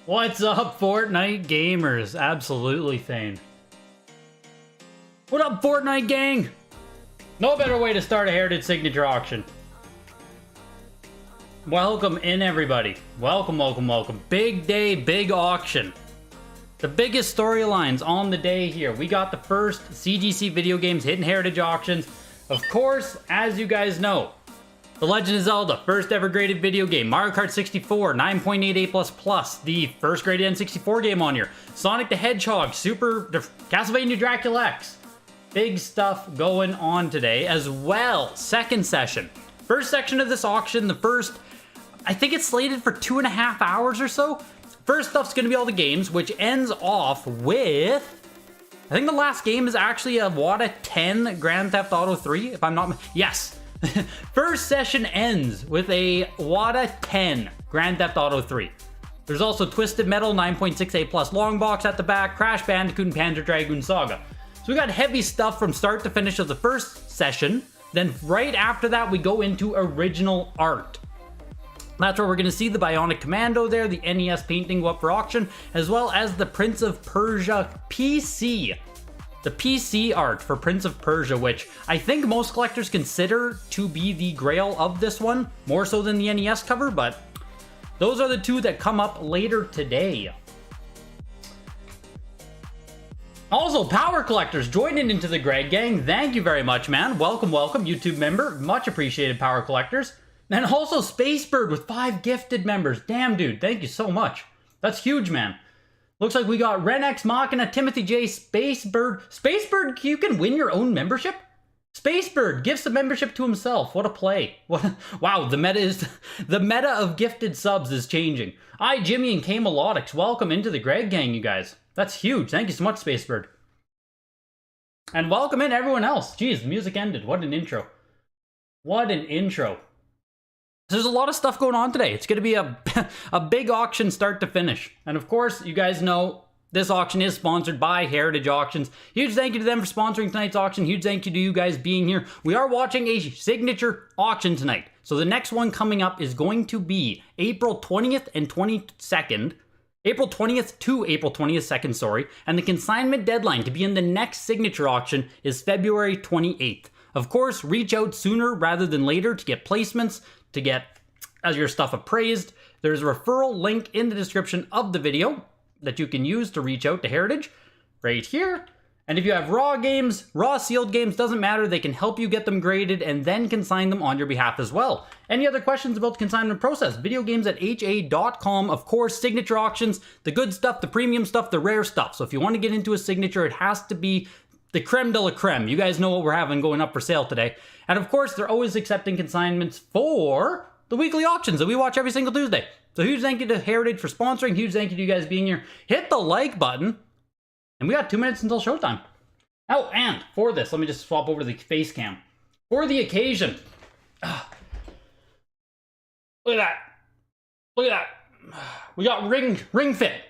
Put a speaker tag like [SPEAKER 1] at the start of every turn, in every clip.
[SPEAKER 1] What's up, Fortnite gamers? Absolutely, Thane. What up, Fortnite gang? No better way to start a Heritage Signature auction. Welcome in, everybody. Welcome, welcome, welcome. Big day, big auction. The biggest storylines on the day here. We got the first CGC video games hitting Heritage auctions. Of course, as you guys know, The Legend of Zelda, first ever graded video game. Mario Kart 64, 9.88++, the first graded N64 game on here. Sonic the Hedgehog, Castlevania Dracula X. Big stuff going on today as well. Second session. First section of this auction, the first, I think it's slated for 2.5 hours or so. First stuff's gonna be all the games, which ends off with, I think the last game is actually a WADA 10 Grand Theft Auto 3, if I'm not, yes. First session ends with a WADA 10 Grand Theft Auto 3. There's also Twisted Metal 9.68+ long box at the back, Crash Bandicoot, and Panzer Dragoon Saga. So we got heavy stuff from start to finish of the first session. Then right after that, we go into original art. That's where we're going to see the Bionic Commando there, the NES painting go up for auction, as well as the Prince of Persia PC. The PC art for Prince of Persia, which I think most collectors consider to be the grail of this one, more so than the NES cover, but those are the two that come up later today. Also, Power Collectors joining into the Greg gang. Thank you very much, man. Welcome, welcome, YouTube member. Much appreciated, Power Collectors. And also Spacebird with 5 gifted members. Damn, dude, thank you so much. That's huge, man. Looks like we got Renex Machina, Timothy J, Spacebird. Spacebird, you can win your own membership? Spacebird gives the membership to himself. What a play. Wow, the meta of gifted subs is changing. Hi, Jimmy and K Melodics. Welcome into the Greg gang, you guys. That's huge. Thank you so much, Spacebird. And welcome in everyone else. Jeez, the music ended. What an intro. What an intro. There's a lot of stuff going on today. It's going to be a big auction start to finish. And of course, you guys know this auction is sponsored by Heritage Auctions. Huge thank you to them for sponsoring tonight's auction. Huge thank you to you guys being here. We are watching a signature auction tonight. So the next one coming up is going to be April 20th and 22nd. April 20th to April 22nd, sorry. And the consignment deadline to be in the next signature auction is February 28th. Of course, reach out sooner rather than later to get placements, to get as your stuff appraised. There's a referral link in the description of the video that you can use to reach out to Heritage right here. And if you have raw games, raw sealed games, doesn't matter, they can help you get them graded and then consign them on your behalf as well. Any other questions about the consignment process? Videogames@ha.com. Of course, signature auctions, the good stuff, the premium stuff, the rare stuff. So if you want to get into a signature, it has to be the creme de la creme. You guys know what we're having going up for sale today. And of course, they're always accepting consignments for the weekly auctions that we watch every single Tuesday. So huge thank you to Heritage for sponsoring. Huge thank you to you guys being here. Hit the like button. And we got 2 minutes until showtime. Oh, and for this, let me just swap over to the face cam. For the occasion. Look at that. Look at that. We got Ring Fit.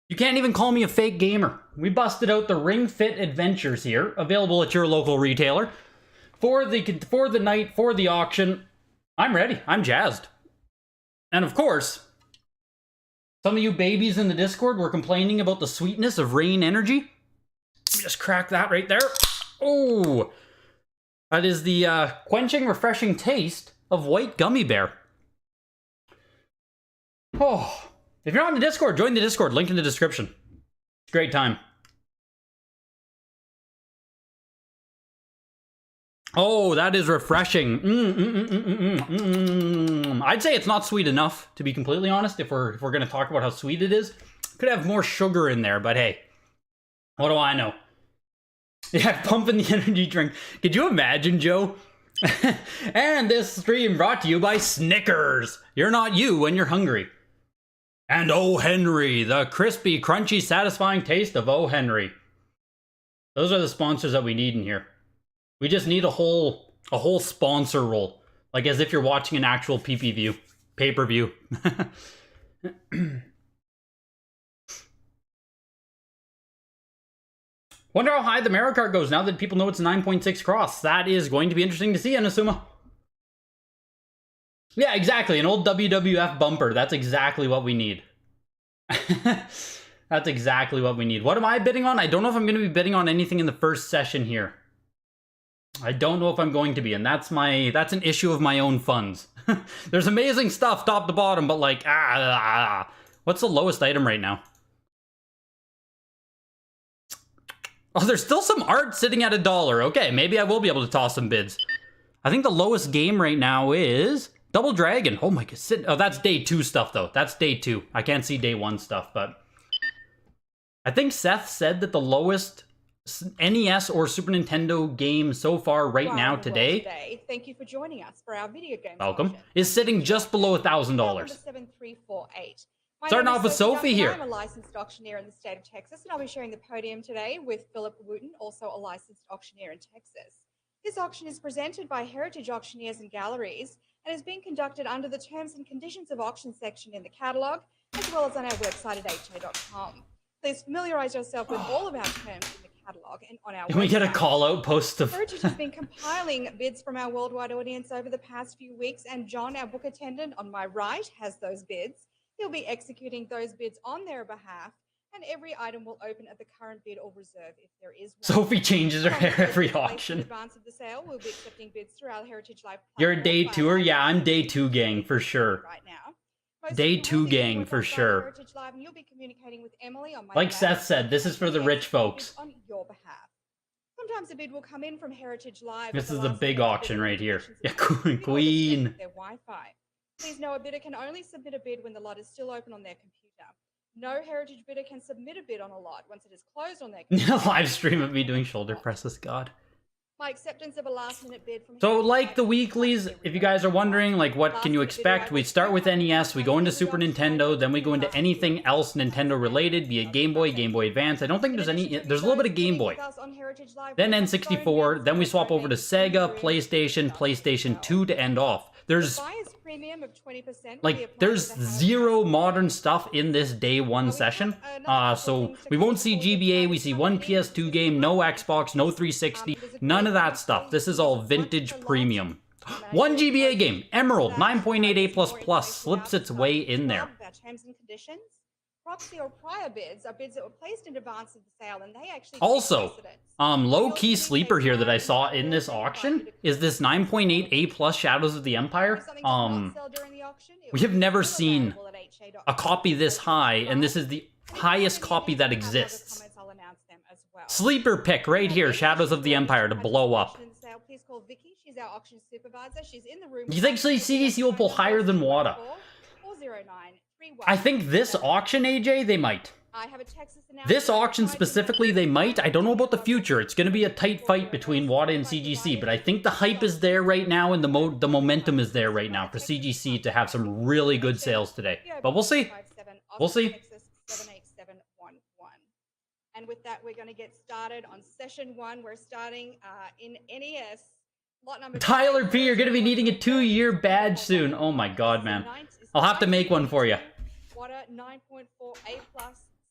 [SPEAKER 1] You can't even call me a fake gamer. We busted out the Ring Fit Adventures here, available at your local retailer. For the night, for the auction, I'm ready. I'm jazzed. And of course, some of you babies in the Discord were complaining about the sweetness of Rain Energy. Let me just crack that right there. Oh, that is the quenching, refreshing taste of white gummy bear. Oh, if you're on the Discord, join the Discord. Link in the description. Great time. Oh, that is refreshing. I'd say it's not sweet enough, to be completely honest, if we're going to talk about how sweet it is. Could have more sugar in there, but hey, what do I know? Yeah, pumping the energy drink. Could you imagine, Joe? And this stream brought to you by Snickers. You're not you when you're hungry. And O. Henry, the crispy, crunchy, satisfying taste of O. Henry. Those are the sponsors that we need in here. We just need a whole sponsor role, like as if you're watching an actual pay-per-view. Wonder how high the Mario Kart goes now that people know it's a 9.6 cross. That is going to be interesting to see, Anasuma. Yeah, exactly. An old WWF bumper. That's exactly what we need. That's exactly what we need. What am I bidding on? I don't know if I'm going to be bidding on anything in the first session here. I don't know if I'm going to be, and that's an issue of my own funds. There's amazing stuff top to bottom, but like, what's the lowest item right now? Oh, there's still some art sitting at $1. Okay, maybe I will be able to toss some bids. I think the lowest game right now is Double Dragon. Oh my god, oh, that's day 2 stuff though. That's day 2. I can't see day 1 stuff, but I think Seth said that the lowest NES or Super Nintendo game so far right now today.
[SPEAKER 2] Thank you for joining us for our video game.
[SPEAKER 1] Welcome. Is sitting just below $1,000. Starting off with Sophie here.
[SPEAKER 2] I'm a licensed auctioneer in the state of Texas, and I'll be sharing the podium today with Philip Wooten, also a licensed auctioneer in Texas. This auction is presented by Heritage Auctioneers and Galleries and is being conducted under the terms and conditions of auction section in the catalogue, as well as on our website at ha.com. Please familiarize yourself with all of our terms in the catalogue and on our
[SPEAKER 1] Can we get a call-out post of...
[SPEAKER 2] Heritage has been compiling bids from our worldwide audience over the past few weeks, and John, our book attendant on my right, has those bids. He'll be executing those bids on their behalf, and every item will open at the current bid or reserve if there is one.
[SPEAKER 1] Sophie changes her hair every auction.
[SPEAKER 2] In advance of the sale, we'll be accepting bids through our Heritage Live platform.
[SPEAKER 1] You're a day 2er? Yeah, I'm day 2 gang for sure.
[SPEAKER 2] Right now.
[SPEAKER 1] Day 2 gang for sure.
[SPEAKER 2] Heritage Live, and you'll be communicating with Emily on my
[SPEAKER 1] like Seth said, this is for the rich folks.
[SPEAKER 2] On your behalf. Sometimes a bid will come in from Heritage Live.
[SPEAKER 1] This is the big auction right here. Yeah, Queen.
[SPEAKER 2] Their Wi-Fi. Please know a bidder can only submit a bid when the lot is still open on their computer. No Heritage bidder can submit a bid on a lot once it is closed on their computer.
[SPEAKER 1] Live stream of me doing shoulder presses, God.
[SPEAKER 2] My acceptance of a last-minute bid from...
[SPEAKER 1] So, like the weeklies, if you guys are wondering, like, what can you expect? We start with NES, we go into Super Nintendo, then we go into anything else Nintendo-related, be it Game Boy, Game Boy Advance. I don't think there's any... There's a little bit of Game Boy. Then N64, then we swap over to Sega, PlayStation, PlayStation 2 to end off. There's... Like, there's zero modern stuff in this day 1 session. So we won't see GBA, we see one PS2 game, no Xbox, no 360, none of that stuff. This is all vintage premium. One GBA game, Emerald, 9.88++, slips its way in there.
[SPEAKER 2] Proxy or prior bids are bids that were placed in advance of the sale, and they actually...
[SPEAKER 1] Also, low-key sleeper here that I saw in this auction is this 9.8 A+ Shadows of the Empire. We have never seen a copy this high, and this is the highest copy that exists. Sleeper pick right here, Shadows of the Empire to blow up. Do you think CGC will pull higher than WADA? I think this auction, AJ, they might. This auction specifically, they might. I don't know about the future. It's going to be a tight fight between WADA and CGC, but I think the hype is there right now, and the momentum is there right now for CGC to have some really good sales today. But we'll see. We'll see.
[SPEAKER 2] And with that, we're going to get started on session 1. We're starting in NES. Lot number
[SPEAKER 1] Tyler P, you're going to be needing a 2-year badge soon. Oh my god, man. I'll have to make one for you.
[SPEAKER 2] WADA 9.4 A+,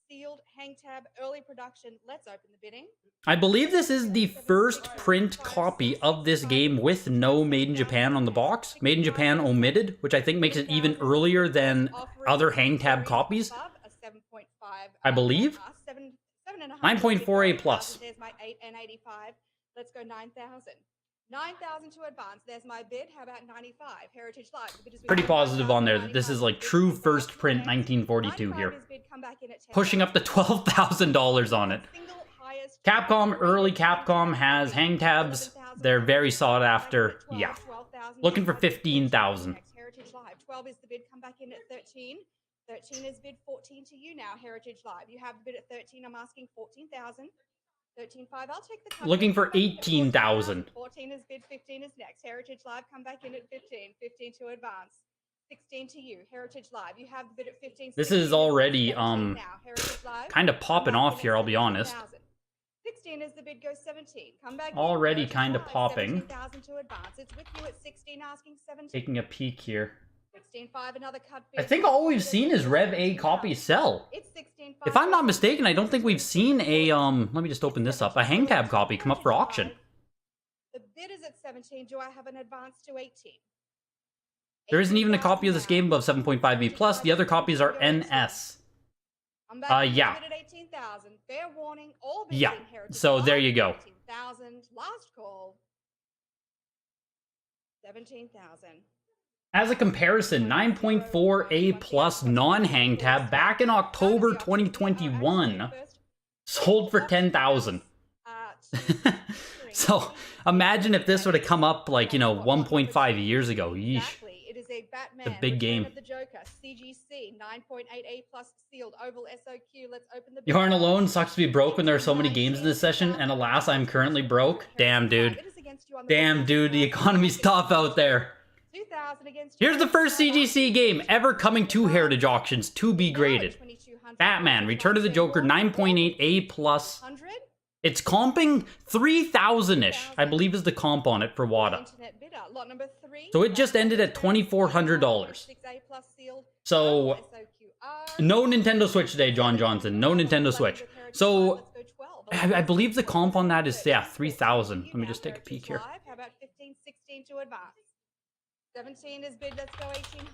[SPEAKER 2] sealed, hang tab, early production. Let's open the bidding.
[SPEAKER 1] I believe this is the first print copy of this game with no Made in Japan on the box. Made in Japan omitted, which I think makes it even earlier than other hang tab copies. I believe. 9.4 A+.
[SPEAKER 2] There's my 8 and 85. Let's go 9,000. 9,000 to advance. There's my bid. How about 95? Heritage Live.
[SPEAKER 1] Pretty positive on there that this is like true first print 1942 here. Pushing up to $12,000 on it. Capcom, early Capcom has hang tabs. They're very sought after. Yeah. Looking for 15,000.
[SPEAKER 2] Heritage Live. 12 is the bid. Come back in at 13. 13 is bid 14 to you now, Heritage Live. You have the bid at 13. I'm asking 14,000. 13.5, I'll take the...
[SPEAKER 1] Looking for 18,000.
[SPEAKER 2] 14 is bid, 15 is next. Heritage Live, come back in at 15. 15 to advance. 16 to you. Heritage Live, you have the bid at 15.
[SPEAKER 1] This is already, kind of popping off here, I'll be honest.
[SPEAKER 2] 16 is the bid, goes 17. Come back
[SPEAKER 1] already kind of popping.
[SPEAKER 2] 17,000 to advance. It's with you at 16, asking 17.
[SPEAKER 1] Taking a peek here.
[SPEAKER 2] 16.5, another cut bid.
[SPEAKER 1] I think all we've seen is Rev A copies sell.
[SPEAKER 2] It's 16.5.
[SPEAKER 1] If I'm not mistaken, I don't think we've seen a, let me just open this up, a hang tab copy come up for auction.
[SPEAKER 2] The bid is at 17. Do I have an advance to 18?
[SPEAKER 1] There isn't even a copy of this game above 7.5B+. The other copies are NS.
[SPEAKER 2] I'm back
[SPEAKER 1] yeah.
[SPEAKER 2] at 18,000. Fair warning, all bids
[SPEAKER 1] Yeah.
[SPEAKER 2] in Heritage
[SPEAKER 1] So
[SPEAKER 2] Live,
[SPEAKER 1] there you go.
[SPEAKER 2] 18,000. Last call. 17,000.
[SPEAKER 1] As a comparison, 9.4A plus non-hang tab back in October 2021 sold for 10,000. So imagine if this would have come up like, 1.5 years ago. Yeesh.
[SPEAKER 2] Exactly. It is a Batman.
[SPEAKER 1] The big game.
[SPEAKER 2] Of the Joker, CGC, 9.8A plus sealed oval SOQ. Let's open the.
[SPEAKER 1] You aren't alone. Sucks to be broke when there are so many games in this session, and alas, I'm currently broke. Damn, dude. Damn, dude. The economy's tough out there. Here's the first CGC game ever coming to Heritage Auctions to be graded. Batman, Return of the Joker, 9.8A plus. It's comping 3,000-ish, I believe is the comp on it for WADA. So it just ended at $2,400. So, no Nintendo Switch today, John Johnson. No Nintendo Switch. So, I believe the comp on that is, yeah, 3,000. Let me just take a peek here.
[SPEAKER 2] How about 15, 16 to advance? 17 is bid, let's go 1,800.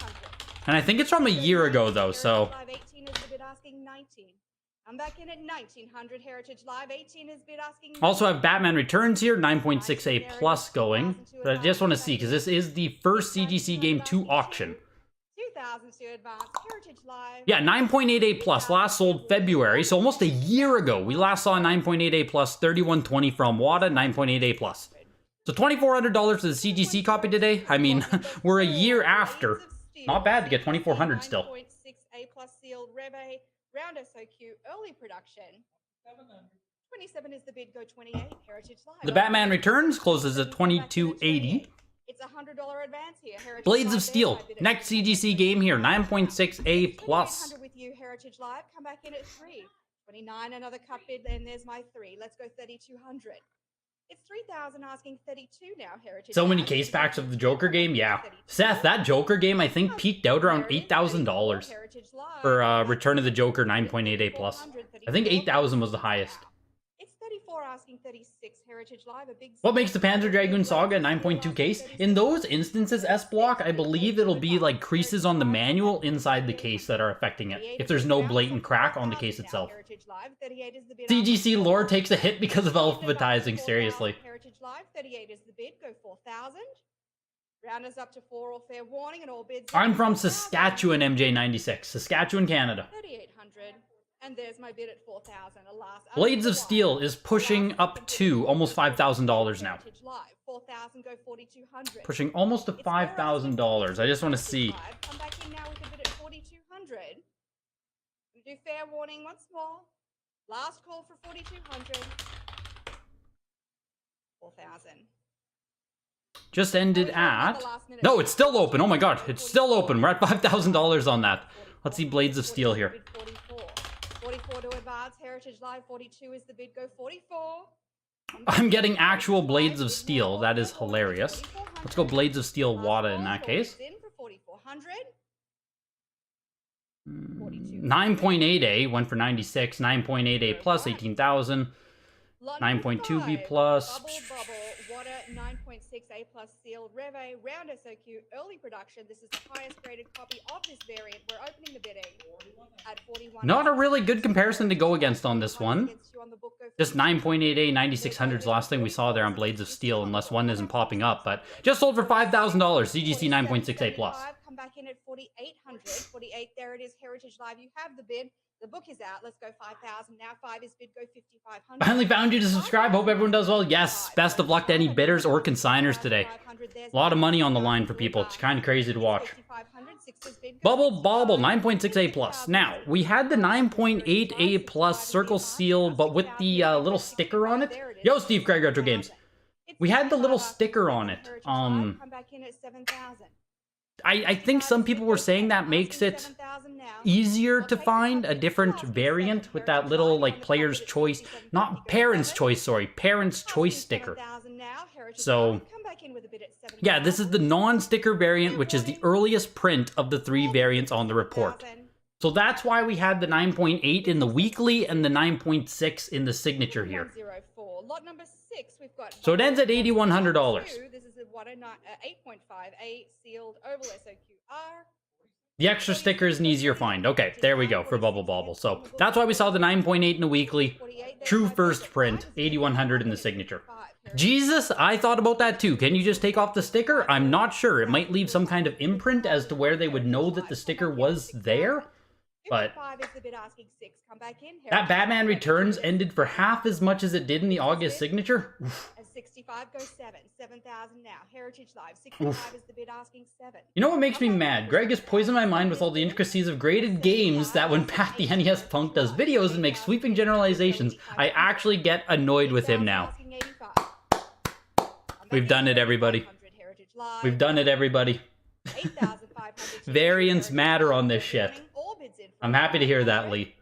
[SPEAKER 1] And I think it's from a year ago, though, so...
[SPEAKER 2] 18 is the bid asking 19. I'm back in at 1,900. Heritage Live, 18 is bid asking...
[SPEAKER 1] Also have Batman Returns here, 9.6A plus going. But I just want to see, because this is the first CGC game to auction.
[SPEAKER 2] 2,000 to advance. Heritage Live.
[SPEAKER 1] Yeah, 9.8A plus, last sold February, so almost a year ago. We last saw 9.8A plus, 3120 from WADA, 9.8A plus. So $2,400 for the CGC copy today? I mean, we're a year after. Not bad to get $2,400 still.
[SPEAKER 2] 9.6A plus sealed Reve, round SOQ, early production. 27 is the bid, go 28. Heritage Live.
[SPEAKER 1] The Batman Returns closes at $2,280.
[SPEAKER 2] It's a $100 advance here. Heritage
[SPEAKER 1] Blades
[SPEAKER 2] Live
[SPEAKER 1] of Steel, next CGC game here, 9.6A plus.
[SPEAKER 2] with you, Heritage Live. Come back in at 3. 29, another cut bid, and there's my 3. Let's go 3,200. It's 3,000 asking 32 now, Heritage.
[SPEAKER 1] So many case packs of the Joker game, yeah. Seth, that Joker game I think peaked out around $8,000 for Return of the Joker 9.8A plus. I think 8,000 was the highest.
[SPEAKER 2] It's 34 asking 36, Heritage Live. A big.
[SPEAKER 1] What makes the Panzer Dragoon Saga 9.2 case? In those instances, S-Block, I believe it'll be like creases on the manual inside the case that are affecting it, if there's no blatant crack on the case itself. CGC lore takes a hit because of alphabetizing, seriously.
[SPEAKER 2] Heritage Live, 38 is the bid, go 4,000. Rounders up to 4 or fair warning and all bids.
[SPEAKER 1] I'm from Saskatchewan, MJ96, Saskatchewan, Canada.
[SPEAKER 2] 3,800. And there's my bid at 4,000. Alas,
[SPEAKER 1] Blades of Steel is pushing up to almost $5,000 now.
[SPEAKER 2] 4,000, go 4,200.
[SPEAKER 1] Pushing almost to $5,000. I just want to see.
[SPEAKER 2] Come back in now with a bid at 4,200. We do fair warning once more. Last call for 4,200. 4,000.
[SPEAKER 1] Just ended at... No, it's still open. Oh my god, it's still open. We're at $5,000 on that. Let's see Blades of Steel here.
[SPEAKER 2] 44 to advance. Heritage Live, 42 is the bid. Go 44.
[SPEAKER 1] I'm getting actual Blades of Steel. That is hilarious. Let's go Blades of Steel WADA in that case. 9.8A went for 96. 9.8A plus 18,000. 9.2B plus.
[SPEAKER 2] 9.6A plus sealed Reve, round SOQ, early production. This is the highest graded copy of this variant. We're opening the bidding at 41.
[SPEAKER 1] Not a really good comparison to go against on this one. Just 9.8A 9600's last thing we saw there on Blades of Steel, unless one isn't popping up, but just sold for $5,000, CGC 9.6A plus.
[SPEAKER 2] Come back in at 4,800. 48, there it is, Heritage Live. You have the bid. The book is out. Let's go 5,000. Now 5 is bid. Go 5,500.
[SPEAKER 1] Finally found you to subscribe. Hope everyone does well. Yes, best of luck to any bidders or consigners today. A lot of money on the line for people. It's kind of crazy to watch. Bubble Bobble 9.6A plus. Now, we had the 9.8A plus circle seal, but with the little sticker on it. Yo, Steve Craig Retro Games. We had the little sticker on it. I think some people were saying that makes it easier to find a different variant with that little like player's choice, not parent's choice, sorry, parent's choice sticker. So yeah, this is the non-sticker variant, which is the earliest print of the 3 variants on the report. So that's why we had the 9.8 in the weekly and the 9.6 in the signature here.
[SPEAKER 2] Lot number 6, we've got.
[SPEAKER 1] So it ends at $8,100.
[SPEAKER 2] This is a 8.5A sealed oval SOQR.
[SPEAKER 1] The extra sticker is an easier find. Okay, there we go for Bubble Bobble. So that's why we saw the 9.8 in the weekly. True first print, 8100 in the signature. Jesus, I thought about that too. Can you just take off the sticker? I'm not sure. It might leave some kind of imprint as to where they would know that the sticker was there. But that Batman Returns ended for half as much as it did in the August signature. Oof.
[SPEAKER 2] 65 goes 7,000 now. Heritage Live, 65 is the bid asking 7.
[SPEAKER 1] You know what makes me mad? Greg has poisoned my mind with all the intricacies of graded games that when Pat the NES Punk does videos and makes sweeping generalizations, I actually get annoyed with him now. We've done it, everybody. We've done it, everybody. Variants matter on this shit. I'm happy to hear that, Lee.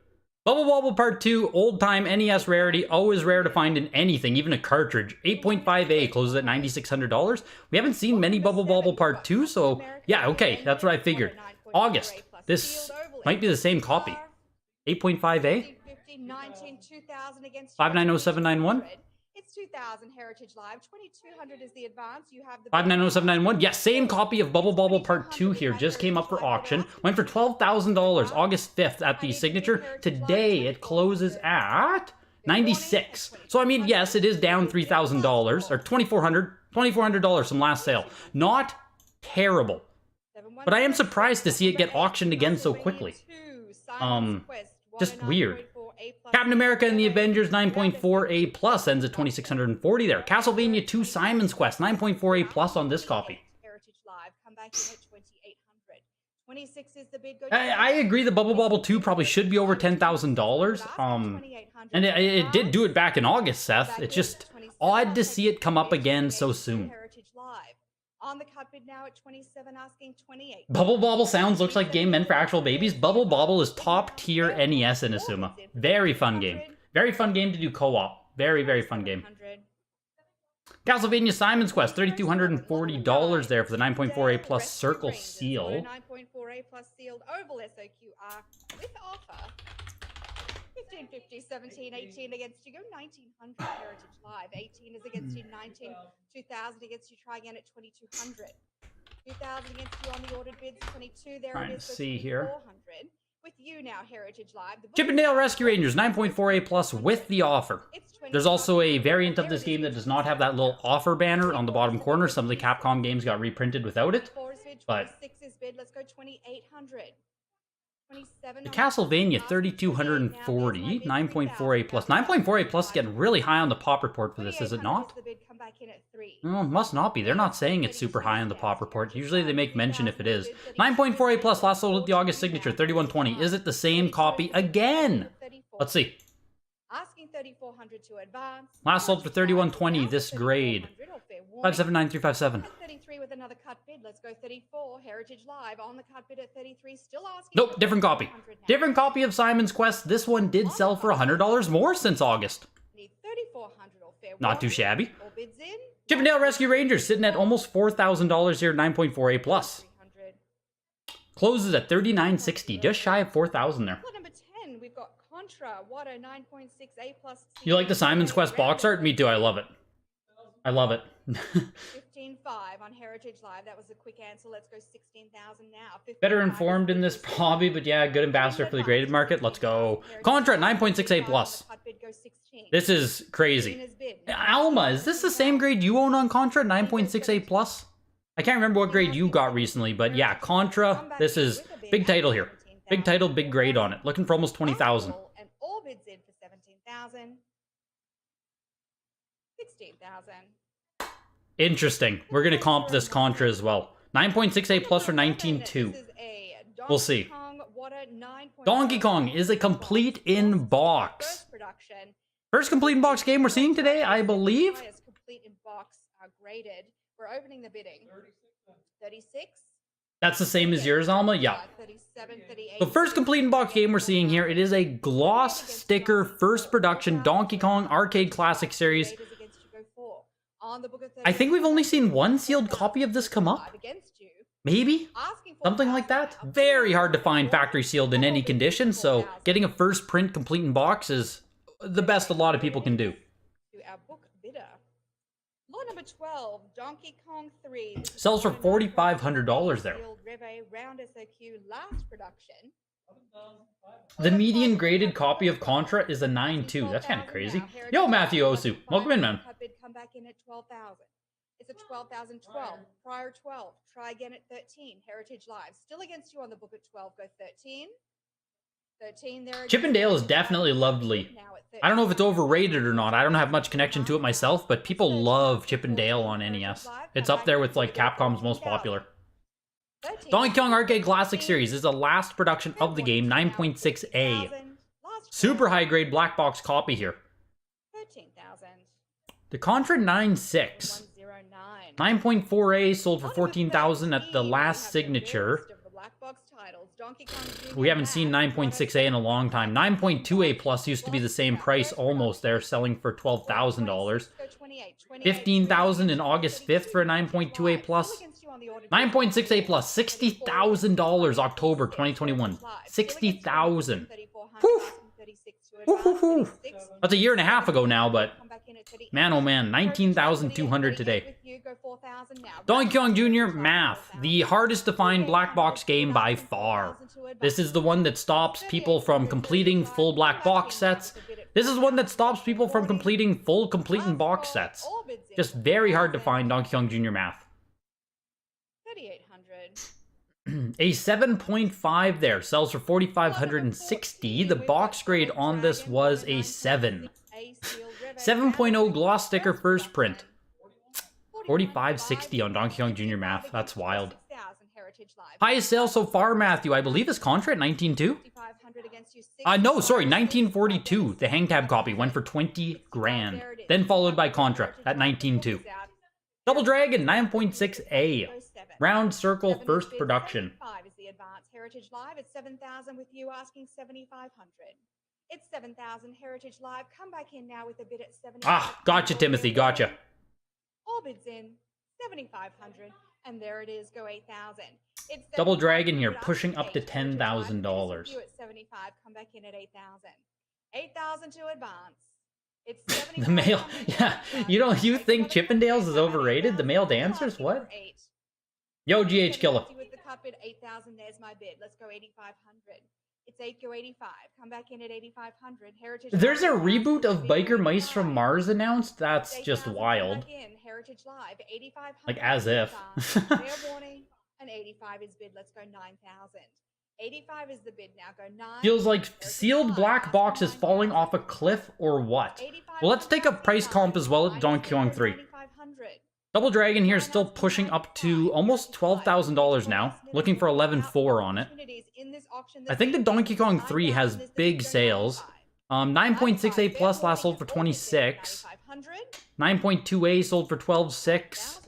[SPEAKER 1] Bubble Bobble Part 2, old-time NES rarity, always rare to find in anything, even a cartridge. 8.5A closes at $9,600. We haven't seen many Bubble Bobble Part 2, so yeah, okay, that's what I figured. August. This might be the same copy. 8.5A? 590791?
[SPEAKER 2] It's 2,000 Heritage Live. 2,200 is the advance. You have the
[SPEAKER 1] 590791. Yes, same copy of Bubble Bobble Part 2 here. Just came up for auction. Went for $12,000 August 5th at the signature. Today it closes at 96. So I mean, yes, it is down $3,000 or $2,400 from last sale. Not terrible. But I am surprised to see it get auctioned again so quickly. Just weird. Captain America and the Avengers 9.4A plus ends at 2,640 there. Castlevania 2 Simon's Quest 9.4A plus on this copy. I agree the Bubble Bobble 2 probably should be over $10,000. And it did do it back in August, Seth. It's just odd to see it come up again so soon.
[SPEAKER 2] On the cut bid now at 27, asking 28.
[SPEAKER 1] Bubble Bobble sounds looks like game meant for actual babies. Bubble Bobble is top tier NES in Asuma. Very fun game. Very fun game to do co-op. Very, very fun game. Castlevania Simon's Quest, $3,240 there for the 9.4A plus Circle Seal.
[SPEAKER 2] 9.4A plus sealed oval SOQR with offer. 1550, 17, 18 against you. Go 1900 Heritage Live. 18 is against you. 19, 2000 against you. Try again at 2200. 2000 against you on the ordered bids. 22. There it is.
[SPEAKER 1] See here.
[SPEAKER 2] With you now, Heritage Live.
[SPEAKER 1] Chippendale Rescue Rangers 9.4A plus with the offer. There's also a variant of this game that does not have that little offer banner on the bottom corner. Some of the Capcom games got reprinted without it. But
[SPEAKER 2] let's go 2800.
[SPEAKER 1] the Castlevania 3,240, 9.4A plus. 9.4A plus is getting really high on the pop report for this, is it not? No, must not be. They're not saying it's super high on the pop report. Usually they make mention if it is. 9.4A plus, last sold at the August signature, 3,120. Is it the same copy again? Let's see.
[SPEAKER 2] Asking 3,400 to advance.
[SPEAKER 1] Last sold for 3,120, this grade. 579357.
[SPEAKER 2] 33 with another cut bid. Let's go 34. Heritage Live on the cut bid at 33. Still asking.
[SPEAKER 1] Nope, different copy. Different copy of Simon's Quest. This one did sell for $100 more since August.
[SPEAKER 2] Need 3,400 or fair.
[SPEAKER 1] Not too shabby.
[SPEAKER 2] All bids in.
[SPEAKER 1] Chippendale Rescue Rangers sitting at almost $4,000 here, 9.4A plus. Closes at $3,960, just shy of $4,000 there.
[SPEAKER 2] Number 10, we've got Contra, Water 9.6A plus.
[SPEAKER 1] You like the Simon's Quest box art? Me too, I love it. I love it.
[SPEAKER 2] 15.5 on Heritage Live. That was a quick answer. Let's go 16,000 now.
[SPEAKER 1] Better informed in this hobby, but yeah, good ambassador for the graded market. Let's go. Contra 9.6A plus. This is crazy. Alma, is this the same grade you own on Contra? 9.6A plus? I can't remember what grade you got recently, but yeah, Contra. This is big title here. Big title, big grade on it. Looking for almost 20,000.
[SPEAKER 2] And all bids in for 17,000. 16,000.
[SPEAKER 1] Interesting. We're going to comp this Contra as well. 9.6A plus for 19.2. We'll see. Donkey Kong is a complete in-box. First complete in-box game we're seeing today, I believe.
[SPEAKER 2] Complete in-box graded. We're opening the bidding. 36.
[SPEAKER 1] That's the same as yours, Alma? Yeah.
[SPEAKER 2] 37, 38.
[SPEAKER 1] The first complete in-box game we're seeing here, it is a gloss sticker first production Donkey Kong Arcade Classic Series. I think we've only seen one sealed copy of this come up. Maybe? Something like that? Very hard to find factory sealed in any condition, so getting a first print complete in box is the best a lot of people can do.
[SPEAKER 2] Lot number 12, Donkey Kong 3. This is
[SPEAKER 1] Sells for
[SPEAKER 2] also known
[SPEAKER 1] $4,500 there.
[SPEAKER 2] Sealed Reve Round SOQ last production.
[SPEAKER 1] The median graded copy of Contra is a 9.2. That's kind of crazy. Yo, Matthew Osu. Welcome in, man.
[SPEAKER 2] Come back in at 12,000. It's a 12,012. Prior 12. Try again at 13. Heritage Live. Still against you on the book at 12. Go 13. 13 there.
[SPEAKER 1] Chip and Dale is definitely lovely. I don't know if it's overrated or not. I don't have much connection to it myself, but people love Chip and Dale on NES. It's up there with like Capcom's most popular. Donkey Kong Arcade Classic Series is the last production of the game, 9.6A. Super high grade black box copy here.
[SPEAKER 2] 13,000.
[SPEAKER 1] The Contra 9.6. 9.4A sold for 14,000 at the last signature. We haven't seen 9.6A in a long time. 9.2A plus used to be the same price almost there, selling for $12,000. 15,000 in August 5th for a 9.2A plus. 9.6A plus, $60,000 October 2021. 60,000. Whew. That's a year and a half ago now, but man, oh man, 19,200 today. Donkey Kong Jr. Math, the hardest to find black box game by far. This is the one that stops people from completing full black box sets. This is one that stops people from completing full complete and box sets. Just very hard to find Donkey Kong Jr. Math.
[SPEAKER 2] 3,800.
[SPEAKER 1] A 7.5 there, sells for 4,560. The box grade on this was a 7. 7.0 gloss sticker first print. 4,560 on Donkey Kong Jr. Math. That's wild. Highest sale so far, Matthew, I believe is Contra at 19.2. No, sorry, 1942. The hang tab copy went for 20 grand. Then followed by Contra at 19.2. Double Dragon 9.6A. Round Circle first production.
[SPEAKER 2] Is the advance Heritage Live at 7,000 with you asking 7,500. It's 7,000 Heritage Live. Come back in now with a bid at 7,500.
[SPEAKER 1] Ah, gotcha, Timothy, gotcha.
[SPEAKER 2] All bids in 7,500, and there it is. Go 8,000. It's
[SPEAKER 1] Double Dragon here, pushing up to $10,000.
[SPEAKER 2] You at 75. Come back in at 8,000. 8,000 to advance. It's
[SPEAKER 1] The male, yeah. You think Chippendales is overrated? The male dancers, what? Yo, GH Killer.
[SPEAKER 2] With the cut bid 8,000, there's my bid. Let's go 8,500. It's 8 go 85. Come back in at 8,500. Heritage.
[SPEAKER 1] There's a reboot of Biker Mice from Mars announced. That's just wild.
[SPEAKER 2] Heritage Live 8,500.
[SPEAKER 1] Like as if.
[SPEAKER 2] Fair warning. And 85 is bid. Let's go 9,000. 85 is the bid now. Go 9.
[SPEAKER 1] Feels like sealed black box is falling off a cliff or what? Well, let's take a price comp as well at Donkey Kong 3. Double Dragon here is still pushing up to almost $12,000 now. Looking for 11.4 on it. I think the Donkey Kong 3 has big sales. 9.6A plus last sold for 26. 9.2A sold for 12.6.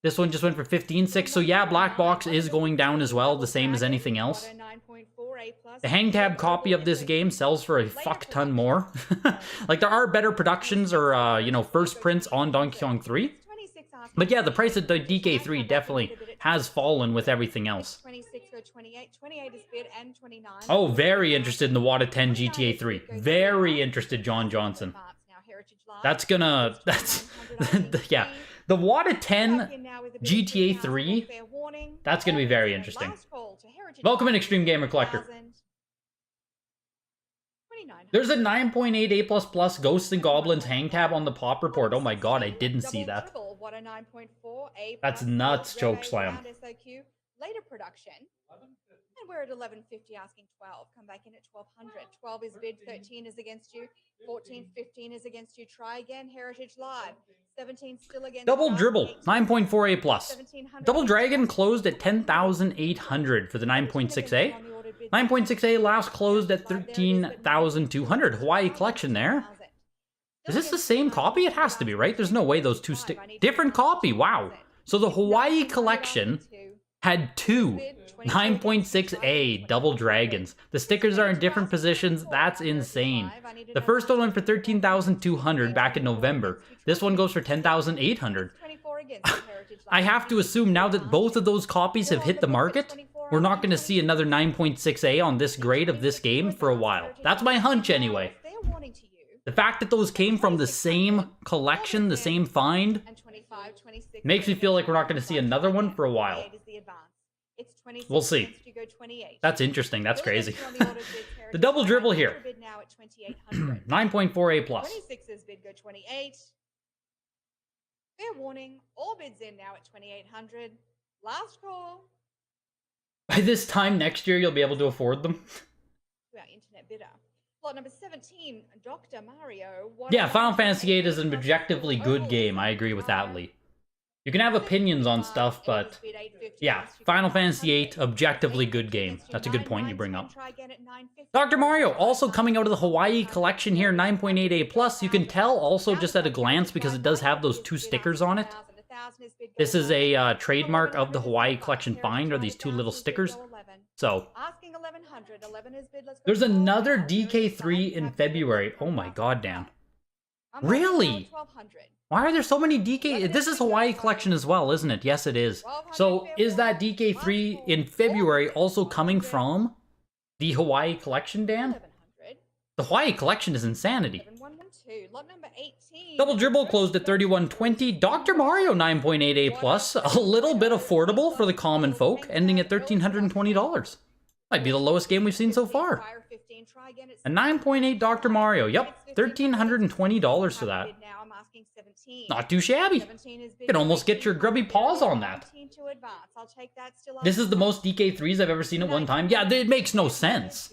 [SPEAKER 1] This one just went for 15.6. So yeah, black box is going down as well, the same as anything else. The hang tab copy of this game sells for a fuck ton more. Like there are better productions or first prints on Donkey Kong 3. But yeah, the price of the DK3 definitely has fallen with everything else. Oh, very interested in the WATA 10 GTA 3. Very interested, John Johnson. Yeah. The WATA 10 GTA 3, that's gonna be very interesting. Welcome in, Extreme Gamer Collector. There's a 9.8A++ Ghosts and Goblins hang tab on the pop report. Oh my god, I didn't see that. That's nuts, Chokeslam.
[SPEAKER 2] Later production. And we're at 1150 asking 12. Come back in at 1200. 12 is bid, 13 is against you. 14, 15 is against you. Try again, Heritage Live. 17 still against
[SPEAKER 1] Double Dribble, 9.4A+. Double Dragon closed at 10,800 for the 9.6A. 9.6A last closed at 13,200. Hawaii Collection there. Is this the same copy? It has to be, right? There's no way those two different copy, wow. So the Hawaii Collection had two 9.6A Double Dragons. The stickers are in different positions. That's insane. The first one went for 13,200 back in November. This one goes for 10,800. I have to assume now that both of those copies have hit the market, we're not going to see another 9.6A on this grade of this game for a while. That's my hunch anyway. The fact that those came from the same collection, the same find,
[SPEAKER 2] And 25, 26.
[SPEAKER 1] makes me feel like we're not going to see another one for a while.
[SPEAKER 2] 28 is the advance. It's 26
[SPEAKER 1] We'll see.
[SPEAKER 2] cents to go 28.
[SPEAKER 1] That's interesting. That's
[SPEAKER 2] Still
[SPEAKER 1] crazy.
[SPEAKER 2] against you on the ordered bids, Heritage
[SPEAKER 1] The double
[SPEAKER 2] Live.
[SPEAKER 1] dribble
[SPEAKER 2] I need
[SPEAKER 1] here.
[SPEAKER 2] your bid now at 2,800.
[SPEAKER 1] 9.4 A+.
[SPEAKER 2] 26's bid go 28. Fair warning, all bids in now at 2,800. Last call
[SPEAKER 1] By this time next year, you'll be able to afford them.
[SPEAKER 2] to our internet bidder. Lot number 17, Dr. Mario.
[SPEAKER 1] Yeah, Final Fantasy VIII is an objectively good game. I agree with that, Lee. You can have opinions on stuff, but yeah, Final Fantasy VIII, objectively good game. That's a good point you bring up. Dr. Mario, also coming out of the Hawaii collection here, 9.8 A+. You can tell also just at a glance because it does have those 2 stickers on it. This is a trademark of the Hawaii collection find, are these 2 little stickers. So, there's another DK3 in February. Oh my god, Dan. Really? Why are there so many DK? This is Hawaii collection as well, isn't it? Yes, it is. So, is that DK3 in February also coming from the Hawaii collection, Dan? The Hawaii collection is insanity. Double dribble closed at 3120. Dr. Mario 9.8 A+, a little bit affordable for the common folk, ending at $1,320. Might be the lowest game we've seen so far. A 9.8 Dr. Mario. Yep, $1,320 for that. Not too shabby. You can almost get your grubby paws on that. This is the most DK3s I've ever seen at one time. Yeah, it makes no sense.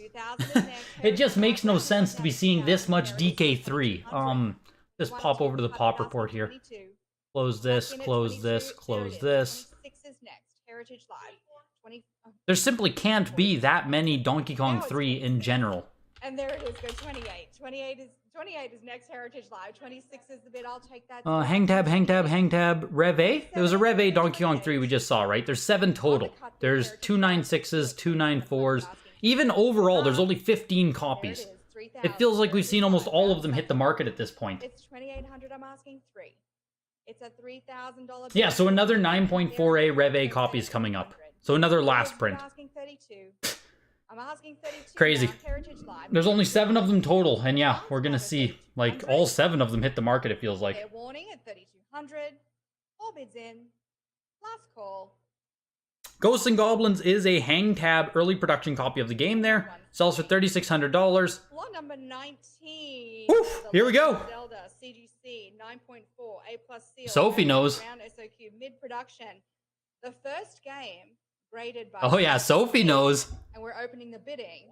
[SPEAKER 1] It just makes no sense to be seeing this much DK3. Just pop over to the pop report here. Close this, close this, close this. There simply can't be that many Donkey Kong 3 in general.
[SPEAKER 2] And there it is, go 28. 28 is next Heritage Live. 26 is the bid. I'll take that.
[SPEAKER 1] Hang tab, Rev A? There was a Rev A Donkey Kong 3 we just saw, right? There's 7 total. There's 2 9.6s, 2 9.4s. Even overall, there's only 15 copies. It feels like we've seen almost all of them hit the market at this point.
[SPEAKER 2] It's 2,800. I'm asking 3. It's a $3,000.
[SPEAKER 1] Yeah, so another 9.4A Rev A copy is coming up. So another last print.
[SPEAKER 2] I'm asking 32. I'm asking 32.
[SPEAKER 1] Crazy.
[SPEAKER 2] Heritage Live.
[SPEAKER 1] There's only 7 of them total, and yeah, we're gonna see, like, all 7 of them hit the market, it feels like.
[SPEAKER 2] Fair warning at 3,200. All bids in. Last call.
[SPEAKER 1] Ghosts and Goblins is a hang tab early production copy of the game there. Sells for $3,600.
[SPEAKER 2] Lot number 19.
[SPEAKER 1] Oof, here we go.
[SPEAKER 2] Zelda CGC 9.4 A+ seal.
[SPEAKER 1] Sophie knows.
[SPEAKER 2] Round SOQ mid-production. The first game graded by.
[SPEAKER 1] Oh yeah, Sophie knows.
[SPEAKER 2] And we're opening the bidding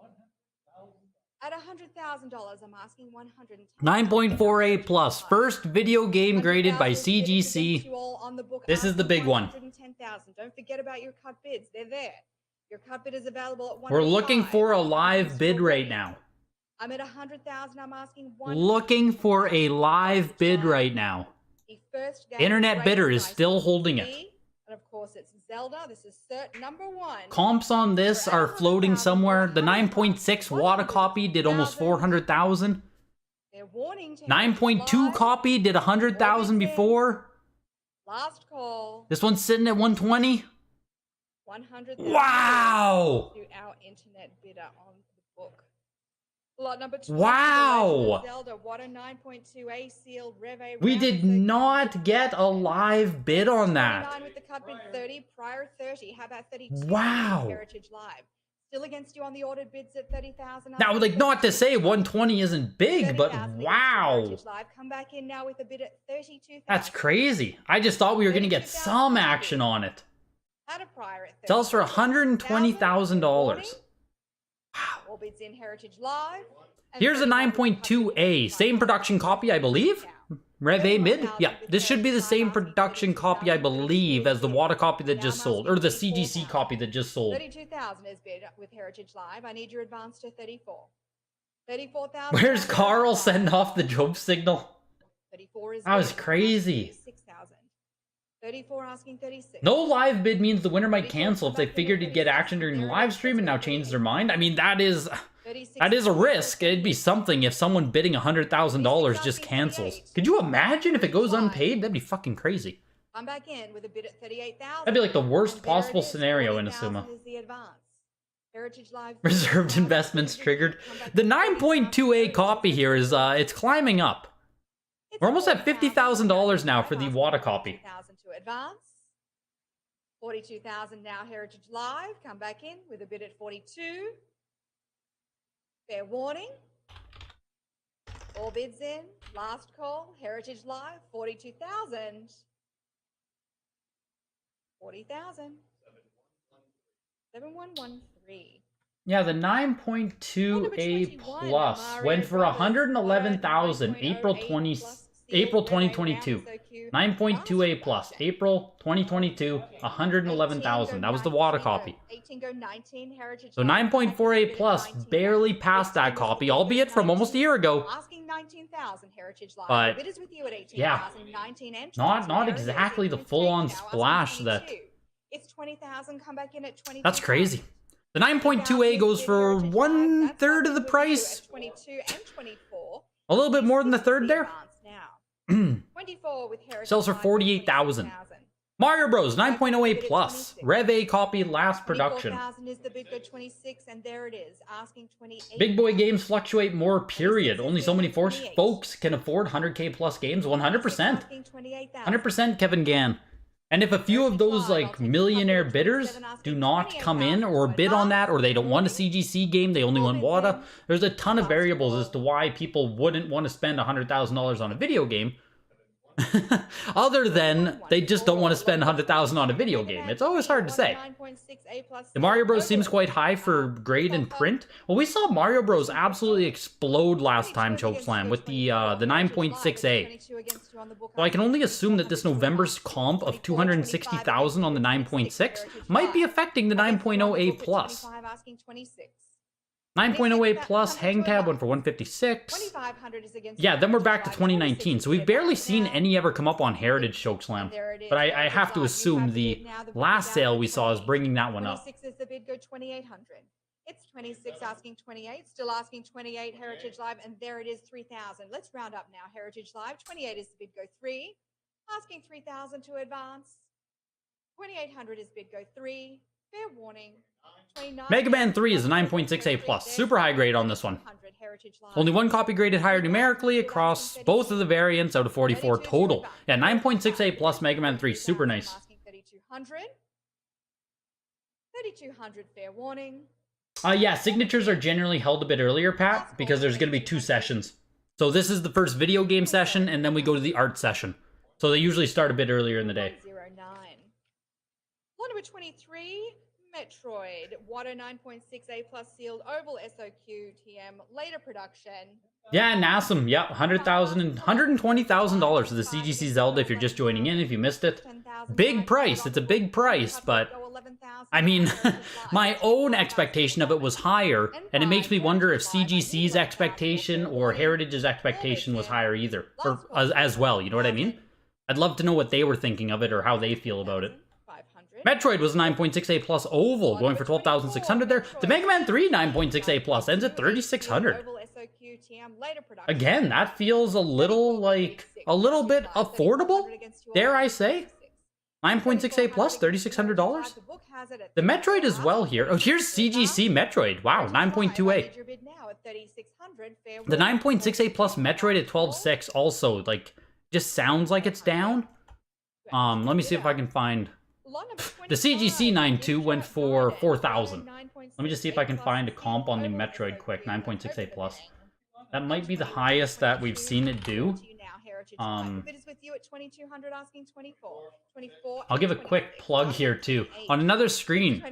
[SPEAKER 2] at $100,000. I'm asking 110.
[SPEAKER 1] 9.4A+. First video game graded by CGC. This is the big one.
[SPEAKER 2] 110,000. Don't forget about your cut bids. They're there. Your cut bid is available at 1.
[SPEAKER 1] We're looking for a live bid right now.
[SPEAKER 2] I'm at 100,000. I'm asking 1.
[SPEAKER 1] Looking for a live bid right now.
[SPEAKER 2] The first game
[SPEAKER 1] Internet bidder is still holding it.
[SPEAKER 2] And of course, it's Zelda. This is cert number 1.
[SPEAKER 1] Comps on this are floating somewhere. The 9.6 Wata copy did almost 400,000. 9.2 copy did 100,000 before.
[SPEAKER 2] Last call.
[SPEAKER 1] This one's sitting at 120.
[SPEAKER 2] 100,000.
[SPEAKER 1] Wow!
[SPEAKER 2] To our internet bidder on the book. Lot number 2.
[SPEAKER 1] Wow!
[SPEAKER 2] Zelda Water 9.2A sealed Rev A.
[SPEAKER 1] We did not get a live bid on that.
[SPEAKER 2] 29 with the cut bid 30, prior 30. How about 32?
[SPEAKER 1] Wow.
[SPEAKER 2] Heritage Live. Still against you on the ordered bids at 30,000.
[SPEAKER 1] Now, like, not to say 120 isn't big, but
[SPEAKER 2] 30,000
[SPEAKER 1] wow.
[SPEAKER 2] Heritage Live. Come back in now with a bid at 32,000.
[SPEAKER 1] That's crazy. I just thought we were going to get some action on it.
[SPEAKER 2] Had a prior at 30.
[SPEAKER 1] Sells for $120,000.
[SPEAKER 2] All bids in Heritage Live.
[SPEAKER 1] Here's a 9.2A. Same production copy, I believe. Rev A mid? Yeah, this should be the same production copy, I believe, as the Wata copy that just sold. Or the CGC copy that just sold.
[SPEAKER 2] 32,000 is bid with Heritage Live. I need your advance to 34. 34,000.
[SPEAKER 1] Where's Carl sending off the Job signal?
[SPEAKER 2] 34 is
[SPEAKER 1] That was
[SPEAKER 2] bid.
[SPEAKER 1] crazy.
[SPEAKER 2] 6,000. 34 asking 36.
[SPEAKER 1] No live bid means the winner might cancel if they figured he'd get action during the live stream and now changed their mind. I mean, that is a risk. It'd be something if someone bidding $100,000 just cancels. Could you imagine if it goes unpaid? That'd be fucking crazy.
[SPEAKER 2] I'm back in with a bid at 38,000.
[SPEAKER 1] That'd be like the worst possible scenario in Asuma.
[SPEAKER 2] Is the advance. Heritage Live.
[SPEAKER 1] Reserved investments triggered. The 9.2A copy here is, it's climbing up. We're almost at $50,000 now for the Wada copy.
[SPEAKER 2] 42,000 to advance. 42,000 now, Heritage Live. Come back in with a bid at 42. Fair warning. All bids in. Last call. Heritage Live. 42,000. 40,000. 7113.
[SPEAKER 1] Yeah, the 9.2A plus went for 111,000 April 2022. 9.2A plus April 2022, 111,000. That was the Wada copy. So 9.4A plus barely passed that copy, albeit from almost a year ago. But yeah, not exactly the full-on splash that.
[SPEAKER 2] It's 20,000. Come back in at 20.
[SPEAKER 1] That's crazy. The 9.2A goes for 1/3 of the price.
[SPEAKER 2] 22 and 24.
[SPEAKER 1] A little bit more than the third there.
[SPEAKER 2] 24 with Heritage
[SPEAKER 1] Sells for 48,000. Mario Bros 9.0A plus. Rev A copy last production.
[SPEAKER 2] 24,000 is the bid go 26, and there it is. Asking 28.
[SPEAKER 1] Big boy games fluctuate more, period. Only so many folks can afford 100K plus games. 100%. 100% Kevin Gann. And if a few of those, like, millionaire bidders do not come in or bid on that, or they don't want a CGC game, they only want Wada, there's a ton of variables as to why people wouldn't want to spend $100,000 on a video game. Other than they just don't want to spend $100,000 on a video game. It's always hard to say. The Mario Bros seems quite high for grade and print. Well, we saw Mario Bros absolutely explode last time, Chokeslam, with the 9.6A. So I can only assume that this November's comp of 260,000 on the 9.6 might be affecting the 9.0A plus. 9.0A plus, hang tab went for 156. Yeah, then we're back to 2019. So we've barely seen any ever come up on Heritage Chokeslam. But I have to assume the last sale we saw is bringing that one up.
[SPEAKER 2] 26 is the bid go 2,800. It's 26 asking 28, still asking 28 Heritage Live, and there it is 3,000. Let's round up now. Heritage Live, 28 is the bid go 3, asking 3,000 to advance. 2,800 is bid go 3. Fair warning.
[SPEAKER 1] Mega Man 3 is a 9.6A plus. Super high grade on this one. Only one copy graded higher numerically across both of the variants out of 44 total. Yeah, 9.6A plus Mega Man 3. Super nice.
[SPEAKER 2] 3,200. 3,200 fair warning.
[SPEAKER 1] Yeah, signatures are generally held a bit earlier, Pat, because there's going to be 2 sessions. So this is the first video game session, and then we go to the art session. So they usually start a bit earlier in the day.
[SPEAKER 2] 09. Lot number 23. Metroid, Wada 9.6A plus sealed oval SOQ TM later production.
[SPEAKER 1] Yeah, Nassim. Yeah, $100,000 and $120,000 for the CGC Zelda if you're just joining in, if you missed it. Big price. It's a big price, but I mean, my own expectation of it was higher, and it makes me wonder if CGC's expectation or Heritage's expectation was higher either, or as well. You know what I mean? I'd love to know what they were thinking of it or how they feel about it. Metroid was 9.6A plus oval, going for 12,600 there. The Mega Man 3 9.6A plus ends at 3,600. Again, that feels a little bit affordable, dare I say? 9.6A plus, $3,600. The Metroid as well here. Oh, here's CGC Metroid. Wow, 9.2A. The 9.6A plus Metroid at 12.6 also, like, just sounds like it's down. Let me see if I can find... The CGC 9.2 went for 4,000. Let me just see if I can find a comp on the Metroid quick. 9.6A plus. That might be the highest that we've seen it do. I'll give a quick plug here too. On another screen,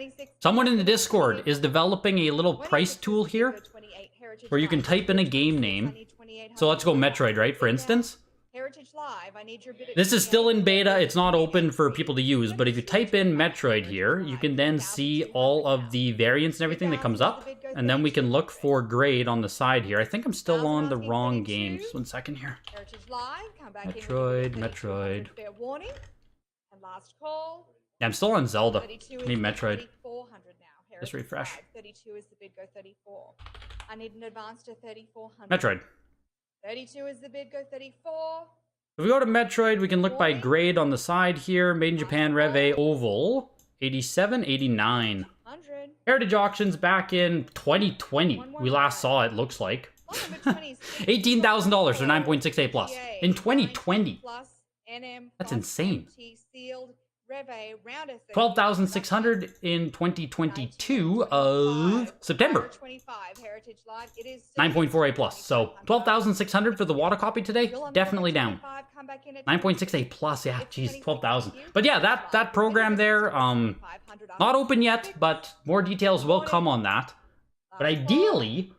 [SPEAKER 1] someone in the Discord is developing a little price tool here where you can type in a game name. So let's go Metroid, right? For instance. This is still in beta, it's not open for people to use, but if you type in Metroid here, you can then see all of the variants and everything that comes up, and then we can look for grade on the side here. I think I'm still on the wrong game. Just 1 second here. Metroid. Yeah, I'm still on Zelda. I need Metroid. Just refresh.
[SPEAKER 2] 32 is the bid go 34. I need an advance to 3,400.
[SPEAKER 1] Metroid.
[SPEAKER 2] 32 is the bid go 34.
[SPEAKER 1] If we go to Metroid, we can look by grade on the side here. Made in Japan, Rev A, Oval. 87, 89. Heritage Auctions back in 2020. We last saw it, looks like. $18,000 for 9.68 plus. In 2020. That's insane. 12,600 in 2022 of September. 9.48 plus. So 12,600 for the water copy today. Definitely down. 9.68 plus. Yeah, geez, 12,000. But yeah, that program there, not open yet, but more details will come on that. But ideally,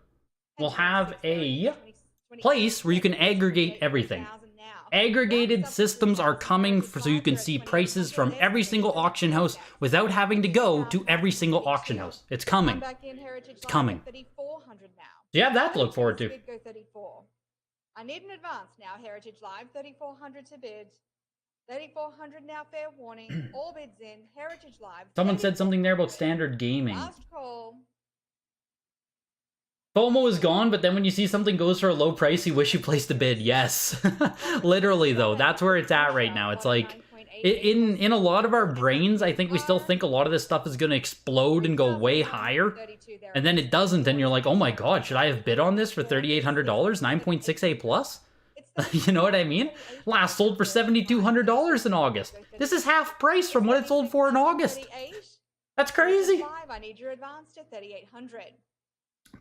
[SPEAKER 1] we'll have a place where you can aggregate everything. Aggregated systems are coming so you can see prices from every single auction house without having to go to every single auction house. It's coming. It's coming. So you have that to look forward to.
[SPEAKER 2] I need an advance now, Heritage Live, 3,400 to bid. 3,400 now, fair warning. All bids in, Heritage Live.
[SPEAKER 1] Someone said something there about standard gaming.
[SPEAKER 2] Last call.
[SPEAKER 1] FOMO is gone, but then when you see something goes for a low price, you wish you placed a bid. Yes. Literally, though. That's where it's at right now. It's like, in a lot of our brains, I think we still think a lot of this stuff is going to explode and go way higher. And then it doesn't, and you're like, oh my god, should I have bid on this for $3,800? 9.68 plus? You know what I mean? Last sold for $7,200 in August. This is half price from what it sold for in August. That's crazy.
[SPEAKER 2] I need your advance to 3,800.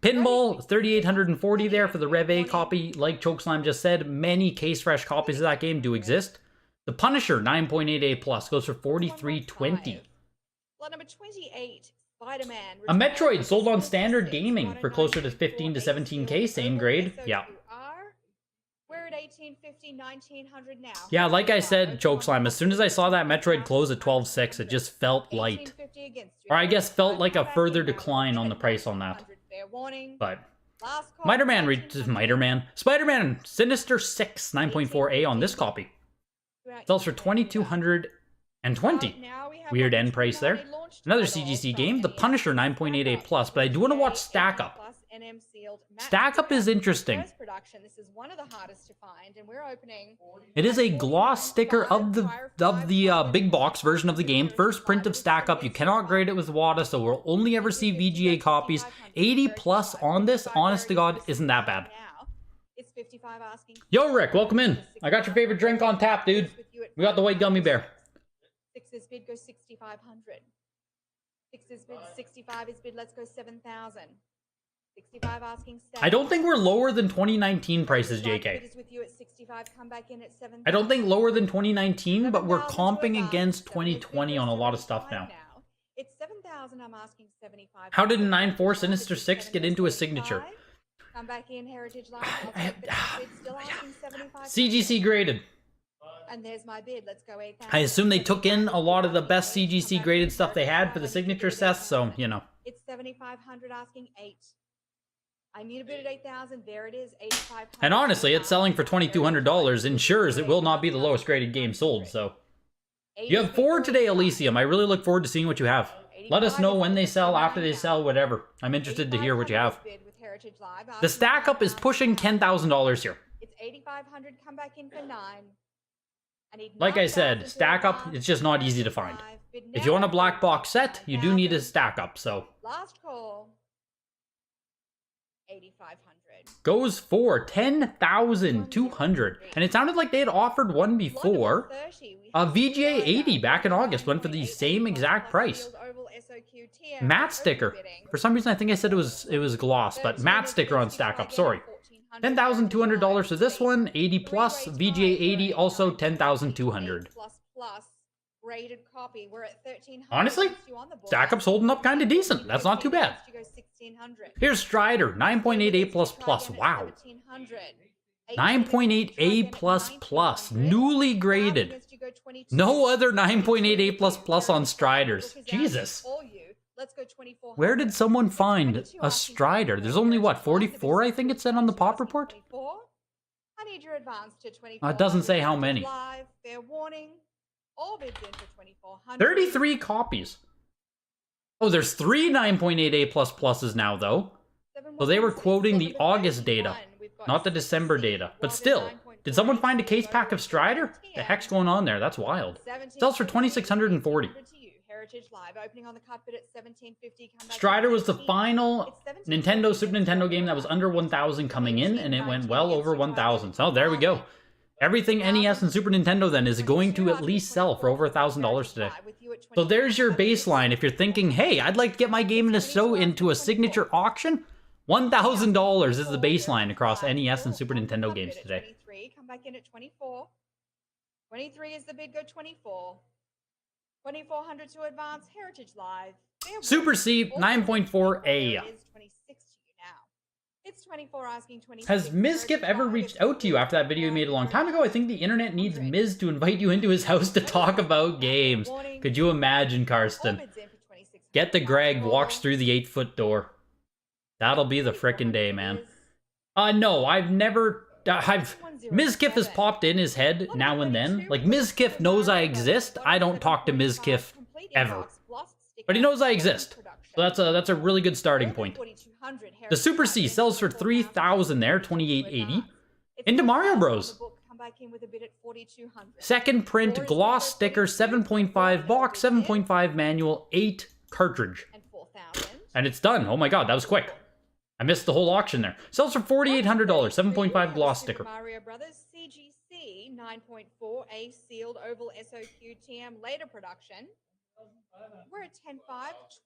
[SPEAKER 1] Pinball, 3,840 there for the Rev A copy. Like Chokeslam just said, many case fresh copies of that game do exist. The Punisher, 9.88 plus, goes for $43.20.
[SPEAKER 2] Lot number 28, Spider-Man.
[SPEAKER 1] A Metroid sold on standard gaming for closer to 15 to 17k, same grade. Yeah.
[SPEAKER 2] We're at 1850, 1900 now.
[SPEAKER 1] Yeah, like I said, Chokeslam, as soon as I saw that Metroid close at 12.6, it just felt light. Or I guess felt like a further decline on the price on that. But Spider-Man Sinister 6 9.4A on this copy sells for $2,220. Weird end price there. Another CGC game, The Punisher 9.88 plus, but I do want to watch Stack Up. Stack Up is interesting. It is a gloss sticker of the big box version of the game. First print of Stack Up. You cannot grade it with WADA, so we'll only ever see VGA copies. 80 plus on this, honest to God, isn't that bad. Yo, Rick, welcome in. I got your favorite drink on tap, dude. We got the white gummy bear.
[SPEAKER 2] 6's bid goes 6,500. 6's bid 65 is bid. Let's go 7,000. 65 asking stack.
[SPEAKER 1] I don't think we're lower than 2019 prices, JK. I don't think lower than 2019, but we're comping against 2020 on a lot of stuff now.
[SPEAKER 2] It's 7,000. I'm asking 75.
[SPEAKER 1] How did a 9.4 Sinister 6 get into a signature?
[SPEAKER 2] Come back in, Heritage Line.
[SPEAKER 1] CGC graded.
[SPEAKER 2] And there's my bid. Let's go 8,000.
[SPEAKER 1] I assume they took in a lot of the best CGC graded stuff they had for the signature sets, so, you know.
[SPEAKER 2] It's 7,500 asking 8. I need a bid at 8,000. There it is, 8,500.
[SPEAKER 1] And honestly, it's selling for $2,200. Ensures it will not be the lowest graded game sold, so. You have 4 today, Elysium. I really look forward to seeing what you have. Let us know when they sell, after they sell, whatever. I'm interested to hear what you have. The stack up is pushing $10,000 here.
[SPEAKER 2] It's 8,500. Come back in for 9.
[SPEAKER 1] Like I said, stack up, it's just not easy to find. If you want a black box set, you do need a stack up, so.
[SPEAKER 2] Last call. 8,500.
[SPEAKER 1] Goes for 10,200. And it sounded like they had offered one before. A VGA 80 back in August went for the same exact price. Matte sticker. For some reason I think I said it was gloss, but matte sticker on stack up, sorry. $10,200 for this one, 80 plus, VGA 80 also 10,200.
[SPEAKER 2] Graded copy. We're at 1,300.
[SPEAKER 1] Honestly, stack up's holding up kind of decent. That's not too bad. Here's Strider, 9.88 plus plus. Wow. 9.8 A plus plus, newly graded. No other 9.88 plus plus on Striders. Jesus. Where did someone find a Strider? There's only, what, 44 I think it said on the pop report?
[SPEAKER 2] I need your advance to 24.
[SPEAKER 1] It doesn't say how many.
[SPEAKER 2] Fair warning. All bids in for 2,400.
[SPEAKER 1] 33 copies. Oh, there's 3 9.8 A plus pluses now, though. So they were quoting the August data, not the December data. But still, did someone find a case pack of Strider? The heck's going on there? That's wild. Sells for 2,640.
[SPEAKER 2] Heritage Live, opening on the cut bid at 1750.
[SPEAKER 1] Strider was the final Nintendo, Super Nintendo game that was under 1,000 coming in, and it went well over 1,000. So there we go. Everything NES and Super Nintendo then is going to at least sell for over $1,000 today. So there's your baseline. If you're thinking, hey, I'd like to get my game into a signature auction, $1,000 is the baseline across NES and Super Nintendo games today.
[SPEAKER 2] 23, come back in at 24. 23 is the bid, go 24. 2,400 to advance, Heritage Live.
[SPEAKER 1] Super C, 9.4A.
[SPEAKER 2] It's 24 asking 26.
[SPEAKER 1] Has Mizkif ever reached out to you after that video you made a long time ago? I think the internet needs Miz to invite you into his house to talk about games. Could you imagine, Karsten? Get the Greg walks through the 8-foot door. That'll be the frickin' day, man. No, I've never... Mizkif has popped in his head now and then. Like, Mizkif knows I exist. I don't talk to Mizkif ever. But he knows I exist. So that's a really good starting point. The Super C sells for 3,000 there, 28.80. Into Mario Bros. Second print gloss sticker, 7.5 box, 7.5 manual, 8 cartridge. And it's done. Oh my god, that was quick. I missed the whole auction there. Sells for $4,800, 7.5 gloss sticker.
[SPEAKER 2] Mario Brothers CGC 9.4A sealed oval SOQ TM later production. We're at 10-5,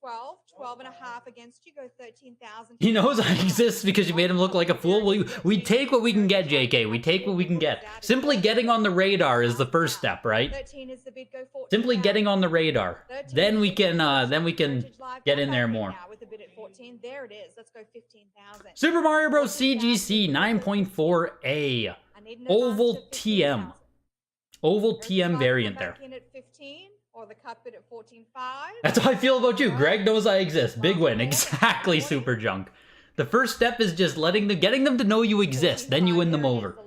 [SPEAKER 2] 12, 12 and a half against you. Go 13,000.
[SPEAKER 1] He knows I exist because you made him look like a fool. We take what we can get, JK. We take what we can get. Simply getting on the radar is the first step, right?
[SPEAKER 2] 13 is the bid, go 14.
[SPEAKER 1] Simply getting on the radar. Then we can get in there more.
[SPEAKER 2] With a bid at 14, there it is. Let's go 15,000.
[SPEAKER 1] Super Mario Bros. CGC 9.4A. Oval TM. Oval TM variant there.
[SPEAKER 2] In at 15. Or the cut bid at 14.5.
[SPEAKER 1] That's how I feel about you. Greg knows I exist. Big win. Exactly, Super Junk. The first step is just getting them to know you exist. Then you win them over.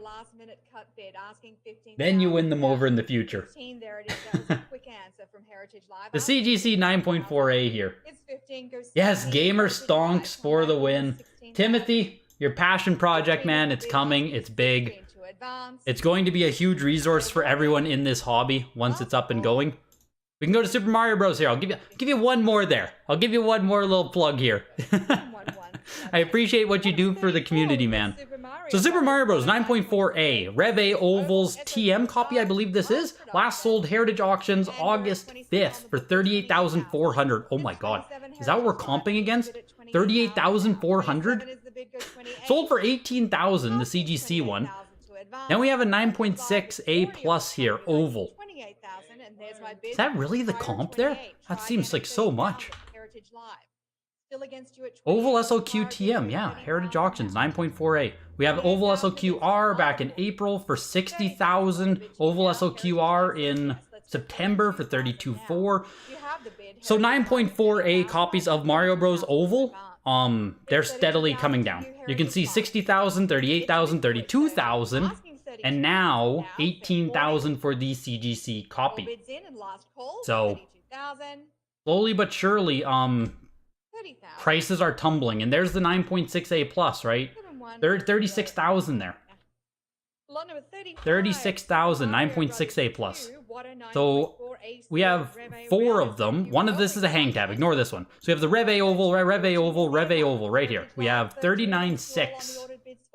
[SPEAKER 1] Then you win them over in the future. The CGC 9.4A here. Yes, Gamer Stonks for the win. Timothy, your passion project, man. It's coming. It's big. It's going to be a huge resource for everyone in this hobby once it's up and going. We can go to Super Mario Bros. Here. I'll give you one more there. I'll give you one more little plug here. I appreciate what you do for the community, man. So Super Mario Bros. 9.4A. Rev A Ovals TM copy, I believe this is. Last sold Heritage Auctions August 5th for $38,400. Oh my god. Is that what we're comping against? $38,400? Sold for $18,000, the CGC one. Then we have a 9.6A plus here, Oval. Is that really the comp there? That seems like so much. Oval SOQ TM, yeah, Heritage Auctions, 9.4A. We have Oval SOQR back in April for $60,000. Oval SOQR in September for $32,400. So 9.4A copies of Mario Bros. Oval, they're steadily coming down. You can see 60,000, 38,000, 32,000. And now, 18,000 for the CGC copy. So, slowly but surely, prices are tumbling. And there's the 9.6A plus, right? They're 36,000 there. 36,000, 9.6A plus. So, we have 4 of them. One of this is a hang tab. Ignore this one. So, we have the Rev A Oval, Rev A Oval, Rev A Oval right here. We have 39.6.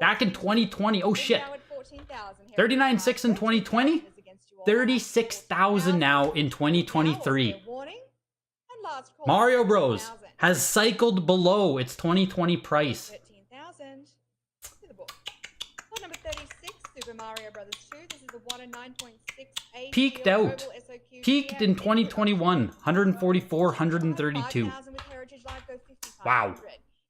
[SPEAKER 1] Back in 2020. Oh, shit. 39.6 in 2020, 36,000 now in 2023. Mario Bros. Has cycled below its 2020 price. Peaked out. Peaked in 2021, 144, 132. Wow.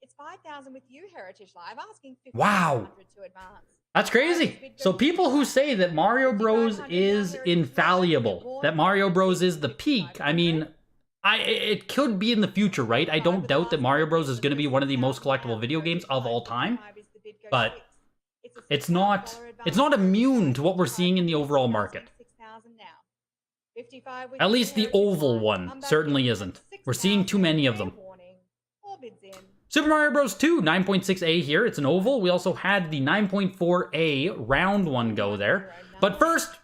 [SPEAKER 2] It's 5,000 with you, Heritage Live, asking 5,500
[SPEAKER 1] wow.
[SPEAKER 2] to advance.
[SPEAKER 1] That's crazy. So people who say that Mario Bros is infallible, that Mario Bros is the peak, I mean, it could be in the future, right? I don't doubt that Mario Bros is going to be one of the most collectible video games of all time, but it's not immune to what we're seeing in the overall market. At least the oval one certainly isn't. We're seeing too many of them. Super Mario Bros. 2, 9.6A here. It's an oval. We also had the 9.4A round one go there. But first,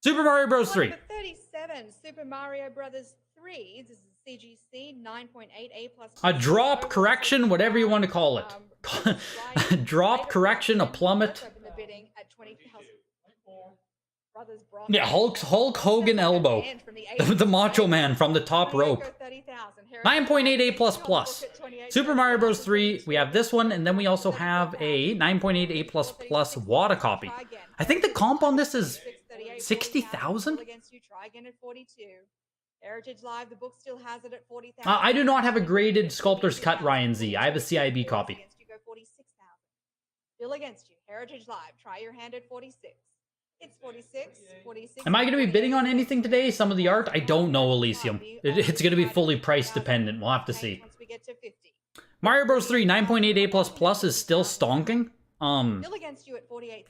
[SPEAKER 1] Super Mario Bros. 3.
[SPEAKER 2] 37, Super Mario Bros. 3. This is CGC 9.8 A++.
[SPEAKER 1] A drop correction, whatever you want to call it. Drop correction, a plummet. Yeah, Hulk Hogan elbow. The Macho Man from the top rope. 9.8 A++. Super Mario Bros. 3, we have this one, and then we also have a 9.8 A++ WADA copy. I think the comp on this is 60,000?
[SPEAKER 2] Heritage Live, the book still has it at 40,000.
[SPEAKER 1] I do not have a graded Sculptor's Cut Ryan Z. I have a CIB copy.
[SPEAKER 2] Bill against you. Heritage Live, try your hand at 46. It's 46.
[SPEAKER 1] Am I going to be bidding on anything today? Some of the art? I don't know, Elysium. It's going to be fully price dependent. We'll have to see. Mario Bros. 3 9.8 A++ is still stonking.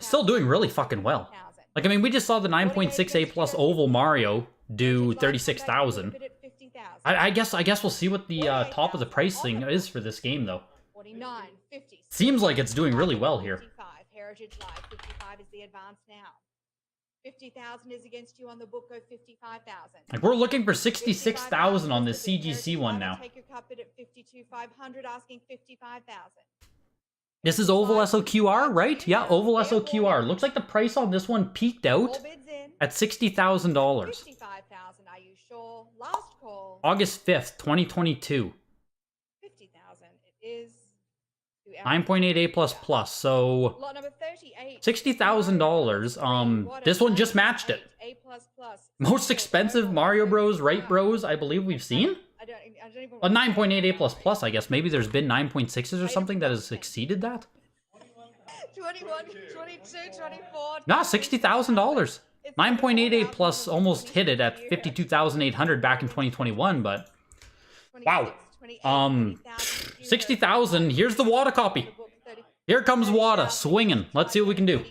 [SPEAKER 1] Still doing really fucking well. Like, I mean, we just saw the 9.6 A+ Oval Mario do 36,000. I guess we'll see what the top of the pricing is for this game, though.
[SPEAKER 2] 49, 50.
[SPEAKER 1] Seems like it's doing really well here.
[SPEAKER 2] 55. Heritage Live, 55 is the advance now. 50,000 is against you on the book, go 55,000.
[SPEAKER 1] Like, we're looking for 66,000 on this CGC one now.
[SPEAKER 2] Take your cup bid at 52,500, asking 55,000.
[SPEAKER 1] This is Oval SOQR, right? Yeah, Oval SOQR. Looks like the price on this one peaked out at $60,000.
[SPEAKER 2] 55,000, are you sure? Last call.
[SPEAKER 1] August 5th, 2022.
[SPEAKER 2] 50,000, it is
[SPEAKER 1] 9.8 A++, so
[SPEAKER 2] lot number 38.
[SPEAKER 1] $60,000. This one just matched it.
[SPEAKER 2] A++.
[SPEAKER 1] Most expensive Mario Bros. Right Bros. I believe we've seen.
[SPEAKER 2] I don't even
[SPEAKER 1] A 9.8 A++, I guess. Maybe there's been 9.6s or something that has exceeded that.
[SPEAKER 2] 21, 22, 24.
[SPEAKER 1] Nah, $60,000. 9.8 A+ almost hit it at 52,800 back in 2021, but wow. 60,000. Here's the WADA copy. Here comes WADA swinging. Let's see what we can do.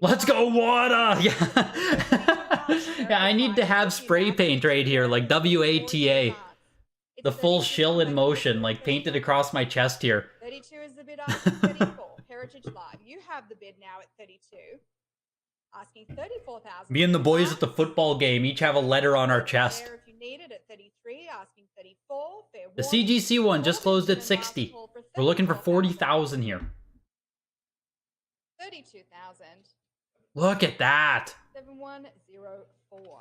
[SPEAKER 1] Let's go WADA. Yeah. Yeah, I need to have spray paint right here, like WATA. The full shill in motion, like painted across my chest here.
[SPEAKER 2] 32 is the bid, asking 34. Heritage Live, you have the bid now at 32. Asking 34,000.
[SPEAKER 1] Me and the boys at the football game each have a letter on our chest.
[SPEAKER 2] If you need it at 33, asking 34.
[SPEAKER 1] The CGC one just closed at 60. We're looking for 40,000 here.
[SPEAKER 2] 32,000.
[SPEAKER 1] Look at that.
[SPEAKER 2] 7104.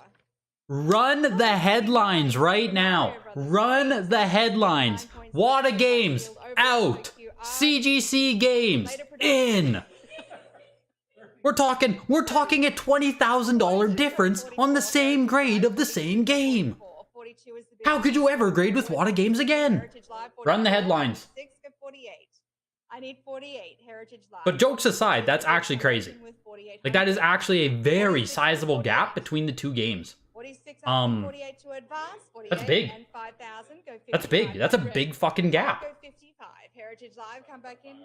[SPEAKER 1] Run the headlines right now. Run the headlines. WADA games out. CGC games in. We're talking a $20,000 difference on the same grade of the same game. How could you ever grade with WADA games again? Run the headlines.
[SPEAKER 2] I need 48. Heritage Live.
[SPEAKER 1] But jokes aside, that's actually crazy. Like, that is actually a very sizable gap between the two games.
[SPEAKER 2] 46, 48 to advance, 48
[SPEAKER 1] That's big.
[SPEAKER 2] And 5,000, go 55.
[SPEAKER 1] That's big. That's a big fucking gap.
[SPEAKER 2] Go 55. Heritage Live, come back in.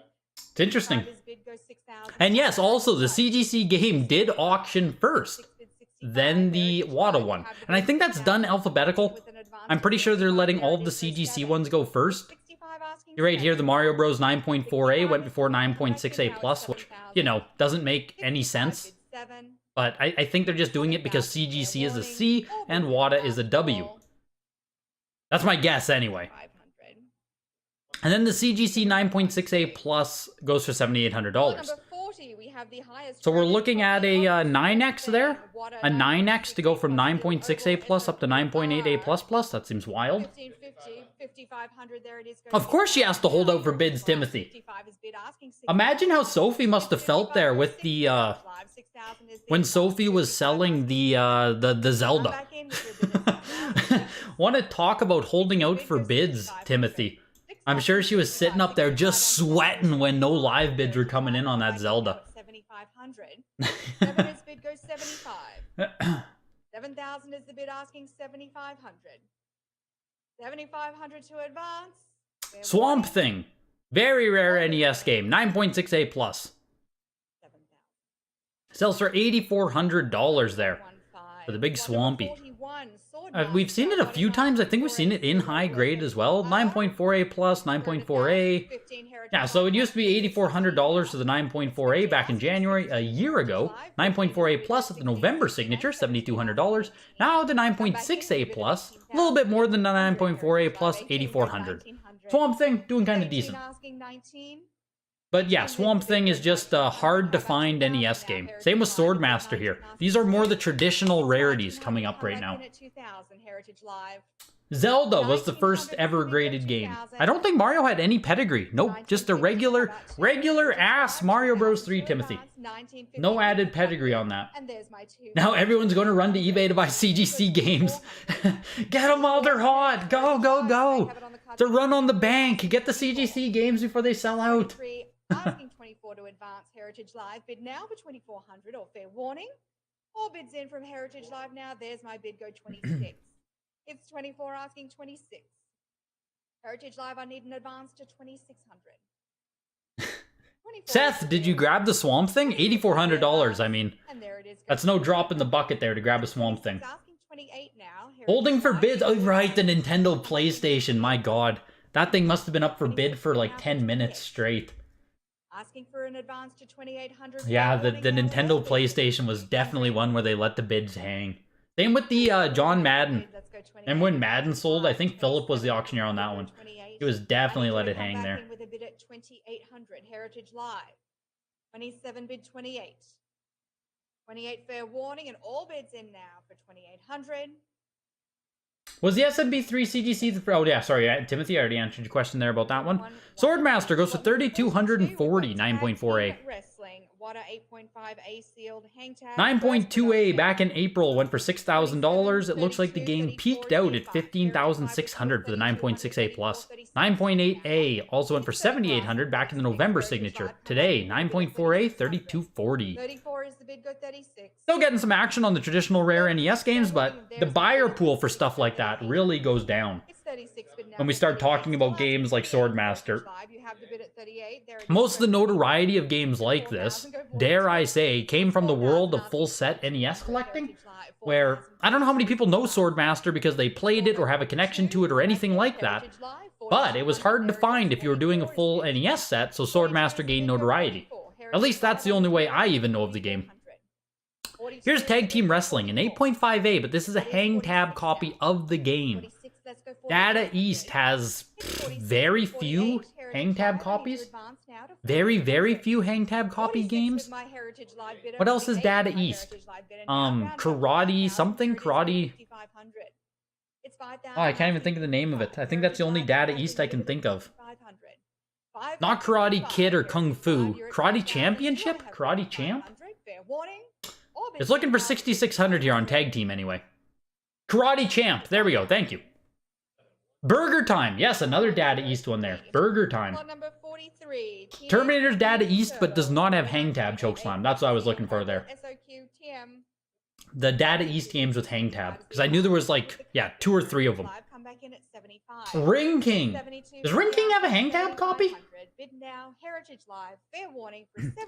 [SPEAKER 1] It's interesting.
[SPEAKER 2] His bid goes 6,000.
[SPEAKER 1] And yes, also, the CGC game did auction first, then the WADA one. And I think that's done alphabetical. I'm pretty sure they're letting all of the CGC ones go first. You're right here, the Mario Bros. 9.4A went before 9.6A+, which, you know, doesn't make any sense. But I think they're just doing it because CGC is a C and WADA is a W. That's my guess, anyway. And then the CGC 9.6A+ goes for $7,800. So we're looking at a 9X there. A 9X to go from 9.6A+ up to 9.8A++. That seems wild. Of course she has to hold out for bids, Timothy. Imagine how Sophie must have felt there with the, when Sophie was selling the Zelda. Want to talk about holding out for bids, Timothy. I'm sure she was sitting up there just sweating when no live bids were coming in on that Zelda.
[SPEAKER 2] 7,500. 7 is bid goes 75. 7,000 is the bid, asking 7,500. 7,500 to advance.
[SPEAKER 1] Swamp Thing. Very rare NES game. 9.6A+.
[SPEAKER 2] 7,000.
[SPEAKER 1] Sells for $8,400 there. For the big Swampy.
[SPEAKER 2] 41.
[SPEAKER 1] We've seen it a few times. I think we've seen it in high grade as well. 9.4A plus, 9.4A. Yeah, so it used to be $8,400 for the 9.4A back in January, a year ago. 9.4A plus at the November signature, $7,200. Now the 9.6A plus, a little bit more than the 9.4A plus, $8,400. Swamp Thing, doing kind of decent. But yeah, Swamp Thing is just a hard to find NES game. Same with Swordmaster here. These are more the traditional rarities coming up right now. Zelda was the first ever graded game. I don't think Mario had any pedigree. Nope, just a regular ass Mario Bros. 3, Timothy. No added pedigree on that. Now everyone's going to run to eBay to buy CGC games. Get them while they're hot. Go, go, go. It's a run on the bank. Get the CGC games before they sell out.
[SPEAKER 2] Asking 24 to advance Heritage Live. Bid now for 2,400 or fair warning. All bids in from Heritage Live now. There's my bid, go 26. It's 24 asking 26. Heritage Live, I need an advance to 2,600.
[SPEAKER 1] Seth, did you grab the Swamp Thing? $8,400. I mean, that's no drop in the bucket there to grab a Swamp Thing. Holding for bids. Oh, right, the Nintendo PlayStation. My God. That thing must have been up for bid for like 10 minutes straight.
[SPEAKER 2] Asking for an advance to 2,800.
[SPEAKER 1] Yeah, the Nintendo PlayStation was definitely one where they let the bids hang. Same with the John Madden. And when Madden sold, I think Philip was the auctioneer on that one. He was definitely let it hang there.
[SPEAKER 2] With a bid at 2,800. Heritage Live. 27 bid 28. 28 fair warning, and all bids in now for 2,800.
[SPEAKER 1] Was the SMB3 CGC the... Oh, yeah, sorry, Timothy, I already answered your question there about that one. Swordmaster goes for 3,240, 9.4A. 9.2A back in April went for $6,000. It looks like the game peaked out at $15,600 for the 9.6A plus. 9.8A also went for $7,800 back in the November signature. Today, 9.4A, $3,240.
[SPEAKER 2] 34 is the bid, go 36.
[SPEAKER 1] Still getting some action on the traditional rare NES games, but the buyer pool for stuff like that really goes down when we start talking about games like Swordmaster. Most of the notoriety of games like this, dare I say, came from the world of full set NES collecting, where I don't know how many people know Swordmaster because they played it or have a connection to it or anything like that, but it was hard to find if you were doing a full NES set, so Swordmaster gained notoriety. At least that's the only way I even know of the game. Here's Tag Team Wrestling, an 8.5A, but this is a hang tab copy of the game. Data East has very few hang tab copies. Very few hang tab copy games. What else is Data East? Karate something? Karate... Oh, I can't even think of the name of it. I think that's the only Data East I can think of. Not Karate Kid or Kung Fu. Karate Championship? Karate Champ? It's looking for 6,600 here on Tag Team anyway. Karate Champ. There we go. Thank you. Burger Time. Yes, another Data East one there. Burger Time. Terminator's Data East, but does not have hang tab chokeslam. That's what I was looking for there. The Data East games with hang tab. Because I knew there was like, yeah, 2 or 3 of them. Ring King. Does Ring King have a hang tab copy?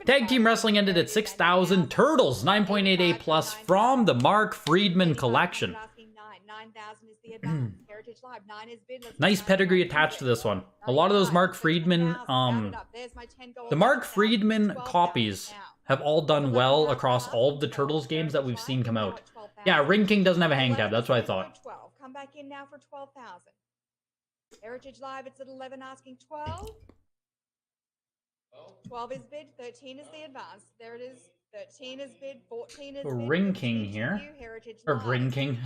[SPEAKER 1] Tag Team Wrestling ended at 6,000. Turtles, 9.8A plus from the Mark Friedman collection. Nice pedigree attached to this one. A lot of those Mark Friedman, the Mark Friedman copies have all done well across all of the Turtles games that we've seen come out. Yeah, Ring King doesn't have a hang tab, that's what I thought.
[SPEAKER 2] Come back in now for 12,000. Heritage Live, it's at 11 asking 12. 12 is bid, 13 is the advance. There it is. 13 is bid, 14 is bid.
[SPEAKER 1] Ring King here. Or Ring King.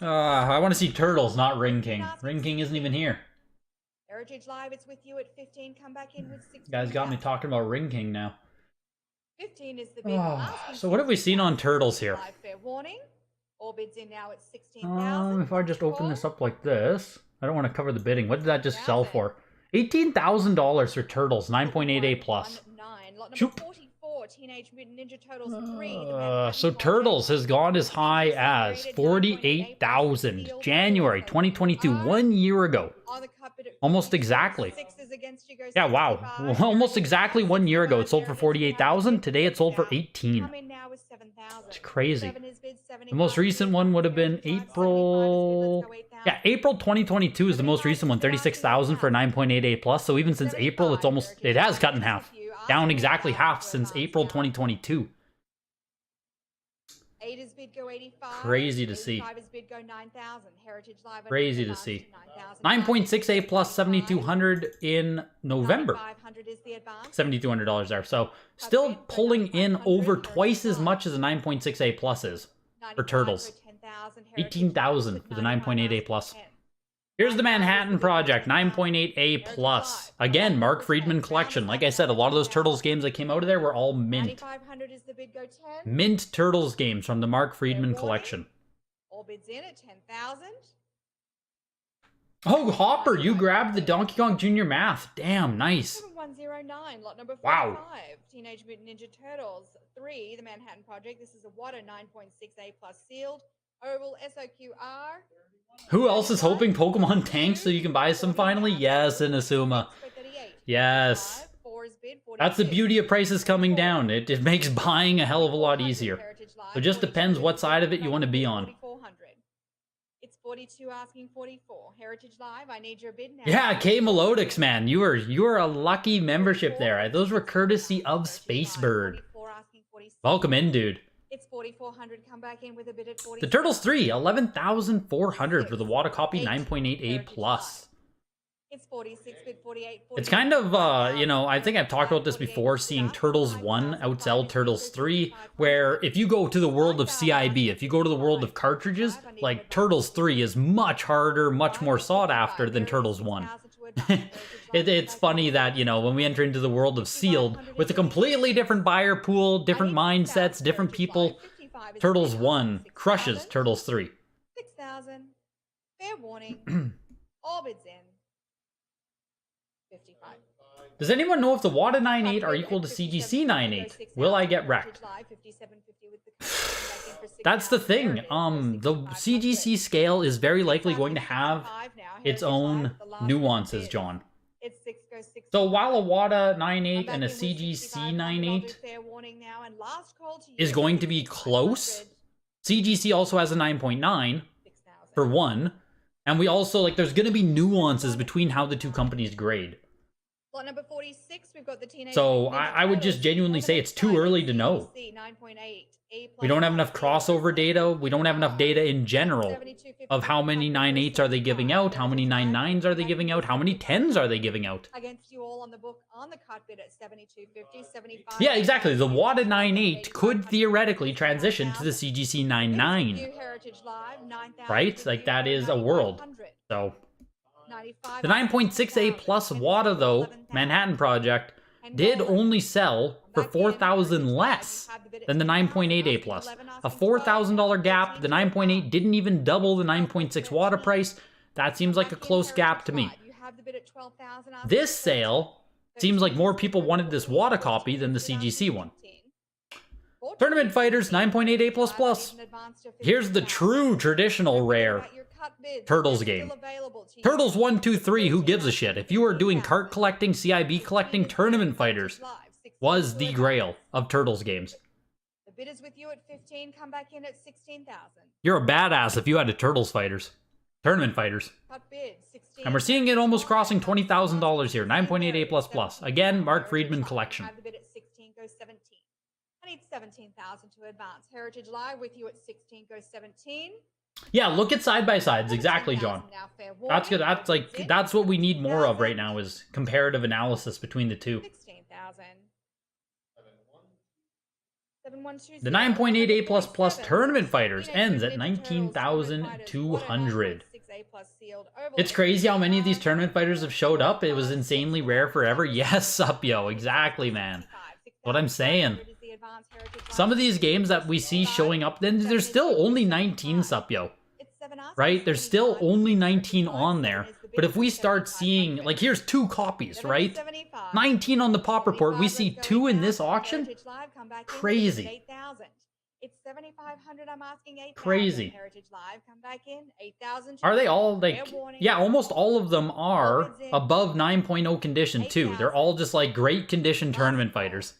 [SPEAKER 1] I want to see Turtles, not Ring King. Ring King isn't even here.
[SPEAKER 2] Heritage Live, it's with you at 15. Come back in with 16.
[SPEAKER 1] You guys got me talking about Ring King now.
[SPEAKER 2] 15 is the bid.
[SPEAKER 1] So what have we seen on Turtles here?
[SPEAKER 2] Fair warning. All bids in now at 16,000.
[SPEAKER 1] If I just open this up like this, I don't want to cover the bidding. What did that just sell for? $18,000 for Turtles, 9.8A plus. Shoop. Teenage Mutant Ninja Turtles 3. So Turtles has gone as high as 48,000. January 2022, 1 year ago. Almost exactly. Yeah, wow. Almost exactly 1 year ago. It sold for 48,000. Today it sold for 18. It's crazy. The most recent one would have been April... Yeah, April 2022 is the most recent one, 36,000 for 9.88 plus. So even since April, it has cut in half. Down exactly half since April 2022. Crazy to see. Crazy to see. 9.68 plus 7,200 in November. $7,200 there. So still pulling in over twice as much as a 9.68 plus is for Turtles. 18,000 for the 9.88 plus. Here's the Manhattan Project, 9.8A plus. Again, Mark Friedman collection. Like I said, a lot of those Turtles games that came out of there were all mint. Mint Turtles games from the Mark Friedman collection.
[SPEAKER 2] All bids in at 10,000.
[SPEAKER 1] Oh, Hopper, you grabbed the Donkey Kong Jr. Math. Damn, nice.
[SPEAKER 2] 7109, lot number 45.
[SPEAKER 1] Wow.
[SPEAKER 2] Teenage Mutant Ninja Turtles 3, the Manhattan Project. This is a Water 9.6A plus sealed. Oval SOQR.
[SPEAKER 1] Who else is hoping Pokemon tanks so you can buy some finally? Yes, Inazuma. Yes. That's the beauty of prices coming down. It makes buying a hell of a lot easier. It just depends what side of it you want to be on.
[SPEAKER 2] It's 42 asking 44. Heritage Live, I need your bid now.
[SPEAKER 1] Yeah, K Melodics, man. You are a lucky membership there. Those were courtesy of Spacebird. Welcome in, dude.
[SPEAKER 2] It's 4,400. Come back in with a bid at 40.
[SPEAKER 1] The Turtles 3, 11,400 for the Water Copy 9.8A plus.
[SPEAKER 2] It's 46 bid 48.
[SPEAKER 1] It's kind of, you know, I think I've talked about this before, seeing Turtles 1 outsell Turtles 3, where if you go to the world of CIB, if you go to the world of cartridges, like Turtles 3 is much harder, much more sought after than Turtles 1. It's funny that, you know, when we enter into the world of sealed, with a completely different buyer pool, different mindsets, different people, Turtles 1 crushes Turtles 3.
[SPEAKER 2] 6,000. Fair warning. All bids in. 55.
[SPEAKER 1] Does anyone know if the WATA 9.8 are equal to CGC 9.8? Will I get wrecked? That's the thing. The CGC scale is very likely going to have its own nuances, John. So while a WATA 9.8 and a CGC 9.8 is going to be close, CGC also has a 9.9 for one, and we also, like, there's going to be nuances between how the two companies grade.
[SPEAKER 2] Lot number 46, we've got the Teenage
[SPEAKER 1] So I would just genuinely say it's too early to know. We don't have enough crossover data. We don't have enough data in general of how many 9.8s are they giving out, how many 9.9s are they giving out, how many 10s are they giving out.
[SPEAKER 2] Against you all on the book on the cut bid at 72.50, 75.
[SPEAKER 1] Yeah, exactly. The WATA 9.8 could theoretically transition to the CGC 9.9. Right? Like, that is a world. So the 9.6A plus WATA, though, Manhattan Project, did only sell for 4,000 less than the 9.8A plus. A $4,000 gap. The 9.8 didn't even double the 9.6 WATA price. That seems like a close gap to me. This sale seems like more people wanted this WATA copy than the CGC one. Tournament Fighters 9.8A plus plus. Here's the true traditional rare Turtles game. Turtles 1, 2, 3, who gives a shit? If you are doing cart collecting, CIB collecting, Tournament Fighters was the grail of Turtles games.
[SPEAKER 2] The bid is with you at 15, come back in at 16,000.
[SPEAKER 1] You're a badass if you had a Turtles Fighters. Tournament Fighters. And we're seeing it almost crossing $20,000 here. 9.8A plus plus. Again, Mark Friedman collection.
[SPEAKER 2] The bid at 16 goes 17. I need 17,000 to advance. Heritage Live with you at 16 goes 17.
[SPEAKER 1] Yeah, look at side-by-sides. Exactly, John. That's good. That's like, that's what we need more of right now, is comparative analysis between the two.
[SPEAKER 2] 16,000.
[SPEAKER 1] The 9.8A plus plus Tournament Fighters ends at 19,200. It's crazy how many of these Tournament Fighters have showed up. It was insanely rare forever. Yes, Supyo. Exactly, man. What I'm saying. Some of these games that we see showing up, then there's still only 19 Supyo. Right? There's still only 19 on there. But if we start seeing, like, here's 2 copies, right? 19 on the pop report. We see 2 in this auction? Crazy.
[SPEAKER 2] It's 7,500. I'm asking 8,000.
[SPEAKER 1] Crazy.
[SPEAKER 2] Heritage Live, come back in. 8,000.
[SPEAKER 1] Are they all like... Yeah, almost all of them are above 9.0 condition too. They're all just like great condition tournament fighters.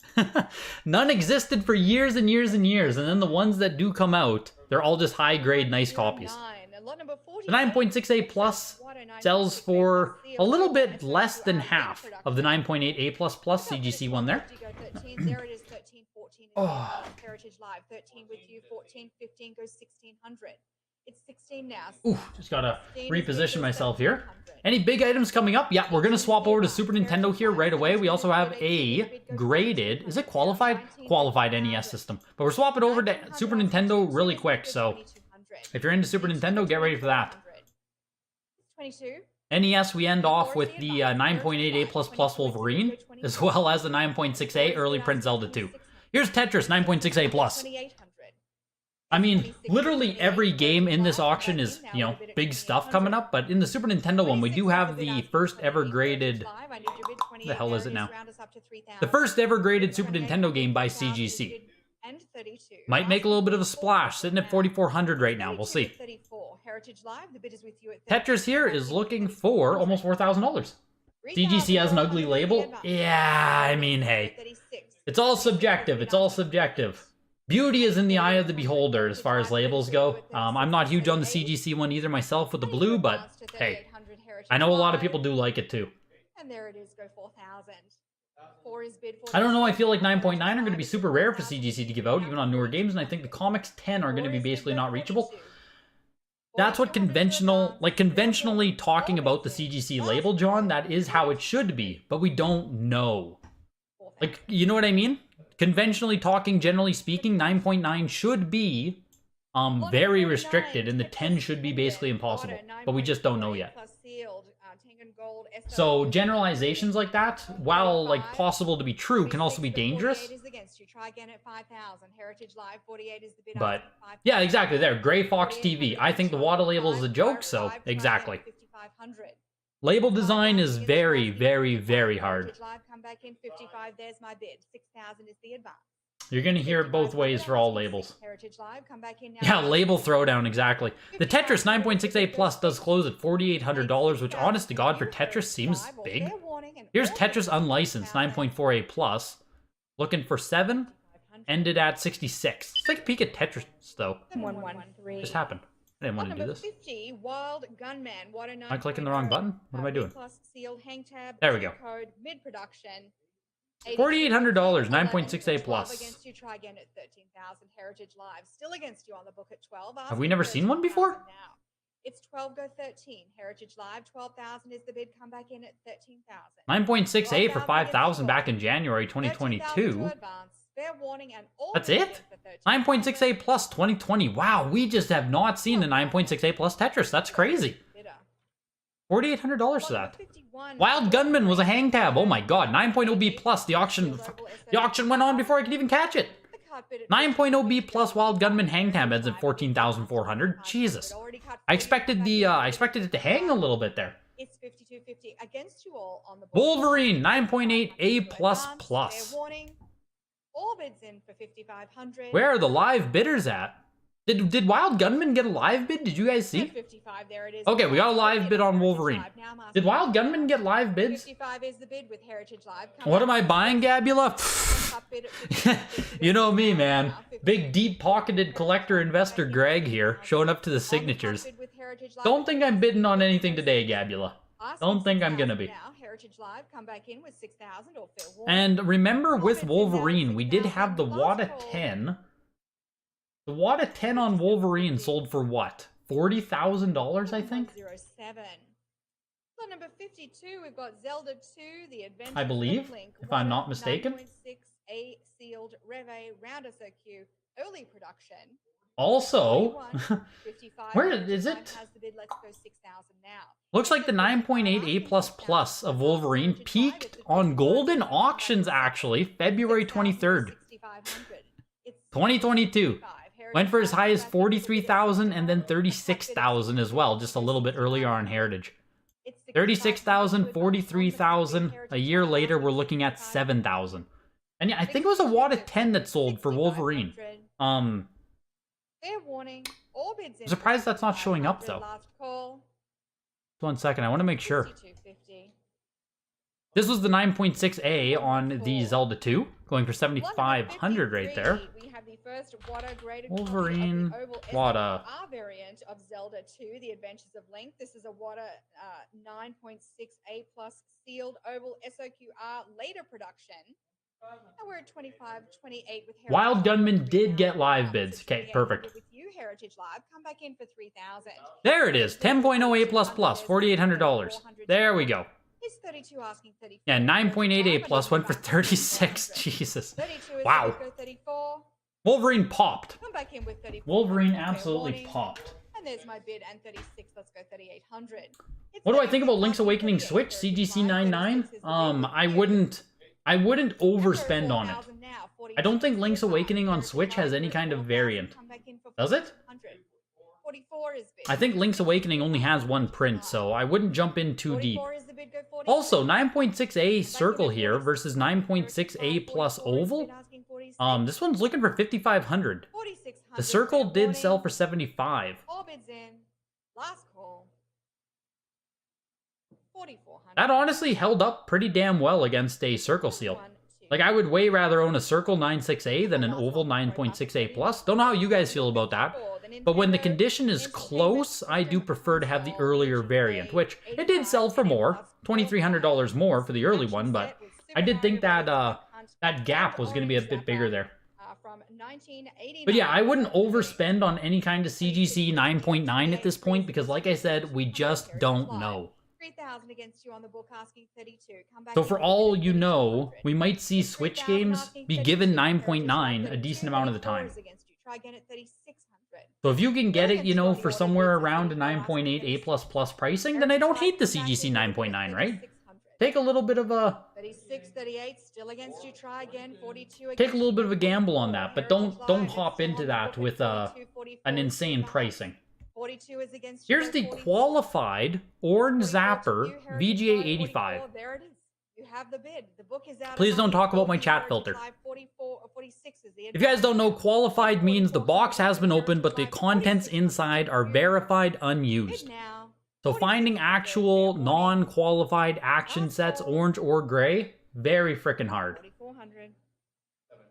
[SPEAKER 1] None existed for years and years and years. And then the ones that do come out, they're all just high grade, nice copies. The 9.6A Plus sells for a little bit less than half of the 9.8A++ CGC one there.
[SPEAKER 2] There it is, 13, 14.
[SPEAKER 1] Oh.
[SPEAKER 2] Heritage Live, 13 with you, 14, 15 goes 1,600. It's 16 now.
[SPEAKER 1] Ooh, just gotta reposition myself here. Any big items coming up? Yeah, we're gonna swap over to Super Nintendo here right away. We also have a graded, is it qualified? Qualified NES system. But we're swapping over to Super Nintendo really quick, so if you're into Super Nintendo, get ready for that.
[SPEAKER 2] 22.
[SPEAKER 1] NES, we end off with the 9.8A++ Wolverine, as well as the 9.6A Early Print Zelda 2. Here's Tetris 9.6A+. I mean, literally every game in this auction is, you know, big stuff coming up, but in the Super Nintendo one, we do have the first ever graded... What the hell is it now? The first ever graded Super Nintendo game by CGC. Might make a little bit of a splash, sitting at 4,400 right now. We'll see. Tetris here is looking for almost $4,000. CGC has an ugly label. Yeah, I mean, hey. It's all subjective. It's all subjective. Beauty is in the eye of the beholder as far as labels go. I'm not huge on the CGC one either myself with the blue, but hey, I know a lot of people do like it too.
[SPEAKER 2] And there it is, go 4,000.
[SPEAKER 1] I don't know, I feel like 9.9 are going to be super rare for CGC to give out, even on newer games, and I think the Comics 10 are going to be basically not reachable. That's what conventionally talking about the CGC label, John, that is how it should be, but we don't know. Like, you know what I mean? Conventionally talking, generally speaking, 9.9 should be very restricted, and the 10 should be basically impossible, but we just don't know yet. So generalizations like that, while like possible to be true, can also be dangerous. But yeah, exactly there. Gray Fox TV. I think the WADA label is a joke, so exactly. Label design is very, very, very hard. You're going to hear it both ways for all labels. Yeah, label throwdown, exactly. The Tetris 9.6A Plus does close at $4,800, which, honest to God, for Tetris seems big. Here's Tetris Unlicensed 9.4A Plus. Looking for 7. Ended at 66. It's like a peek at Tetris, though. Just happened. I didn't want to do this. Am I clicking the wrong button? What am I doing? There we go. $4,800, 9.6A Plus. Have we never seen one before?
[SPEAKER 2] It's 12 go 13. Heritage Live 12,000 is the bid. Come back in at 13,000.
[SPEAKER 1] 9.6A for 5,000 back in January 2022. That's it? 9.6A Plus 2020. Wow, we just have not seen the 9.6A Plus Tetris. That's crazy. $4,800 for that. Wild Gunman was a hang tab. Oh my god. 9.0B Plus. The auction went on before I could even catch it. 9.0B Plus Wild Gunman hang tab ends at 14,400. Jesus. I expected it to hang a little bit there.
[SPEAKER 2] It's 52.50 against you all on the
[SPEAKER 1] board. Wolverine 9.8A Plus Plus.
[SPEAKER 2] All bids in for 5,500.
[SPEAKER 1] Where are the live bidders at? Did Wild Gunman get a live bid? Did you guys see?
[SPEAKER 2] 55, there it is.
[SPEAKER 1] Okay, we got a live bid on Wolverine. Did Wild Gunman get live bids?
[SPEAKER 2] 55 is the bid with Heritage Live.
[SPEAKER 1] What am I buying, Gabula? You know me, man. Big, deep-pocketed collector investor Greg here, showing up to the signatures. Don't think I'm bidding on anything today, Gabula. Don't think I'm gonna be. And remember, with Wolverine, we did have the WADA 10. The WADA 10 on Wolverine sold for what? $40,000, I think?
[SPEAKER 2] Number 52, we've got Zelda 2, The Adventure
[SPEAKER 1] I believe, if I'm not mistaken.
[SPEAKER 2] 9.6A sealed Reve Rounder Circuit early production.
[SPEAKER 1] Also, where is it? Looks like the 9.8A++ of Wolverine peaked on Golden Auctions, actually, February 23rd, 2022. Went for as high as 43,000 and then 36,000 as well, just a little bit earlier on Heritage. 36,000, 43,000. A year later, we're looking at 7,000. And yeah, I think it was a WADA 10 that sold for Wolverine.
[SPEAKER 2] Fair warning. All bids in.
[SPEAKER 1] I'm surprised that's not showing up though.
[SPEAKER 2] Last call.
[SPEAKER 1] 1 second, I want to make sure.
[SPEAKER 2] 52.50.
[SPEAKER 1] This was the 9.6A on the Zelda 2, going for 7,500 right there.
[SPEAKER 2] We have the first WATA graded
[SPEAKER 1] Wolverine,
[SPEAKER 2] copy of the
[SPEAKER 1] WATA.
[SPEAKER 2] R variant of Zelda 2, The Adventures of Link. This is a WATA 9.6A plus sealed oval SOQR later production. And we're at 25.28 with Heritage.
[SPEAKER 1] Wild Gunman did get live bids. Okay, perfect.
[SPEAKER 2] With you, Heritage Live, come back in for 3,000.
[SPEAKER 1] There it is, 10.08 plus plus, $4,800. There we go.
[SPEAKER 2] He's 32 asking 34.
[SPEAKER 1] Yeah, 9.88 plus went for 36. Jesus.
[SPEAKER 2] 32 is
[SPEAKER 1] wow.
[SPEAKER 2] 34.
[SPEAKER 1] Wolverine popped.
[SPEAKER 2] Come back in with 34.
[SPEAKER 1] Wolverine absolutely popped.
[SPEAKER 2] And there's my bid and 36. Let's go 3,800.
[SPEAKER 1] What do I think about Link's Awakening Switch CGC 99? I wouldn't overspend on it. I don't think Link's Awakening on Switch has any kind of variant. Does it?
[SPEAKER 2] 44 is bid.
[SPEAKER 1] I think Link's Awakening only has one print, so I wouldn't jump in too deep. Also, 9.6A circle here versus 9.6A plus oval. This one's looking for 5,500. The circle did sell for 75.
[SPEAKER 2] All bids in. Last call. 4,400.
[SPEAKER 1] That honestly held up pretty damn well against a circle seal. Like, I would way rather own a circle 9.6A than an oval 9.6A plus. Don't know how you guys feel about that. But when the condition is close, I do prefer to have the earlier variant, which it did sell for more, $2,300 more for the early one, but I did think that that gap was going to be a bit bigger there. But yeah, I wouldn't overspend on any kind of CGC 9.9 at this point, because like I said, we just don't know.
[SPEAKER 2] 3,000 against you on the book asking 32.
[SPEAKER 1] So for all you know, we might see Switch games be given 9.9 a decent amount of the time.
[SPEAKER 2] Try again at 3,600.
[SPEAKER 1] So if you can get it, you know, for somewhere around a 9.8 A++ pricing, then I don't hate the CGC 9.9, right? Take a little bit of a
[SPEAKER 2] 36, 38, still against you. Try again. 42.
[SPEAKER 1] Take a little bit of a gamble on that, but don't hop into that with an insane pricing.
[SPEAKER 2] 42 is against you.
[SPEAKER 1] Here's the qualified Orange Zapper VGA 85.
[SPEAKER 2] There it is. You have the bid. The book is out.
[SPEAKER 1] Please don't talk about my chat filter. If you guys don't know, qualified means the box has been opened, but the contents inside are verified unused. So finding actual non-qualified action sets, orange or gray, very freaking hard.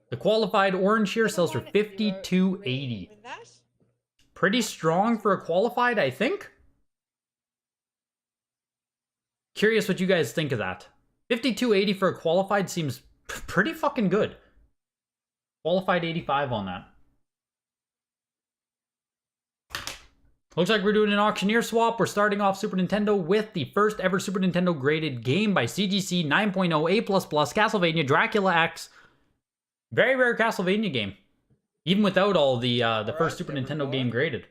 [SPEAKER 1] The qualified orange here sells for $52.80. Pretty strong for a qualified, I think. Curious what you guys think of that. $52.80 for a qualified seems pretty fucking good. Qualified 85 on that. Looks like we're doing an auctioneer swap. We're starting off Super Nintendo with the first ever Super Nintendo graded game by CGC 9.0 A++, Castlevania Dracula X. Very rare Castlevania game. Even without all the first Super Nintendo game graded.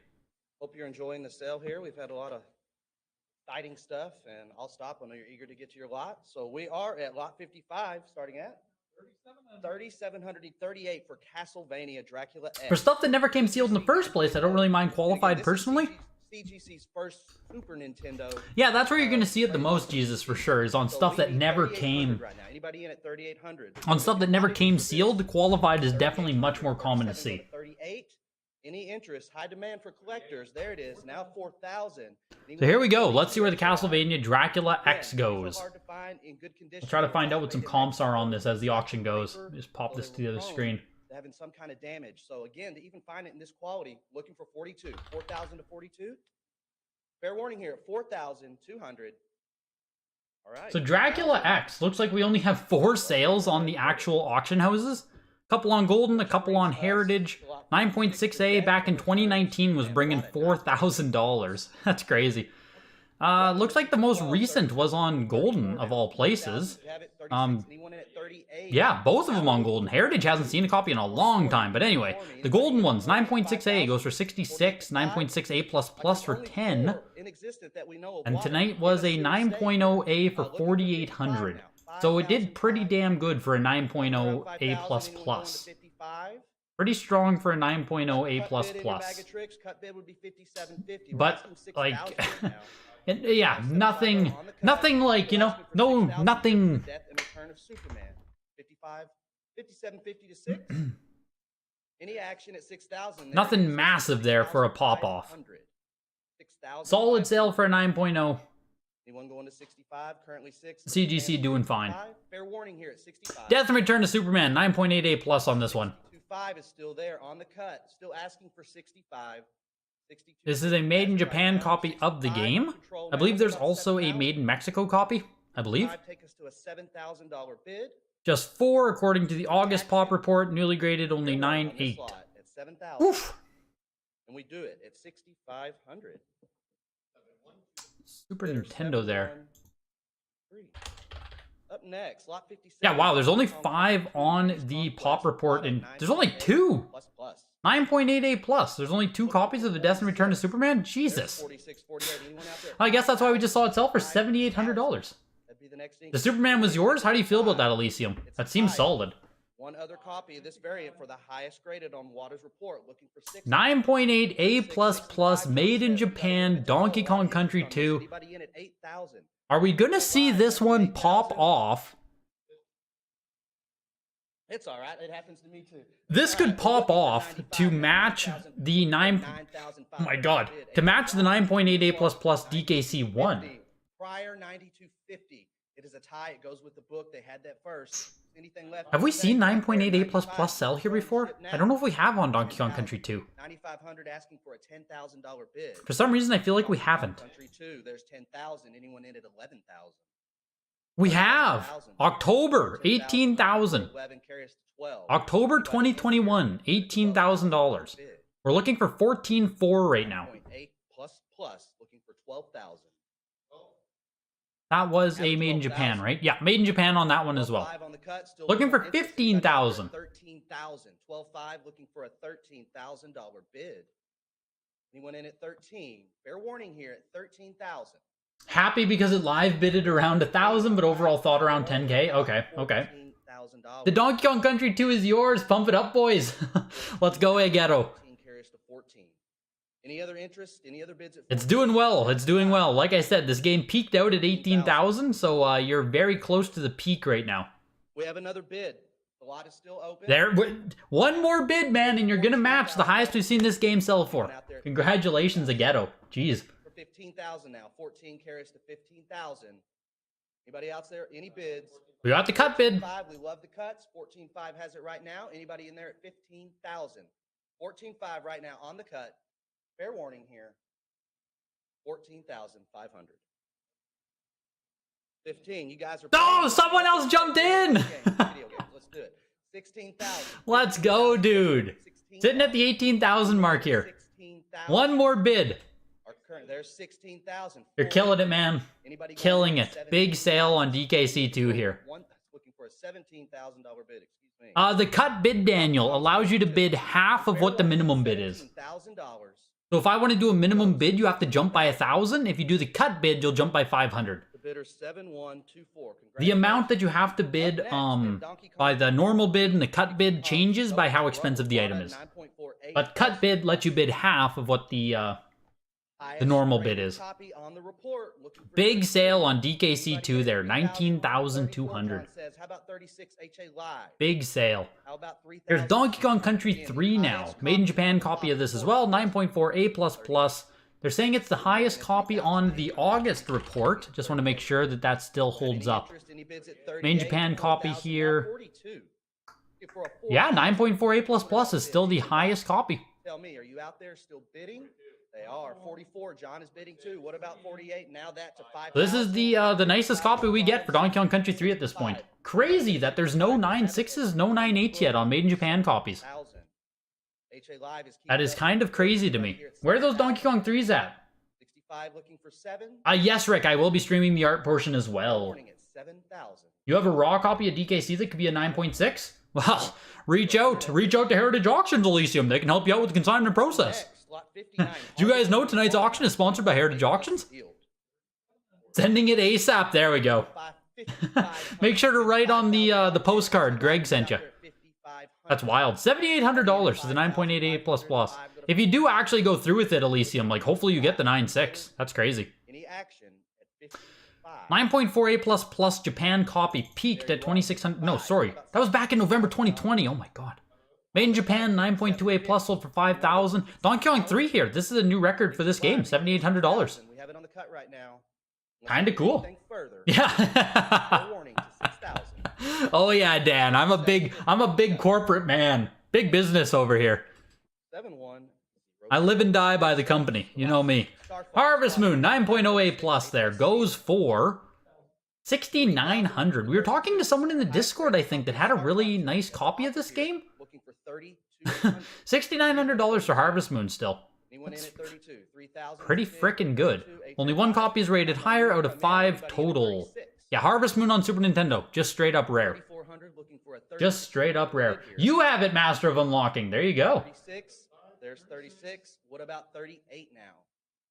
[SPEAKER 3] Hope you're enjoying the sale here. We've had a lot of exciting stuff, and I'll stop. I know you're eager to get to your lot. So we are at lot 55, starting at 3,738 for Castlevania Dracula X.
[SPEAKER 1] For stuff that never came sealed in the first place, I don't really mind qualified personally.
[SPEAKER 3] CGC's first Super Nintendo.
[SPEAKER 1] Yeah, that's where you're going to see it the most, Jesus, for sure, is on stuff that never came.
[SPEAKER 3] Right now. Anybody in at 3,800?
[SPEAKER 1] On stuff that never came sealed, qualified is definitely much more common to see.
[SPEAKER 3] 38. Any interest? High demand for collectors. There it is. Now 4,000.
[SPEAKER 1] So here we go. Let's see where the Castlevania Dracula X goes. I'll try to find out what some comps are on this as the auction goes. Just pop this to the other screen.
[SPEAKER 3] Having some kind of damage. So again, to even find it in this quality, looking for 42. 4,000 to 42. Fair warning here at 4,200. All right.
[SPEAKER 1] So Dracula X, looks like we only have 4 sales on the actual auction houses. A couple on Golden, a couple on Heritage. 9.6A back in 2019 was bringing $4,000. That's crazy. Looks like the most recent was on Golden, of all places. Yeah, both of them on Golden. Heritage hasn't seen a copy in a long time. But anyway, the Golden ones, 9.6A goes for 66, 9.6A++ for 10. And tonight was a 9.0A for 4,800. So it did pretty damn good for a 9.0A++. Pretty strong for a 9.0A++. But, like, yeah, nothing like, you know, nothing.
[SPEAKER 3] Any action at 6,000?
[SPEAKER 1] Nothing massive there for a pop-off.
[SPEAKER 3] 6,000.
[SPEAKER 1] Solid sale for a 9.0.
[SPEAKER 3] Anyone going to 65? Currently 6.
[SPEAKER 1] CGC doing fine.
[SPEAKER 3] Fair warning here at 65.
[SPEAKER 1] Death and Return to Superman, 9.88 plus on this one.
[SPEAKER 3] 5 is still there on the cut. Still asking for 65. 62.
[SPEAKER 1] This is a made in Japan copy of the game. I believe there's also a made in Mexico copy. I believe.
[SPEAKER 3] Take us to a $7,000 bid.
[SPEAKER 1] Just 4 according to the August pop report. Newly graded only 9.8.
[SPEAKER 3] At 7,000.
[SPEAKER 1] Oof.
[SPEAKER 3] And we do it at 6,500.
[SPEAKER 1] Super Nintendo there.
[SPEAKER 3] Up next, lot 57.
[SPEAKER 1] Yeah, wow, there's only 5 on the pop report, and there's only 2. 9.88 plus. There's only 2 copies of the Death and Return to Superman? Jesus. I guess that's why we just saw it sell for $7,800. The Superman was yours? How do you feel about that, Elysium? That seems solid.
[SPEAKER 3] One other copy of this variant for the highest graded on Waters report, looking for
[SPEAKER 1] 9.8 A++, made in Japan, Donkey Kong Country 2. Are we gonna see this one pop off?
[SPEAKER 3] It's all right. It happens to me too.
[SPEAKER 1] This could pop off to match the 9. Oh my god! To match the 9.8 A++ DKC 1.
[SPEAKER 3] Prior 9250. It is a tie. It goes with the book. They had that first. Anything left?
[SPEAKER 1] Have we seen 9.8 A++ sell here before? I don't know if we have on Donkey Kong Country 2.
[SPEAKER 3] 9,500 asking for a $10,000 bid.
[SPEAKER 1] For some reason, I feel like we haven't.
[SPEAKER 3] Country 2, there's 10,000. Anyone in at 11,000?
[SPEAKER 1] We have! October, 18,000.
[SPEAKER 3] 11 carries to 12.
[SPEAKER 1] October 2021, $18,000. We're looking for 14.4 right now.
[SPEAKER 3] 8 plus, looking for 12,000.
[SPEAKER 1] That was a made in Japan, right? Yeah, made in Japan on that one as well. Looking for 15,000.
[SPEAKER 3] 13,000. 12.5, looking for a $13,000 bid. Anyone in at 13? Fair warning here at 13,000.
[SPEAKER 1] Happy because it live bidded around 1,000, but overall thought around 10K. Okay, okay. The Donkey Kong Country 2 is yours. Pump it up, boys. Let's go, Egeto.
[SPEAKER 3] Carries to 14. Any other interest? Any other bids at 14?
[SPEAKER 1] It's doing well. It's doing well. Like I said, this game peaked out at 18,000, so you're very close to the peak right now.
[SPEAKER 3] We have another bid. The lot is still open.
[SPEAKER 1] There, one more bid, man, and you're gonna match the highest we've seen this game sell for. Congratulations, Egeto. Jeez.
[SPEAKER 3] For 15,000 now. 14 carries to 15,000. Anybody else there? Any bids?
[SPEAKER 1] We got the cut bid.
[SPEAKER 3] 14.5, we love the cuts. 14.5 has it right now. Anybody in there at 15,000? 14.5 right now on the cut. Fair warning here. 14,500. 15. You guys are.
[SPEAKER 1] Oh, someone else jumped in.
[SPEAKER 3] Video games. Let's do it. 16,000.
[SPEAKER 1] Let's go, dude. Sitting at the 18,000 mark here.
[SPEAKER 3] 16,000.
[SPEAKER 1] One more bid.
[SPEAKER 3] There's 16,000.
[SPEAKER 1] You're killing it, man. Killing it. Big sale on DKC2 here.
[SPEAKER 3] Looking for a $17,000 bid. Excuse me.
[SPEAKER 1] The cut bid, Daniel, allows you to bid half of what the minimum bid is. So if I want to do a minimum bid, you have to jump by 1,000. If you do the cut bid, you'll jump by 500.
[SPEAKER 3] The bidder 7124.
[SPEAKER 1] The amount that you have to bid by the normal bid and the cut bid changes by how expensive the item is. But cut bid lets you bid half of what the normal bid is. Big sale on DKC2 there, 19,200. Big sale. There's Donkey Kong Country 3 now. Made in Japan copy of this as well, 9.4 A++. They're saying it's the highest copy on the August report. Just want to make sure that that still holds up. Made in Japan copy here. Yeah, 9.4 A++ is still the highest copy.
[SPEAKER 3] Tell me, are you out there still bidding? They are. 44. John is bidding too. What about 48? Now that to 5.
[SPEAKER 1] This is the nicest copy we get for Donkey Kong Country 3 at this point. Crazy that there's no 9.6s, no 9.8s yet on Made in Japan copies. That is kind of crazy to me. Where are those Donkey Kong 3s at?
[SPEAKER 3] 65 looking for 7.
[SPEAKER 1] Yes, Rick, I will be streaming the art portion as well. You have a raw copy of DKC that could be a 9.6? Well, reach out to Heritage Auctions, Elysium. They can help you out with the consignment process. Do you guys know tonight's auction is sponsored by Heritage Auctions? Sending it ASAP. There we go. Make sure to write on the postcard Greg sent you. That's wild. $7,800 for the 9.88 A++. If you do actually go through with it, Elysium, like hopefully you get the 9.6. That's crazy. 9.4 A++ Japan copy peaked at 2,600. No, sorry. That was back in November 2020. Oh my god. Made in Japan, 9.2A plus, sold for 5,000. Donkey Kong 3 here. This is a new record for this game, $7,800.
[SPEAKER 3] We have it on the cut right now.
[SPEAKER 1] Kind of cool.
[SPEAKER 3] Further,
[SPEAKER 1] Yeah.
[SPEAKER 3] warning to 6,000.
[SPEAKER 1] Oh yeah, Dan. I'm a big corporate man. Big business over here.
[SPEAKER 3] 7-1.
[SPEAKER 1] I live and die by the company. You know me. Harvest Moon, 9.0A plus there. Goes for 6,900. We were talking to someone in the Discord, I think, that had a really nice copy of this game.
[SPEAKER 3] Looking for 3,200.
[SPEAKER 1] $6,900 for Harvest Moon still.
[SPEAKER 3] Anyone in at 32? 3,000.
[SPEAKER 1] Pretty frickin' good. Only one copy is rated higher out of 5 total. Yeah, Harvest Moon on Super Nintendo. Just straight up rare.
[SPEAKER 3] 3,400. Looking for a 30.
[SPEAKER 1] Just straight up rare. You have it, Master of Unlocking. There you go.
[SPEAKER 3] 36. There's 36. What about 38 now?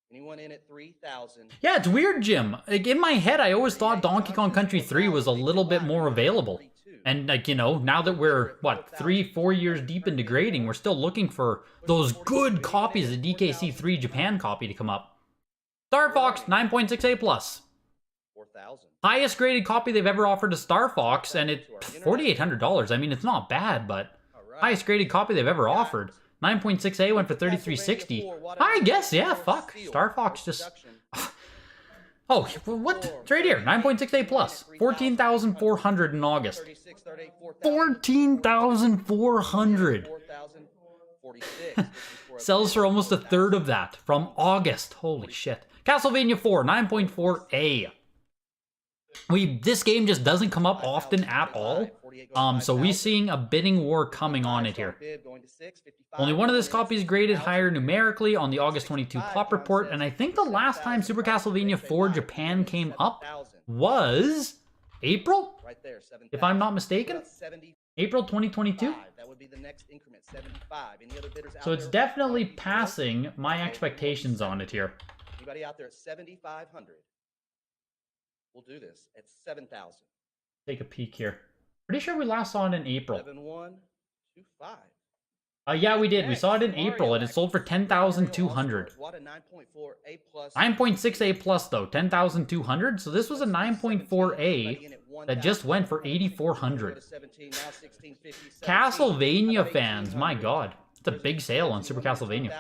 [SPEAKER 3] Anyone in at 3,000?
[SPEAKER 1] Yeah, it's weird, Jim. Like, in my head, I always thought Donkey Kong Country 3 was a little bit more available. And, like, you know, now that we're, what, 3-4 years deep into grading, we're still looking for those good copies of DKC 3 Japan copy to come up. Star Fox, 9.6A plus.
[SPEAKER 3] 4,000.
[SPEAKER 1] Highest graded copy they've ever offered to Star Fox, and it's $4,800. I mean, it's not bad, but highest graded copy they've ever offered. 9.6A went for $3,360. I guess, yeah, fuck. Star Fox just... Oh, what? It's right here. 9.6A plus. 14,400 in August. 14,400. Sells for almost a third of that from August. Holy shit. Castlevania 4, 9.4A. This game just doesn't come up often at all. So we're seeing a bidding war coming on it here. Only one of this copy is graded higher numerically on the August 22 pop report, and I think the last time Super Castlevania 4 Japan came up was April? If I'm not mistaken? April 2022?
[SPEAKER 3] That would be the next increment, 75. Any other bidders out
[SPEAKER 1] So it's
[SPEAKER 3] there?
[SPEAKER 1] definitely passing my expectations on it here.
[SPEAKER 3] Anybody out there at 7,500? We'll do this at 7,000.
[SPEAKER 1] Take a peek here. Pretty sure we last saw it in April.
[SPEAKER 3] 7,125.
[SPEAKER 1] Yeah, we did. We saw it in April, and it sold for 10,200.
[SPEAKER 3] What a 9.4A plus.
[SPEAKER 1] 9.6A plus, though. 10,200. So this was a 9.4A that just went for 8,400. Castlevania fans, my god. It's a big sale on Super Castlevania.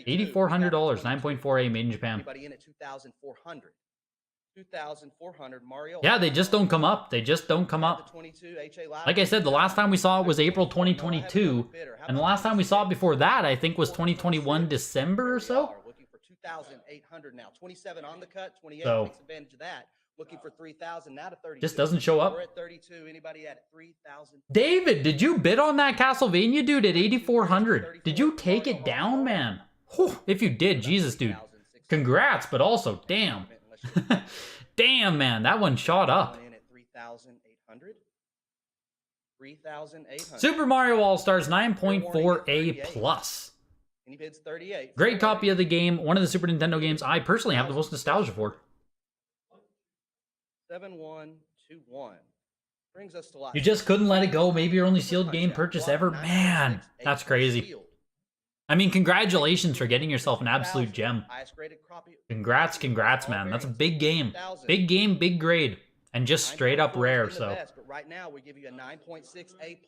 [SPEAKER 1] $8,400, 9.4A made in Japan.
[SPEAKER 3] Anybody in at 2,400? 2,400 Mario.
[SPEAKER 1] Yeah, they just don't come up. They just don't come up. Like I said, the last time we saw it was April 2022, and the last time we saw it before that, I think, was 2021 December or so.
[SPEAKER 3] Looking for 2,800 now. 27 on the cut. 28
[SPEAKER 1] So,
[SPEAKER 3] takes advantage of that. Looking for 3,000 now to 32.
[SPEAKER 1] just doesn't show up.
[SPEAKER 3] We're at 32. Anybody at 3,000?
[SPEAKER 1] David, did you bid on that Castlevania, dude, at 8,400? Did you take it down, man? Whew, if you did, Jesus, dude. Congrats, but also, damn. Damn, man, that one shot up.
[SPEAKER 3] In at 3,800. 3,800.
[SPEAKER 1] Super Mario All-Stars 9.4A plus.
[SPEAKER 3] Any bids 38.
[SPEAKER 1] Great copy of the game. One of the Super Nintendo games I personally have the most nostalgia for.
[SPEAKER 3] 7121. Brings us to life.
[SPEAKER 1] You just couldn't let it go. Maybe your only sealed game purchase ever. Man, that's crazy. I mean, congratulations for getting yourself an absolute gem. Congrats, man. That's a big game. Big game, big grade. And just straight up rare, so.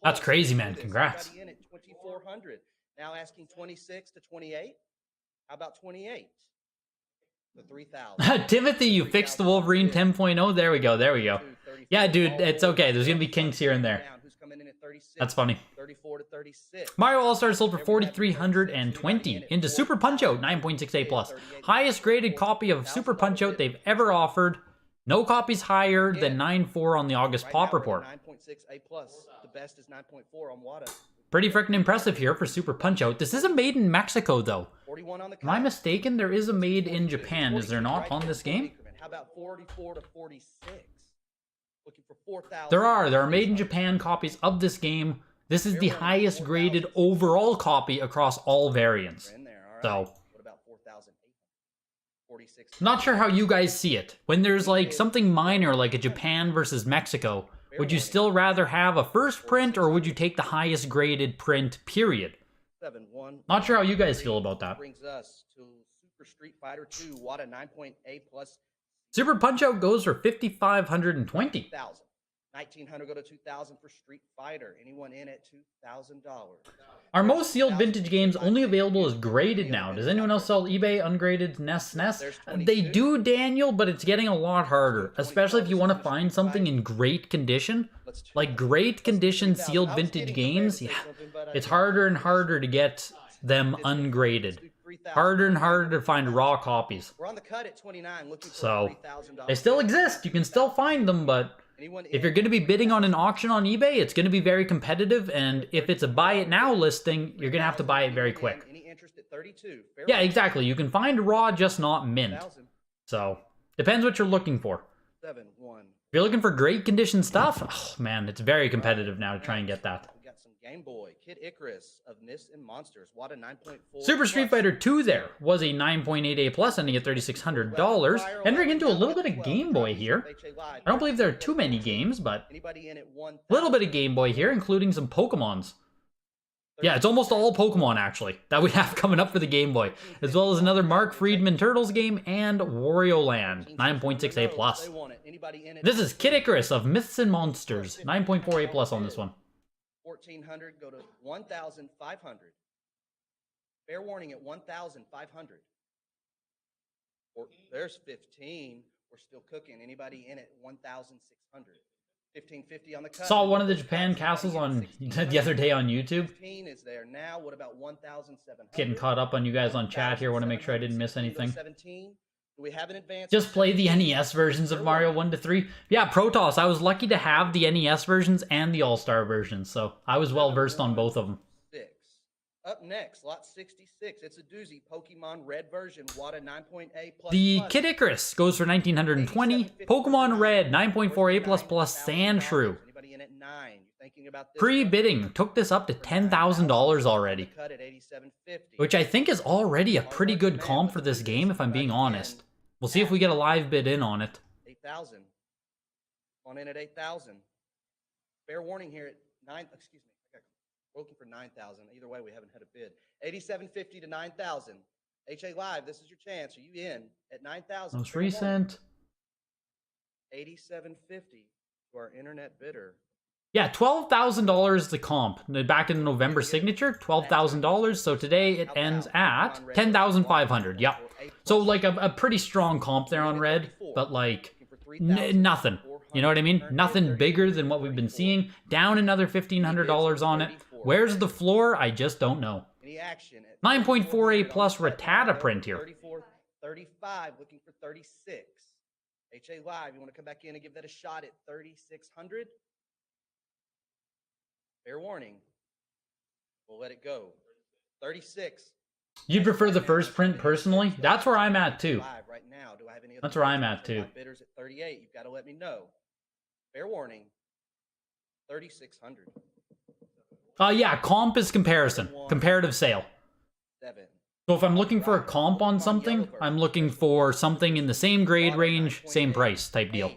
[SPEAKER 1] That's crazy, man. Congrats.
[SPEAKER 3] Now asking 26 to 28. How about 28? The 3,000.
[SPEAKER 1] Timothy, you fixed the Wolverine 10.0. There we go. Yeah, dude, it's okay. There's going to be kinks here and there. That's funny.
[SPEAKER 3] 34 to 36.
[SPEAKER 1] Mario All-Stars sold for 4,320 into Super Punch-Out 9.6A plus. Highest graded copy of Super Punch-Out they've ever offered. No copies higher than 9.4 on the August pop report.
[SPEAKER 3] 9.6A plus. The best is 9.4 on Wada.
[SPEAKER 1] Pretty freaking impressive here for Super Punch-Out. This is a made in Mexico, though.
[SPEAKER 3] 41 on the
[SPEAKER 1] Am I mistaken? There is a made in Japan, is there not, on this game?
[SPEAKER 3] How about 44 to 46? Looking for 4,000.
[SPEAKER 1] There are made in Japan copies of this game. This is the highest graded overall copy across all variants. So,
[SPEAKER 3] What about 4,846?
[SPEAKER 1] not sure how you guys see it. When there's like something minor like a Japan versus Mexico, would you still rather have a first print or would you take the highest graded print, period?
[SPEAKER 3] 7-1.
[SPEAKER 1] Not sure how you guys feel about that.
[SPEAKER 3] Brings us to Super Street Fighter 2 Wada 9.A plus.
[SPEAKER 1] Super Punch-Out goes for 5,520.
[SPEAKER 3] 1,000. $1,900 go to $2,000 for Street Fighter. Anyone in at $2,000?
[SPEAKER 1] Are most sealed vintage games only available as graded now? Does anyone else sell eBay ungraded SNES? They do, Daniel, but it's getting a lot harder, especially if you want to find something in great condition. Like great condition sealed vintage games, yeah, it's harder and harder to get them ungraded. Harder and harder to find raw copies.
[SPEAKER 3] We're on the cut at 29, looking for
[SPEAKER 1] So,
[SPEAKER 3] $3,000.
[SPEAKER 1] they still exist. You can still find them, but if you're going to be bidding on an auction on eBay, it's going to be very competitive, and if it's a buy it now listing, you're going to have to buy it very quick.
[SPEAKER 3] Any interest at 32?
[SPEAKER 1] Yeah, exactly. You can find raw, just not mint. So, depends what you're looking for.
[SPEAKER 3] 7-1.
[SPEAKER 1] If you're looking for great condition stuff, oh man, it's very competitive now to try and get that.
[SPEAKER 3] We got some Game Boy. Kid Icarus of Myths and Monsters. What a 9.4.
[SPEAKER 1] Super Street Fighter 2 there was a 9.88 plus, ending at $3,600. Entering into a little bit of Game Boy here. I don't believe there are too many games, but a little bit of Game Boy here, including some Pokemons. Yeah, it's almost all Pokemon, actually, that we have coming up for the Game Boy, as well as another Mark Friedman Turtles game and Wario Land, 9.68 plus. This is Kid Icarus of Myths and Monsters, 9.48 plus on this one.
[SPEAKER 3] 1,400 go to 1,500. Fair warning at 1,500. There's 15. We're still cooking. Anybody in at 1,600? 1550 on the cut.
[SPEAKER 1] Saw one of the Japan castles on the other day on YouTube.
[SPEAKER 3] 15 is there now. What about 1,700?
[SPEAKER 1] Getting caught up on you guys on chat here. Want to make sure I didn't miss anything.
[SPEAKER 3] 17. Do we have an advance?
[SPEAKER 1] Just play the NES versions of Mario 1 to 3. Yeah, Protoss. I was lucky to have the NES versions and the All-Star versions, so I was well versed on both of them.
[SPEAKER 3] 6. Up next, lot 66. It's a doozy. Pokemon Red version. What a 9.8 plus.
[SPEAKER 1] The Kid Icarus goes for 1,920. Pokemon Red 9.48 plus plus Sandshrew.
[SPEAKER 3] Anybody in at 9? You're thinking about this?
[SPEAKER 1] Pre-bidding took this up to $10,000 already,
[SPEAKER 3] Cut at 8750.
[SPEAKER 1] which I think is already a pretty good comp for this game, if I'm being honest. We'll see if we get a live bid in on it.
[SPEAKER 3] 8,000. On in at 8,000. Fair warning here at 9. Excuse me. We're looking for 9,000. Either way, we haven't had a bid. 8750 to 9,000. HA Live, this is your chance. Are you in at 9,000?
[SPEAKER 1] Most recent.
[SPEAKER 3] 8750 to our internet bidder.
[SPEAKER 1] Yeah, $12,000 the comp. Back in the November signature, $12,000. So today it ends at $10,500. Yep. So like a pretty strong comp there on Red, but like nothing. You know what I mean? Nothing bigger than what we've been seeing. Down another $1,500 on it. Where's the floor? I just don't know. 9.48 plus Rattata print here.
[SPEAKER 3] 34, 35, looking for 36. HA Live, you want to come back in and give that a shot at 3,600? Fair warning. We'll let it go. 36.
[SPEAKER 1] You'd prefer the first print personally? That's where I'm at too.
[SPEAKER 3] Right now. Do I have any other
[SPEAKER 1] That's where I'm at too.
[SPEAKER 3] Bidders at 38. You've got to let me know. Fair warning. 3,600.
[SPEAKER 1] Yeah, comp is comparison. Comparative sale.
[SPEAKER 3] 7.
[SPEAKER 1] So if I'm looking for a comp on something, I'm looking for something in the same grade range, same price type deal.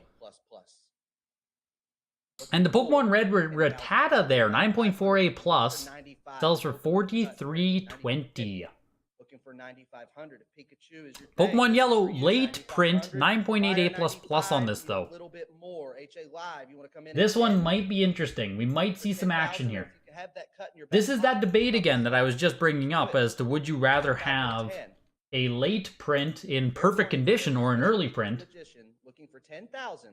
[SPEAKER 1] And the Pokemon Red Rattata there, 9.48 plus, sells for $43.20.
[SPEAKER 3] Looking for 9,500. Pikachu is your
[SPEAKER 1] Pokemon Yellow late print, 9.88 plus plus on this though.
[SPEAKER 3] A little bit more. HA Live, you want to come in?
[SPEAKER 1] This one might be interesting. We might see some action here. This is that debate again that I was just bringing up as to would you rather have a late print in perfect condition or an early print.
[SPEAKER 3] Looking for 10,000.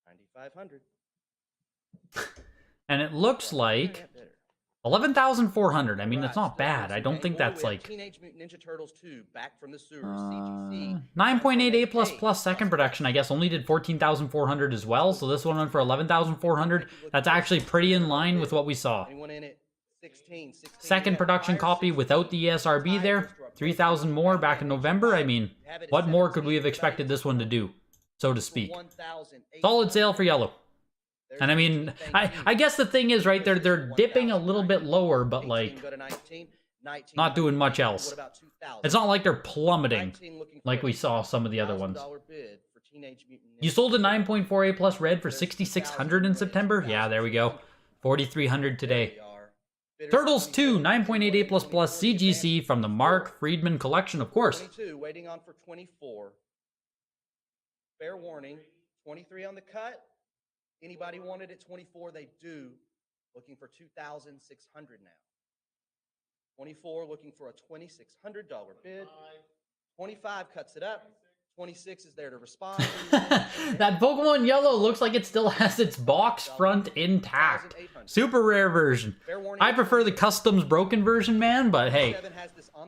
[SPEAKER 3] 9,500.
[SPEAKER 1] And it looks like 11,400. I mean, that's not bad. I don't think that's like
[SPEAKER 3] Teenage Mutant Ninja Turtles 2 back from the sewers. CGC.
[SPEAKER 1] 9.88 plus plus second production, I guess, only did 14,400 as well. So this one went for 11,400. That's actually pretty in line with what we saw.
[SPEAKER 3] Anyone in it? 16.
[SPEAKER 1] Second production copy without the ESRB there. 3,000 more back in November. I mean, what more could we have expected this one to do, so to speak? Solid sale for Yellow. And I mean, I guess the thing is, right, they're dipping a little bit lower, but like not doing much else. It's not like they're plummeting like we saw some of the other ones. You sold a 9.48 plus Red for 6,600 in September? Yeah, there we go. 4,300 today. Turtles 2, 9.88 plus plus CGC from the Mark Friedman collection, of course.
[SPEAKER 3] 22, waiting on for 24. Fair warning, 23 on the cut. Anybody wanted at 24? They do. Looking for 2,600 now. 24 looking for a $2,600 bid. 25 cuts it up. 26 is there to respond.
[SPEAKER 1] That Pokemon Yellow looks like it still has its box front intact. Super rare version. I prefer the customs broken version, man, but hey,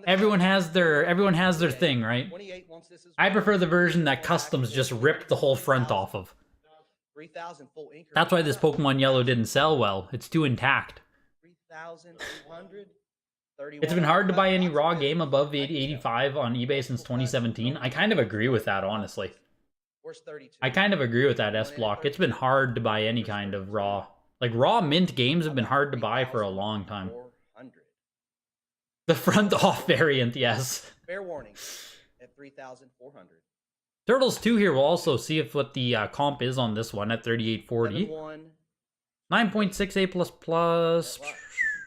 [SPEAKER 1] everyone has their thing, right? I prefer the version that customs just ripped the whole front off of. That's why this Pokemon Yellow didn't sell well. It's too intact.
[SPEAKER 3] 3,200.
[SPEAKER 1] It's been hard to buy any raw game above 85 on eBay since 2017. I kind of agree with that, honestly. I kind of agree with that, S-Block. It's been hard to buy any kind of raw. Like, raw mint games have been hard to buy for a long time. The front off variant, yes.
[SPEAKER 3] Fair warning at 3,400.
[SPEAKER 1] Turtles 2 here, we'll also see if what the comp is on this one at 3840. 9.68++.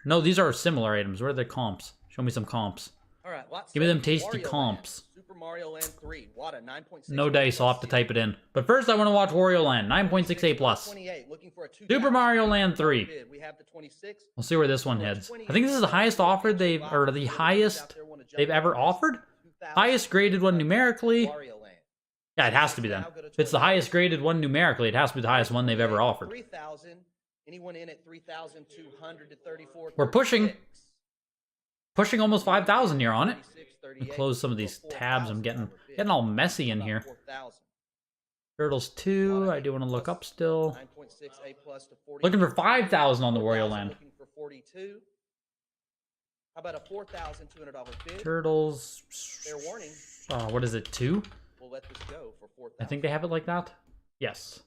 [SPEAKER 1] No, these are similar items. Where are the comps? Show me some comps.
[SPEAKER 3] All right,
[SPEAKER 1] give me them tasty
[SPEAKER 3] Wario
[SPEAKER 1] comps.
[SPEAKER 3] Land. Super Mario Land 3. What a 9.6.
[SPEAKER 1] No dice, I'll have to type it in. But first I want to watch Wario Land, 9.68+. Super Mario Land 3.
[SPEAKER 3] We have the 26.
[SPEAKER 1] We'll see where this one heads. I think this is the highest offer they've, or the highest they've ever offered. Highest graded one numerically. Yeah, it has to be then. If it's the highest graded one numerically, it has to be the highest one they've ever offered.
[SPEAKER 3] 3,000. Anyone in at 3,200 to 34.
[SPEAKER 1] We're pushing almost 5,000 here on it. Let me close some of these tabs. I'm getting all messy in here. Turtles 2. I do want to look up still. Looking for 5,000 on the Wario Land.
[SPEAKER 3] Looking for 42. How about a $4,200 bid?
[SPEAKER 1] Turtles.
[SPEAKER 3] Fair warning.
[SPEAKER 1] What is it? 2?
[SPEAKER 3] We'll let this go for 4,000.
[SPEAKER 1] I think they have it like that. Yes.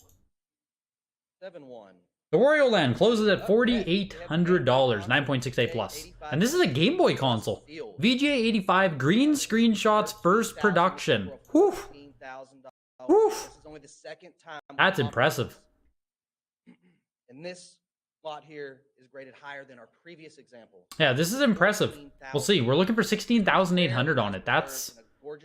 [SPEAKER 3] 7-1.
[SPEAKER 1] The Wario Land closes at $4,800, 9.68+. And this is a Game Boy console. VGA 85 green screenshots first production. Whew. Whew. That's impressive.
[SPEAKER 3] And this lot here is graded higher than our previous example.
[SPEAKER 1] Yeah, this is impressive. We'll see. We're looking for 16,800 on it. That's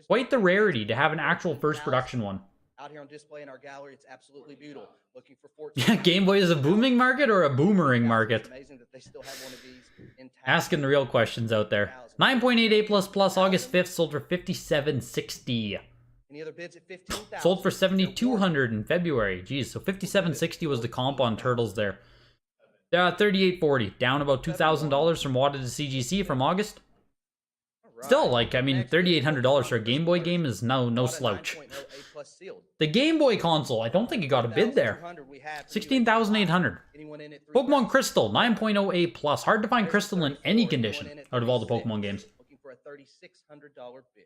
[SPEAKER 1] quite the rarity to have an actual first production one.
[SPEAKER 3] Out here on display in our gallery, it's absolutely beautiful. Looking for 14.
[SPEAKER 1] Yeah, Game Boy is a booming market or a boomering market?
[SPEAKER 3] Amazing that they still have one of these intact.
[SPEAKER 1] Asking the real questions out there. 9.88++, August 5th, sold for $57.60.
[SPEAKER 3] Any other bids at 15,000?
[SPEAKER 1] Sold for $7,200 in February. Jeez, so $57.60 was the comp on Turtles there. $38.40, down about $2,000 from Wada to CGC from August. Still, like, I mean, $3,800 for a Game Boy game is no slouch. The Game Boy console, I don't think it got a bid there. $16,800. Pokemon Crystal, 9.08+. Hard to find Crystal in any condition out of all the Pokemon games.
[SPEAKER 3] Looking for a $3,600 bid.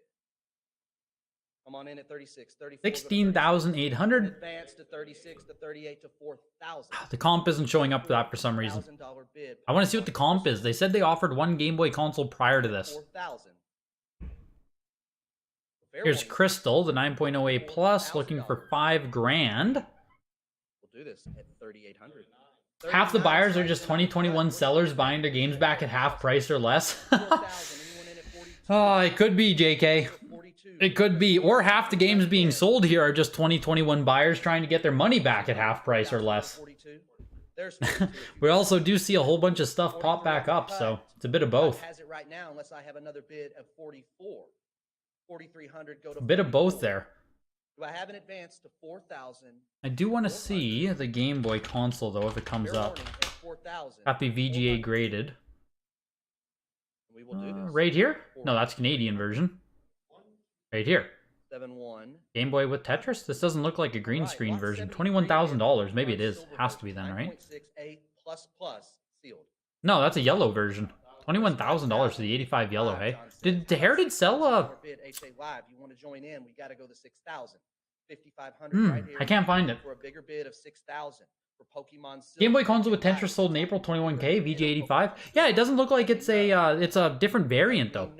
[SPEAKER 3] Come on in at 36,
[SPEAKER 1] 16,800.
[SPEAKER 3] Advance to 36 to 38 to 4,000.
[SPEAKER 1] The comp isn't showing up for that for some reason. I want to see what the comp is. They said they offered one Game Boy console prior to this.
[SPEAKER 3] 4,000.
[SPEAKER 1] Here's Crystal, the 9.08+, looking for $5,000.
[SPEAKER 3] We'll do this at 3,800.
[SPEAKER 1] Half the buyers are just 2021 sellers buying their games back at half price or less. Oh, it could be, JK. It could be. Or half the games being sold here are just 2021 buyers trying to get their money back at half price or less. We also do see a whole bunch of stuff pop back up, so it's a bit of both.
[SPEAKER 3] Has it right now unless I have another bid of 44. 4,300 go to
[SPEAKER 1] A bit of both there.
[SPEAKER 3] Do I have an advance to 4,000?
[SPEAKER 1] I do want to see the Game Boy console, though, if it comes up. Happy VGA graded.
[SPEAKER 3] We will do this.
[SPEAKER 1] Right here? No, that's Canadian version. Right here.
[SPEAKER 3] 7-1.
[SPEAKER 1] Game Boy with Tetris? This doesn't look like a green screen version. $21,000. Maybe it is. Has to be then, right?
[SPEAKER 3] 9.68++ sealed.
[SPEAKER 1] No, that's a yellow version. $21,000 for the 85 yellow, hey? Did the Heritage sell a...
[SPEAKER 3] You want to join in, we got to go to 6,000. 5,500 right here.
[SPEAKER 1] I can't find it.
[SPEAKER 3] For a bigger bid of 6,000 for Pokemon Silver.
[SPEAKER 1] Game Boy console with Tetris sold in April, 21K, VG85. Yeah, it doesn't look like it's a different variant though.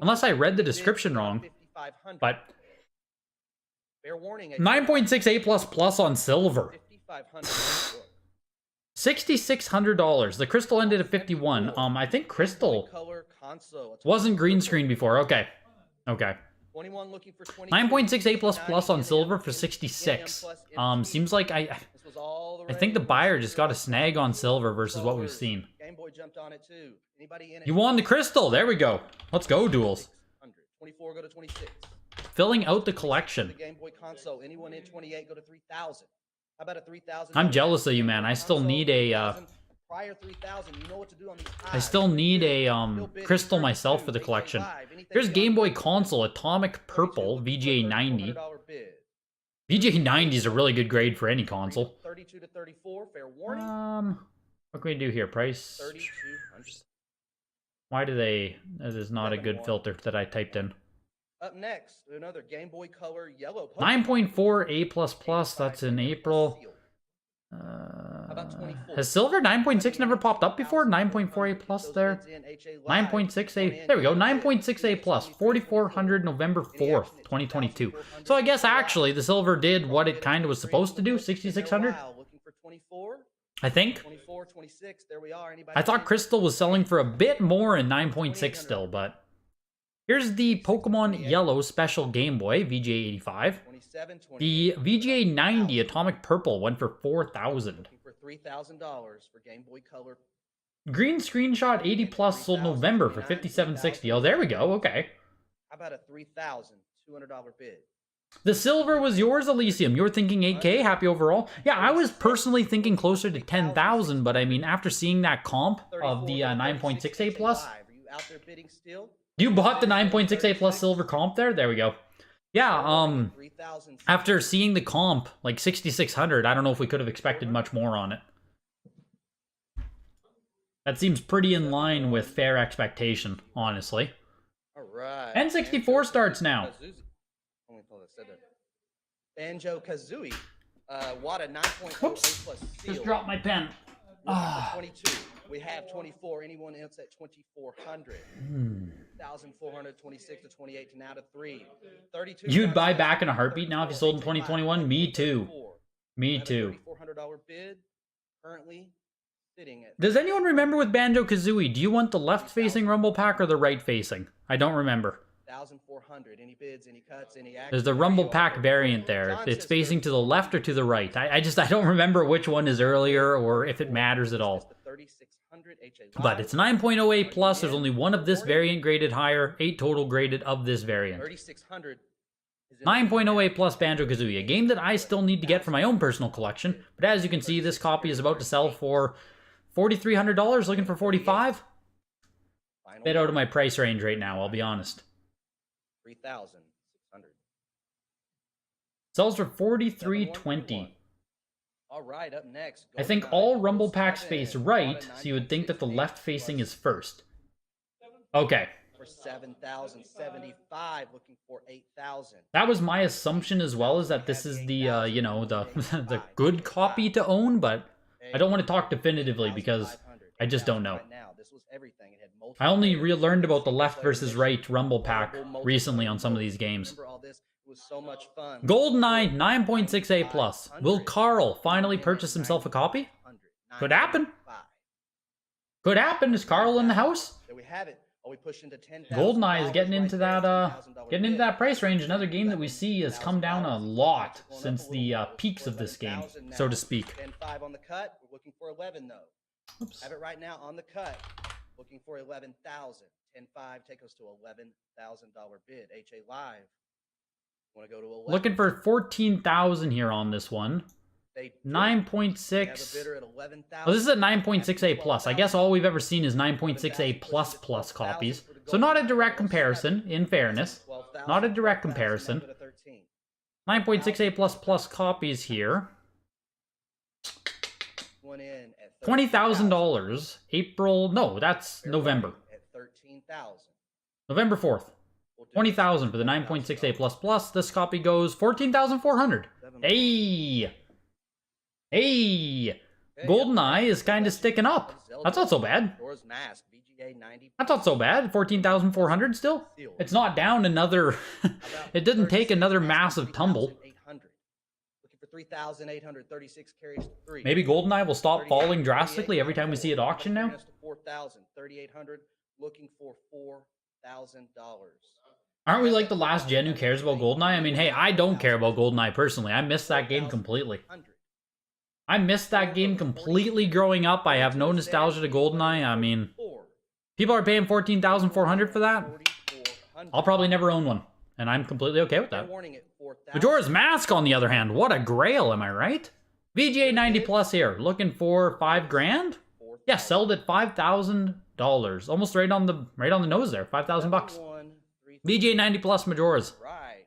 [SPEAKER 1] Unless I read the description wrong. But 9.68++ on silver. $6,600. The Crystal ended at 51. I think Crystal wasn't green screen before. Okay.
[SPEAKER 3] 21 looking for 22.
[SPEAKER 1] 9.6 A++ on silver for 66. Seems like I think the buyer just got a snag on silver versus what we've seen.
[SPEAKER 3] Game Boy jumped on it too. Anybody in it?
[SPEAKER 1] You won the crystal. There we go. Let's go, duels.
[SPEAKER 3] 24 go to 26.
[SPEAKER 1] Filling out the collection.
[SPEAKER 3] The Game Boy console. Anyone in 28 go to 3,000. How about a 3,000?
[SPEAKER 1] I'm jealous of you, man. I still need a
[SPEAKER 3] prior 3,000. You know what to do on these
[SPEAKER 1] I still need a crystal myself for the collection. Here's Game Boy console, Atomic Purple, VGA 90. VGA 90 is a really good grade for any console.
[SPEAKER 3] 32 to 34. Fair warning.
[SPEAKER 1] What can we do here? Price.
[SPEAKER 3] 3,200.
[SPEAKER 1] Why do they? That is not a good filter that I typed in.
[SPEAKER 3] Up next, another Game Boy Color yellow.
[SPEAKER 1] 9.4 A++. That's in April.
[SPEAKER 3] About 24.
[SPEAKER 1] Has silver 9.6 never popped up before? 9.4 A+ there. 9.6 A. There we go. 9.6 A+. 4,400 November 4th, 2022. So I guess actually the silver did what it kind of was supposed to do. 6,600.
[SPEAKER 3] Looking for 24.
[SPEAKER 1] I think.
[SPEAKER 3] 24, 26. There we are. Anybody?
[SPEAKER 1] I thought Crystal was selling for a bit more in 9.6 still, but here's the Pokemon Yellow Special Game Boy VGA 85.
[SPEAKER 3] 27,
[SPEAKER 1] The VGA 90 Atomic Purple went for 4,000.
[SPEAKER 3] Looking for $3,000 for Game Boy Color.
[SPEAKER 1] Green Screenshot 80+ sold November for 57.60. Oh, there we go. Okay.
[SPEAKER 3] How about a $3,200 bid?
[SPEAKER 1] The silver was yours, Elysium. You were thinking 8K. Happy overall. Yeah, I was personally thinking closer to 10,000, but I mean, after seeing that comp of the 9.6 A+,
[SPEAKER 3] Are you out there bidding still?
[SPEAKER 1] you bought the 9.6 A+ silver comp there? There we go. Yeah, after seeing the comp, like 6,600, I don't know if we could have expected much more on it. That seems pretty in line with fair expectation, honestly.
[SPEAKER 3] All right.
[SPEAKER 1] N64 starts now.
[SPEAKER 3] Banjo Kazooie. Wada 9.0
[SPEAKER 1] Whoops.
[SPEAKER 3] A+ seal.
[SPEAKER 1] Just dropped my pen.
[SPEAKER 3] Looking for 22. We have 24. Anyone else at 2,400? 1,426 to 28 to now to 3. 32.
[SPEAKER 1] You'd buy back in a heartbeat now if you sold in 2021? Me too. Me too.
[SPEAKER 3] $3,400 bid. Currently sitting at.
[SPEAKER 1] Does anyone remember with Banjo-Kazooie, do you want the left-facing rumble pack or the right-facing? I don't remember.
[SPEAKER 3] 1,400. Any bids, any cuts, any action?
[SPEAKER 1] There's the rumble pack variant there. It's facing to the left or to the right. I don't remember which one is earlier or if it matters at all. But it's 9.0 A+. There's only one of this variant graded higher. 8 total graded of this variant.
[SPEAKER 3] 3,600.
[SPEAKER 1] 9.0 A+ Banjo-Kazooie, a game that I still need to get for my own personal collection. But as you can see, this copy is about to sell for $4,300, looking for 45. Bit out of my price range right now, I'll be honest.
[SPEAKER 3] 3,600.
[SPEAKER 1] Sells for $43.20.
[SPEAKER 3] All right, up next.
[SPEAKER 1] I think all rumble packs face right, so you would think that the left facing is first. Okay.
[SPEAKER 3] For 7,075, looking for 8,000.
[SPEAKER 1] That was my assumption as well, is that this is the, you know, the the good copy to own, but I don't want to talk definitively because I just don't know. I only learned about the left versus right rumble pack recently on some of these games. GoldenEye 9.6 A+. Will Carl finally purchase himself a copy? Could happen. Could happen. Is Carl in the house?
[SPEAKER 3] There we have it.
[SPEAKER 1] GoldenEye is getting into that price range. Another game that we see has come down a lot since the peaks of this game, so to speak.
[SPEAKER 3] 10.5 on the cut. We're looking for 11 though.
[SPEAKER 1] Oops.
[SPEAKER 3] Have it right now on the cut. Looking for 11,000. 10.5 take us to $11,000 bid. HA Live. Want to go to 11?
[SPEAKER 1] Looking for 14,000 here on this one. 9.6. Oh, this is a 9.6 A+. I guess all we've ever seen is 9.6 A++ copies. So not a direct comparison, in fairness. Not a direct comparison. 9.6 A++ copies here. $20,000. April, no, that's November. November 4th. 20,000 for the 9.6 A++. This copy goes 14,400. Hey! Hey! GoldenEye is kind of sticking up. That's not so bad. That's not so bad. 14,400 still? It's not down another... It didn't take another massive tumble. Maybe GoldenEye will stop falling drastically every time we see it auction now?
[SPEAKER 3] 4,000, 3,800, looking for $4,000.
[SPEAKER 1] Aren't we like the last gen who cares about GoldenEye? I mean, hey, I don't care about GoldenEye personally. I missed that game completely. I missed that game completely growing up. I have no nostalgia to GoldenEye. I mean, people are paying $14,400 for that. I'll probably never own one, and I'm completely okay with that. Majora's Mask, on the other hand, what a grail, am I right? VGA 90 plus here, looking for $5,000. Yeah, sold at $5,000, almost right on the nose there, 5,000 bucks. VGA 90 plus Majora's.
[SPEAKER 3] Right.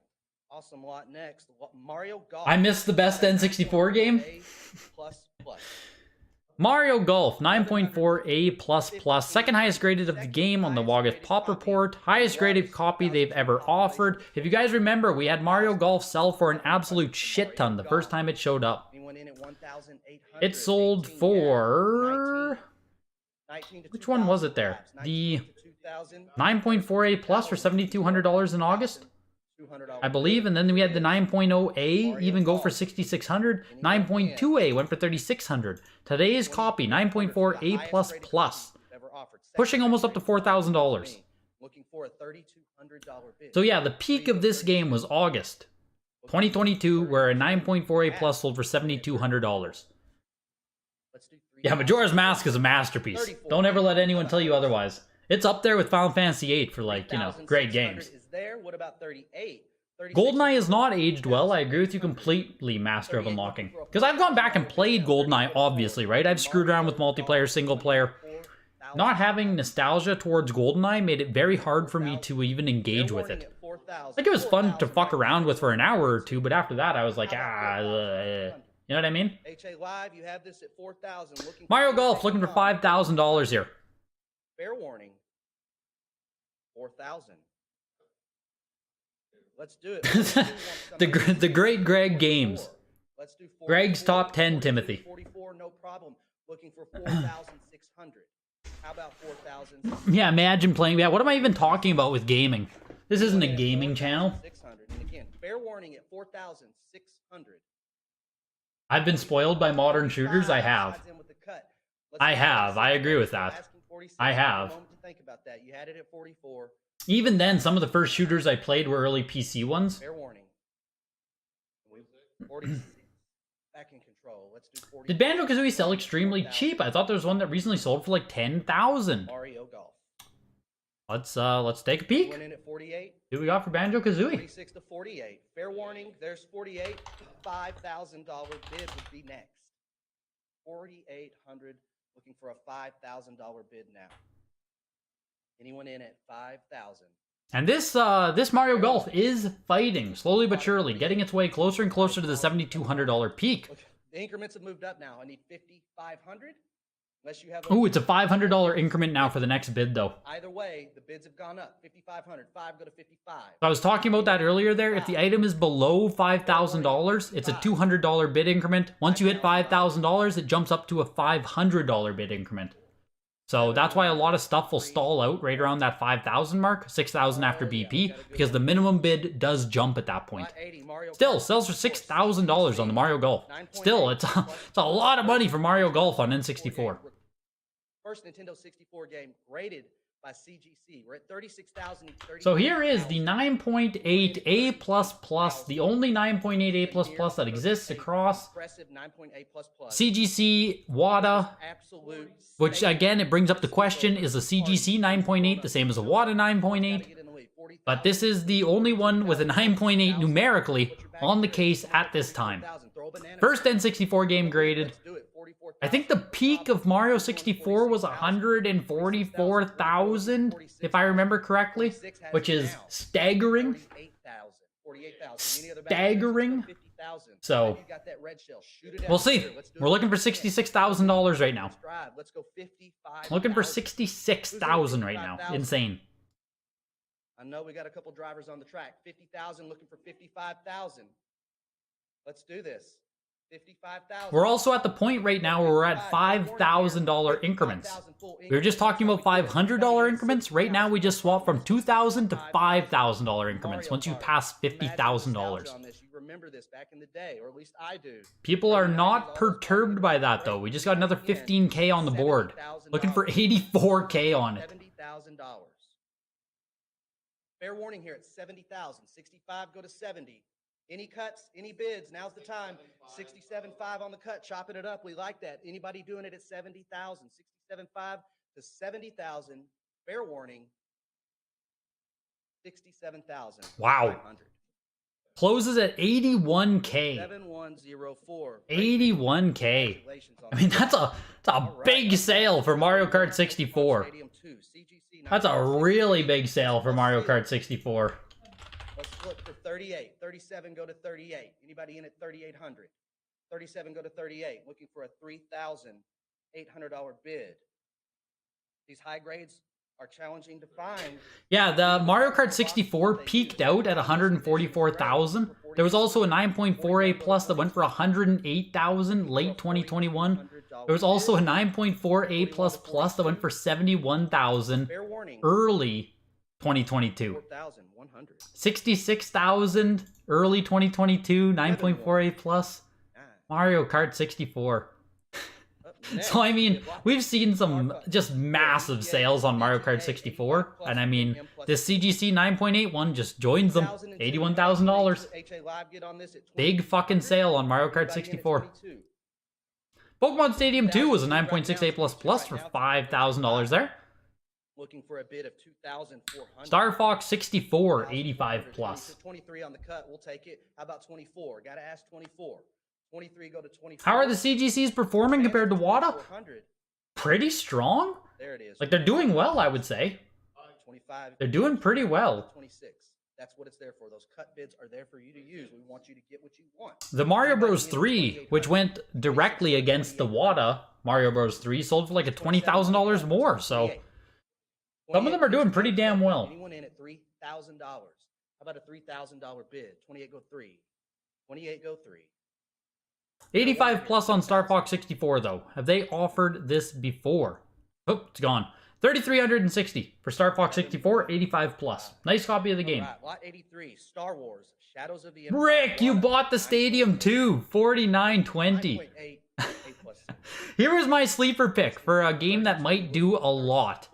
[SPEAKER 3] Awesome lot next. Mario Golf.
[SPEAKER 1] I missed the best N64 game. Mario Golf 9.4 A++, second highest graded of the game on the August Pop Report, highest graded copy they've ever offered. If you guys remember, we had Mario Golf sell for an absolute shit ton the first time it showed up. It sold for... Which one was it there? The 9.4 A+ for $7,200 in August, I believe, and then we had the 9.0A even go for $6,600. 9.2A went for $3,600. Today's copy, 9.4 A++, pushing almost up to $4,000. So yeah, the peak of this game was August 2022, where a 9.4 A+ sold for $7,200. Yeah, Majora's Mask is a masterpiece. Don't ever let anyone tell you otherwise. It's up there with Final Fantasy VIII for, like, you know, great games.
[SPEAKER 3] What about 38?
[SPEAKER 1] GoldenEye is not aged well. I agree with you completely, Master of Unlocking. Because I've gone back and played GoldenEye, obviously, right? I've screwed around with multiplayer, single player. Not having nostalgia towards GoldenEye made it very hard for me to even engage with it. Like, it was fun to fuck around with for an hour or two, but after that I was like, you know what I mean? Mario Golf looking for $5,000 here.
[SPEAKER 3] Fair warning. 4,000. Let's do it.
[SPEAKER 1] the great Greg Games.
[SPEAKER 3] Let's do
[SPEAKER 1] Greg's top 10, Timothy.
[SPEAKER 3] 44, no problem. Looking for 4,600. How about 4,000?
[SPEAKER 1] Yeah, imagine playing that. What am I even talking about with gaming? This isn't a gaming channel.
[SPEAKER 3] 600. And again, fair warning at 4,600.
[SPEAKER 1] I've been spoiled by modern shooters. I have. I agree with that. I have.
[SPEAKER 3] Think about that. You had it at 44.
[SPEAKER 1] Even then, some of the first shooters I played were early PC ones.
[SPEAKER 3] Fair warning. 46. Back in control. Let's do 40.
[SPEAKER 1] Did Banjo-Kazooie sell extremely cheap? I thought there was one that recently sold for like 10,000.
[SPEAKER 3] Mario Golf.
[SPEAKER 1] Let's take a peek.
[SPEAKER 3] Went in at 48.
[SPEAKER 1] Who we got for Banjo-Kazooie?
[SPEAKER 3] 46 to 48. Fair warning. There's 48. $5,000 bid would be next. 4,800. Looking for a $5,000 bid now. Anyone in at 5,000?
[SPEAKER 1] And this Mario Golf is fighting slowly but surely, getting its way closer and closer to the $7,200 peak.
[SPEAKER 3] Okay, the increments have moved up now. I need 5,500. Unless you have.
[SPEAKER 1] Oh, it's a $500 increment now for the next bid, though.
[SPEAKER 3] Either way, the bids have gone up. 5,500. 5 go to 55.
[SPEAKER 1] I was talking about that earlier there. If the item is below $5,000, it's a $200 bid increment. Once you hit $5,000, it jumps up to a $500 bid increment. So that's why a lot of stuff will stall out right around that 5,000 mark, 6,000 after BP, because the minimum bid does jump at that point. Still, sells for $6,000 on the Mario Golf. Still, it's a lot of money for Mario Golf on N64.
[SPEAKER 3] First Nintendo 64 game graded by CGC. We're at 36,000.
[SPEAKER 1] So here is the 9.8 A++, the only 9.8 A++ that exists across CGC, WADA, which again, it brings up the question, is a CGC 9.8 the same as a WADA 9.8? But this is the only one with a 9.8 numerically on the case at this time. First N64 game graded. I think the peak of Mario 64 was 144,000, if I remember correctly, which is staggering. Staggering. So, we'll see. We're looking for $66,000 right now. Looking for $66,000 right now. Insane.
[SPEAKER 3] I know we got a couple drivers on the track. 50,000 looking for 55,000. Let's do this. 55,000.
[SPEAKER 1] We're also at the point right now where we're at $5,000 increments. We were just talking about $500 increments. Right now we just swapped from $2,000 to $5,000 increments once you pass $50,000.
[SPEAKER 3] Remember this back in the day, or at least I do.
[SPEAKER 1] People are not perturbed by that though. We just got another 15K on the board. Looking for 84K on it.
[SPEAKER 3] $70,000. Fair warning here at 70,000. 65, go to 70. Any cuts, any bids, now's the time. 67.5 on the cut, chopping it up. We like that. Anybody doing it at 70,000? 67.5 to 70,000. Fair warning. 67,000.
[SPEAKER 1] Wow. Closes at 81K.
[SPEAKER 3] 7104.
[SPEAKER 1] 81K. I mean, that's a big sale for Mario Kart 64. That's a really big sale for Mario Kart 64.
[SPEAKER 3] Let's flip for 38. 37 go to 38. Anybody in at 3,800? 37 go to 38. Looking for a $3,800 bid. These high grades are challenging to find.
[SPEAKER 1] Yeah, the Mario Kart 64 peaked out at 144,000. There was also a 9.48 Plus that went for 108,000 late 2021. There was also a 9.48 Plus that went for 71,000 early 2022. 66,000 early 2022, 9.48 Plus. Mario Kart 64. So, I mean, we've seen some just massive sales on Mario Kart 64. And I mean, this CGC 9.81 just joins them. $81,000. Big fucking sale on Mario Kart 64. Pokemon Stadium 2 was a 9.68 Plus for $5,000 there.
[SPEAKER 3] Looking for a bid of 2,400.
[SPEAKER 1] Star Fox 64, 85 plus.
[SPEAKER 3] 23 on the cut, we'll take it. How about 24? Gotta ask 24. 23 go to 24.
[SPEAKER 1] How are the CGCs performing compared to WADA? Pretty strong.
[SPEAKER 3] There it is.
[SPEAKER 1] Like, they're doing well, I would say.
[SPEAKER 3] 25.
[SPEAKER 1] They're doing pretty well.
[SPEAKER 3] 26. That's what it's there for. Those cut bids are there for you to use. We want you to get what you want.
[SPEAKER 1] The Mario Bros. 3, which went directly against the WADA Mario Bros. 3, sold for like a $20,000 more. So some of them are doing pretty damn well.
[SPEAKER 3] Anyone in at $3,000? How about a $3,000 bid? 28 go 3. 28 go 3.
[SPEAKER 1] 85 plus on Star Fox 64 though. Have they offered this before? Oh, it's gone. 3,360 for Star Fox 64, 85 plus. Nice copy of the game.
[SPEAKER 3] Right, lot 83, Star Wars, Shadows of the Empire.
[SPEAKER 1] Rick, you bought the Stadium too, 49.20. Here was my sleeper pick for a game that might do a lot.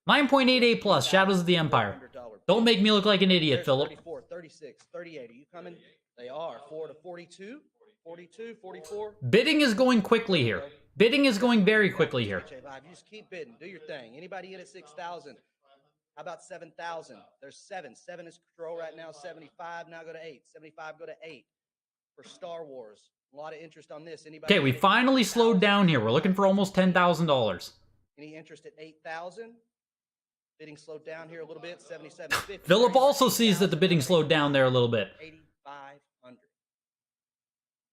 [SPEAKER 1] 9.88 plus, Shadows of the Empire. Don't make me look like an idiot, Philip.
[SPEAKER 3] 34, 36, 38. Are you coming? They are. 4 to 42, 42, 44.
[SPEAKER 1] Bidding is going quickly here. Bidding is going very quickly here.
[SPEAKER 3] You just keep bidding. Do your thing. Anybody in at 6,000? How about 7,000? There's 7. 7 is control right now. 75. Now go to 8. 75 go to 8 for Star Wars. A lot of interest on this. Anybody?
[SPEAKER 1] Okay, we finally slowed down here. We're looking for almost $10,000.
[SPEAKER 3] Any interest at 8,000? Bidding slowed down here a little bit. 77.50.
[SPEAKER 1] Philip also sees that the bidding slowed down there a little bit.
[SPEAKER 3] 8,500.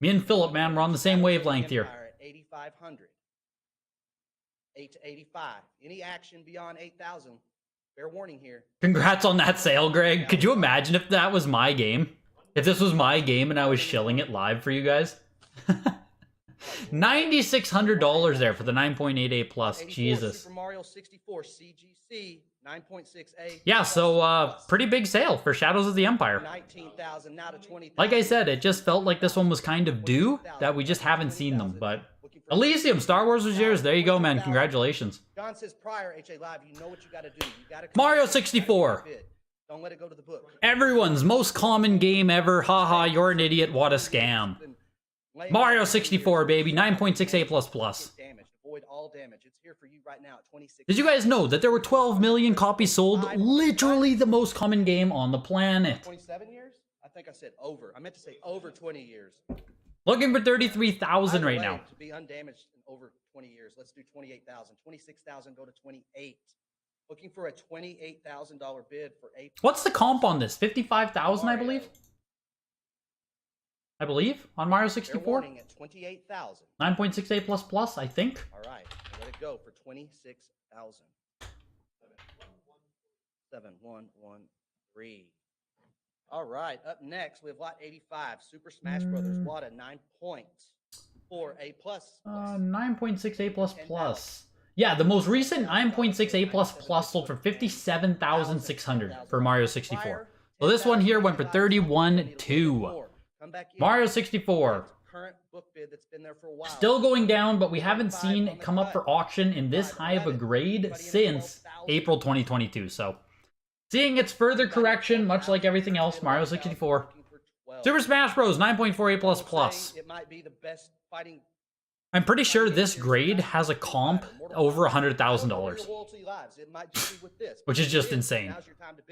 [SPEAKER 1] Me and Philip, man, we're on the same wavelength here.
[SPEAKER 3] 8,500. 8 to 85. Any action beyond 8,000? Fair warning here.
[SPEAKER 1] Congrats on that sale, Greg. Could you imagine if that was my game? If this was my game and I was shilling it live for you guys? $9,600 there for the 9.88 plus. Jesus.
[SPEAKER 3] Super Mario 64 CGC 9.6A.
[SPEAKER 1] Yeah, so pretty big sale for Shadows of the Empire.
[SPEAKER 3] 19,000 now to 20,000.
[SPEAKER 1] Like I said, it just felt like this one was kind of due, that we just haven't seen them. But Elysium, Star Wars was yours. There you go, man. Congratulations.
[SPEAKER 3] John says prior HA Live, you know what you got to do. You got to
[SPEAKER 1] Mario 64.
[SPEAKER 3] Don't let it go to the book.
[SPEAKER 1] Everyone's most common game ever. Haha, you're an idiot. What a scam. Mario 64, baby. 9.68 plus plus.
[SPEAKER 3] Damage. Avoid all damage. It's here for you right now at 26.
[SPEAKER 1] Did you guys know that there were 12 million copies sold? Literally the most common game on the planet.
[SPEAKER 3] 27 years? I think I said over. I meant to say over 20 years.
[SPEAKER 1] Looking for 33,000 right now.
[SPEAKER 3] To be undamaged in over 20 years. Let's do 28,000. 26,000 go to 28. Looking for a $28,000 bid for a.
[SPEAKER 1] What's the comp on this? 55,000, I believe. On Mario 64.
[SPEAKER 3] At 28,000.
[SPEAKER 1] 9.68 plus plus, I think.
[SPEAKER 3] All right, let it go for 26,000. 7113. All right, up next we have lot 85, Super Smash Brothers. WADA 9 points for a plus.
[SPEAKER 1] 9.68 plus plus. Yeah, the most recent 9.68 plus plus sold for 57,600 for Mario 64. So this one here went for 31.2. Mario 64.
[SPEAKER 3] Current book bid that's been there for a while.
[SPEAKER 1] Still going down, but we haven't seen it come up for auction in this high of a grade since April 2022. So Seeing its further correction, much like everything else, Mario 64. Super Smash Bros. 9.48++.
[SPEAKER 3] It might be the best fighting.
[SPEAKER 1] I'm pretty sure this grade has a comp over $100,000. Which is just insane.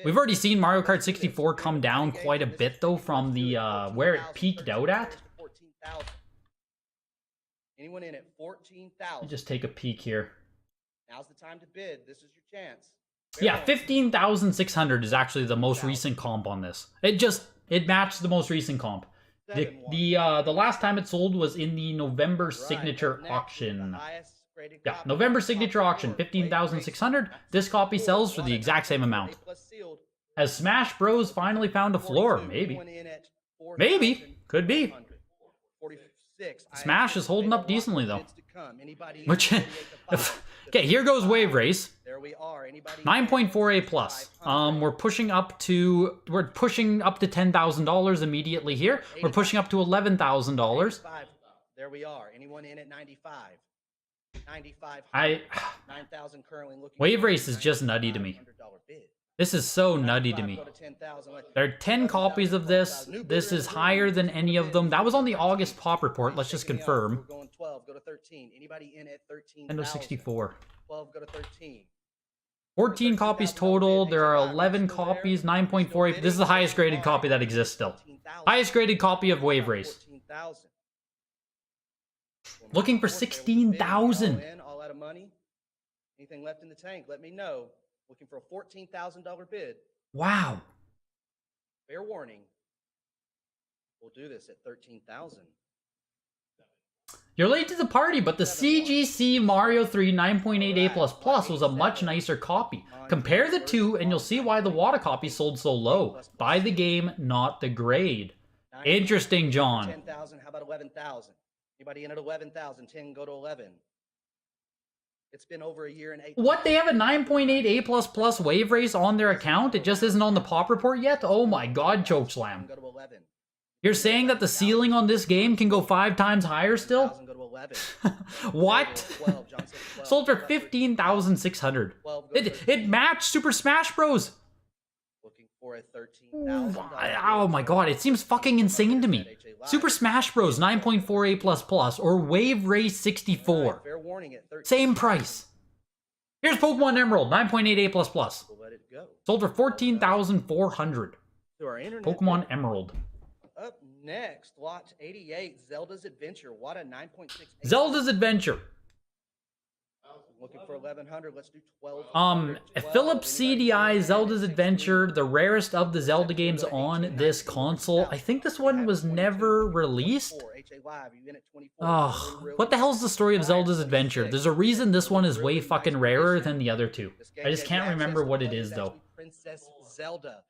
[SPEAKER 1] We've already seen Mario Kart 64 come down quite a bit, though, from the where it peaked out at.
[SPEAKER 3] Anyone in at 14,000?
[SPEAKER 1] Just take a peek here.
[SPEAKER 3] Now's the time to bid. This is your chance.
[SPEAKER 1] Yeah, 15,600 is actually the most recent comp on this. It matched the most recent comp. The last time it sold was in the November signature auction. Yeah, November signature auction, 15,600. This copy sells for the exact same amount. Has Smash Bros finally found a floor? Maybe. Maybe. Could be. Smash is holding up decently, though. Which, okay, here goes Wave Race. 9.48+. We're pushing up to $10,000 immediately here. We're pushing up to $11,000.
[SPEAKER 3] There we are. Anyone in at 95? 95. 9,000 currently looking.
[SPEAKER 1] Wave Race is just nutty to me. This is so nutty to me. There are 10 copies of this. This is higher than any of them. That was on the August Pop Report. Let's just confirm.
[SPEAKER 3] We're going 12, go to 13. Anybody in at 13?
[SPEAKER 1] Nintendo 64.
[SPEAKER 3] 12, go to 13.
[SPEAKER 1] 14 copies total. There are 11 copies. 9.48. This is the highest graded copy that exists still. Highest graded copy of Wave Race. Looking for 16,000.
[SPEAKER 3] All out of money. Anything left in the tank? Let me know. Looking for a $14,000 bid.
[SPEAKER 1] Wow.
[SPEAKER 3] Fair warning. We'll do this at 13,000.
[SPEAKER 1] You're late to the party, but the CGC Mario 3 9.88++ was a much nicer copy. Compare the two, and you'll see why the WATA copy sold so low. Buy the game, not the grade. Interesting, John.
[SPEAKER 3] 10,000. How about 11,000? Anybody in at 11,000? 10, go to 11. It's been over a year and 8 months.
[SPEAKER 1] What? They have a 9.88++ Wave Race on their account? It just isn't on the Pop Report yet? Oh my god, Chokeslam.
[SPEAKER 3] Go to 11.
[SPEAKER 1] You're saying that the ceiling on this game can go 5 times higher still?
[SPEAKER 3] Go to 11.
[SPEAKER 1] What?
[SPEAKER 3] 12. John said 12.
[SPEAKER 1] Sold for 15,600. It matched Super Smash Bros.
[SPEAKER 3] Looking for a 13,000.
[SPEAKER 1] Oh my god, it seems fucking insane to me. Super Smash Bros. 9.48++ or Wave Race 64.
[SPEAKER 3] Fair warning at 13.
[SPEAKER 1] Same price. Here's Pokemon Emerald, 9.88++.
[SPEAKER 3] We'll let it go.
[SPEAKER 1] Sold for 14,400.
[SPEAKER 3] To our internet.
[SPEAKER 1] Pokemon Emerald.
[SPEAKER 3] Up next, lot 88, Zelda's Adventure. What a 9.6.
[SPEAKER 1] Zelda's Adventure.
[SPEAKER 3] Looking for 1,100. Let's do 12.
[SPEAKER 1] Philips CDI Zelda's Adventure, the rarest of the Zelda games on this console. I think this one was never released. Oh, what the hell's the story of Zelda's Adventure? There's a reason this one is way fucking rarer than the other two. I just can't remember what it is, though.
[SPEAKER 3] Princess Zelda.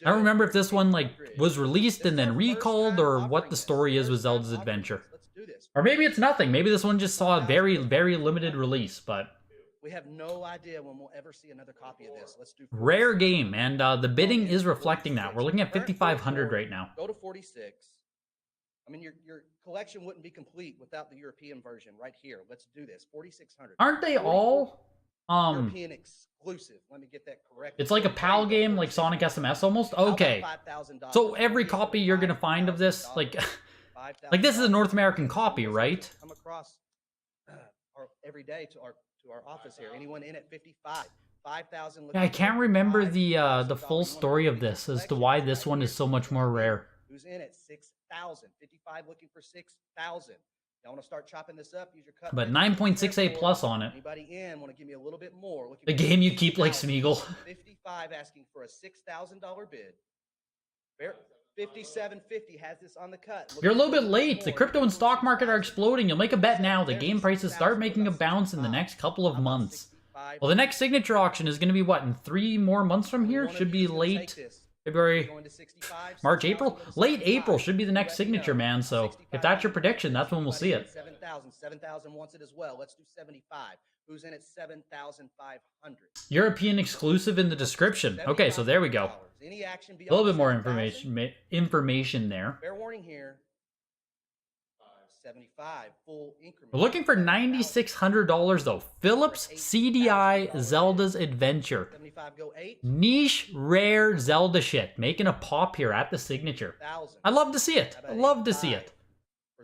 [SPEAKER 1] I don't remember if this one, like, was released and then recalled, or what the story is with Zelda's Adventure. Or maybe it's nothing. Maybe this one just saw a very, very limited release, but...
[SPEAKER 3] We have no idea when we'll ever see another copy of this. Let's do 46.
[SPEAKER 1] Rare game, and the bidding is reflecting that. We're looking at 5,500 right now.
[SPEAKER 3] Go to 46. I mean, your collection wouldn't be complete without the European version right here. Let's do this. 4,600.
[SPEAKER 1] Aren't they all...
[SPEAKER 3] European exclusive. Let me get that correct.
[SPEAKER 1] It's like a PAL game, like Sonic SMS almost? Okay. So every copy you're gonna find of this, like... like this is a North American copy, right?
[SPEAKER 3] Come across every day to our office here. Anyone in at 55? 5,000.
[SPEAKER 1] Yeah, I can't remember the full story of this as to why this one is so much more rare.
[SPEAKER 3] Who's in at 6,000? 55 looking for 6,000. Y'all want to start chopping this up? Use your cut.
[SPEAKER 1] But 9.68+ on it.
[SPEAKER 3] Anybody in want to give me a little bit more?
[SPEAKER 1] The game you keep like Smeagol.
[SPEAKER 3] 55 asking for a $6,000 bid. 57.50 has this on the cut.
[SPEAKER 1] You're a little bit late. The crypto and stock market are exploding. You'll make a bet now. The game prices start making a bounce in the next couple of months. Well, the next signature auction is going to be, what, in 3 more months from here? Should be late February, March, April? Late April should be the next signature, man. So if that's your prediction, that's when we'll see it.
[SPEAKER 3] 7,000 wants it as well. Let's do 75. Who's in at 7,500?
[SPEAKER 1] European exclusive in the description. Okay, so there we go. A little bit more information there.
[SPEAKER 3] Fair warning here. 75, full increment.
[SPEAKER 1] We're looking for $9,600 though. Philips CDI Zelda's Adventure.
[SPEAKER 3] 75 go 8.
[SPEAKER 1] Niche, rare Zelda shit. Making a pop here at the signature.
[SPEAKER 3] 1,000.
[SPEAKER 1] I love to see it. I love to see it.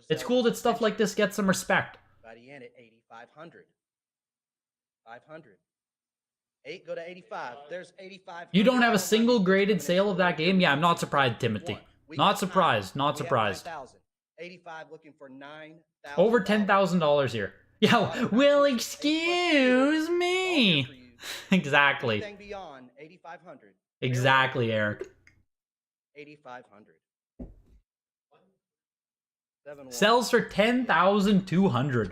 [SPEAKER 1] It's cool that stuff like this gets some respect.
[SPEAKER 3] Buddy in at 8,500. 500. 8 go to 85. There's 85.
[SPEAKER 1] You don't have a single graded sale of that game? Yeah, I'm not surprised, Timothy. Not surprised. Not surprised.
[SPEAKER 3] 85 looking for 9,000.
[SPEAKER 1] Over $10,000 here. Yeah, well, excuse me. Exactly.
[SPEAKER 3] Anything beyond 8,500.
[SPEAKER 1] Exactly, Eric.
[SPEAKER 3] 8,500.
[SPEAKER 1] Sells for $10,200.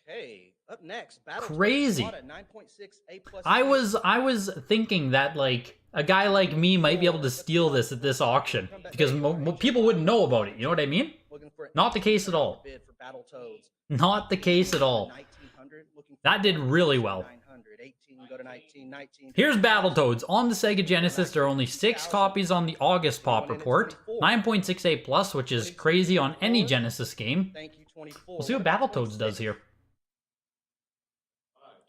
[SPEAKER 3] Okay. Up next, Battletoads
[SPEAKER 1] Crazy.
[SPEAKER 3] at 9.6 A+.
[SPEAKER 1] I was thinking that like a guy like me might be able to steal this at this auction because people wouldn't know about it. You know what I mean? Not the case at all.
[SPEAKER 3] Bid for Battletoads.
[SPEAKER 1] Not the case at all.
[SPEAKER 3] 1900, looking for
[SPEAKER 1] That did really well.
[SPEAKER 3] 900. 18 go to 19. 19.
[SPEAKER 1] Here's Battletoads. On the Sega Genesis, there are only 6 copies on the August Pop Report. 9.68 plus, which is crazy on any Genesis game.
[SPEAKER 3] Thank you, 24.
[SPEAKER 1] We'll see what Battletoads does here.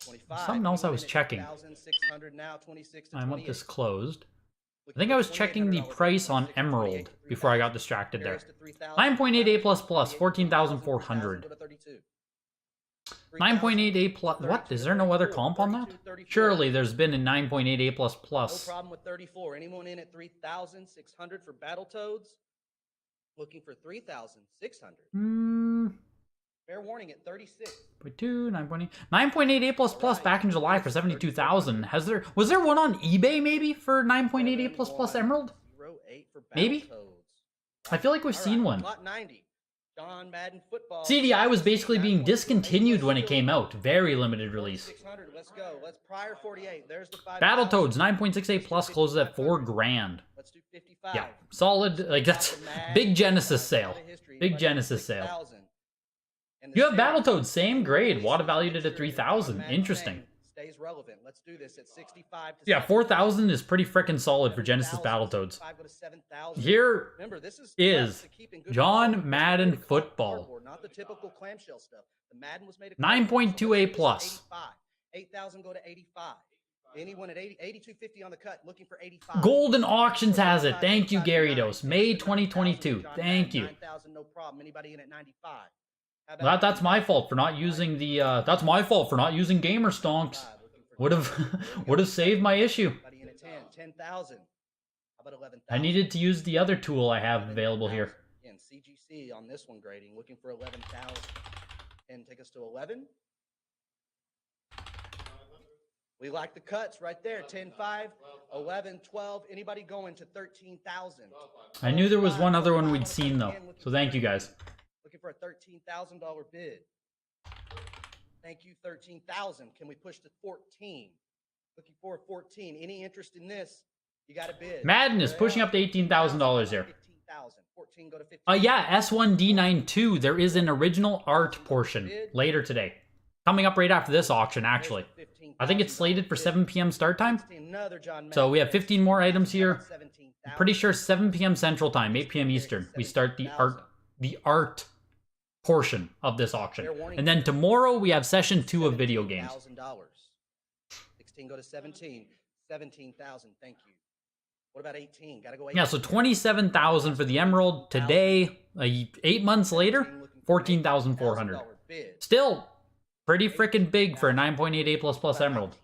[SPEAKER 3] 25.
[SPEAKER 1] Something else I was checking.
[SPEAKER 3] 1,600 now, 26 to
[SPEAKER 1] I want
[SPEAKER 3] 28.
[SPEAKER 1] this closed. I think I was checking the price on Emerald before I got distracted there. 9.88 plus plus, 14,400. 9.88 plus, what? Is there no other comp on that? Surely there's been a 9.88 plus
[SPEAKER 3] No
[SPEAKER 1] plus.
[SPEAKER 3] problem with 34. Anyone in at 3,600 for Battletoads? Looking for 3,600. Fair warning at 36.
[SPEAKER 1] 2, 9.8. 9.88 plus plus back in July for 72,000. Was there one on eBay maybe for 9.88 plus plus Emerald?
[SPEAKER 3] 08 for
[SPEAKER 1] Maybe?
[SPEAKER 3] Battletoads.
[SPEAKER 1] I feel like we've seen one.
[SPEAKER 3] Lot 90. John Madden Football.
[SPEAKER 1] CDI was basically being discontinued when it came out. Very limited release.
[SPEAKER 3] 600. Let's go. Let's prior 48. There's the 5.
[SPEAKER 1] Battletoads 9.68 plus closes at $4,000.
[SPEAKER 3] Let's do 55.
[SPEAKER 1] Yeah, solid. Like that's big Genesis sale. Big Genesis sale. You have Battletoads, same grade. Wada valued it at 3,000. Interesting.
[SPEAKER 3] Stays relevant. Let's do this at 65 to
[SPEAKER 1] Yeah, 4,000 is pretty freaking solid for Genesis Battletoads. Here is John Madden Football.
[SPEAKER 3] Not the typical clamshell stuff. The Madden was made of
[SPEAKER 1] 9.28 plus.
[SPEAKER 3] 8,000 go to 85. Anyone at 8250 on the cut looking for 85.
[SPEAKER 1] Golden Auctions has it. Thank you, Gary Dose. May 2022. Thank you.
[SPEAKER 3] 9,000 no problem. Anybody in at 95?
[SPEAKER 1] That's my fault for not using the that's my fault for not using Gamer Stonks. Would have saved my issue.
[SPEAKER 3] 10,000. How about 11,000?
[SPEAKER 1] I needed to use the other tool I have available here.
[SPEAKER 3] And CGC on this one grading, looking for 11,000. And take us to 11. We like the cuts right there. 10, 5, 11, 12. Anybody going to 13,000?
[SPEAKER 1] I knew there was one other one we'd seen though. So thank you guys.
[SPEAKER 3] Looking for a $13,000 bid. Thank you, 13,000. Can we push to 14? Looking for a 14. Any interest in this? You got a bid.
[SPEAKER 1] Madden is pushing up to $18,000 here.
[SPEAKER 3] 15,000. 14 go to 15.
[SPEAKER 1] Yeah, S1D92. There is an original art portion later today. Coming up right after this auction, actually. I think it's slated for 7 p.m. start time. So we have 15 more items here. I'm pretty sure 7 p.m. Central Time, 8 p.m. Eastern. We start the art portion of this auction. And then tomorrow we have session 2 of video games.
[SPEAKER 3] $16 go to 17. 17,000. Thank you. What about 18? Gotta go 18.
[SPEAKER 1] Yeah, so 27,000 for the Emerald today. 8 months later, 14,400. Still pretty freaking big for a 9.88 plus plus Emerald.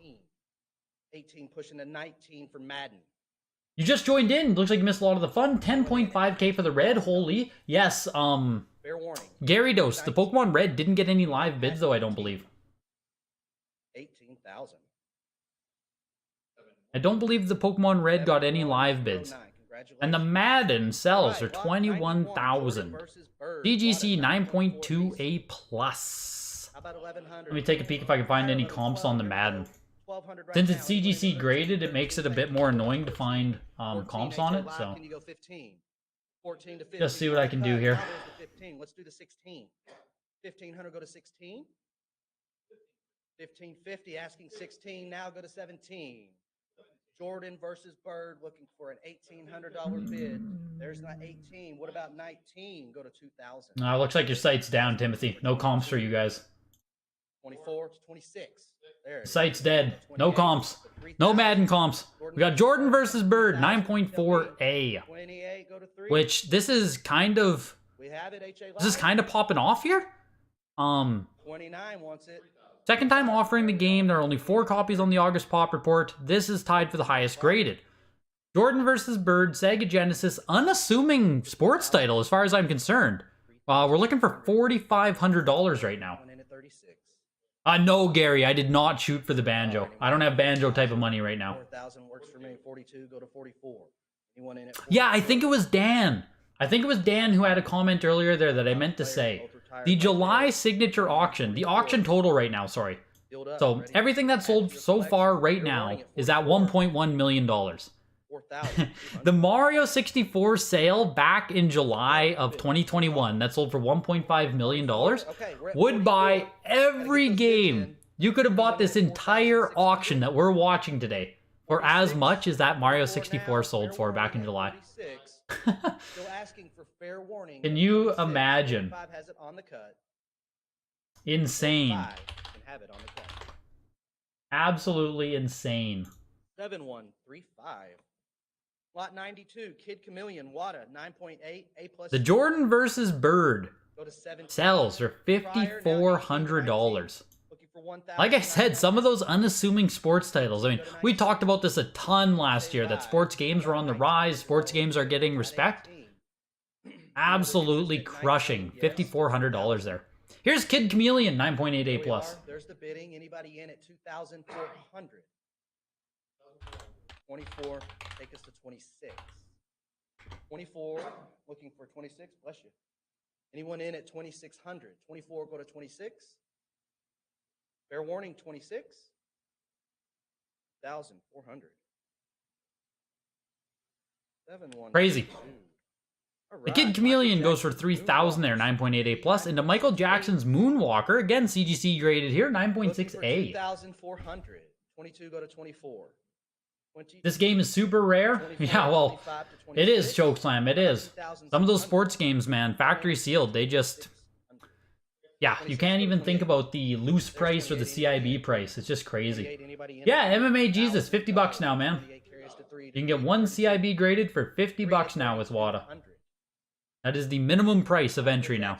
[SPEAKER 3] 18 pushing to 19 for Madden.
[SPEAKER 1] You just joined in. Looks like you missed a lot of the fun. 10.5k for the red. Holy. Yes,
[SPEAKER 3] Fair warning.
[SPEAKER 1] Gary Dose, the Pokemon Red didn't get any live bids though, I don't believe.
[SPEAKER 3] 18,000.
[SPEAKER 1] I don't believe the Pokemon Red got any live bids. And the Madden sells for 21,000. CGC 9.2A plus. Let me take a peek if I can find any comps on the Madden. Since it's CGC graded, it makes it a bit more annoying to find comps on it. So just see what I can do here.
[SPEAKER 3] Let's do the 16. 1,500 go to 16. 1,550 asking 16. Now go to 17. Jordan versus Bird, looking for an $1,800 bid. There's not 18. What about 19? Go to 2,000.
[SPEAKER 1] Looks like your site's down, Timothy. No comps for you guys.
[SPEAKER 3] 24 to 26. There it is.
[SPEAKER 1] Site's dead. No comps. No Madden comps. We got Jordan versus Bird, 9.4A.
[SPEAKER 3] 28, go to 3.
[SPEAKER 1] Which this is kind of popping off here.
[SPEAKER 3] 29 wants it.
[SPEAKER 1] Second time offering the game. There are only 4 copies on the August Pop Report. This is tied for the highest graded. Jordan versus Bird, Sega Genesis, unassuming sports title as far as I'm concerned. We're looking for $4,500 right now. No, Gary, I did not shoot for the banjo. I don't have banjo type of money right now.
[SPEAKER 3] 4,000 works for me. 42, go to 44. Anyone in it?
[SPEAKER 1] Yeah, I think it was Dan. I think it was Dan who had a comment earlier there that I meant to say. The July signature auction, the auction total right now, sorry. So everything that's sold so far right now is at $1.1 million. The Mario 64 sale back in July of 2021 that sold for $1.5 million would buy every game. You could have bought this entire auction that we're watching today for as much as that Mario 64 sold for back in July. Can you imagine? Insane. Absolutely insane.
[SPEAKER 3] 7135. Lot 92, Kid Chameleon, Wada, 9.8, A+.
[SPEAKER 1] The Jordan versus Bird sells for $5,400. Like I said, some of those unassuming sports titles. I mean, we talked about this a ton last year, that sports games were on the rise, sports games are getting respect. Absolutely crushing. $5,400 there. Here's Kid Chameleon, 9.8 A+.
[SPEAKER 3] There's the bidding. Anybody in at 2,400? 24, take us to 26. 24, looking for 26, bless you. Anyone in at 2,600? 24, go to 26. Fair warning, 26. 1,400. 7,
[SPEAKER 1] Crazy. The Kid Chameleon goes for 3,000 there, 9.8 A+. Into Michael Jackson's Moonwalker, again CGC graded here, 9.6A.
[SPEAKER 3] 2,400. 22, go to 24.
[SPEAKER 1] This game is super rare. Yeah, well, it is, Chokeslam, it is. Some of those sports games, man, factory sealed, they just... Yeah, you can't even think about the loose price or the CIB price. It's just crazy. Yeah, MMA Jesus, $50 now, man. You can get one CIB graded for $50 now with WADA. That is the minimum price of entry now.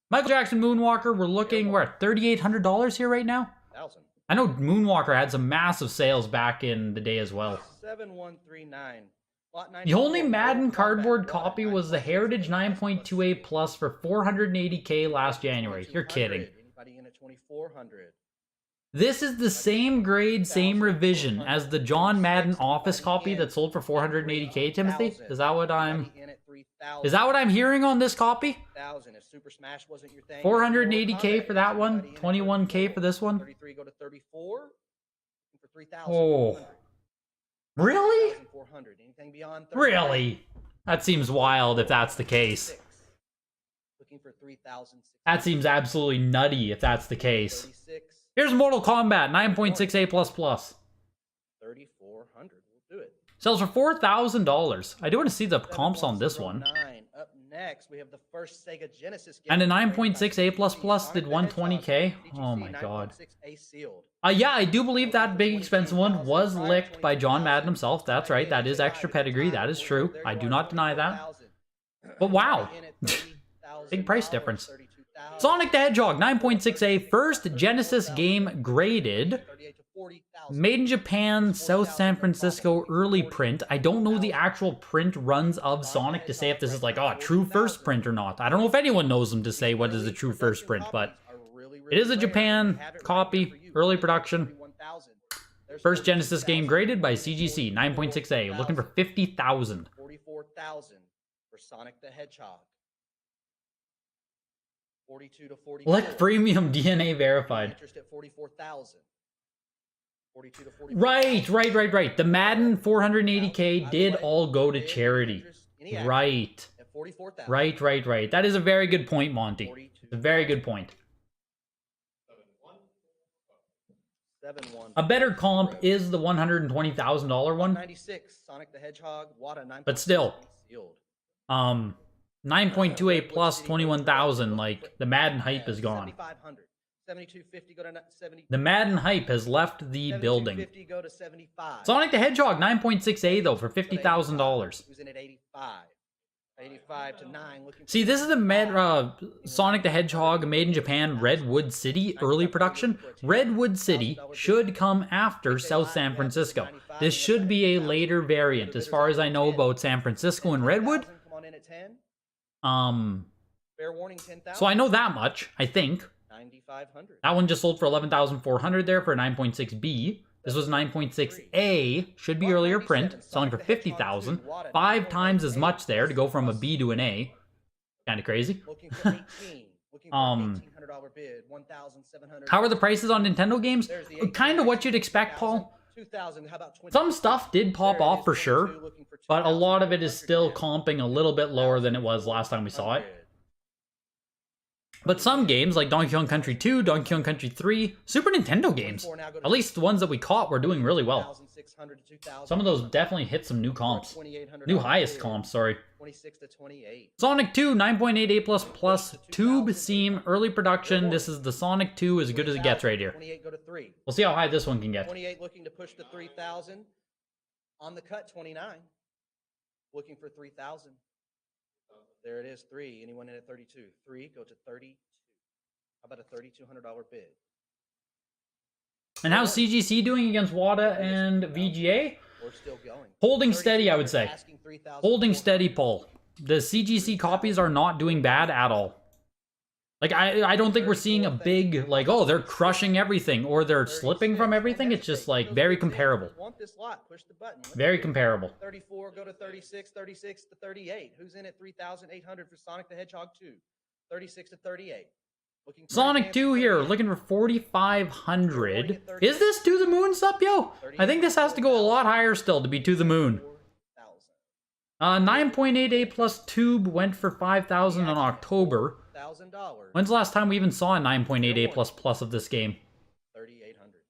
[SPEAKER 1] Michael Jackson Moonwalker, we're at $3,800 here right now. I know Moonwalker had some massive sales back in the day as well.
[SPEAKER 3] 7139.
[SPEAKER 1] The only Madden cardboard copy was the Heritage 9.2A Plus for $480K last January. You're kidding. This is the same grade, same revision as the John Madden Office copy that sold for $480K, Timothy? Is that what I'm hearing on this copy? 480K for that one, 21K for this one. Oh. Really? Really? That seems wild if that's the case. That seems absolutely nutty if that's the case. Here's Mortal Kombat, 9.6A++.
[SPEAKER 3] 3,400. We'll do it.
[SPEAKER 1] Sells for $4,000. I do want to see the comps on this one.
[SPEAKER 3] Up next, we have the first Sega Genesis game.
[SPEAKER 1] And a 9.6A++ did 120K. Oh my god. Yeah, I do believe that big expensive one was licked by John Madden himself. That's right. That is extra pedigree. That is true. I do not deny that. But wow. Big price difference. Sonic the Hedgehog, 9.6A, first Genesis game graded. Made in Japan, South San Francisco, early print. I don't know the actual print runs of Sonic to say if this is like, oh, true first print or not. I don't know if anyone knows them to say what is a true first print, but it is a Japan copy, early production. First Genesis game graded by CGC, 9.6A, looking for 50,000.
[SPEAKER 3] 44,000 for Sonic the Hedgehog. 42 to 40.
[SPEAKER 1] Like premium DNA verified.
[SPEAKER 3] Interest at 44,000. 42 to 40.
[SPEAKER 1] Right. The Madden 480K did all go to charity. Right. Right. That is a very good point, Monty. It's a very good point.
[SPEAKER 3] 7-1.
[SPEAKER 1] A better comp is the $120,000 one,
[SPEAKER 3] 96, Sonic the Hedgehog, Wada 9.
[SPEAKER 1] but still,
[SPEAKER 3] Sealed.
[SPEAKER 1] 9.28 plus 21,000. Like, the Madden hype is gone.
[SPEAKER 3] 7,500. 7250 go to 70.
[SPEAKER 1] The Madden hype has left the building.
[SPEAKER 3] 7250 go to 75.
[SPEAKER 1] Sonic the Hedgehog 9.6A though for $50,000.
[SPEAKER 3] Who's in at 85? 85 to 9. Looking
[SPEAKER 1] See, this is the Sonic the Hedgehog made in Japan Redwood City early production. Redwood City should come after South San Francisco. This should be a later variant as far as I know about San Francisco and Redwood.
[SPEAKER 3] Come on in at 10. Fair warning 10,000.
[SPEAKER 1] So I know that much, I think.
[SPEAKER 3] 9,500.
[SPEAKER 1] That one just sold for $11,400 there for a 9.6B. This was 9.6A, should be earlier print, selling for $50,000. 5 times as much there to go from a B to an A. Kind of crazy.
[SPEAKER 3] Looking for 18. Looking for $1,800 bid. 1,700.
[SPEAKER 1] How are the prices on Nintendo games? Kind of what you'd expect, Paul.
[SPEAKER 3] 2,000. How about 20?
[SPEAKER 1] Some stuff did pop off for sure, but a lot of it is still comping a little bit lower than it was last time we saw it. But some games, like Donkey Kong Country 2, Donkey Kong Country 3, Super Nintendo games, at least the ones that we caught were doing really well. Some of those definitely hit some new comps. New highest comps, sorry.
[SPEAKER 3] 26 to 28.
[SPEAKER 1] Sonic 2, 9.88 plus Tube Seam, early production. This is the Sonic 2 as good as it gets right here.
[SPEAKER 3] 28 go to 3.
[SPEAKER 1] We'll see how high this one can get.
[SPEAKER 3] 28 looking to push to 3,000. On the cut, 29. Looking for 3,000. There it is, 3. Anyone in at 32? 3, go to 32. How about a $3,200 bid?
[SPEAKER 1] And how's CGC doing against WADA and VGA?
[SPEAKER 3] We're still going.
[SPEAKER 1] Holding steady, I would say.
[SPEAKER 3] Asking 3,000.
[SPEAKER 1] Holding steady, Paul. The CGC copies are not doing bad at all. Like, I don't think we're seeing a big, like, oh, they're crushing everything, or they're slipping from everything. It's just, like, very comparable.
[SPEAKER 3] Want this lot, push the button.
[SPEAKER 1] Very comparable.
[SPEAKER 3] 34, go to 36, 36 to 38. Who's in at 3,800 for Sonic the Hedgehog 2? 36 to 38. Looking for
[SPEAKER 1] Sonic 2 here, looking for 4,500. Is this to the moon, sup, yo? I think this has to go a lot higher still to be to the moon. 9.88 plus Tube went for 5,000 in October.
[SPEAKER 3] $1,000.
[SPEAKER 1] When's the last time we even saw a 9.88 plus of this game?
[SPEAKER 3] 3,800.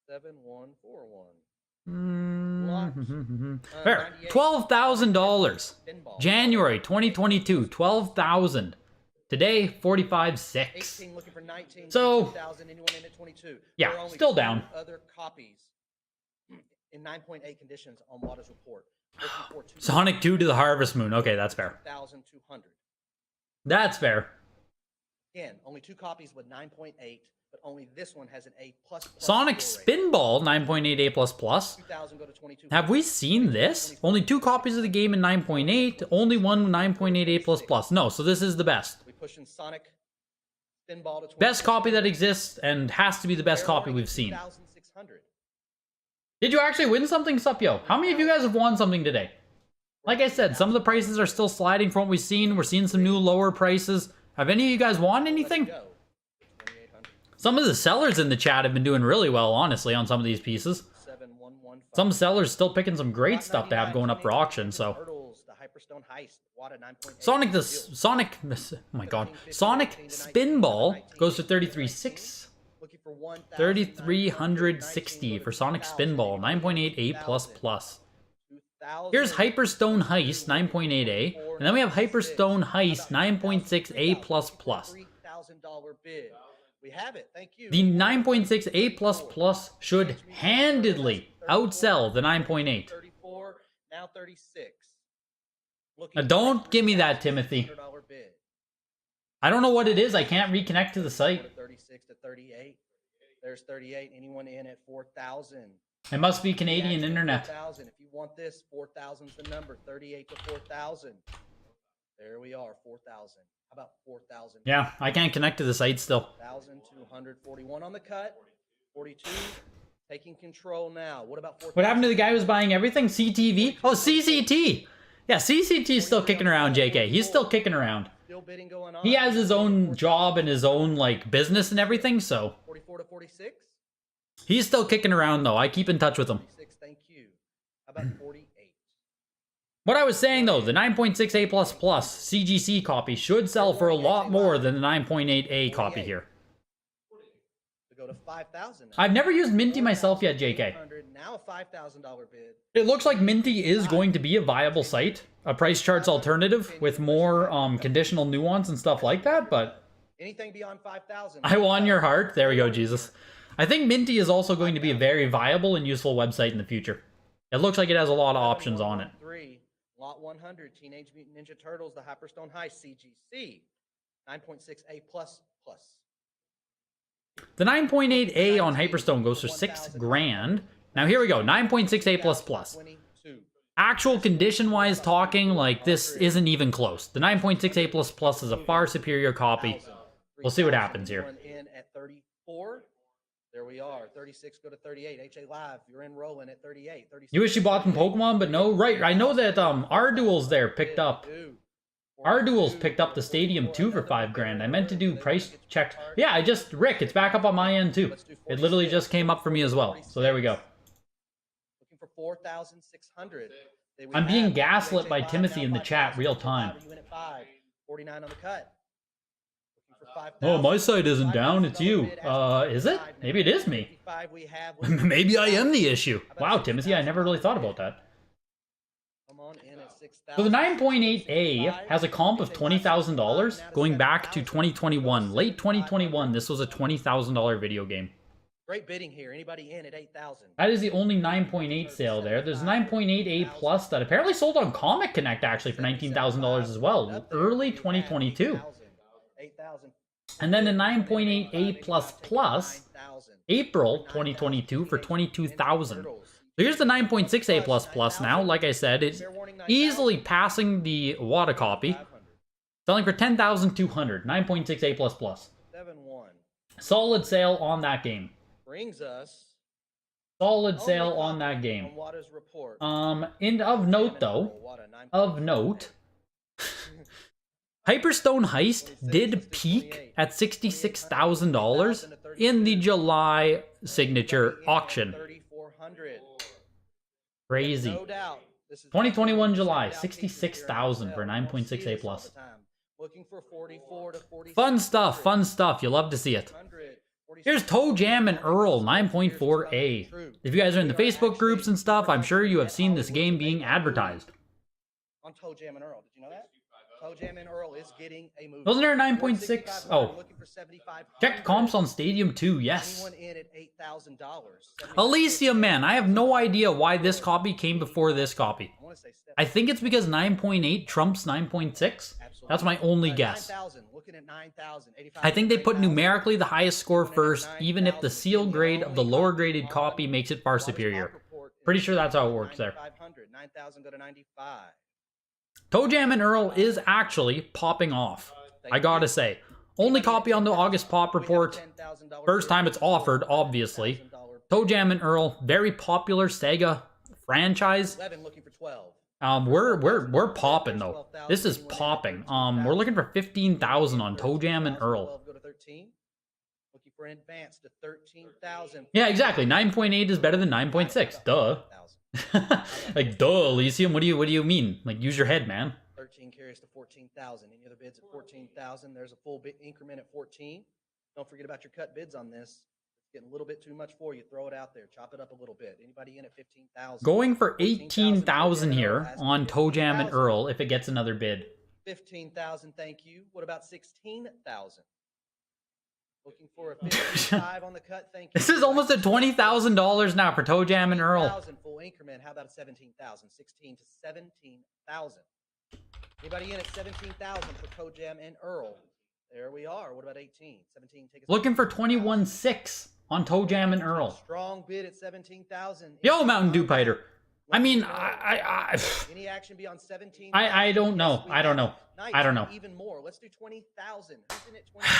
[SPEAKER 3] 7141.
[SPEAKER 1] Fair. $12,000. January 2022, 12,000. Today, 45,600.
[SPEAKER 3] 18 looking for 19.
[SPEAKER 1] So,
[SPEAKER 3] 2,000. Anyone in at 22?
[SPEAKER 1] Yeah,
[SPEAKER 3] There are only
[SPEAKER 1] still
[SPEAKER 3] 2
[SPEAKER 1] down.
[SPEAKER 3] Other copies in 9.8 conditions on Wada's report. Looking for
[SPEAKER 1] Sonic 2 to the Harvest Moon. Okay, that's fair.
[SPEAKER 3] 2,200.
[SPEAKER 1] That's fair.
[SPEAKER 3] Again, only 2 copies with 9.8, but only this one has an A++.
[SPEAKER 1] Sonic Spinball 9.88 plus.
[SPEAKER 3] 2,000 go to 22.
[SPEAKER 1] Have we seen this? Only 2 copies of the game in 9.8, only one 9.88 plus. No, so this is the best.
[SPEAKER 3] We pushing Sonic Spinball to 22.
[SPEAKER 1] Best copy that exists and has to be the best copy we've seen.
[SPEAKER 3] 2,600.
[SPEAKER 1] Did you actually win something, sup, yo? How many of you guys have won something today? Like I said, some of the prices are still sliding from what we've seen. We're seeing some new lower prices. Have any of you guys won anything?
[SPEAKER 3] Go. 2,800.
[SPEAKER 1] Some of the sellers in the chat have been doing really well, honestly, on some of these pieces.
[SPEAKER 3] 7,115.
[SPEAKER 1] Some sellers still picking some great stuff to have going up for auction, so.
[SPEAKER 3] Hurdles, the Hyperstone Heist, Wada 9.8.
[SPEAKER 1] Oh my god. Sonic Spinball goes for 33,600.
[SPEAKER 3] Looking for 1,000.
[SPEAKER 1] 3,360 for Sonic Spinball, 9.88 plus.
[SPEAKER 3] 2,000.
[SPEAKER 1] Here's Hyperstone Heist, 9.8A, and then we have Hyperstone Heist, 9.6A plus.
[SPEAKER 3] $3,000 bid. We have it. Thank you.
[SPEAKER 1] The 9.6A plus should handedly outsell the 9.8.
[SPEAKER 3] 34, now 36.
[SPEAKER 1] Now don't give me that, Timothy.
[SPEAKER 3] $100 bid.
[SPEAKER 1] I don't know what it is. I can't reconnect to the site.
[SPEAKER 3] 36 to 38. There's 38. Anyone in at 4,000?
[SPEAKER 1] It must be Canadian internet.
[SPEAKER 3] 4,000. If you want this, 4,000's the number. 38 to 4,000. There we are, 4,000. How about 4,000?
[SPEAKER 1] Yeah, I can't connect to the site still.
[SPEAKER 3] 1,241 on the cut. 42. Taking control now. What about 4,000?
[SPEAKER 1] What happened to the guy who was buying everything? CTV? Oh, CCT! Yeah, CCT's still kicking around, JK. He's still kicking around.
[SPEAKER 3] Still bidding going on.
[SPEAKER 1] He has his own job and his own, like, business and everything, so.
[SPEAKER 3] 44 to 46.
[SPEAKER 1] He's still kicking around, though. I keep in touch with him.
[SPEAKER 3] 46, thank you. How about 48?
[SPEAKER 1] What I was saying, though, the 9.6A++ CGC copy should sell for a lot more than the 9.8A copy here.
[SPEAKER 3] go to 5,000.
[SPEAKER 1] I've never used Minty myself yet, JK.
[SPEAKER 3] Now a $5,000 bid.
[SPEAKER 1] It looks like Minty is going to be a viable site, a price charts alternative with more conditional nuance and stuff like that, but
[SPEAKER 3] anything beyond 5,000.
[SPEAKER 1] I want your heart. There we go, Jesus. I think Minty is also going to be a very viable and useful website in the future. It looks like it has a lot of options on it.
[SPEAKER 3] 3, Lot 100, Teenage Mutant Ninja Turtles, the Hyperstone High CGC, 9.6A++.
[SPEAKER 1] The 9.8A on Hyperstone goes for $6,000. Now here we go, 9.6A++. Actual condition-wise talking, like, this isn't even close. The 9.6A++ is a far superior copy. We'll see what happens here.
[SPEAKER 3] In at 34. There we are. 36 go to 38. HA Live, you're in rolling at 38.
[SPEAKER 1] You wish you bought some Pokemon, but no, right. I know that Arduel's there picked up. Arduel's picked up the Stadium 2 for $5,000. I meant to do price check. Yeah, Rick, it's back up on my end too. It literally just came up for me as well. So there we go.
[SPEAKER 3] Looking for 4,600.
[SPEAKER 1] I'm being gaslit by Timothy in the chat real time.
[SPEAKER 3] 49 on the cut.
[SPEAKER 1] Oh, my side isn't down, it's you. Is it? Maybe it is me. Maybe I am the issue. Wow, Timothy, I never really thought about that. So the 9.8A has a comp of $20,000 going back to 2021. Late 2021, this was a $20,000 video game.
[SPEAKER 3] Great bidding here. Anybody in at 8,000?
[SPEAKER 1] That is the only 9.8 sale there. There's 9.8A plus that apparently sold on Comic Connect actually for $19,000 as well. Early 2022. And then the 9.8A plus plus, April 2022 for $22,000. So here's the 9.6A plus plus now. Like I said, it's easily passing the Wata copy. Selling for $10,200. 9.6A plus plus. Solid sale on that game.
[SPEAKER 3] Brings us
[SPEAKER 1] solid sale on that game. And of note though, Hyperstone Heist did peak at $66,000 in the July signature auction. Crazy. 2021 July, $66,000 for 9.6A plus. Fun stuff, fun stuff. You love to see it. Here's Toe Jam and Earl, 9.4A. If you guys are in the Facebook groups and stuff, I'm sure you have seen this game being advertised.
[SPEAKER 3] On Toe Jam and Earl, did you know that? Toe Jam and Earl is getting a movie.
[SPEAKER 1] Wasn't there a 9.6? Oh. Check the comps on Stadium 2, yes. Elysium, man, I have no idea why this copy came before this copy. I think it's because 9.8 trumps 9.6. That's my only guess. I think they put numerically the highest score first, even if the seal grade of the lower graded copy makes it far superior. Pretty sure that's how it works there. Toe Jam and Earl is actually popping off, I gotta say. Only copy on the August Pop Report. First time it's offered, obviously. Toe Jam and Earl, very popular Sega franchise. We're popping though. This is popping. We're looking for 15,000 on Toe Jam and Earl. Yeah, exactly. 9.8 is better than 9.6. Duh. Like, duh, Elysium. What do you mean? Like, use your head, man.
[SPEAKER 3] 13 carries to 14,000. Any other bids at 14,000? There's a full bit increment at 14. Don't forget about your cut bids on this. It's getting a little bit too much for you. Throw it out there. Chop it up a little bit. Anybody in at 15,000?
[SPEAKER 1] Going for 18,000 here on Toe Jam and Earl if it gets another bid.
[SPEAKER 3] 15,000, thank you. What about 16,000? Looking for a 55 on the cut, thank you.
[SPEAKER 1] This is almost at $20,000 now for Toe Jam and Earl.
[SPEAKER 3] Full increment. How about a 17,000? 16 to 17,000. Anybody in at 17,000 for Toe Jam and Earl? There we are. What about 18? 17. Take a
[SPEAKER 1] looking for 21.6 on Toe Jam and Earl.
[SPEAKER 3] Strong bid at 17,000.
[SPEAKER 1] Yo, Mountain Dew Piter. I mean,
[SPEAKER 3] any action beyond 17?
[SPEAKER 1] I don't know. I don't know. I don't know.
[SPEAKER 3] Even more. Let's do 20,000. Who's in at 20,000?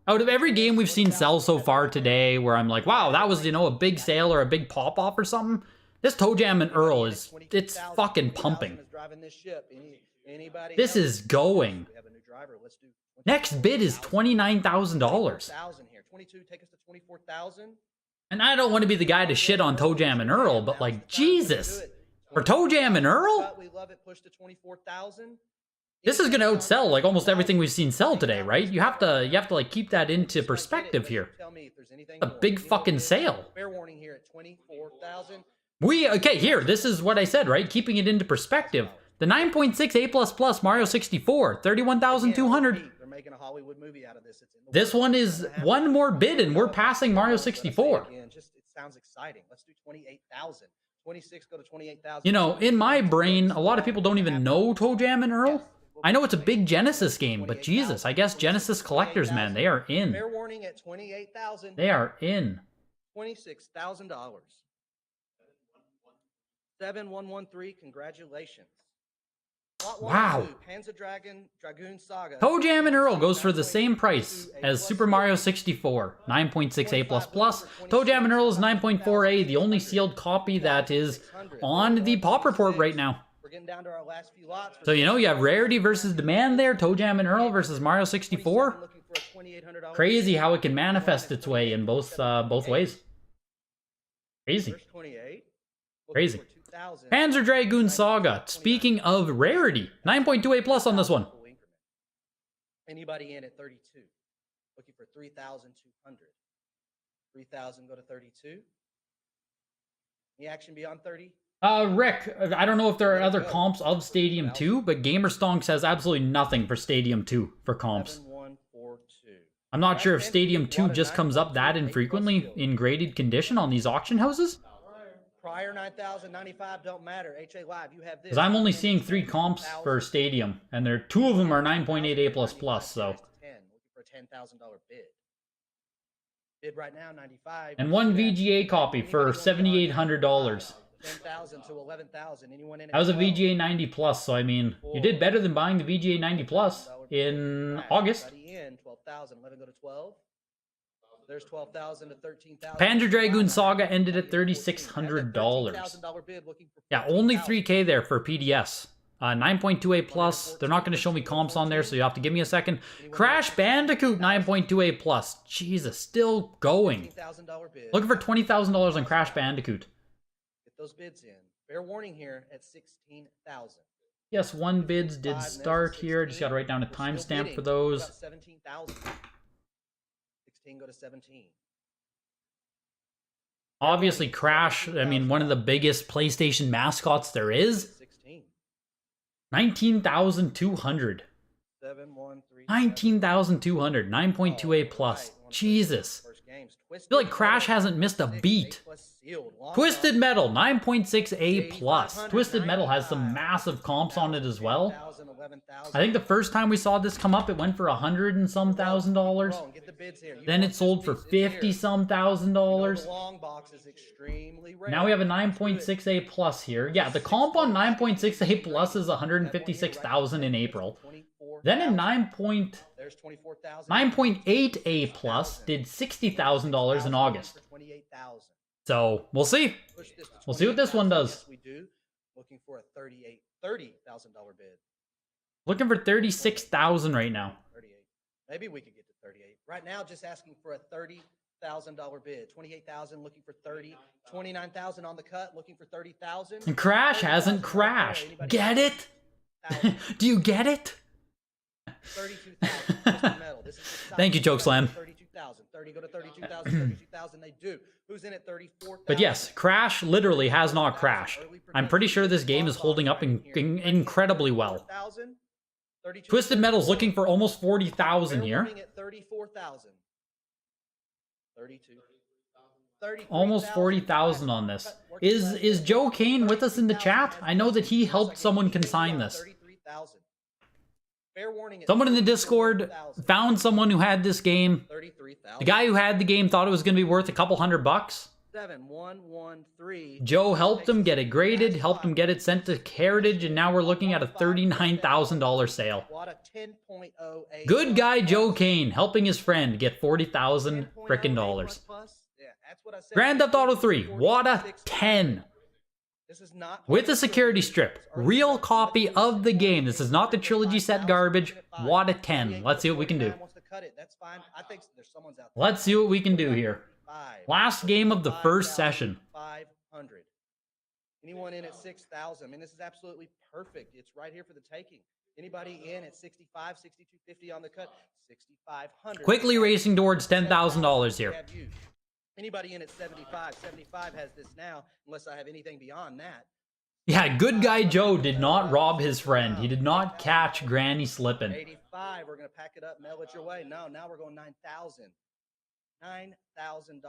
[SPEAKER 1] Out of every game we've seen sell so far today, where I'm like, wow, that was, a big sale or a big pop off or something. This Toe Jam and Earl it's fucking pumping. This is going. Next bid is $29,000. And I don't want to be the guy to shit on Toe Jam and Earl, but like, Jesus. For Toe Jam and Earl?
[SPEAKER 3] We love it. Push to 24,000.
[SPEAKER 1] This is gonna outsell like almost everything we've seen sell today, right? You have to like keep that into perspective here.
[SPEAKER 3] Tell me if there's anything
[SPEAKER 1] A
[SPEAKER 3] more.
[SPEAKER 1] big
[SPEAKER 3] Anyone
[SPEAKER 1] fucking
[SPEAKER 3] in?
[SPEAKER 1] sale.
[SPEAKER 3] Fair warning here at 24,000.
[SPEAKER 1] Okay, here, this is what I said, right? Keeping it into perspective. The 9.6 A++ Mario 64, 31,200.
[SPEAKER 3] They're making a Hollywood movie out of this. It's in the
[SPEAKER 1] This
[SPEAKER 3] works.
[SPEAKER 1] one is one more bid and we're passing Mario
[SPEAKER 3] But I say
[SPEAKER 1] 64.
[SPEAKER 3] again, just it sounds exciting. Let's do 28,000. 26 go to 28,000.
[SPEAKER 1] You know, in my brain, a lot of people don't even know Toe Jam and Earl. I know it's a big Genesis game, but Jesus, I guess Genesis collectors, man, they are in.
[SPEAKER 3] Fair warning at 28,000.
[SPEAKER 1] They are in.
[SPEAKER 3] $26,000. 7113, congratulations. Lot one
[SPEAKER 1] Wow.
[SPEAKER 3] and two, Panzer Dragoon Saga.
[SPEAKER 1] Toe Jam and Earl goes for the same price as Super Mario 64, 9.6 A++. Toe Jam and Earl is 9.4A, the only sealed copy that is on the Pop Report right now.
[SPEAKER 3] We're getting down to our last few lots.
[SPEAKER 1] So you know, you have rarity versus demand there, Toe Jam and Earl versus Mario 64.
[SPEAKER 3] Looking for a $2,800
[SPEAKER 1] Crazy how it can manifest its way in both ways. Crazy.
[SPEAKER 3] There's 28.
[SPEAKER 1] Crazy.
[SPEAKER 3] Looking for 2,000.
[SPEAKER 1] Panzer Dragoon Saga. Speaking of rarity, 9.2A+ on this one.
[SPEAKER 3] Anybody in at 32? Looking for 3,200. 3,000 go to 32. Any action beyond 30?
[SPEAKER 1] Rick, I don't know if there are other comps of Stadium 2, but GamerStonks has absolutely nothing for Stadium 2 for comps.
[SPEAKER 3] 7142.
[SPEAKER 1] I'm not sure if Stadium 2 just comes up that infrequently in graded condition on these auction houses.
[SPEAKER 3] Prior 9,095 don't matter. HA Live, you have this.
[SPEAKER 1] Because I'm only seeing 3 comps for Stadium, and there 2 of them are 9.8A++, so.
[SPEAKER 3] 10, looking for a $10,000 bid. Bid right now 95.
[SPEAKER 1] And 1 VGA copy for $7,800.
[SPEAKER 3] 10,000 to 11,000. Anyone in?
[SPEAKER 1] That was a VGA 90+, so I mean, you did better than buying the VGA 90+ in August.
[SPEAKER 3] 12,000. 11 go to 12. There's 12,000 to 13,000.
[SPEAKER 1] Panzer Dragoon Saga ended at $3,600.
[SPEAKER 3] $13,000 bid looking for
[SPEAKER 1] Yeah, only
[SPEAKER 3] 14,000.
[SPEAKER 1] 3K there for PDS. 9.2A+. They're not going to show me comps on there, so you have to give me a second. Crash Bandicoot 9.2A+. Jesus, still going.
[SPEAKER 3] $15,000 bid.
[SPEAKER 1] Looking for $20,000 on Crash Bandicoot.
[SPEAKER 3] Get those bids in. Fair warning here at 16,000.
[SPEAKER 1] Yes, 1 bids did start here. Just got to write down a timestamp for those.
[SPEAKER 3] 17,000. 16 go to 17.
[SPEAKER 1] Obviously, Crash, I mean, one of the biggest PlayStation mascots there is.
[SPEAKER 3] 16.
[SPEAKER 1] 19,200.
[SPEAKER 3] 713.
[SPEAKER 1] 19,200. 9.2A+. Jesus. I feel like Crash hasn't missed a beat. Twisted Metal, 9.6A+. Twisted Metal has some massive comps on it as well. I think the first time we saw this come up, it went for $100 and some thousand dollars. Then it sold for $50 some thousand dollars. Now we have a 9.6A+ here. Yeah, the comp on 9.6A+ is $156,000 in April. Then in 9.8A+ did $60,000 in August. So we'll see. We'll see what this one does.
[SPEAKER 3] We do. Looking for a $30,000 bid.
[SPEAKER 1] Looking for $36,000 right now.
[SPEAKER 3] 38. Maybe we could get to 38. Right now, just asking for a $30,000 bid. 28,000 looking for 30. 29,000 on the cut, looking for 30,000.
[SPEAKER 1] And Crash hasn't crashed. Get it? Do you get it?
[SPEAKER 3] 32,000.
[SPEAKER 1] Thank you, Chokeslam.
[SPEAKER 3] 32,000. 30 go to 32,000. 32,000 they do. Who's in at 34,000?
[SPEAKER 1] But yes, Crash literally has not crashed. I'm pretty sure this game is holding up incredibly well. Twisted Metal's looking for almost 40,000 here.
[SPEAKER 3] 34,000. 32.
[SPEAKER 1] Almost 40,000 on this. Is Joe Kane with us in the chat? I know that he helped someone consign this. Someone in the Discord found someone who had this game. The guy who had the game thought it was going to be worth a couple $100.
[SPEAKER 3] 7113.
[SPEAKER 1] Joe helped him get it graded, helped him get it sent to Heritage, and now we're looking at a $39,000 sale. Good guy Joe Kane helping his friend get 40,000 frickin' dollars. Grand Theft Auto 3, WADA 10. With a security strip. Real copy of the game. This is not the trilogy set garbage. WADA 10. Let's see what we can do. Let's see what we can do here. Last game of the first session.
[SPEAKER 3] 500. Anyone in at 6,000? I mean, this is absolutely perfect. It's right here for the taking. Anybody in at 65, 62.50 on the cut? 6,500.
[SPEAKER 1] Quickly racing towards $10,000 here.
[SPEAKER 3] Have you. Anybody in at 75? 75 has this now, unless I have anything beyond that.
[SPEAKER 1] Yeah, good guy Joe did not rob his friend. He did not catch Granny slipping.
[SPEAKER 3] 85, we're going to pack it up, mail it your way. No, now we're going 9,000. $9,000.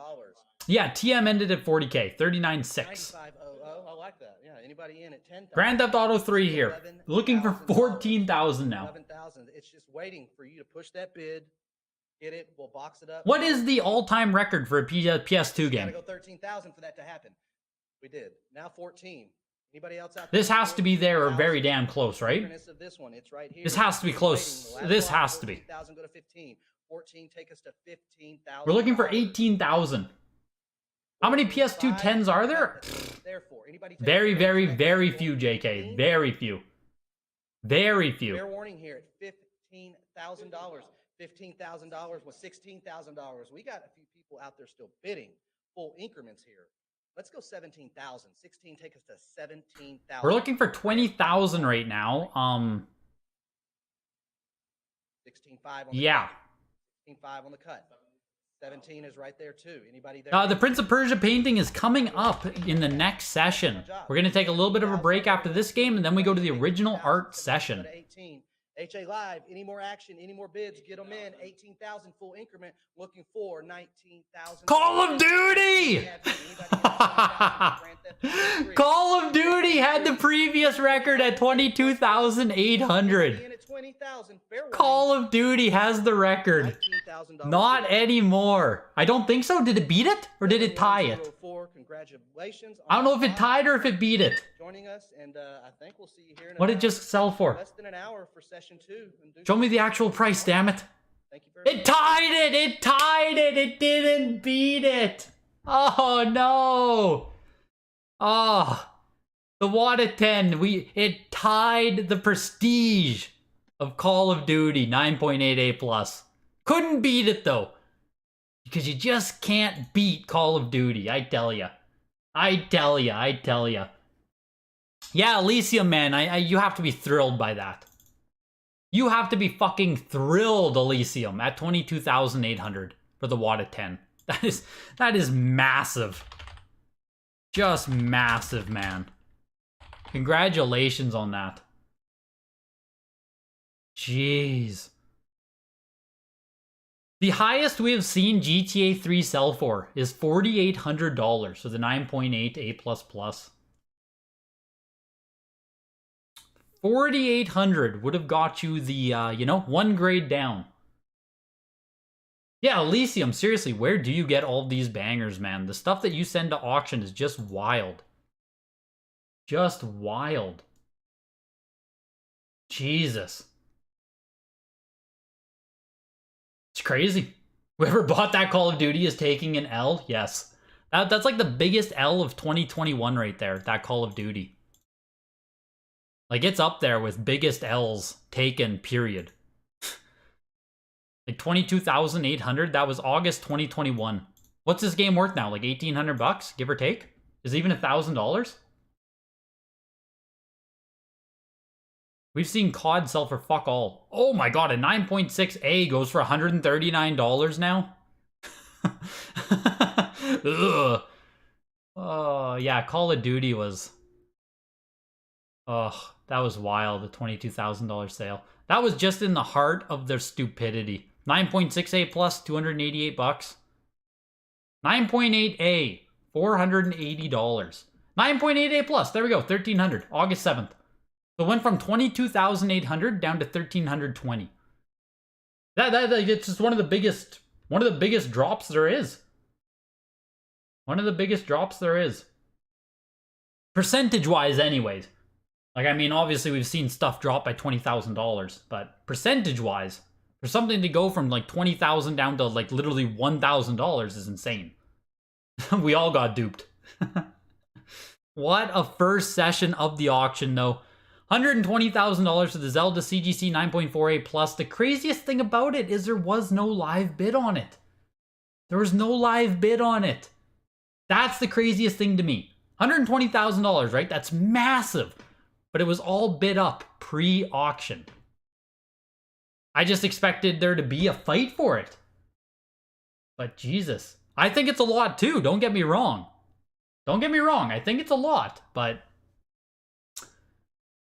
[SPEAKER 1] Yeah, TM ended at 40K, 39.6.
[SPEAKER 3] 9500. I like that. Yeah, anybody in at 10,000?
[SPEAKER 1] Grand Theft Auto 3 here. Looking for 14,000 now.
[SPEAKER 3] 11,000. It's just waiting for you to push that bid, get it, we'll box it up.
[SPEAKER 1] What is the all-time record for a PS2 game?
[SPEAKER 3] Gotta go 13,000 for that to happen. We did. Now 14. Anybody else out there?
[SPEAKER 1] This has to be there or very damn close, right?
[SPEAKER 3] Of this one, it's right here.
[SPEAKER 1] This has to be close. This has to be.
[SPEAKER 3] 14,000 go to 15. 14 take us to 15,000.
[SPEAKER 1] We're looking for 18,000. How many PS2 10s are there?
[SPEAKER 3] Therefore, anybody
[SPEAKER 1] very, very, very few, JK. Very few. Very few.
[SPEAKER 3] Fair warning here at $15,000. $15,000 was $16,000. We got a few people out there still bidding full increments here. Let's go 17,000. 16 take us to 17,000.
[SPEAKER 1] We're looking for 20,000 right now.
[SPEAKER 3] 16.5 on
[SPEAKER 1] yeah.
[SPEAKER 3] 16.5 on the cut. 17 is right there too. Anybody there?
[SPEAKER 1] The Prince of Persia painting is coming up in the next session. We're going to take a little bit of a break after this game, and then we go to the original art session.
[SPEAKER 3] 18. HA Live, any more action, any more bids, get them in. 18,000 full increment, looking for 19,000.
[SPEAKER 1] Call of Duty! Call of Duty had the previous record at 22,800. Call of Duty has the record. Not anymore. I don't think so. Did it beat it? Or did it tie it?
[SPEAKER 3] Congratulations.
[SPEAKER 1] I don't know if it tied or if it beat it.
[SPEAKER 3] Joining us, and I think we'll see you here in
[SPEAKER 1] what did it just sell for?
[SPEAKER 3] Less than an hour for session 2.
[SPEAKER 1] Show me the actual price, damn it.
[SPEAKER 3] Thank you very much.
[SPEAKER 1] It tied it! It tied it! It didn't beat it! Oh no! Oh. The Wada 10, it tied the prestige of Call of Duty 9.8A+. Couldn't beat it though. Because you just can't beat Call of Duty, I tell ya. I tell ya. Yeah, Elysium, man, you have to be thrilled by that. You have to be fucking thrilled, Elysium, at 22,800 for the Wada 10. That is massive. Just massive, man. Congratulations on that. Jeez. The highest we have seen GTA 3 sell for is $4,800 for the 9.8 A++. 4,800 would have got you the, one grade down. Yeah, Elysium, seriously, where do you get all these bangers, man? The stuff that you send to auction is just wild. Just wild. Jesus. It's crazy. Whoever bought that Call of Duty is taking an L? Yes. That's like the biggest L of 2021 right there, that Call of Duty. Like, it's up there with biggest L's taken, period. Like 22,800, that was August 2021. What's this game worth now? Like 1,800 bucks, give or take? Is it even $1,000? We've seen COD sell for fuck all. Oh my god, a 9.6A goes for $139 now? Ugh. Oh, yeah, Call of Duty was... Oh, that was wild, the $22,000 sale. That was just in the heart of their stupidity. 9.6A plus, 288 bucks. 9.8A, $480. 9.8A plus, there we go, 1,300, August 7th. So it went from 22,800 down to 1,320. It's just one of the biggest drops there is. One of the biggest drops there is. Percentage-wise, anyways. Like, I mean, obviously we've seen stuff drop by $20,000, but percentage-wise, for something to go from like 20,000 down to like literally $1,000 is insane. We all got duped. What a first session of the auction, though. $120,000 for the Zelda CGC 9.4A Plus. The craziest thing about it is there was no live bid on it. There was no live bid on it. That's the craziest thing to me. $120,000, right? That's massive. But it was all bid up pre-auction. I just expected there to be a fight for it. But Jesus. I think it's a lot too, don't get me wrong. Don't get me wrong, I think it's a lot, but...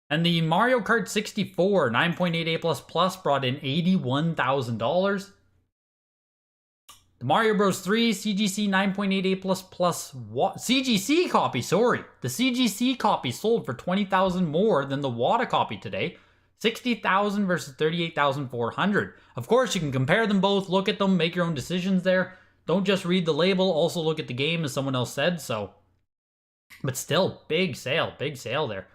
[SPEAKER 1] And the Mario Kart 64 9.8A++ brought in $81,000. The Mario Bros. 3 CGC 9.8A++ CGC copy, sorry. The CGC copy sold for $20,000 more than the WATA copy today. $60,000 versus $38,400. Of course, you can compare them both, look at them, make your own decisions there. Don't just read the label, also look at the game, as someone else said, so... But still, big sale there.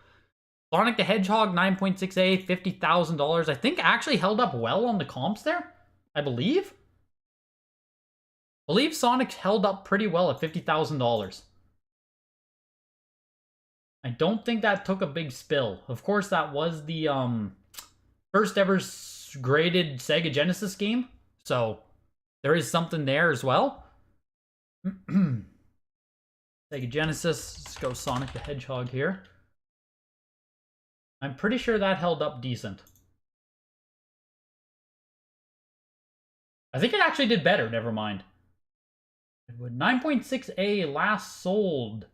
[SPEAKER 1] Sonic the Hedgehog 9.6A, $50,000. I think actually held up well on the comps there, I believe. I believe Sonic held up pretty well at $50,000. I don't think that took a big spill. Of course, that was the first ever graded Sega Genesis game, so there is something there as well. Sega Genesis, let's go Sonic the Hedgehog here. I'm pretty sure that held up decent. I think it actually did better, never mind. 9.6A last sold.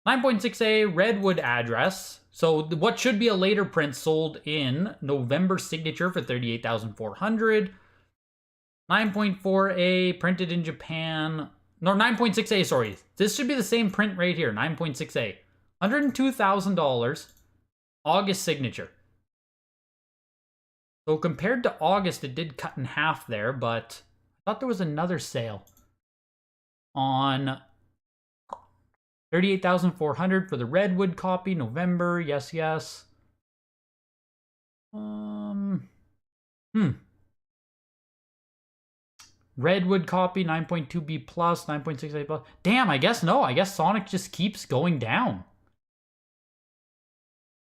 [SPEAKER 1] $9.6A Redwood address. So what should be a later print sold in November signature for $38,400. 9.4A printed in Japan. No, 9.6A, sorry. This should be the same print right here, 9.6A. $102,000. August signature. So compared to August, it did cut in half there, but I thought there was another sale on $38,400 for the Redwood copy, November, yes. Redwood copy, 9.2B+, 9.6A+. Damn, I guess no. I guess Sonic just keeps going down.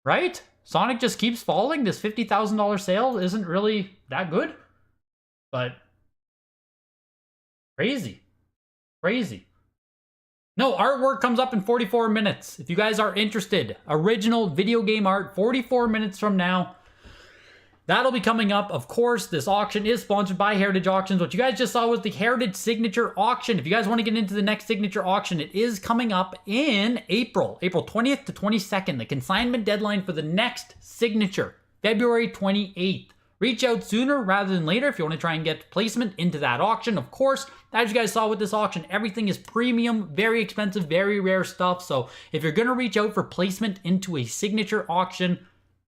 [SPEAKER 1] Right? Sonic just keeps falling. This $50,000 sale isn't really that good. But crazy. No, artwork comes up in 44 minutes. If you guys are interested, original video game art, 44 minutes from now. That'll be coming up. Of course, this auction is sponsored by Heritage Auctions. What you guys just saw was the Heritage Signature Auction. If you guys want to get into the next Signature Auction, it is coming up in April 20th to 22nd. The consignment deadline for the next Signature, February 28th. Reach out sooner rather than later if you want to try and get placement into that auction. Of course, as you guys saw with this auction, everything is premium, very expensive, very rare stuff. So if you're going to reach out for placement into a Signature Auction,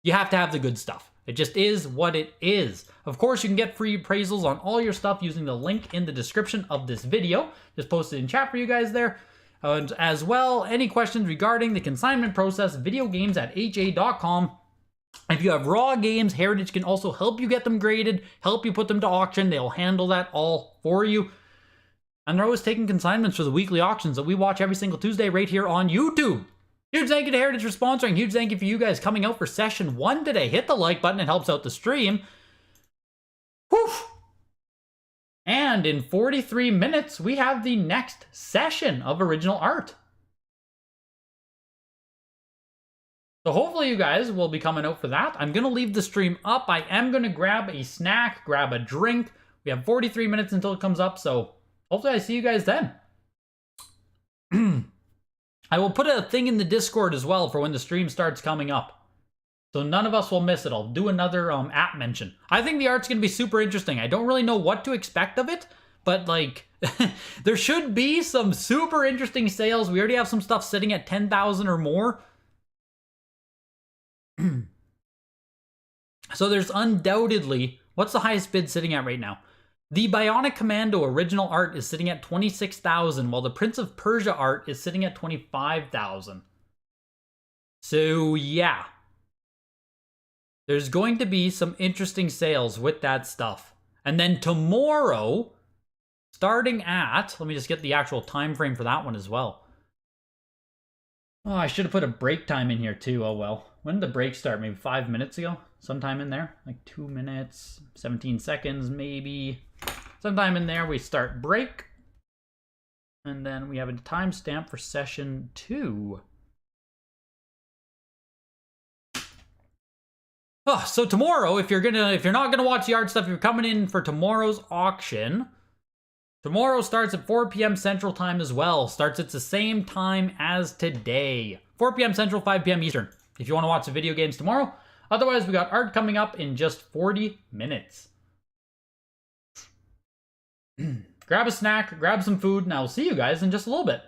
[SPEAKER 1] you have to have the good stuff. It just is what it is. Of course, you can get free appraisals on all your stuff using the link in the description of this video. Just posted in chat for you guys there. And as well, any questions regarding the consignment process, videogames@ha.com. If you have raw games, Heritage can also help you get them graded, help you put them to auction. They'll handle that all for you. And they're always taking consignments for the weekly auctions that we watch every single Tuesday right here on YouTube. Huge thank you to Heritage for sponsoring. Huge thank you for you guys coming out for session 1 today. Hit the like button. It helps out the stream. Whew. And in 43 minutes, we have the next session of original art. So hopefully you guys will be coming out for that. I'm going to leave the stream up. I am going to grab a snack, grab a drink. We have 43 minutes until it comes up, so hopefully I see you guys then. I will put a thing in the Discord as well for when the stream starts coming up. So none of us will miss it. I'll do another app mention. I think the art's going to be super interesting. I don't really know what to expect of it, but like, there should be some super interesting sales. We already have some stuff sitting at 10,000 or more. So there's undoubtedly, what's the highest bid sitting at right now? The Bionic Commando original art is sitting at 26,000, while the Prince of Persia art is sitting at 25,000. So yeah, there's going to be some interesting sales with that stuff. And then tomorrow, starting at, let me just get the actual time frame for that one as well. Oh, I should have put a break time in here too. Oh well. When did the break start? Maybe 5 minutes ago? Sometime in there? Like 2 minutes, 17 seconds maybe. Sometime in there we start break. And then we have a timestamp for session 2. Oh, so tomorrow, if you're not gonna watch the art stuff, you're coming in for tomorrow's auction. Tomorrow starts at 4 p.m. Central Time as well. Starts at the same time as today. 4 p.m. Central, 5 p.m. Eastern. If you want to watch the video games tomorrow. Otherwise, we got art coming up in just 40 minutes. Grab a snack, grab some food, and I will see you guys in just a little bit.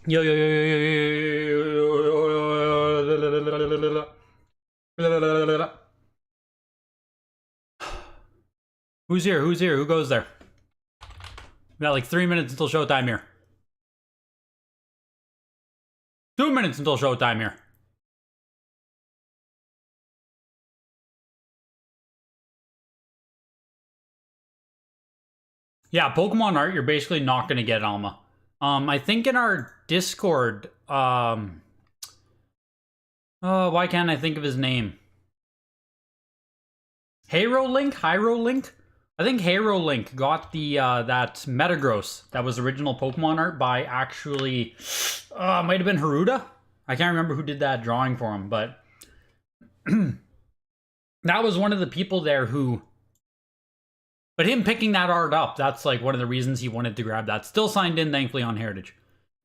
[SPEAKER 1] Yo yo yo yo yo yo yo. Who's here? Who's here? Who goes there? We got like 3 minutes until showtime here. 2 minutes until showtime here. Yeah, Pokemon art, you're basically not going to get Alma. I think in our Discord, oh, why can't I think of his name? Hero Link? I think Hero Link got the, that Metagross that was original Pokemon art by actually, might have been Haruda? I can't remember who did that drawing for him, but that was one of the people there who... But him picking that art up, that's like one of the reasons he wanted to grab that. Still signed in, thankfully, on Heritage.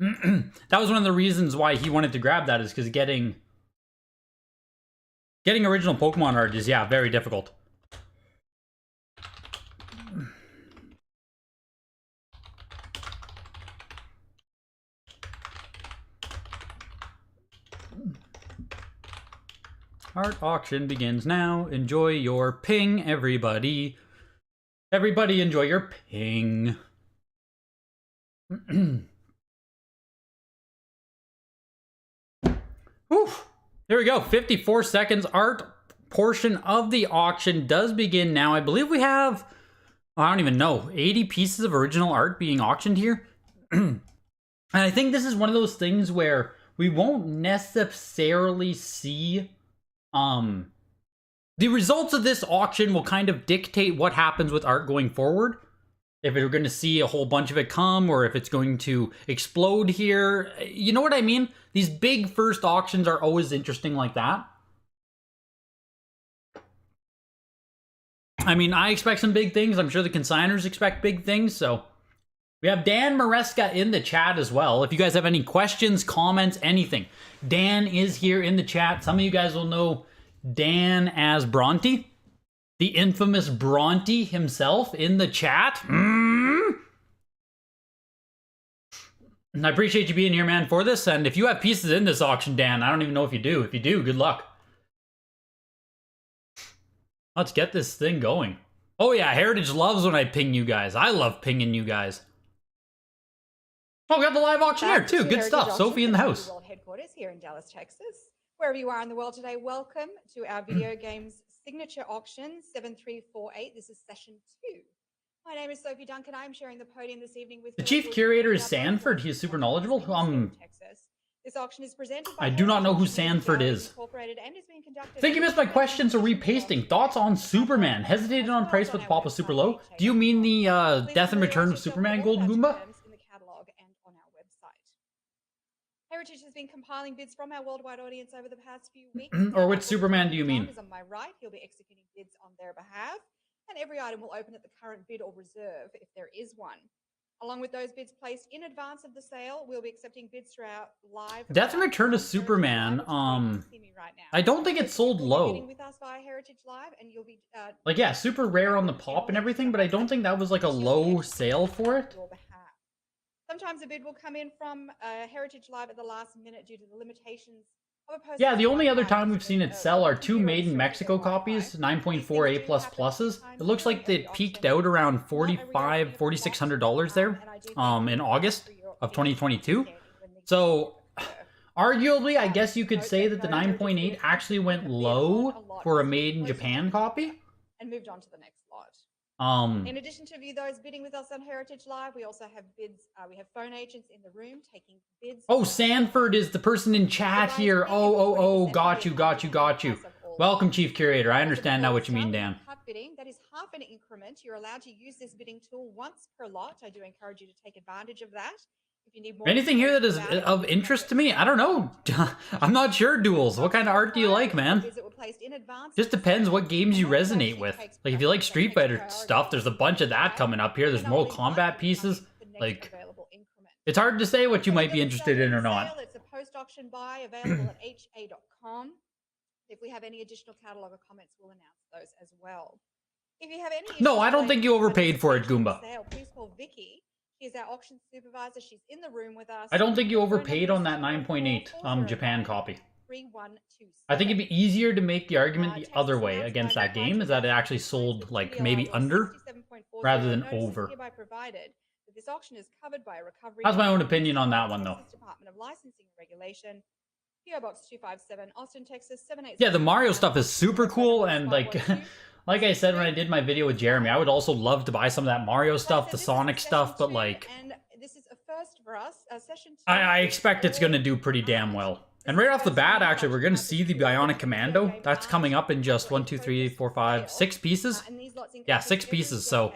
[SPEAKER 1] That was one of the reasons why he wanted to grab that, is because getting original Pokemon art is, yeah, very difficult. Art auction begins now. Enjoy your ping, everybody. Everybody enjoy your ping. Oof. There we go. 54 seconds. Art portion of the auction does begin now. I believe we have, I don't even know, 80 pieces of original art being auctioned here. And I think this is one of those things where we won't necessarily see the results of this auction will kind of dictate what happens with art going forward. If we're going to see a whole bunch of it come, or if it's going to explode here. You know what I mean? These big first auctions are always interesting like that. I mean, I expect some big things. I'm sure the consigners expect big things, so... We have Dan Maresca in the chat as well. If you guys have any questions, comments, anything. Dan is here in the chat. Some of you guys will know Dan as Bronte. The infamous Bronte himself in the chat. And I appreciate you being here, man, for this. And if you have pieces in this auction, Dan, I don't even know if you do. If you do, good luck. Let's get this thing going. Oh yeah, Heritage loves when I ping you guys. I love pinging you guys. Oh, we got the live auctioneer too. Good stuff. Sophie in the house.
[SPEAKER 2] World headquarters here in Dallas, Texas. Wherever you are in the world today, welcome to our video games signature auction 7348. This is session 2. My name is Sophie Duncan. I'm sharing the podium this evening with
[SPEAKER 1] the chief curator is Sanford. He is super knowledgeable.
[SPEAKER 2] Texas. This auction is presented by
[SPEAKER 1] I do not know who Sanford is. I think you missed my questions or repasting. Thoughts on Superman? Hesitated on price but the pop was super low. Do you mean the Death and Return of Superman Gold Goomba?
[SPEAKER 2] Heritage has been compiling bids from our worldwide audience over the past few weeks.
[SPEAKER 1] Or which Superman do you mean?
[SPEAKER 2] On my right, he'll be executing bids on their behalf, and every item will open at the current bid or reserve if there is one. Along with those bids placed in advance of the sale, we'll be accepting bids throughout live.
[SPEAKER 1] Death and Return of Superman. I don't think it's sold low.
[SPEAKER 2] With us via Heritage Live, and you'll be
[SPEAKER 1] like, yeah, super rare on the pop and everything, but I don't think that was like a low sale for it.
[SPEAKER 2] Sometimes a bid will come in from Heritage Live at the last minute due to the limitations of a post.
[SPEAKER 1] Yeah, the only other time we've seen it sell are 2 made in Mexico copies, 9.4 A+++. It looks like they peaked out around $4,600 there in August of 2022. So, arguably, I guess you could say that the 9.8 actually went low for a made in Japan copy.
[SPEAKER 2] And moved on to the next lot. In addition to those bidding with us on Heritage Live, we also have bids. We have phone agents in the room taking bids.
[SPEAKER 1] Oh, Sanford is the person in chat here. Oh, got you. Welcome, Chief Curator. I understand now what you mean, Dan.
[SPEAKER 2] Cut bidding, that is half an increment. You're allowed to use this bidding tool once per lot. I do encourage you to take advantage of that. If you need more
[SPEAKER 1] anything here that is of interest to me? I don't know. I'm not sure, Duels. What kind of art do you like, man? Just depends what games you resonate with. Like, if you like Street Fighter stuff, there's a bunch of that coming up here. There's Mortal Kombat pieces. Like, it's hard to say what you might be interested in or not.
[SPEAKER 2] It's a post-auction buy available at ha.com. If we have any additional catalog or comments, we'll announce those as well. If you have any...
[SPEAKER 1] No, I don't think you overpaid for it, Goomba.
[SPEAKER 2] Please call Vicky. She's our auction supervisor. She's in the room with us.
[SPEAKER 1] I don't think you
[SPEAKER 2] Her phone
[SPEAKER 1] overpaid
[SPEAKER 2] number
[SPEAKER 1] on
[SPEAKER 2] is
[SPEAKER 1] that 9.8 Japan
[SPEAKER 2] 409
[SPEAKER 1] copy.
[SPEAKER 2] 3127.
[SPEAKER 1] I think it'd be easier to make the argument the
[SPEAKER 2] Texas
[SPEAKER 1] other way
[SPEAKER 2] announced
[SPEAKER 1] against
[SPEAKER 2] by
[SPEAKER 1] that game, is that it actually sold like maybe under
[SPEAKER 2] 67.40
[SPEAKER 1] rather than
[SPEAKER 2] notice is
[SPEAKER 1] over.
[SPEAKER 2] hereby provided that this auction is covered by a recovery.
[SPEAKER 1] That's my own
[SPEAKER 2] from
[SPEAKER 1] opinion on that one, though.
[SPEAKER 2] Texas Department of Licensing and Regulation, PO Box 257, Austin, Texas 78.
[SPEAKER 1] Yeah, the Mario stuff is super cool, and like like I said when I did my video with Jeremy, I would also love to buy some of that Mario stuff, the Sonic stuff, but like
[SPEAKER 2] And this is a first for us. Session 2
[SPEAKER 1] I expect it's going to do pretty damn well. And right off the bat, actually, we're going to see the Bionic Commando. That's coming up in just 1, 2, 3, 4, 5, 6 pieces. Yeah, 6 pieces, so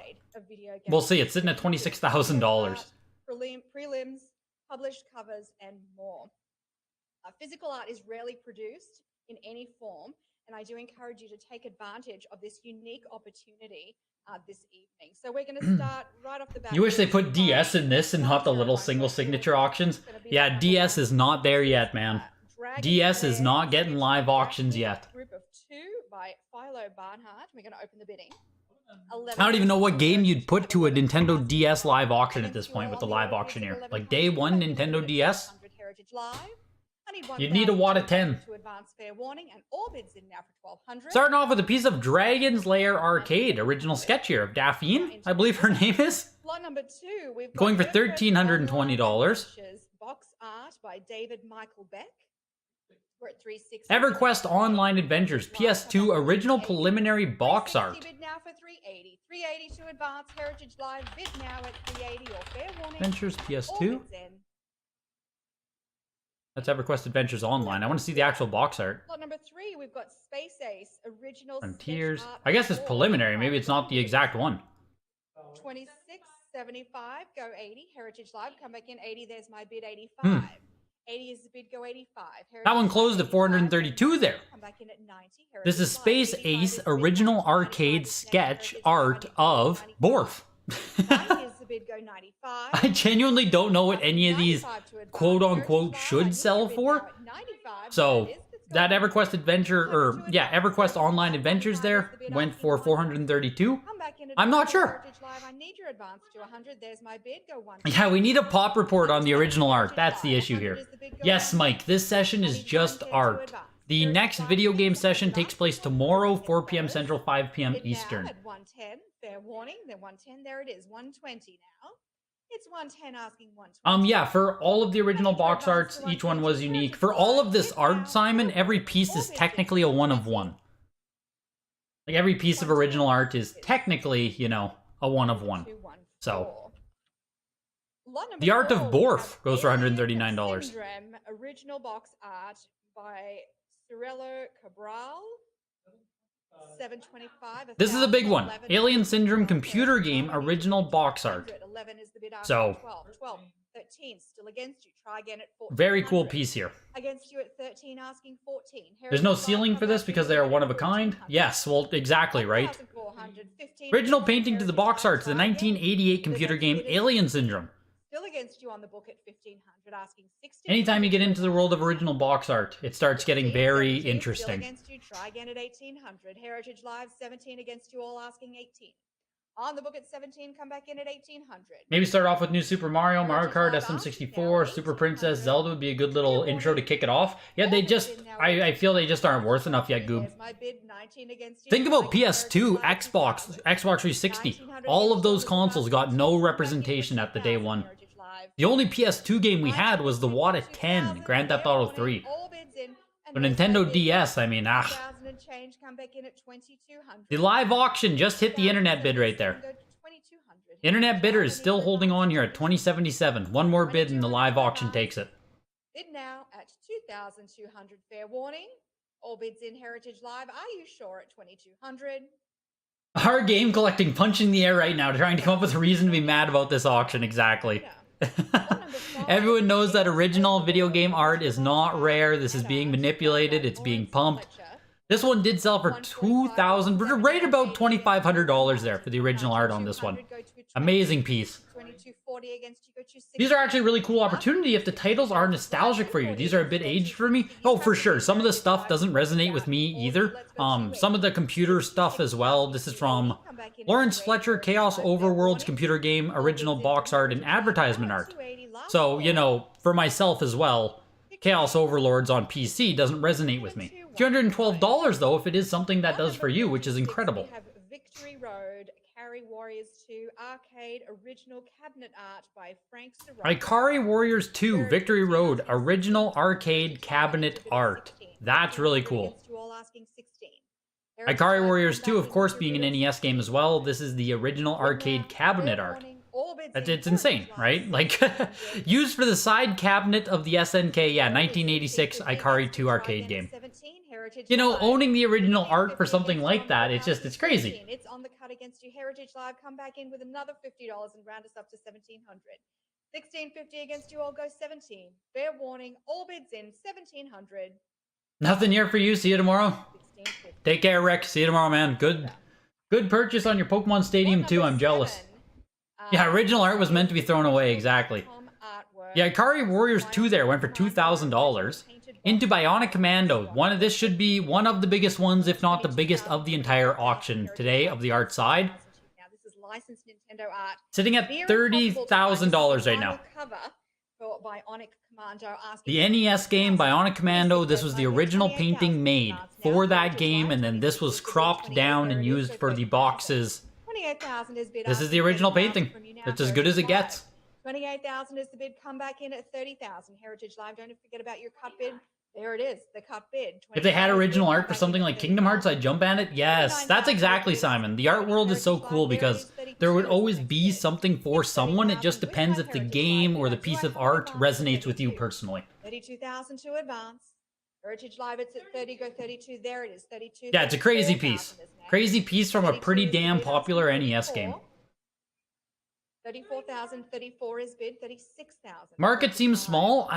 [SPEAKER 1] we'll see. It's sitting at $26,000.
[SPEAKER 2] Prelims, published covers, and more. Physical art is rarely produced in any form, and I do encourage you to take advantage of this unique opportunity this evening. So we're going to start right off the bat.
[SPEAKER 1] You wish they put DS in this and not the little single signature auctions? Yeah, DS is not there yet, man. DS is not getting live auctions yet.
[SPEAKER 2] Group of 2 by Philo Barnhart. We're going to open the bidding.
[SPEAKER 1] I don't even know what game you'd put to a Nintendo DS live auction at this point with the live auctioneer. Like day 1 Nintendo DS? You'd need a wad of 10.
[SPEAKER 2] To advance fair warning, and all bids in now for 1200.
[SPEAKER 1] Starting off with a piece of Dragon's Lair Arcade, original sketch here of Daphne, I believe her name is.
[SPEAKER 2] Lot number 2, we've got
[SPEAKER 1] Going for $1,320.
[SPEAKER 2] Box art by David Michael Beck. We're at 360.
[SPEAKER 1] EverQuest Online Adventures, PS2 original preliminary box art.
[SPEAKER 2] Bid now for 380. 380 to advance Heritage Live. Bid now at 380 or fair warning.
[SPEAKER 1] Adventures
[SPEAKER 2] All
[SPEAKER 1] PS2.
[SPEAKER 2] bids in.
[SPEAKER 1] That's EverQuest Adventures Online. I want to see the actual box art.
[SPEAKER 2] Lot number 3, we've got Space Ace original
[SPEAKER 1] Frontiers.
[SPEAKER 2] sketch art
[SPEAKER 1] I guess it's
[SPEAKER 2] for
[SPEAKER 1] preliminary. Maybe it's not the exact one.
[SPEAKER 2] 26.75, go 80. Heritage Live, come back in 80. There's my bid 85. 80 is the bid, go 85.
[SPEAKER 1] That one closed at 432 there.
[SPEAKER 2] Come back in at 90.
[SPEAKER 1] This is Space Ace original arcade sketch art of Borf.
[SPEAKER 2] 90 is the bid, go 95.
[SPEAKER 1] I genuinely don't know what any of these quote-unquote should sell for. So that EverQuest Adventure, or yeah, EverQuest Online Adventures there went for 432. I'm not sure.
[SPEAKER 2] I need your advance to 100. There's my bid, go 1.
[SPEAKER 1] Yeah, we need a pop report on the original art. That's the issue here. Yes, Mike, this session is just art. The next video game session takes place tomorrow, 4 p.m. Central, 5 p.m. Eastern.
[SPEAKER 2] At 110, fair warning. Then 110, there it is. 120 now. It's 110 asking 120.
[SPEAKER 1] Yeah, for all of the original box arts, each one was unique. For all of this art, Simon, every piece is technically a one of one. Like every piece of original art is technically, you know, a one of one. So the art of Borf goes for $139.
[SPEAKER 2] Syndrome, original box art by Cirello Cabral. 725.
[SPEAKER 1] This is a big one. Alien Syndrome computer game original box art.
[SPEAKER 2] 11 is the bid after
[SPEAKER 1] So
[SPEAKER 2] 12, 13 still against you. Try again at 14.
[SPEAKER 1] very cool piece here.
[SPEAKER 2] Against you at 13 asking 14.
[SPEAKER 1] There's no ceiling for this because they are one of a kind. Yes, well, exactly, right? Original painting to the box art to the 1988 computer game Alien Syndrome.
[SPEAKER 2] Still against you on the book at 1500 asking 16.
[SPEAKER 1] Anytime you get into the world of original box art, it starts getting very interesting.
[SPEAKER 2] Still against you, try again at 1800. Heritage Live 17 against you all asking 18. On the book at 17, come back in at 1800.
[SPEAKER 1] Maybe start off with New Super Mario, Mario Kart, SM64, Super Princess, Zelda would be a good little intro to kick it off. Yeah, they just, I feel they just aren't worth enough yet, Goob. Think about PS2, Xbox, Xbox 360. All of those consoles got no representation at the day one. The only PS2 game we had was the Wada 10, Grand Theft Auto 3. But Nintendo DS, I mean, The live auction just hit the internet bid right there. Internet bidder is still holding on here at 2077. One more bid and the live auction takes it.
[SPEAKER 2] Bid now at 2,200. Fair warning. All bids in Heritage Live. Are you sure at 2,200?
[SPEAKER 1] Our game collecting punch in the air right now, trying to come up with a reason to be mad about this auction, exactly. Everyone knows that original video game art is not rare. This is being manipulated. It's being pumped. This one did sell for $2,000, right about $2,500 there for the original art on this one. Amazing piece.
[SPEAKER 2] 2240 against you go to
[SPEAKER 1] These are actually a really cool opportunity if the titles are nostalgic for you. These are a bit aged for me. Oh, for sure. Some of the stuff doesn't resonate with me either. Some of the computer stuff as well. This is from Lawrence Fletcher, Chaos Overworld's computer game, original box art and advertisement art. So, you know, for myself as well, Chaos Overlords on PC doesn't resonate with me. $212 though, if it is something that does for you, which is incredible.
[SPEAKER 2] We have Victory Road, Carry Warriors 2, Arcade, original cabinet art by Frank Sirocco.
[SPEAKER 1] Ikari Warriors 2, Victory Road, original arcade cabinet art. That's really cool. Ikari Warriors 2, of course, being an NES game as well. This is the original arcade cabinet art. It's insane, right? Like, used for the side cabinet of the SNK, yeah, 1986 Ikari 2 arcade game. You know, owning the original art for something like that, it's crazy.
[SPEAKER 2] It's on the cut against you. Heritage Live, come back in with another $50 and round us up to $1,700. $1,650 against you, all go 17. Fair warning, all bids in, 1,700.
[SPEAKER 1] Nothing here for you. See you tomorrow. Take care, Rick. See you tomorrow, man. Good purchase on your Pokemon Stadium 2. I'm jealous. Yeah, original art was meant to be thrown away, exactly. Yeah, Ikari Warriors 2 there went for $2,000. Into Bionic Commando. This should be one of the biggest ones, if not the biggest of the entire auction today of the art side. Sitting at $30,000 right now. The NES game, Bionic Commando, this was the original painting made for that game, and then this was cropped down and used for the boxes. This is the original painting. It's as good as it gets.
[SPEAKER 2] 28,000 is the bid. Come back in at 30,000. Heritage Live, don't forget about your cut bid. There it is, the cut bid.
[SPEAKER 1] If they had original art for something like Kingdom Hearts, I'd jump at it. Yes, that's exactly, Simon. The art world is so cool because there would always be something for someone. It just depends if the game or the piece of art resonates with you personally.
[SPEAKER 2] 32,000 to advance. Heritage Live, it's at 30, go 32. There it is, 32.
[SPEAKER 1] Yeah, it's a crazy piece. Crazy piece from a pretty damn popular NES game.
[SPEAKER 2] 34,000, 34 is bid, 36,000.
[SPEAKER 1] Market seems small.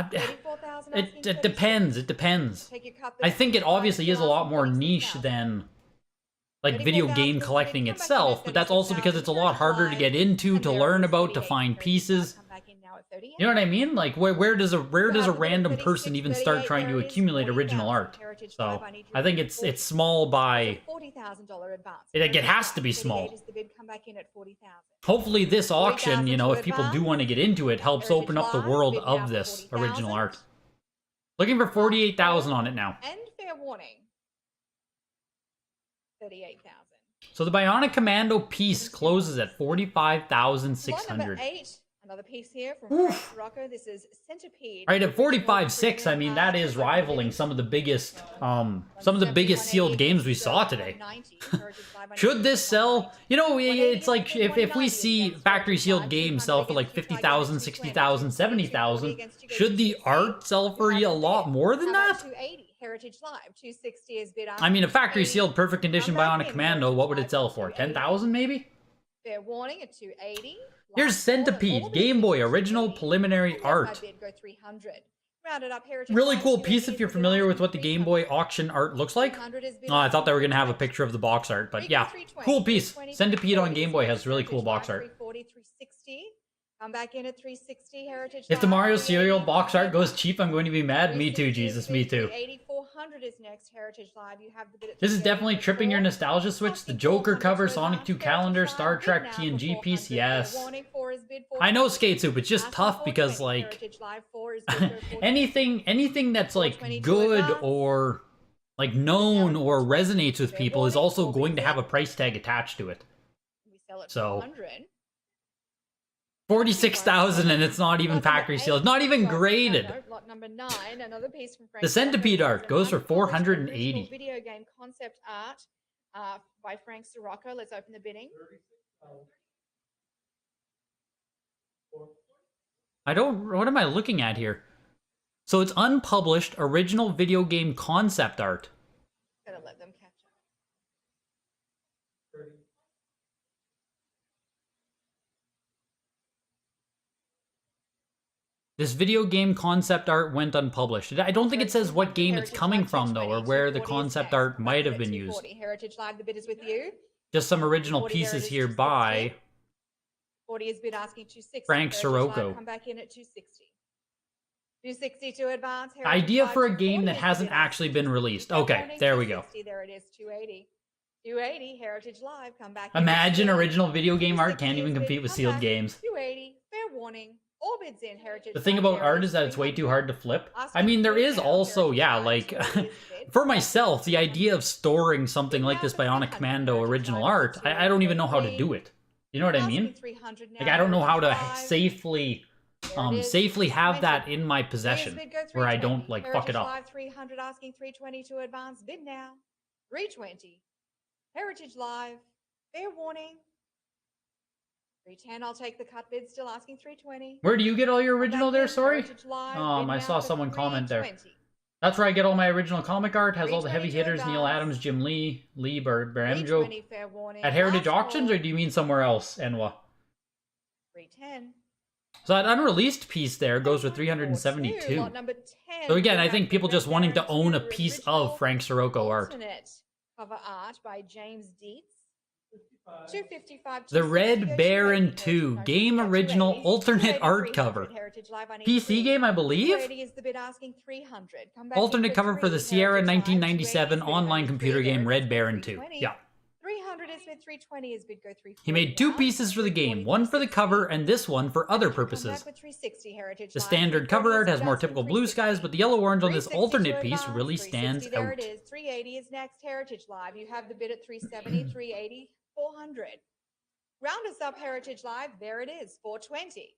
[SPEAKER 1] It depends. It depends. I think it obviously is a lot more niche than like video game collecting itself, but that's also because it's a lot harder to get into, to learn about, to find pieces. You know what I mean? Like, where does a random person even start trying to accumulate original art? So I think it's small by. It has to be small. Hopefully, this auction, you know, if people do want to get into it, helps open up the world of this original art. Looking for 48,000 on it now.
[SPEAKER 2] And fair warning, 38,000.
[SPEAKER 1] So the Bionic Commando piece closes at 45,600.
[SPEAKER 2] Another piece here from Frank Rocco. This is Centipede.
[SPEAKER 1] Right at 45.6, I mean that is rivaling some of the biggest sealed games we saw today. Should this sell? You know, it's like if we see factory sealed games sell for like 50,000, 60,000, 70,000, should the art sell for a lot more than that?
[SPEAKER 2] Heritage Live 260 is bid.
[SPEAKER 1] I mean, a factory sealed perfect condition Bionic Commando, what would it sell for? 10,000 maybe?
[SPEAKER 2] Fair warning at 280.
[SPEAKER 1] Here's Centipede, Game Boy, original preliminary art. Really cool piece if you're familiar with what the Game Boy auction art looks like. Oh, I thought they were going to have a picture of the box art, but yeah, cool piece. Centipede on Game Boy has really cool box art.
[SPEAKER 2] Come back in at 360 Heritage.
[SPEAKER 1] If the Mario cereal box art goes cheap, I'm going to be mad. Me too, Jesus, me too.
[SPEAKER 2] 8400 is next. Heritage Live. You have the bid at
[SPEAKER 1] this is definitely tripping your nostalgia switch. The Joker cover, Sonic 2 calendar, Star Trek TNG piece, yes. I know Skate Soup, it's just tough because like anything that's like good or like known or resonates with people is also going to have a price tag attached to it. So 46,000 and it's not even factory sealed. It's not even graded.
[SPEAKER 2] Lot number 9, another piece from Frank.
[SPEAKER 1] The Centipede art goes for 480.
[SPEAKER 2] Video game concept art by Frank Sirocco. Let's open the bidding.
[SPEAKER 1] What am I looking at here? So it's unpublished original video game concept art.
[SPEAKER 2] Gotta let them catch up.
[SPEAKER 1] This video game concept art went unpublished. I don't think it says what game it's coming from, though, or where the concept art might have been used.
[SPEAKER 2] Heritage Live, the bid is with you.
[SPEAKER 1] Just some original pieces here by
[SPEAKER 2] 40 is bid asking 260.
[SPEAKER 1] Frank
[SPEAKER 2] Heritage
[SPEAKER 1] Sirocco.
[SPEAKER 2] Live, come back in at 260. 260 to advance. Heritage
[SPEAKER 1] Idea
[SPEAKER 2] Live,
[SPEAKER 1] for a
[SPEAKER 2] 240
[SPEAKER 1] game that
[SPEAKER 2] is
[SPEAKER 1] hasn't
[SPEAKER 2] bid
[SPEAKER 1] actually been released. Okay, there we go.
[SPEAKER 2] 260, there it is, 280. 280, Heritage Live, come back.
[SPEAKER 1] Imagine original video game art can't even compete with sealed games.
[SPEAKER 2] 280, fair warning. All bids in, Heritage.
[SPEAKER 1] The thing about art is that it's way too hard to flip. I mean, there is also, yeah, like, for myself, the idea of storing something like this Bionic Commando original art, I don't even know how to do it. You know what I mean? Like, I don't know how to safely have that in my possession where I don't, like, fuck it up.
[SPEAKER 2] 300 asking 320 to advance. Bid now. 320. Heritage Live. Fair warning. 310, I'll take the cut bid, still asking 320.
[SPEAKER 1] Where do you get all your original there, sorry? I saw someone comment there. That's where I get all my original comic art, has all the heavy hitters, Neil Adams, Jim Lee, Baramjo. At Heritage Auctions, or do you mean somewhere else, Enwa?
[SPEAKER 2] 310.
[SPEAKER 1] So that unreleased piece there goes for 372. So again, I think people just wanting to own a piece of Frank Sirocco art.
[SPEAKER 2] Cover art by James Dietz. 255.
[SPEAKER 1] The Red Baron 2 game original alternate art cover. PC game, I believe. Alternate cover for the Sierra 1997 online computer game Red Baron 2. Yeah.
[SPEAKER 2] 300 is bid, 320 is bid, go 340.
[SPEAKER 1] He made two pieces for the game, one for the cover and this one for other purposes. The standard cover art has more typical blue skies, but the yellow-orange on this alternate piece really stands out.
[SPEAKER 2] There it is. 380 is next, Heritage Live. You have the bid at 370, 380. 400. Round us up, Heritage Live. There it is, 420.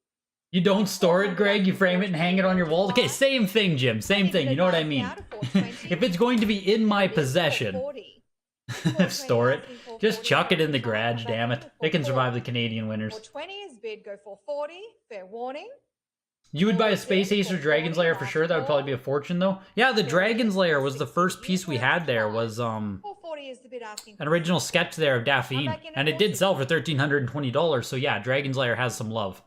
[SPEAKER 1] You don't store it, Greg. You frame it and hang it on your wall. Okay, same thing, Jim. Same thing. You know what I mean? If it's going to be in my possession, store it. Just chuck it in the garage, damn it. They can survive the Canadian winters.
[SPEAKER 2] 420 is bid, go 440. Fair warning.
[SPEAKER 1] You would buy a Space Ace or Dragon's Lair for sure. That would probably be a fortune, though. Yeah, the Dragon's Lair was the first piece we had there. Was
[SPEAKER 2] 440 is the bid asking.
[SPEAKER 1] An original sketch there of Daphne, and it did sell for $1,320. So yeah, Dragon's Lair has some love.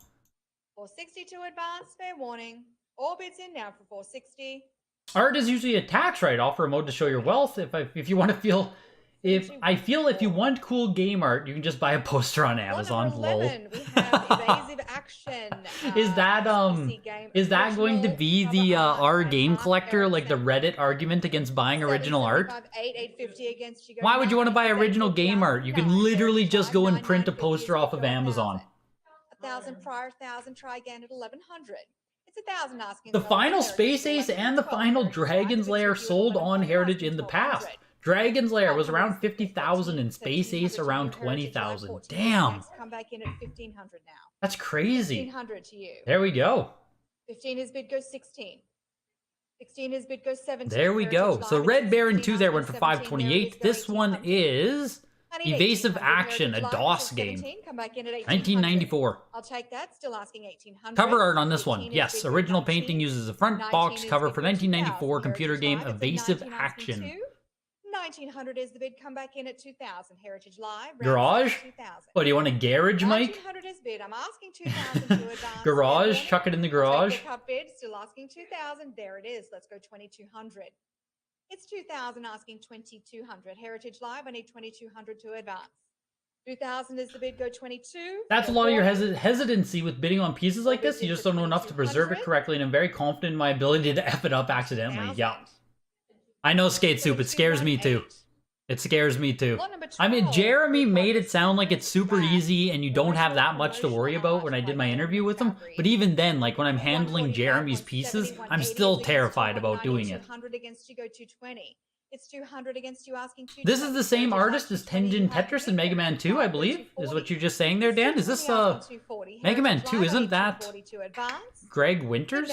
[SPEAKER 2] 460 to advance. Fair warning. All bids in now for 460.
[SPEAKER 1] Art is usually a tax write-off for a mode to show your wealth. If you want to feel. If you want cool game art, you can just buy a poster on Amazon. Lol.
[SPEAKER 2] We have evasive action.
[SPEAKER 1] Is that going to be the our game collector, like the Reddit argument against buying original art? Why would you want to buy original game art? You can literally just go and print a poster off of Amazon.
[SPEAKER 2] 1,000 prior, 1,000 try again at 1,100. It's 1,000 asking.
[SPEAKER 1] The final Space Ace and the final Dragon's Lair sold on Heritage in the past. Dragon's Lair was around 50,000 and Space Ace around 20,000. Damn.
[SPEAKER 2] Come back in at 1,500 now.
[SPEAKER 1] That's crazy.
[SPEAKER 2] 1,500 to you.
[SPEAKER 1] There we go.
[SPEAKER 2] 15 is bid goes 16. 16 is bid goes 17.
[SPEAKER 1] There we go. So Red Baron 2 there went for 528. This one is Evasive Action, a DOS game. 1994.
[SPEAKER 2] I'll take that. Still asking 1,800.
[SPEAKER 1] Cover art on this one. Yes, original painting uses a front box cover for 1994 computer game Evasive Action.
[SPEAKER 2] 1,900 is the bid. Come back in at 2,000. Heritage Live.
[SPEAKER 1] Garage? What, do you want a garage, Mike?
[SPEAKER 2] 1,900 is bid. I'm asking 2,000 to advance.
[SPEAKER 1] Garage? Chuck it in the garage.
[SPEAKER 2] Take the cut bid. Still asking 2,000. There it is. Let's go 2,200. It's 2,000 asking 2,200. Heritage Live. I need 2,200 to advance. 2,000 is the bid. Go 22.
[SPEAKER 1] That's a lot of your hesitancy with bidding on pieces like this. You just don't know enough to preserve it correctly, and I'm very confident in my ability to F it up accidentally. Yeah. I know, Skate Soup, it scares me too. It scares me too. I mean, Jeremy made it sound like it's super easy and you don't have that much to worry about when I did my interview with him. But even then, like when I'm handling Jeremy's pieces, I'm still terrified about doing it. It's 200 against you asking 220. This is the same artist as Tenjin Tetris and Mega Man 2, I believe, is what you're just saying there, Dan. Is this Mega Man 2? Isn't that Greg Winters?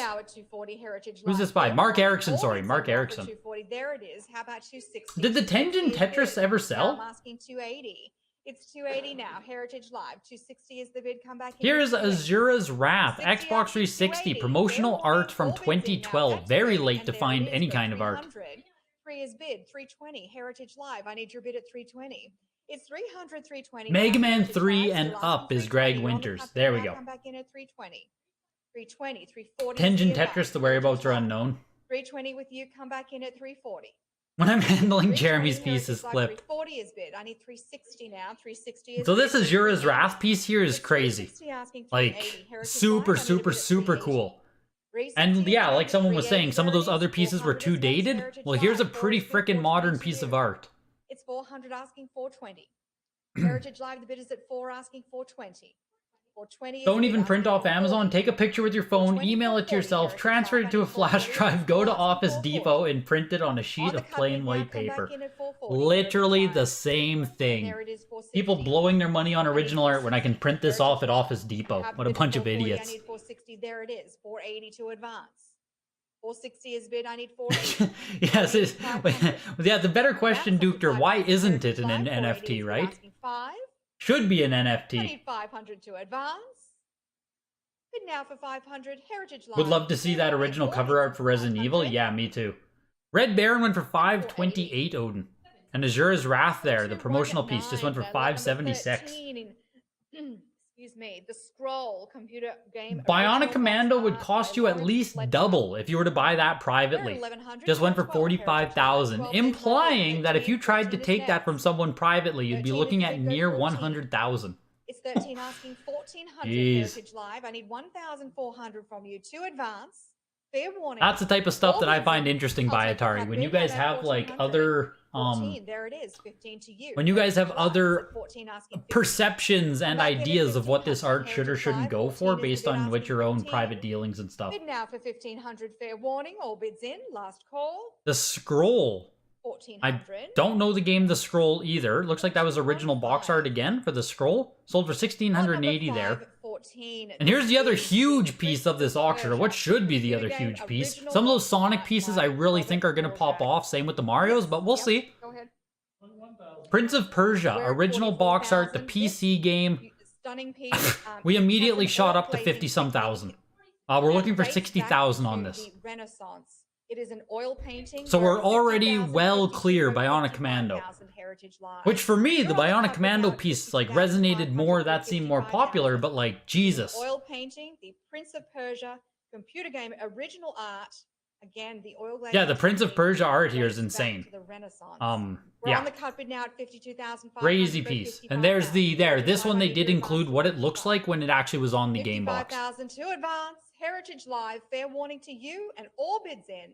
[SPEAKER 1] Who's this by? Mark Erickson, sorry, Mark Erickson.
[SPEAKER 2] There it is. How about 260?
[SPEAKER 1] Did the Tenjin Tetris ever sell?
[SPEAKER 2] I'm asking 280. It's 280 now. Heritage Live. 260 is the bid. Come back in.
[SPEAKER 1] Here is Azura's Wrath, Xbox 360, promotional art from 2012. Very late to find any kind of art.
[SPEAKER 2] 3 is bid. 320. Heritage Live. I need your bid at 320. It's 300, 320.
[SPEAKER 1] Mega Man 3 and up is Greg Winters. There we go.
[SPEAKER 2] Come back in at 320. 320, 340.
[SPEAKER 1] Tengen Tetris, the whereabouts are unknown.
[SPEAKER 2] 320 with you, come back in at 340.
[SPEAKER 1] When I'm handling Jeremy's piece is flipped.
[SPEAKER 2] 340 is bid. I need 360 now. 360 is
[SPEAKER 1] So this
[SPEAKER 2] bid.
[SPEAKER 1] is Yura's Wrath piece here is crazy.
[SPEAKER 2] 360 asking
[SPEAKER 1] Like,
[SPEAKER 2] 380. Heritage
[SPEAKER 1] super,
[SPEAKER 2] Live, I need a
[SPEAKER 1] super,
[SPEAKER 2] bid at
[SPEAKER 1] super
[SPEAKER 2] 380.
[SPEAKER 1] cool.
[SPEAKER 2] 360
[SPEAKER 1] And yeah, like someone was
[SPEAKER 2] 380
[SPEAKER 1] saying, some of those other
[SPEAKER 2] Heritage,
[SPEAKER 1] pieces were
[SPEAKER 2] 400
[SPEAKER 1] too
[SPEAKER 2] is next.
[SPEAKER 1] dated.
[SPEAKER 2] Heritage
[SPEAKER 1] Well, here's a
[SPEAKER 2] Live,
[SPEAKER 1] pretty
[SPEAKER 2] 400
[SPEAKER 1] freaking modern
[SPEAKER 2] 420
[SPEAKER 1] piece
[SPEAKER 2] to
[SPEAKER 1] of
[SPEAKER 2] you.
[SPEAKER 1] art.
[SPEAKER 2] It's 400 asking 420. Heritage Live, the bid is at 4 asking 420. 420 is
[SPEAKER 1] Don't
[SPEAKER 2] bid
[SPEAKER 1] even print
[SPEAKER 2] asking
[SPEAKER 1] off Amazon.
[SPEAKER 2] 440.
[SPEAKER 1] Take a picture with your phone, email it to yourself, transfer it to a flash drive, go to Office Depot, and print it on a sheet of plain white paper. Literally the same thing. People blowing their money on original art when I can print this off at Office Depot. What a bunch of idiots.
[SPEAKER 2] I need 460. There it is. 480 to advance. 460 is bid. I need 480.
[SPEAKER 1] Yes, yeah, the better question, Duker, why isn't it an NFT, right? Should be an
[SPEAKER 2] I
[SPEAKER 1] NFT.
[SPEAKER 2] need 500 to advance. Bid now for 500. Heritage Live.
[SPEAKER 1] Would love to see that original cover art for Resident Evil. Yeah, me too. Red Baron went for 528, Odin. And Azura's Wrath there, the promotional piece, just went for 576.
[SPEAKER 2] Excuse me, the Scroll computer game.
[SPEAKER 1] Bionic Commando would cost you at least double if you were to buy that privately. Just went for 45,000, implying that if you tried to take that from someone privately, you'd be looking at near 100,000.
[SPEAKER 2] It's 13 asking 1,400.
[SPEAKER 1] Jeez.
[SPEAKER 2] Heritage Live. I need 1,400 from you to advance. Fair warning.
[SPEAKER 1] That's the type of stuff that I find interesting by Atari. When you guys have like other
[SPEAKER 2] 14, there it is. 15 to you.
[SPEAKER 1] when you guys have
[SPEAKER 2] Heritage Live
[SPEAKER 1] other
[SPEAKER 2] is at 14 asking 50.
[SPEAKER 1] perceptions and ideas of what this art should or shouldn't go for
[SPEAKER 2] 14 is
[SPEAKER 1] based
[SPEAKER 2] bid
[SPEAKER 1] on what
[SPEAKER 2] asking
[SPEAKER 1] your own
[SPEAKER 2] 14.
[SPEAKER 1] private dealings and stuff.
[SPEAKER 2] Bid now for 1,500. Fair warning. All bids in. Last call.
[SPEAKER 1] The Scroll.
[SPEAKER 2] 1,400.
[SPEAKER 1] Don't know the game The Scroll either. Looks like that was original box art again for The Scroll. Sold for 1,680 there.
[SPEAKER 2] 14.
[SPEAKER 1] And here's the other huge piece of this auction, or what should be the other huge piece. Some of those Sonic pieces I really think are going to pop off, same with the Marios, but we'll see.
[SPEAKER 2] Go ahead.
[SPEAKER 1] Prince of Persia, original box art, the PC game.
[SPEAKER 2] Stunning piece.
[SPEAKER 1] We immediately
[SPEAKER 2] custom
[SPEAKER 1] shot
[SPEAKER 2] oil
[SPEAKER 1] up to
[SPEAKER 2] plating
[SPEAKER 1] 50-some
[SPEAKER 2] technique.
[SPEAKER 1] thousand. We're looking for
[SPEAKER 2] Dates
[SPEAKER 1] 60,000
[SPEAKER 2] back
[SPEAKER 1] on
[SPEAKER 2] to
[SPEAKER 1] this.
[SPEAKER 2] the Renaissance. It is an oil painting.
[SPEAKER 1] So we're
[SPEAKER 2] worth
[SPEAKER 1] already
[SPEAKER 2] 50,000,
[SPEAKER 1] well
[SPEAKER 2] 52,
[SPEAKER 1] clear
[SPEAKER 2] 55,000
[SPEAKER 1] Bionic Commando.
[SPEAKER 2] Heritage Live.
[SPEAKER 1] Which for me, the
[SPEAKER 2] You're on
[SPEAKER 1] Bionic
[SPEAKER 2] top
[SPEAKER 1] Commando
[SPEAKER 2] without
[SPEAKER 1] piece like
[SPEAKER 2] 50,000,
[SPEAKER 1] resonated more, that seemed more
[SPEAKER 2] 55,000.
[SPEAKER 1] popular, but like, Jesus.
[SPEAKER 2] Oil painting, the Prince of Persia computer game original art. Again, the oil glaze.
[SPEAKER 1] Yeah, the Prince of Persia art here is
[SPEAKER 2] dates back
[SPEAKER 1] insane.
[SPEAKER 2] to the Renaissance. We're
[SPEAKER 1] Yeah.
[SPEAKER 2] on the cut bid now at 52,500.
[SPEAKER 1] Crazy piece. And there's this one they did include what it looks like when it actually was on the game box.
[SPEAKER 2] 55,000 to advance. Heritage Live. Fair warning to you and all bids in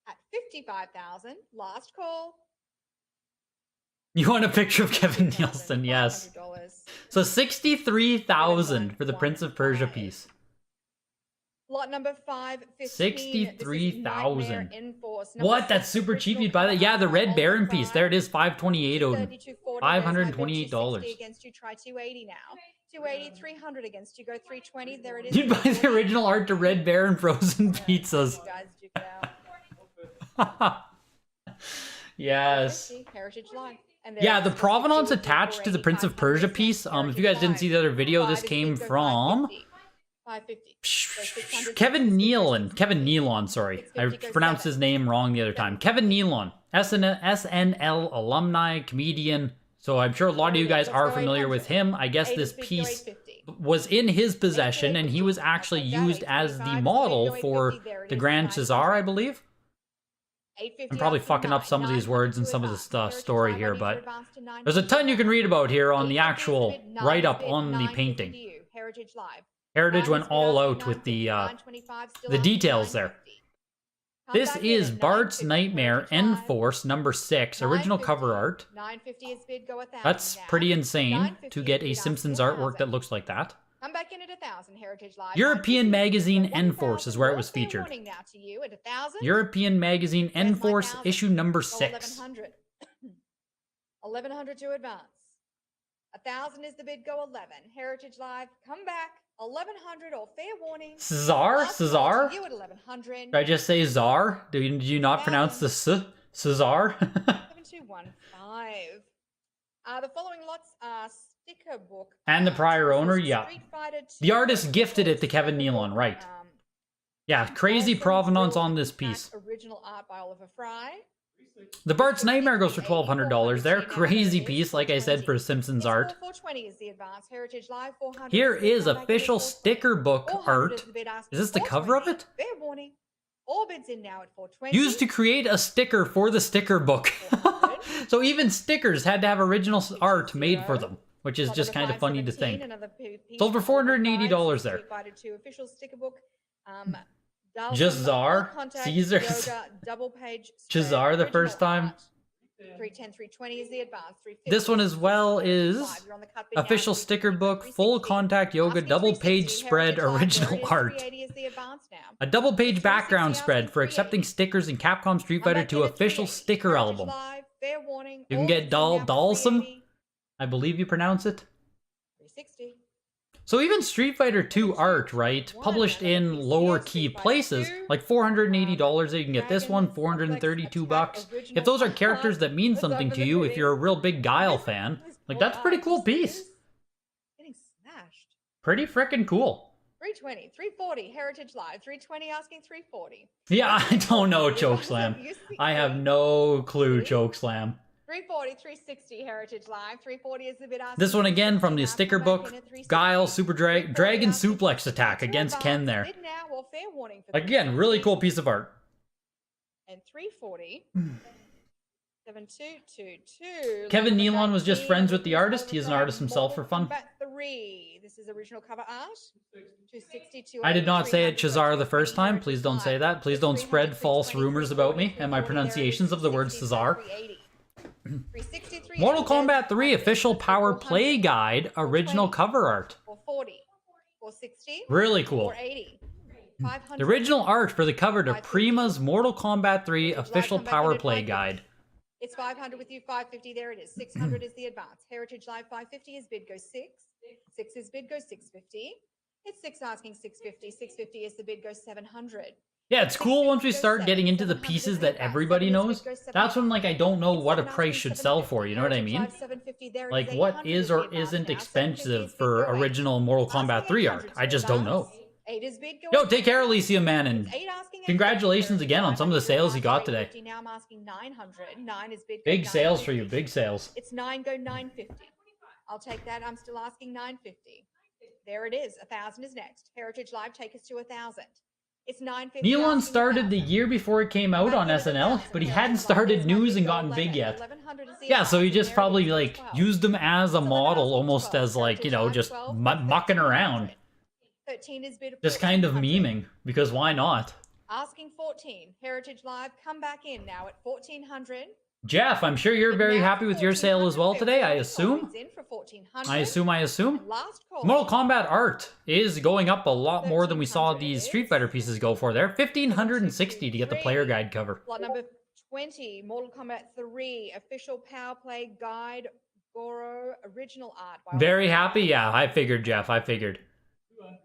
[SPEAKER 2] at 55,000. Last call.
[SPEAKER 1] You want a picture of Kevin Nielsen? Yes.
[SPEAKER 2] $500.
[SPEAKER 1] So 63,000 for the Prince of Persia piece.
[SPEAKER 2] Lot number 515.
[SPEAKER 1] 63,000. What? That's super cheap. You'd buy that? Yeah, the Red Baron piece. There it is. 528, Odin. $528.
[SPEAKER 2] Against you, try 280 now. 280, 300 against you. Go 320. There it is.
[SPEAKER 1] You'd buy the original art to Red Baron frozen pizzas.
[SPEAKER 2] You guys duke it out.
[SPEAKER 1] Yes.
[SPEAKER 2] Heritage Live. And there
[SPEAKER 1] Yeah,
[SPEAKER 2] it
[SPEAKER 1] the
[SPEAKER 2] is,
[SPEAKER 1] provenance
[SPEAKER 2] 52,
[SPEAKER 1] attached to the Prince of
[SPEAKER 2] 480,
[SPEAKER 1] Persia piece. If you guys didn't see the other video, this came from
[SPEAKER 2] 550.
[SPEAKER 1] Kevin Nealon, sorry. I pronounced his name wrong the other time. Kevin Nealon, SNL alumni, comedian. So I'm sure a lot of you guys are familiar with him. I guess this piece was in his possession, and he was actually used as the model for the Grand Cesar, I believe. I'm probably fucking up some of these words and some of the story here, but there's a ton you can read about here on the actual write-up on the painting. Heritage went all out with the details there. This is Bart's Nightmare Enforce number 6, original cover art. That's pretty insane to get a Simpsons artwork that looks like that.
[SPEAKER 2] Come back in at 1,000, Heritage Live.
[SPEAKER 1] European Magazine Enforce is where it was featured.
[SPEAKER 2] Warning now to you at 1,000.
[SPEAKER 1] European Magazine Enforce
[SPEAKER 2] 1,000.
[SPEAKER 1] issue number
[SPEAKER 2] Go
[SPEAKER 1] 6.
[SPEAKER 2] 1,100. 1,100 to advance. 1,000 is the bid. Go 11. Heritage Live. Come back. 1,100 or fair warning.
[SPEAKER 1] Cesar?
[SPEAKER 2] Last call
[SPEAKER 1] Cesar?
[SPEAKER 2] to you at 1,100.
[SPEAKER 1] Did I just say Czar? Did you not pronounce the S? Cesar?
[SPEAKER 2] 7215. The following lots are sticker book.
[SPEAKER 1] And the prior owner, yeah.
[SPEAKER 2] Street Fighter 2.
[SPEAKER 1] The artist gifted it to Kevin Nealon, right. Yeah, crazy
[SPEAKER 2] Awesome
[SPEAKER 1] provenance
[SPEAKER 2] Thrill
[SPEAKER 1] on this
[SPEAKER 2] Pack
[SPEAKER 1] piece.
[SPEAKER 2] Original art by Oliver Fry.
[SPEAKER 1] The Bart's Nightmare goes for $1,200 there. Crazy piece, like I said, for Simpsons art.
[SPEAKER 2] 420 is the advance. Heritage Live 400.
[SPEAKER 1] Here is official sticker book
[SPEAKER 2] 400
[SPEAKER 1] art.
[SPEAKER 2] the bid ask
[SPEAKER 1] Is this the cover of
[SPEAKER 2] 420.
[SPEAKER 1] it?
[SPEAKER 2] Fair warning. All bids in now at 420.
[SPEAKER 1] Used to create a sticker for the sticker book. So even stickers had to have original art made for them, which is just kind of funny to think. Sold for $480 there.
[SPEAKER 2] Official sticker book.
[SPEAKER 1] Jazar, Caesars,
[SPEAKER 2] double page
[SPEAKER 1] Jazar the first time.
[SPEAKER 2] 310, 320 is the advance.
[SPEAKER 1] This one as well is official sticker book, full contact yoga, double page spread, original art. A double page background spread for accepting stickers in Capcom Street Fighter 2 official sticker album. You can get Dalsum, I believe you pronounce it.
[SPEAKER 2] 360.
[SPEAKER 1] So even Street Fighter 2 art, right, published in lower key places, like $480, you can get this one, $432. If those are characters that mean something to you, if you're a real big Guile fan, like that's a pretty cool piece.
[SPEAKER 2] Getting smashed.
[SPEAKER 1] Pretty frickin' cool.
[SPEAKER 2] 320, 340, Heritage Live, 320 asking 340.
[SPEAKER 1] Yeah, I don't know, Chokeslam. I have no clue, Chokeslam.
[SPEAKER 2] 340, 360, Heritage Live, 340 is the bid asking.
[SPEAKER 1] This one again from the sticker book, Guile, Super Dragon Suplex Attack against Ken there. Again, really cool piece of art.
[SPEAKER 2] And 340. 7222.
[SPEAKER 1] Kevin Nealon was just friends with the artist. He is an artist himself for fun.
[SPEAKER 2] This is original cover art. 262.
[SPEAKER 1] I did not say it Chazar the first time. Please don't say that. Please don't spread false rumors about me and my pronunciations of the word Cesar. Mortal Kombat 3 official power play guide, original cover art.
[SPEAKER 2] 440. 460.
[SPEAKER 1] Really cool.
[SPEAKER 2] 480.
[SPEAKER 1] The original art for the cover to Prima's Mortal Kombat 3 official power play guide.
[SPEAKER 2] It's 500 with you, 550. There it is. 600 is the advance. Heritage Live 550 is bid goes 6. 6 is bid goes 650. It's 6 asking 650. 650 is the bid goes 700.
[SPEAKER 1] Yeah, it's cool once we start getting into the pieces that everybody knows. That's when, like, I don't know what a price should sell for, you know what I mean? Like, what is or isn't expensive for original Mortal Kombat 3 art? I just don't know. Yo, take care, Elysium Man, and congratulations again on some of the sales you got today. Big sales for you, big sales.
[SPEAKER 2] It's 9 go 950. I'll take that. I'm still asking 950. There it is. 1,000 is next. Heritage Live, take us to 1,000. It's 950.
[SPEAKER 1] Nealon started the year before it came out on SNL, but he hadn't started news and gotten big yet. Yeah, so he just probably, like, used them as a model, almost as, like, you know, just mucking around.
[SPEAKER 2] 13 is bid.
[SPEAKER 1] Just kind of memeing, because why not?
[SPEAKER 2] Asking 14. Heritage Live, come back in now at 1,400.
[SPEAKER 1] Jeff, I'm sure you're very happy with your sale as well today, I assume. I assume. Mortal Kombat art is going up a lot more than we saw these Street Fighter pieces go for there. 1,560 to get the player guide cover.
[SPEAKER 2] Lot number 20, Mortal Kombat 3, official power play guide, Goro, original art.
[SPEAKER 1] Very happy? Yeah, I figured, Jeff, I figured.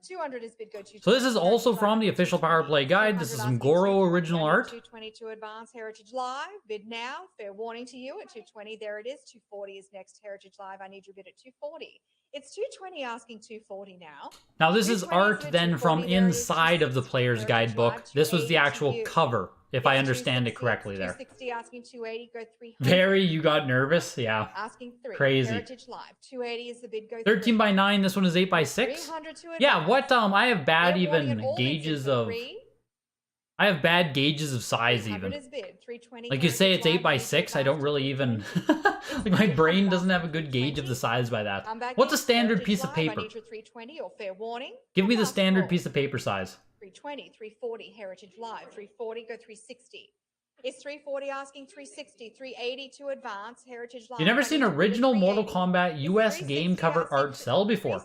[SPEAKER 2] 200 is bid go to.
[SPEAKER 1] So this is also from the official power play guide. This is some Goro original art.
[SPEAKER 2] 222 advance Heritage Live. Bid now. Fair warning to you at 220. There it is. 240 is next. Heritage Live. I need your bid at 240. It's 220 asking 240 now.
[SPEAKER 1] Now this is art then from inside of the player's guidebook. This was the actual cover, if I understand it correctly there.
[SPEAKER 2] 260 asking 280, go 300.
[SPEAKER 1] Very, you got nervous? Yeah.
[SPEAKER 2] Asking 3.
[SPEAKER 1] Crazy.
[SPEAKER 2] Heritage Live. 280 is the bid, go
[SPEAKER 1] 13 by 9, this one is 8 by 6. Yeah, what, I have bad even gauges of... I have bad gauges of size even. Like you say it's 8 by 6, I don't really even... like my brain doesn't have a good gauge of the size by that. What's a standard piece of paper? Give me the standard piece of paper size.
[SPEAKER 2] 320, 340, Heritage Live, 340, go 360. It's 340 asking 360, 380 to advance, Heritage Live.
[SPEAKER 1] You never seen original Mortal Kombat US game cover art sell before.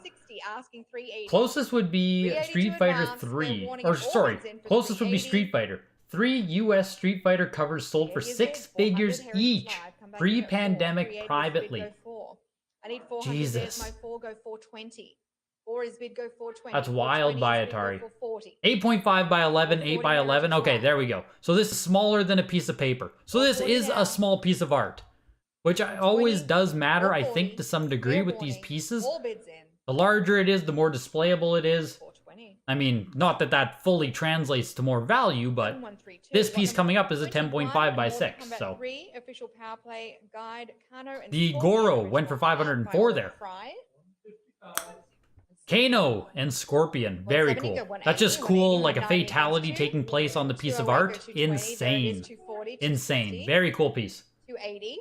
[SPEAKER 1] Closest would be Street Fighter 3. Or sorry, closest would be Street Fighter. 3 US Street Fighter covers sold for 6 figures each, pre-pandemic privately. Jesus.
[SPEAKER 2] 4 is bid go 420.
[SPEAKER 1] That's wild by Atari. 8.5 by 11, 8 by 11. Okay, there we go. So this is smaller than a piece of paper. So this is a small piece of art, which always does matter, I think, to some degree with these pieces. The larger it is, the more displayable it is. I mean, not that that fully translates to more value, but
[SPEAKER 2] 7132.
[SPEAKER 1] this
[SPEAKER 2] Lot
[SPEAKER 1] piece
[SPEAKER 2] number
[SPEAKER 1] coming up is a
[SPEAKER 2] 21,
[SPEAKER 1] 10.5 by
[SPEAKER 2] Mortal
[SPEAKER 1] 6,
[SPEAKER 2] Kombat
[SPEAKER 1] so
[SPEAKER 2] 3 official power play guide, Kano and
[SPEAKER 1] the
[SPEAKER 2] Scorpion
[SPEAKER 1] Goro
[SPEAKER 2] original
[SPEAKER 1] went for
[SPEAKER 2] art by
[SPEAKER 1] 504 there.
[SPEAKER 2] Fry.
[SPEAKER 1] Kano and Scorpion, very cool. That's just cool, like a fatality taking place on the piece of art. Insane. Insane. Very cool piece.
[SPEAKER 2] 280.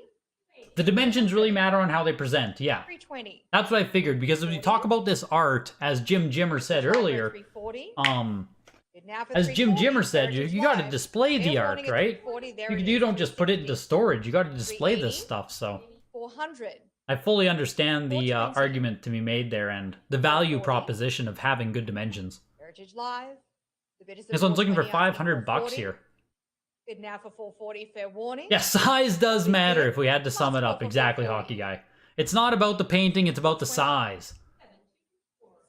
[SPEAKER 1] The dimensions really matter on how they present, yeah.
[SPEAKER 2] 320.
[SPEAKER 1] That's what I figured, because if we talk about this art, as Jim Jimmer said earlier, as Jim Jimmer said, you gotta display the art, right? You don't just put it into storage, you gotta display this stuff, so.
[SPEAKER 2] 400.
[SPEAKER 1] I fully understand the argument to be made there, and the value proposition of having good dimensions.
[SPEAKER 2] Heritage Live.
[SPEAKER 1] This one's looking for $500 here.
[SPEAKER 2] Bid now for 440, fair warning.
[SPEAKER 1] Yeah, size does matter if we had to sum it up. Exactly, Hockey Guy. It's not about the painting, it's about the size.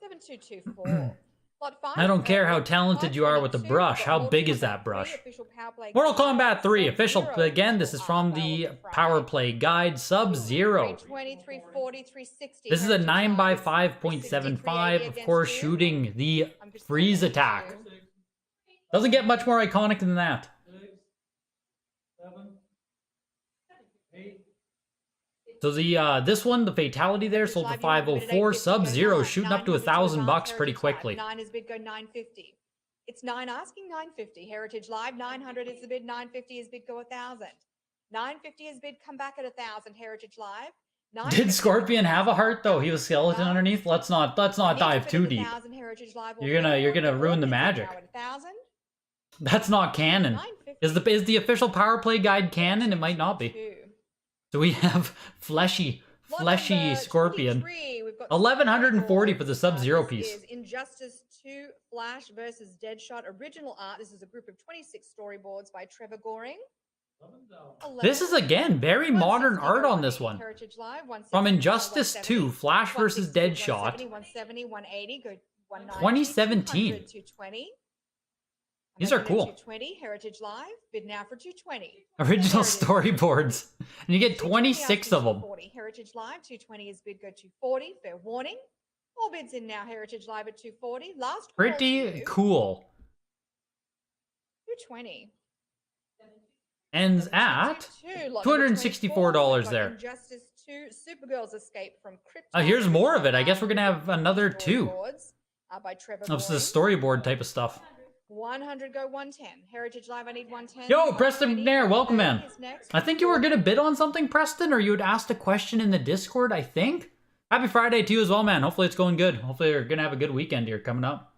[SPEAKER 2] 7224. Lot 5.
[SPEAKER 1] I don't care how talented you are with the brush. How big is that brush? Mortal Kombat 3, official. Again, this is from the Power Play Guide, Sub-Zero.
[SPEAKER 2] 340, 360.
[SPEAKER 1] This is a 9 by 5.75, of course, shooting the freeze attack. Doesn't get much more iconic than that. So the this one, the fatality there, sold for 504. Sub-Zero shooting up to $1,000 pretty quickly.
[SPEAKER 2] 9 is bid, go 950. It's 9 asking 950. Heritage Live 900 is the bid. 950 is bid, go 1,000. 950 is bid, come back at 1,000. Heritage Live.
[SPEAKER 1] Did Scorpion have a heart though? He was skeleton underneath. Let's not dive too deep. You're gonna ruin the magic. That's not canon. Is the official Power Play Guide canon? It might not be. So we have fleshy Scorpion. 1,140 for the Sub-Zero piece.
[SPEAKER 2] Injustice 2 Flash versus Deadshot original art. This is a group of 26 storyboards by Trevor Goring.
[SPEAKER 1] This is again very modern art on this one. From Injustice 2 Flash versus Deadshot. 2017. These are cool.
[SPEAKER 2] 220 Heritage Live, bid now for 220.
[SPEAKER 1] Original storyboards. And you get 26 of them.
[SPEAKER 2] Heritage Live, 220 is bid, go 240. Fair warning. All bids in now. Heritage Live at 240. Last call.
[SPEAKER 1] Pretty cool.
[SPEAKER 2] 220.
[SPEAKER 1] Ends at $264 there.
[SPEAKER 2] Injustice 2 Supergirl's Escape from Crypto.
[SPEAKER 1] Oh, here's more of it. I guess we're gonna have another 2.
[SPEAKER 2] By Trevor
[SPEAKER 1] Oh, this is storyboard type of stuff.
[SPEAKER 2] 100 go 110. Heritage Live, I need 110.
[SPEAKER 1] Yo, Preston McNair, welcome, man. I think you were gonna bid on something, Preston, or you had asked a question in the Discord, I think. Happy Friday to you as well, man. Hopefully it's going good. Hopefully you're gonna have a good weekend here coming up.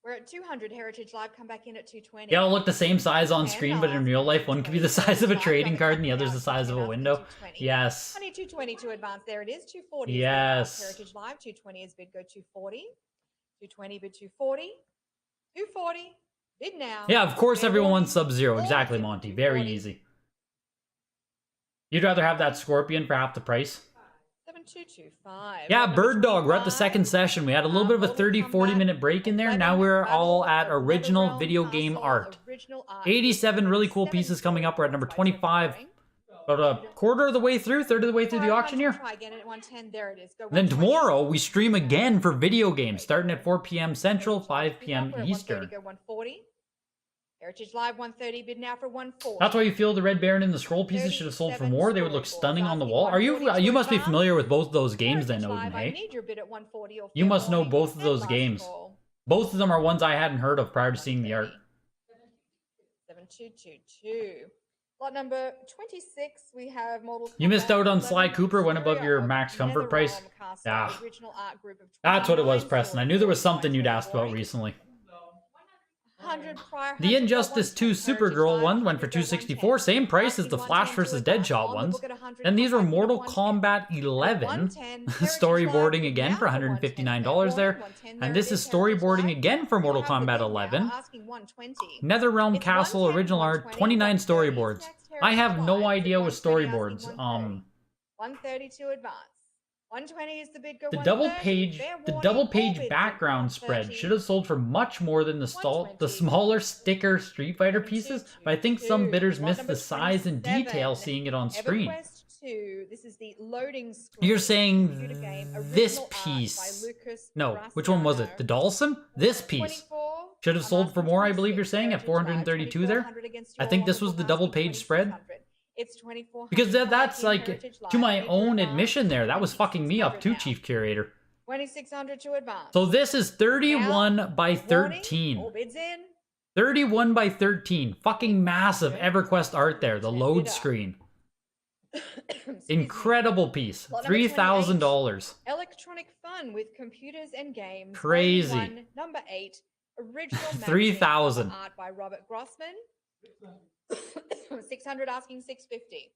[SPEAKER 2] We're at 200. Heritage Live, come back in at 220.
[SPEAKER 1] They all look the same size on screen, but in real life, one could be the size of a trading card and the other's the size of a window. Yes.
[SPEAKER 2] I need 220 to advance. There it is. 240.
[SPEAKER 1] Yes.
[SPEAKER 2] Heritage Live, 220 is bid, go 240. 220 bid 240. 240. Bid now.
[SPEAKER 1] Yeah, of course everyone wants Sub-Zero. Exactly, Monty. Very easy. You'd rather have that Scorpion for half the price?
[SPEAKER 2] 7225.
[SPEAKER 1] Yeah, Bird Dog, we're at the second session. We had a little bit of a 30-40 minute break in there. Now we're all at original video game art. 87 really cool pieces coming up. We're at number 25. About a quarter of the way through, third of the way through the auction here. Then tomorrow, we stream again for video games, starting at 4 p.m. Central, 5 p.m. Eastern.
[SPEAKER 2] Heritage Live 130, bid now for 140.
[SPEAKER 1] That's why you feel the Red Baron and the Scroll pieces should have sold for more. They would look stunning on the wall. Are you must be familiar with both of those games then, Odin, hey? You must know both of those games. Both of them are ones I hadn't heard of prior to seeing the art.
[SPEAKER 2] 7222. Lot number 26, we have Mortal Kombat.
[SPEAKER 1] You missed out on Sly Cooper, went above your max comfort price. Yeah. That's what it was, Preston. I knew there was something you'd asked about recently. The Injustice 2 Supergirl one went for $264, same price as the Flash vs. Deadshot ones. And these were Mortal Kombat 11, storyboarding again for $159 there. And this is storyboarding again for Mortal Kombat 11. NetherRealm Castle original art, 29 storyboards. I have no idea with storyboards.
[SPEAKER 2] 132 advance. 120 is the bid, go
[SPEAKER 1] the double page background spread should have sold for much more than the smaller sticker Street Fighter pieces, but I think some bidders missed the size and detail seeing it on screen.
[SPEAKER 2] 2. This is the loading screen.
[SPEAKER 1] You're saying
[SPEAKER 2] computer game,
[SPEAKER 1] this
[SPEAKER 2] original art by
[SPEAKER 1] piece.
[SPEAKER 2] Lucas
[SPEAKER 1] No, which one was it? The Dawson? This piece.
[SPEAKER 2] 24,
[SPEAKER 1] Should have
[SPEAKER 2] I'm
[SPEAKER 1] sold for
[SPEAKER 2] asking
[SPEAKER 1] more, I believe
[SPEAKER 2] 26,
[SPEAKER 1] you're saying, at
[SPEAKER 2] Heritage Live,
[SPEAKER 1] 432 there?
[SPEAKER 2] 2400 against
[SPEAKER 1] I
[SPEAKER 2] your
[SPEAKER 1] think this was
[SPEAKER 2] wonderful
[SPEAKER 1] the double
[SPEAKER 2] asking
[SPEAKER 1] page spread.
[SPEAKER 2] 2600. It's 2400.
[SPEAKER 1] Because that's
[SPEAKER 2] Heritage
[SPEAKER 1] like,
[SPEAKER 2] Live,
[SPEAKER 1] to my
[SPEAKER 2] bid
[SPEAKER 1] own
[SPEAKER 2] advance,
[SPEAKER 1] admission there, that was fucking me up too,
[SPEAKER 2] 2600 now.
[SPEAKER 1] Chief Curator.
[SPEAKER 2] 2600 to advance.
[SPEAKER 1] So this is 31 by
[SPEAKER 2] Warning,
[SPEAKER 1] 13.
[SPEAKER 2] all bids in.
[SPEAKER 1] 31 by 13. Fucking massive EverQuest art there, the load
[SPEAKER 2] Bidder.
[SPEAKER 1] screen.
[SPEAKER 2] Excuse me.
[SPEAKER 1] Incredible piece.
[SPEAKER 2] Lot number
[SPEAKER 1] $3,000.
[SPEAKER 2] Electronic fun with computers and games.
[SPEAKER 1] Crazy.
[SPEAKER 2] Volume 1, number 8. Original magazine,
[SPEAKER 1] 3,000.
[SPEAKER 2] art by Robert Grossman. 600 asking 650.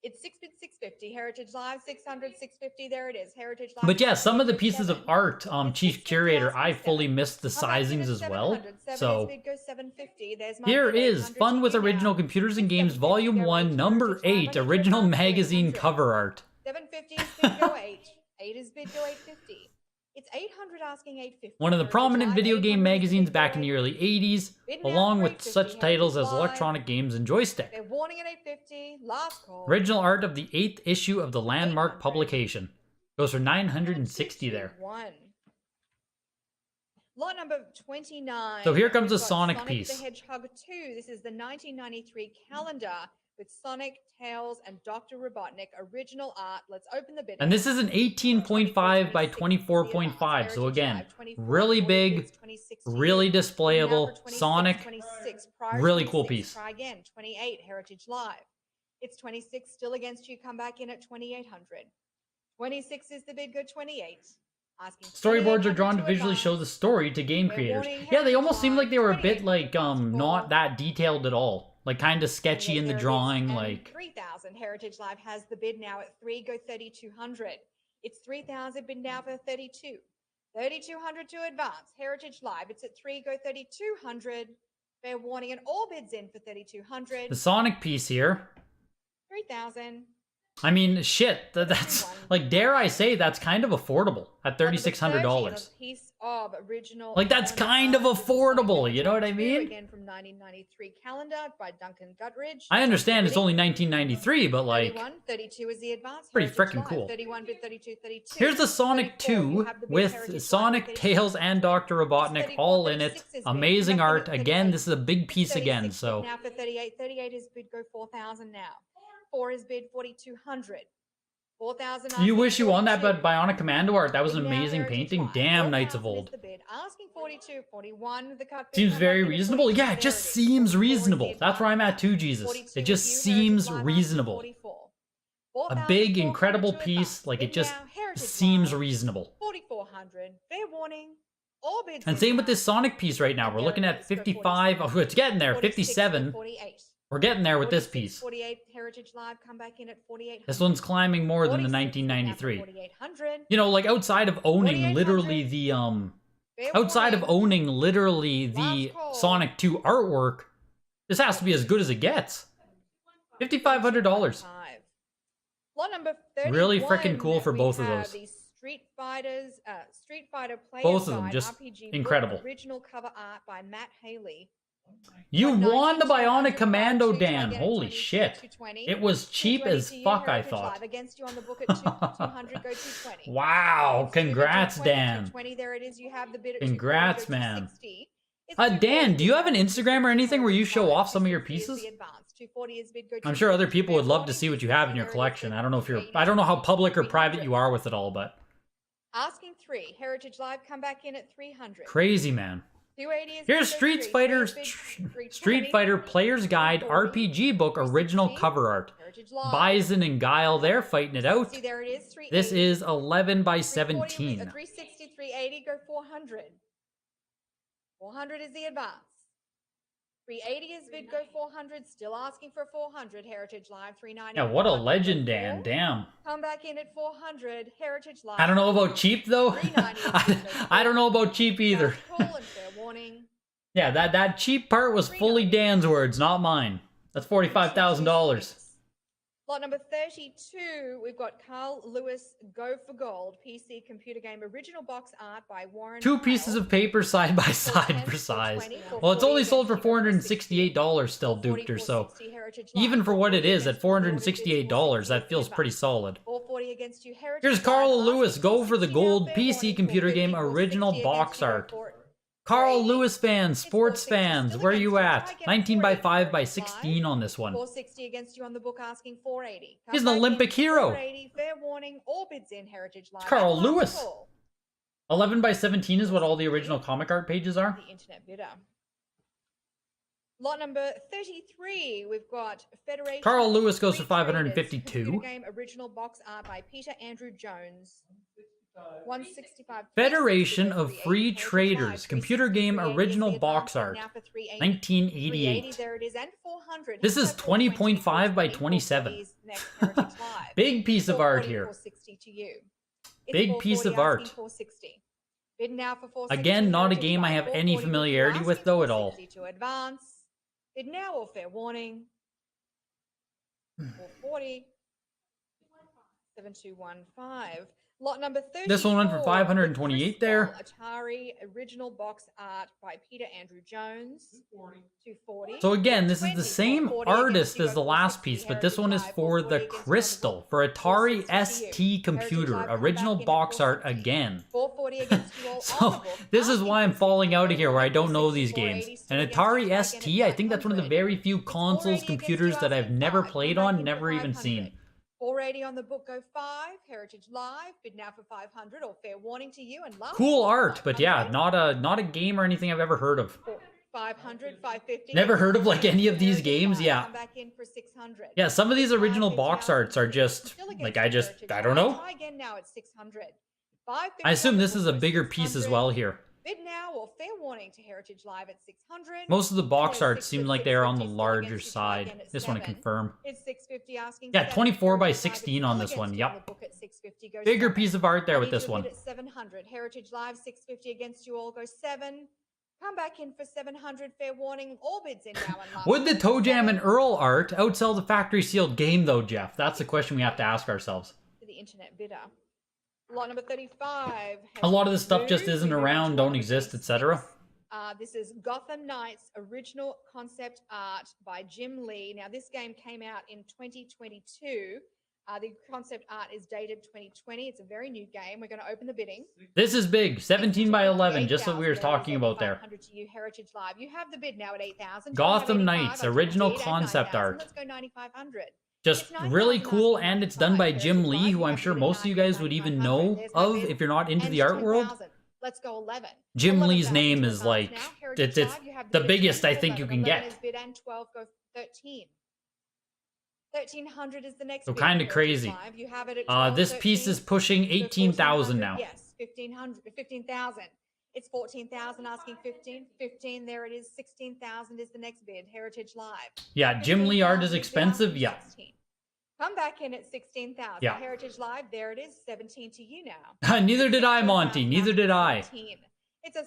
[SPEAKER 2] It's 6 bid 650. Heritage Live 600 650. There it is. Heritage Live.
[SPEAKER 1] But yeah, some of the pieces of
[SPEAKER 2] 7.
[SPEAKER 1] art,
[SPEAKER 2] It's
[SPEAKER 1] Chief
[SPEAKER 2] 650
[SPEAKER 1] Curator,
[SPEAKER 2] asking
[SPEAKER 1] I
[SPEAKER 2] 7.
[SPEAKER 1] fully missed the
[SPEAKER 2] Come back in
[SPEAKER 1] sizings
[SPEAKER 2] at
[SPEAKER 1] as well.
[SPEAKER 2] 700. 7
[SPEAKER 1] So
[SPEAKER 2] is bid, goes 750. There's my
[SPEAKER 1] here
[SPEAKER 2] bid,
[SPEAKER 1] is
[SPEAKER 2] 800
[SPEAKER 1] Fun
[SPEAKER 2] to
[SPEAKER 1] with
[SPEAKER 2] you now.
[SPEAKER 1] Original Computers and Games
[SPEAKER 2] 650
[SPEAKER 1] Volume
[SPEAKER 2] go
[SPEAKER 1] 1,
[SPEAKER 2] 8,
[SPEAKER 1] number
[SPEAKER 2] Heritage Live,
[SPEAKER 1] 8,
[SPEAKER 2] I need
[SPEAKER 1] original
[SPEAKER 2] to advance
[SPEAKER 1] magazine
[SPEAKER 2] 300.
[SPEAKER 1] cover art.
[SPEAKER 2] 750 is bid, go 8. 8 is bid, go 850. It's 800 asking 850.
[SPEAKER 1] One of the
[SPEAKER 2] Heritage
[SPEAKER 1] prominent
[SPEAKER 2] Live,
[SPEAKER 1] video
[SPEAKER 2] 800
[SPEAKER 1] game
[SPEAKER 2] is
[SPEAKER 1] magazines
[SPEAKER 2] bid, go
[SPEAKER 1] back in the
[SPEAKER 2] 850.
[SPEAKER 1] early 80s,
[SPEAKER 2] Bid now
[SPEAKER 1] along
[SPEAKER 2] for
[SPEAKER 1] with
[SPEAKER 2] 850,
[SPEAKER 1] such titles as
[SPEAKER 2] Heritage Live.
[SPEAKER 1] Electronic Games and Joystick.
[SPEAKER 2] They're warning at 850. Last call.
[SPEAKER 1] Original art of the 8th issue of the Landmark
[SPEAKER 2] 800.
[SPEAKER 1] publication. Goes for 960 there.
[SPEAKER 2] 1. Lot number 29.
[SPEAKER 1] So here comes
[SPEAKER 2] We've
[SPEAKER 1] a
[SPEAKER 2] got
[SPEAKER 1] Sonic piece.
[SPEAKER 2] the Hedgehog 2. This is the 1993 calendar with Sonic, Tails, and Dr. Robotnik. Original art. Let's open the bid.
[SPEAKER 1] And this is an 18.5 by 24.5. So again, really big, really displayable, Sonic, really cool piece.
[SPEAKER 2] Try again. 28, Heritage Live. It's 26 still against you. Come back in at 2,800. 26 is the bid, good 28. Asking
[SPEAKER 1] Storyboards are drawn to
[SPEAKER 2] 2,800
[SPEAKER 1] visually show the
[SPEAKER 2] advance.
[SPEAKER 1] story to game
[SPEAKER 2] We're
[SPEAKER 1] creators.
[SPEAKER 2] warning
[SPEAKER 1] Yeah, they almost seemed like they were a bit
[SPEAKER 2] 28,
[SPEAKER 1] like not that detailed at all. Like kind of sketchy in the
[SPEAKER 2] There it is,
[SPEAKER 1] drawing,
[SPEAKER 2] and
[SPEAKER 1] like
[SPEAKER 2] 3,000. Heritage Live has the bid now at 3, go 3,200. It's 3,000 bid now for 32. 3,200 to advance. Heritage Live, it's at 3, go 3,200. Fair warning, and all bids in for 3,200.
[SPEAKER 1] the Sonic piece here.
[SPEAKER 2] 3,000.
[SPEAKER 1] I mean, shit, that's like, dare I say, that's kind of affordable at $3,600.
[SPEAKER 2] Piece of original.
[SPEAKER 1] Like, that's kind of affordable, you know what I mean?
[SPEAKER 2] Again from 1993 calendar by Duncan Guttridge.
[SPEAKER 1] I understand it's only 1993, but like,
[SPEAKER 2] 31, 32 is the advance.
[SPEAKER 1] pretty
[SPEAKER 2] Heritage
[SPEAKER 1] frickin'
[SPEAKER 2] Live,
[SPEAKER 1] cool.
[SPEAKER 2] 31 bid 32, 32.
[SPEAKER 1] here's the Sonic
[SPEAKER 2] 34, you
[SPEAKER 1] 2
[SPEAKER 2] have the bid
[SPEAKER 1] with
[SPEAKER 2] Heritage Live,
[SPEAKER 1] Sonic,
[SPEAKER 2] 32.
[SPEAKER 1] Tails, and Dr. Robotnik
[SPEAKER 2] 34,
[SPEAKER 1] all in it.
[SPEAKER 2] 36 is bid.
[SPEAKER 1] Amazing
[SPEAKER 2] Come back in
[SPEAKER 1] art.
[SPEAKER 2] at
[SPEAKER 1] Again,
[SPEAKER 2] 38.
[SPEAKER 1] this is a big piece again,
[SPEAKER 2] 36
[SPEAKER 1] so
[SPEAKER 2] now for 38. 38 is bid, go 4,000 now. 4 is bid 4,200. 4,000.
[SPEAKER 1] you wish you won that,
[SPEAKER 2] 42.
[SPEAKER 1] but Bionic Commando art, that was an
[SPEAKER 2] Bid now,
[SPEAKER 1] amazing
[SPEAKER 2] Heritage
[SPEAKER 1] painting.
[SPEAKER 2] Live.
[SPEAKER 1] Damn, Knights of
[SPEAKER 2] 4,000 is
[SPEAKER 1] Old.
[SPEAKER 2] the bid. Asking 42, 41. The cut bid,
[SPEAKER 1] Seems
[SPEAKER 2] come
[SPEAKER 1] very
[SPEAKER 2] back in at
[SPEAKER 1] reasonable.
[SPEAKER 2] 42.
[SPEAKER 1] Yeah,
[SPEAKER 2] There
[SPEAKER 1] it just
[SPEAKER 2] is.
[SPEAKER 1] seems
[SPEAKER 2] 44 is the
[SPEAKER 1] reasonable. That's where I'm at too, Jesus.
[SPEAKER 2] 42
[SPEAKER 1] It just
[SPEAKER 2] is you, Heritage
[SPEAKER 1] seems
[SPEAKER 2] Live, asking
[SPEAKER 1] reasonable.
[SPEAKER 2] 44.
[SPEAKER 1] A
[SPEAKER 2] 4,400
[SPEAKER 1] big, incredible
[SPEAKER 2] to
[SPEAKER 1] piece,
[SPEAKER 2] advance.
[SPEAKER 1] like
[SPEAKER 2] Bid
[SPEAKER 1] it just
[SPEAKER 2] now, Heritage
[SPEAKER 1] seems
[SPEAKER 2] Live,
[SPEAKER 1] reasonable.
[SPEAKER 2] 4,400. Fair warning. All bids
[SPEAKER 1] And
[SPEAKER 2] in
[SPEAKER 1] same with
[SPEAKER 2] now.
[SPEAKER 1] this Sonic piece right now.
[SPEAKER 2] And
[SPEAKER 1] We're
[SPEAKER 2] there
[SPEAKER 1] looking
[SPEAKER 2] it
[SPEAKER 1] at
[SPEAKER 2] is for
[SPEAKER 1] 55.
[SPEAKER 2] 46.
[SPEAKER 1] Oh, it's getting there.
[SPEAKER 2] 46 to
[SPEAKER 1] 57.
[SPEAKER 2] 48.
[SPEAKER 1] We're getting there with this
[SPEAKER 2] 46,
[SPEAKER 1] piece.
[SPEAKER 2] 48 Heritage Live, come back in at 48.
[SPEAKER 1] This one's climbing more than the 1993. You know, like outside of owning literally the outside of owning literally the
[SPEAKER 2] Last call.
[SPEAKER 1] Sonic 2 artwork, this has to be as good as it gets. $5,500.
[SPEAKER 2] Lot number 31,
[SPEAKER 1] Really frickin' cool for
[SPEAKER 2] we
[SPEAKER 1] both of
[SPEAKER 2] have
[SPEAKER 1] those.
[SPEAKER 2] the Street Fighter Player's
[SPEAKER 1] Both of them,
[SPEAKER 2] Guide
[SPEAKER 1] just
[SPEAKER 2] RPG book,
[SPEAKER 1] incredible.
[SPEAKER 2] original cover art by Matt Haley.
[SPEAKER 1] You won the
[SPEAKER 2] 19,200
[SPEAKER 1] Bionic Commando,
[SPEAKER 2] to
[SPEAKER 1] Dan.
[SPEAKER 2] get it
[SPEAKER 1] Holy
[SPEAKER 2] 22,
[SPEAKER 1] shit.
[SPEAKER 2] 220.
[SPEAKER 1] It was cheap
[SPEAKER 2] 220
[SPEAKER 1] as
[SPEAKER 2] to you,
[SPEAKER 1] fuck, I
[SPEAKER 2] Heritage
[SPEAKER 1] thought.
[SPEAKER 2] Live against you on the book at 200, go 220.
[SPEAKER 1] Wow, congrats,
[SPEAKER 2] 220,
[SPEAKER 1] Dan.
[SPEAKER 2] 220, there it is. You have the bid at
[SPEAKER 1] Congrats,
[SPEAKER 2] 240, go
[SPEAKER 1] man.
[SPEAKER 2] 260. It's
[SPEAKER 1] Dan,
[SPEAKER 2] 240
[SPEAKER 1] do you have an Instagram or anything where you show
[SPEAKER 2] 240
[SPEAKER 1] off some of your
[SPEAKER 2] is
[SPEAKER 1] pieces?
[SPEAKER 2] the advance. 240 is bid, go
[SPEAKER 1] I'm sure other
[SPEAKER 2] 260.
[SPEAKER 1] people would love to see what you have in your collection. I don't know if I don't know how public or private you are with it all, but
[SPEAKER 2] Asking 3. Heritage Live, come back in at 300.
[SPEAKER 1] crazy, man.
[SPEAKER 2] 280 is
[SPEAKER 1] Here's
[SPEAKER 2] bid,
[SPEAKER 1] Street
[SPEAKER 2] go
[SPEAKER 1] Fighter
[SPEAKER 2] 3, bid,
[SPEAKER 1] Street
[SPEAKER 2] 320.
[SPEAKER 1] Fighter Player's Guide
[SPEAKER 2] 340,
[SPEAKER 1] RPG book original
[SPEAKER 2] 360,
[SPEAKER 1] cover art.
[SPEAKER 2] Heritage Live.
[SPEAKER 1] Bison and Guile there fighting it out.
[SPEAKER 2] See, there it is. 380.
[SPEAKER 1] This is 11 by
[SPEAKER 2] 340,
[SPEAKER 1] 17.
[SPEAKER 2] 360, 380, go 400. 400 is the advance. 380 is bid, go 400. Still asking for 400. Heritage Live, 390.
[SPEAKER 1] Yeah, what a
[SPEAKER 2] 400,
[SPEAKER 1] legend,
[SPEAKER 2] go
[SPEAKER 1] Dan.
[SPEAKER 2] 4.
[SPEAKER 1] Damn.
[SPEAKER 2] Come back in at 400. Heritage Live.
[SPEAKER 1] I don't know about cheap though.
[SPEAKER 2] 390
[SPEAKER 1] I don't know about cheap either.
[SPEAKER 2] Last call and fair warning.
[SPEAKER 1] Yeah, that cheap part was fully Dan's words, not mine. That's $45,000.
[SPEAKER 2] Lot number 32, we've got Carl Lewis Go for Gold, PC computer game original box art by Warren.
[SPEAKER 1] Two pieces of paper side by side for size. Well, it's only sold for $468 still, Dukter, so even for what it is, at $468, that feels pretty solid.
[SPEAKER 2] 440 against you, Heritage.
[SPEAKER 1] Here's Carl Lewis, Go for the Gold, PC computer game original box art. Carl Lewis fans, sports fans, where are you at? 19 by 5 by 16 on this one.
[SPEAKER 2] 460 against you on the book, asking 480.
[SPEAKER 1] He's an Olympic hero.
[SPEAKER 2] 480, fair warning, all bids in, Heritage Live.
[SPEAKER 1] Carl Lewis. 11 by 17 is what all the original comic art pages are.
[SPEAKER 2] The internet bidder. Lot number 33, we've got Federation.
[SPEAKER 1] Carl Lewis goes for
[SPEAKER 2] Free Traders,
[SPEAKER 1] 552.
[SPEAKER 2] computer game original box art by Peter Andrew Jones. 165.
[SPEAKER 1] Federation of Free Traders, computer game original box art, 1988.
[SPEAKER 2] There it is, and 400.
[SPEAKER 1] This is 20.5 by 27. Big piece of art here. Big piece of art.
[SPEAKER 2] Bid now for
[SPEAKER 1] Again, not a game I have any familiarity with though at all.
[SPEAKER 2] To advance. Bid now or fair warning. 440. 7215. Lot number 34.
[SPEAKER 1] This one went for 528 there.
[SPEAKER 2] Atari original box art by Peter Andrew Jones. 240.
[SPEAKER 1] So again, this is the same artist as the last piece, but this one is for the Crystal, for Atari ST computer, original box art again.
[SPEAKER 2] 440 against you all.
[SPEAKER 1] So this is why I'm falling out of here, where I don't know these games. And Atari ST, I think that's one of the very few consoles, computers that I've never played on, never even seen.
[SPEAKER 2] 480 on the book, go 5. Heritage Live, bid now for 500, or fair warning to you. And last
[SPEAKER 1] Cool art, but yeah, not a game or anything I've ever heard of.
[SPEAKER 2] 500, 550.
[SPEAKER 1] Never heard of like any of these games, yeah.
[SPEAKER 2] Come back in for 600.
[SPEAKER 1] Yeah, some of these original box arts are just, like, I don't know.
[SPEAKER 2] Try again now at 600.
[SPEAKER 1] I assume this is a bigger piece as well here.
[SPEAKER 2] Bid now or fair warning to Heritage Live at 600.
[SPEAKER 1] Most of the box arts seem like they're on the larger side. Just want to confirm.
[SPEAKER 2] It's 650 asking.
[SPEAKER 1] Yeah, 24 by 16 on this one. Yep. Bigger piece of art there with this one.
[SPEAKER 2] 700. Heritage Live 650 against you all, go 7. Come back in for 700. Fair warning. All bids in now. And
[SPEAKER 1] Would the Toe Jam and Earl art outsell the factory sealed game though, Jeff? That's the question we have to ask ourselves.
[SPEAKER 2] To the internet bidder. Lot number 35.
[SPEAKER 1] A lot of this stuff just isn't around, don't exist, etc.
[SPEAKER 2] This is Gotham Knights original concept art by Jim Lee. Now, this game came out in 2022. The concept art is dated 2020. It's a very new game. We're going to open the bidding.
[SPEAKER 1] This is big, 17 by 11, just what we were talking about there.
[SPEAKER 2] 500 to you, Heritage Live. You have the bid now at 8,000.
[SPEAKER 1] Gotham Knights original concept art.
[SPEAKER 2] Let's go 9,500.
[SPEAKER 1] Just really cool, and it's done by Jim Lee, who I'm sure most of you guys would even know of if you're not into the art world.
[SPEAKER 2] Let's go 11.
[SPEAKER 1] Jim Lee's name is like, it's the biggest I think you can get.
[SPEAKER 2] Bid and 12, go 13. 1,300 is the next.
[SPEAKER 1] So kind of crazy.
[SPEAKER 2] You have it at 12,
[SPEAKER 1] this piece is pushing 18,000 now.
[SPEAKER 2] Yes, 15,000. It's 14,000 asking 15. 15, there it is. 16,000 is the next bid. Heritage Live.
[SPEAKER 1] Yeah, Jim Lee art is expensive. Yeah.
[SPEAKER 2] 16. Come back in at 16,000.
[SPEAKER 1] Yeah.
[SPEAKER 2] Heritage Live, there it is. 17 to you now.
[SPEAKER 1] Neither did I, Monty. Neither did I.
[SPEAKER 2] 17.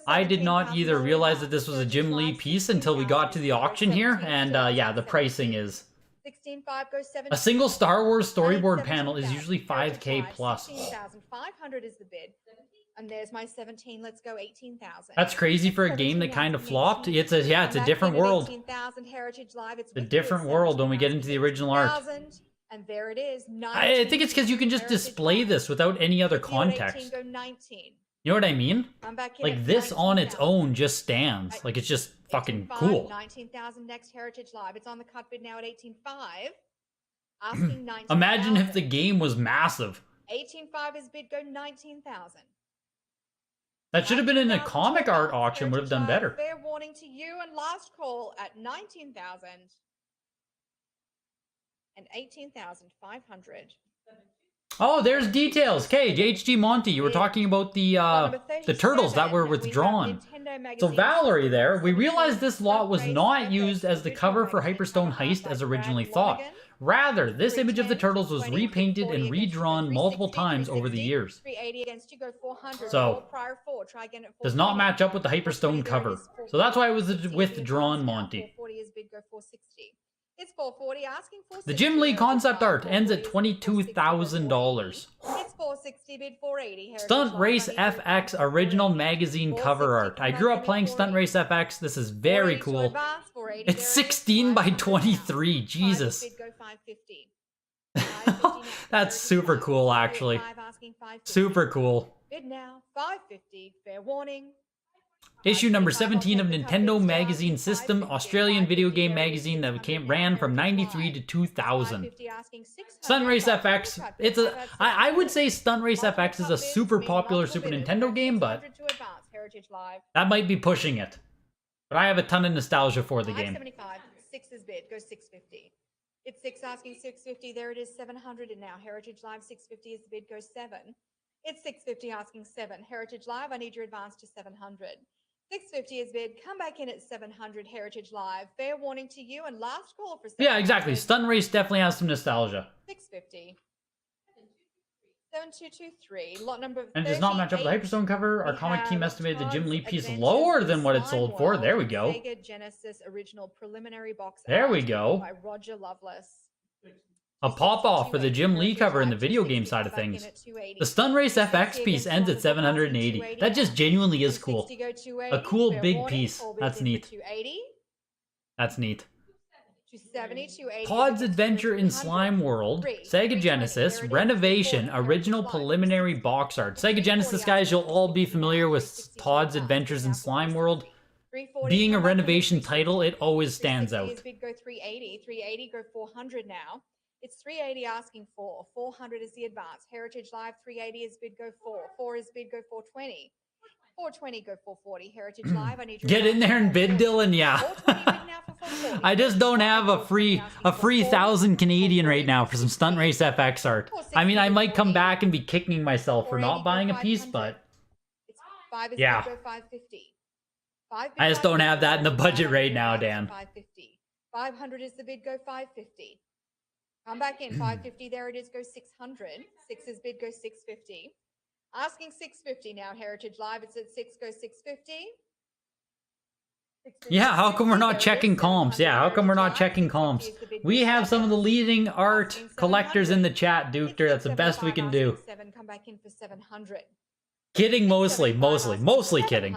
[SPEAKER 1] I did not either realize that this was a Jim Lee piece until we got to the auction here, and yeah, the pricing is
[SPEAKER 2] 16,500 goes 17.
[SPEAKER 1] a single Star Wars storyboard panel is usually 5K plus.
[SPEAKER 2] 16,500 is the bid. And there's my 17. Let's go 18,000.
[SPEAKER 1] That's crazy for a game that kind of flopped. It's a different world.
[SPEAKER 2] 18,000 Heritage Live. It's
[SPEAKER 1] a different world when we get into the original art.
[SPEAKER 2] And there it is.
[SPEAKER 1] I think it's because you can just display this without any other context.
[SPEAKER 2] Go 19.
[SPEAKER 1] You know what I mean? Like this on its
[SPEAKER 2] 19,000.
[SPEAKER 1] own just stands. Like it's just fucking
[SPEAKER 2] 18,500,
[SPEAKER 1] cool.
[SPEAKER 2] 19,000 next Heritage Live. It's on the cut bid now at 18,500. Asking 19,000.
[SPEAKER 1] Imagine if the game was massive.
[SPEAKER 2] 18,500 is bid. Go 19,000.
[SPEAKER 1] That should have been in a comic art auction. Would have done better.
[SPEAKER 2] Fair warning to you, and last call at 19,000 and 18,500.
[SPEAKER 1] Oh, there's details. Okay, HG Monty, you were talking about the turtles that were withdrawn. So Valerie there, we realized this lot was not used as the cover for Hyperstone Heist as originally thought. Rather, this image of the turtles was repainted and redrawn multiple times over the years. So, does not match up with the Hyperstone cover. So that's why it was withdrawn, Monty.
[SPEAKER 2] It's 440 asking for
[SPEAKER 1] The Jim Lee concept art ends at $22,000.
[SPEAKER 2] It's 460 bid 480.
[SPEAKER 1] Stunt Race FX original magazine cover art. I grew up playing Stunt Race FX. This is very cool. It's 16 by 23. Jesus. That's super cool, actually. Super cool.
[SPEAKER 2] Bid now 550. Fair warning.
[SPEAKER 1] Issue number 17 of Nintendo Magazine System, Australian video game magazine that ran from 93 to 2000. Stunt Race FX, I would say Stunt Race FX is a super popular Super Nintendo game, but that might be pushing it. But I have a ton of nostalgia for the game.
[SPEAKER 2] 575. 6's bid, goes 650. It's 6 asking 650, there it is 700, and now Heritage Live 650 is the bid, goes 7. It's 650 asking 7. Heritage Live, I need your advance to 700. 650 is bid. Come back in at 700. Heritage Live. Fair warning to you and last call for 700.
[SPEAKER 1] Yeah, exactly. Stunt Race definitely has some nostalgia.
[SPEAKER 2] 650. 7223. Lot number.
[SPEAKER 1] And does not match up with the Hyperstone cover. Our comic team estimated the Jim Lee piece lower than what it sold for. There we go.
[SPEAKER 2] Sega Genesis original preliminary box.
[SPEAKER 1] There we go.
[SPEAKER 2] By Roger Lovelace.
[SPEAKER 1] A pop-off for the Jim Lee cover in the video game side of things. The Stun Race FX piece ends at 780. That just genuinely is cool. A cool big piece. That's neat. That's neat. Todd's Adventure in Slime World, Sega Genesis, Renovation, Original Preliminary Box Art. Sega Genesis guys, you'll all be familiar with Todd's Adventures in Slime World. Being a renovation title, it always stands out.
[SPEAKER 2] Go 380. 380 go 400 now. It's 380 asking for. 400 is the advance. Heritage Live 380 is bid go 4. 4 is bid go 420. 420 go 440. Heritage Live, I need you.
[SPEAKER 1] Get in there and bid, Dylan. Yeah. I just don't have a free 1,000 Canadian right now for some Stunt Race FX art. I mean, I might come back and be kicking myself for not buying a piece, but yeah. I just don't have that in the budget right now, Dan.
[SPEAKER 2] 500 is the bid go 550. Come back in, 550, there it is, go 600. 6's bid, go 650. Asking 650 now, Heritage Live, it's at 6, go 650.
[SPEAKER 1] Yeah, how come we're not checking comps? Yeah, how come we're not checking comps? We have some of the leading art collectors in the chat, Duke. That's the best we can do.
[SPEAKER 2] Come back in for 700.
[SPEAKER 1] Kidding mostly kidding.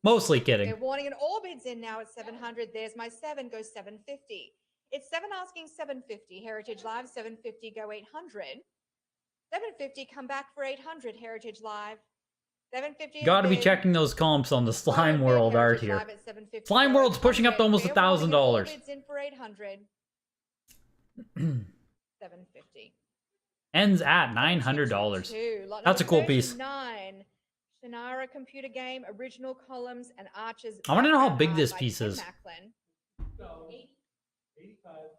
[SPEAKER 1] Mostly kidding.
[SPEAKER 2] They're warning, and all bids in now at 700. There's my 7, go 750. It's 7 asking 750. Heritage Live, 750, go 800. 750, come back for 800. Heritage Live. 750.
[SPEAKER 1] Gotta be checking those comps on the Slime World art here. Slime World's pushing up to almost $1,000.
[SPEAKER 2] Bids in for 800. 750.
[SPEAKER 1] Ends at $900. That's a cool piece.
[SPEAKER 2] 9. Shannara computer game, original columns and arches.
[SPEAKER 1] I want to know how big this piece is.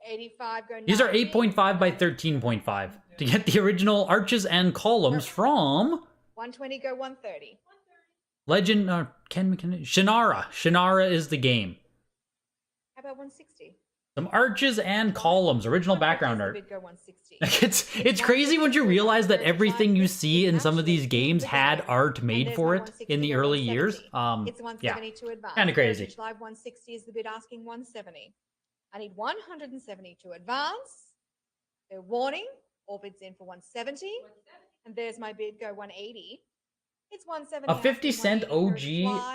[SPEAKER 2] 85 go.
[SPEAKER 1] These are 8.5 by 13.5 to get the original arches and columns from
[SPEAKER 2] 120 go 130.
[SPEAKER 1] Legend Shannara. Shannara is the game.
[SPEAKER 2] How about 160?
[SPEAKER 1] Some arches and columns, original background art. It's crazy when you realize that everything you see in some of these games had art made for it in the early years. Yeah, kind of crazy.
[SPEAKER 2] Live 160 is the bid asking 170. I need 170 to advance. They're warning. All bids in for 170. And there's my bid, go 180. It's 170.
[SPEAKER 1] A 50-cent OG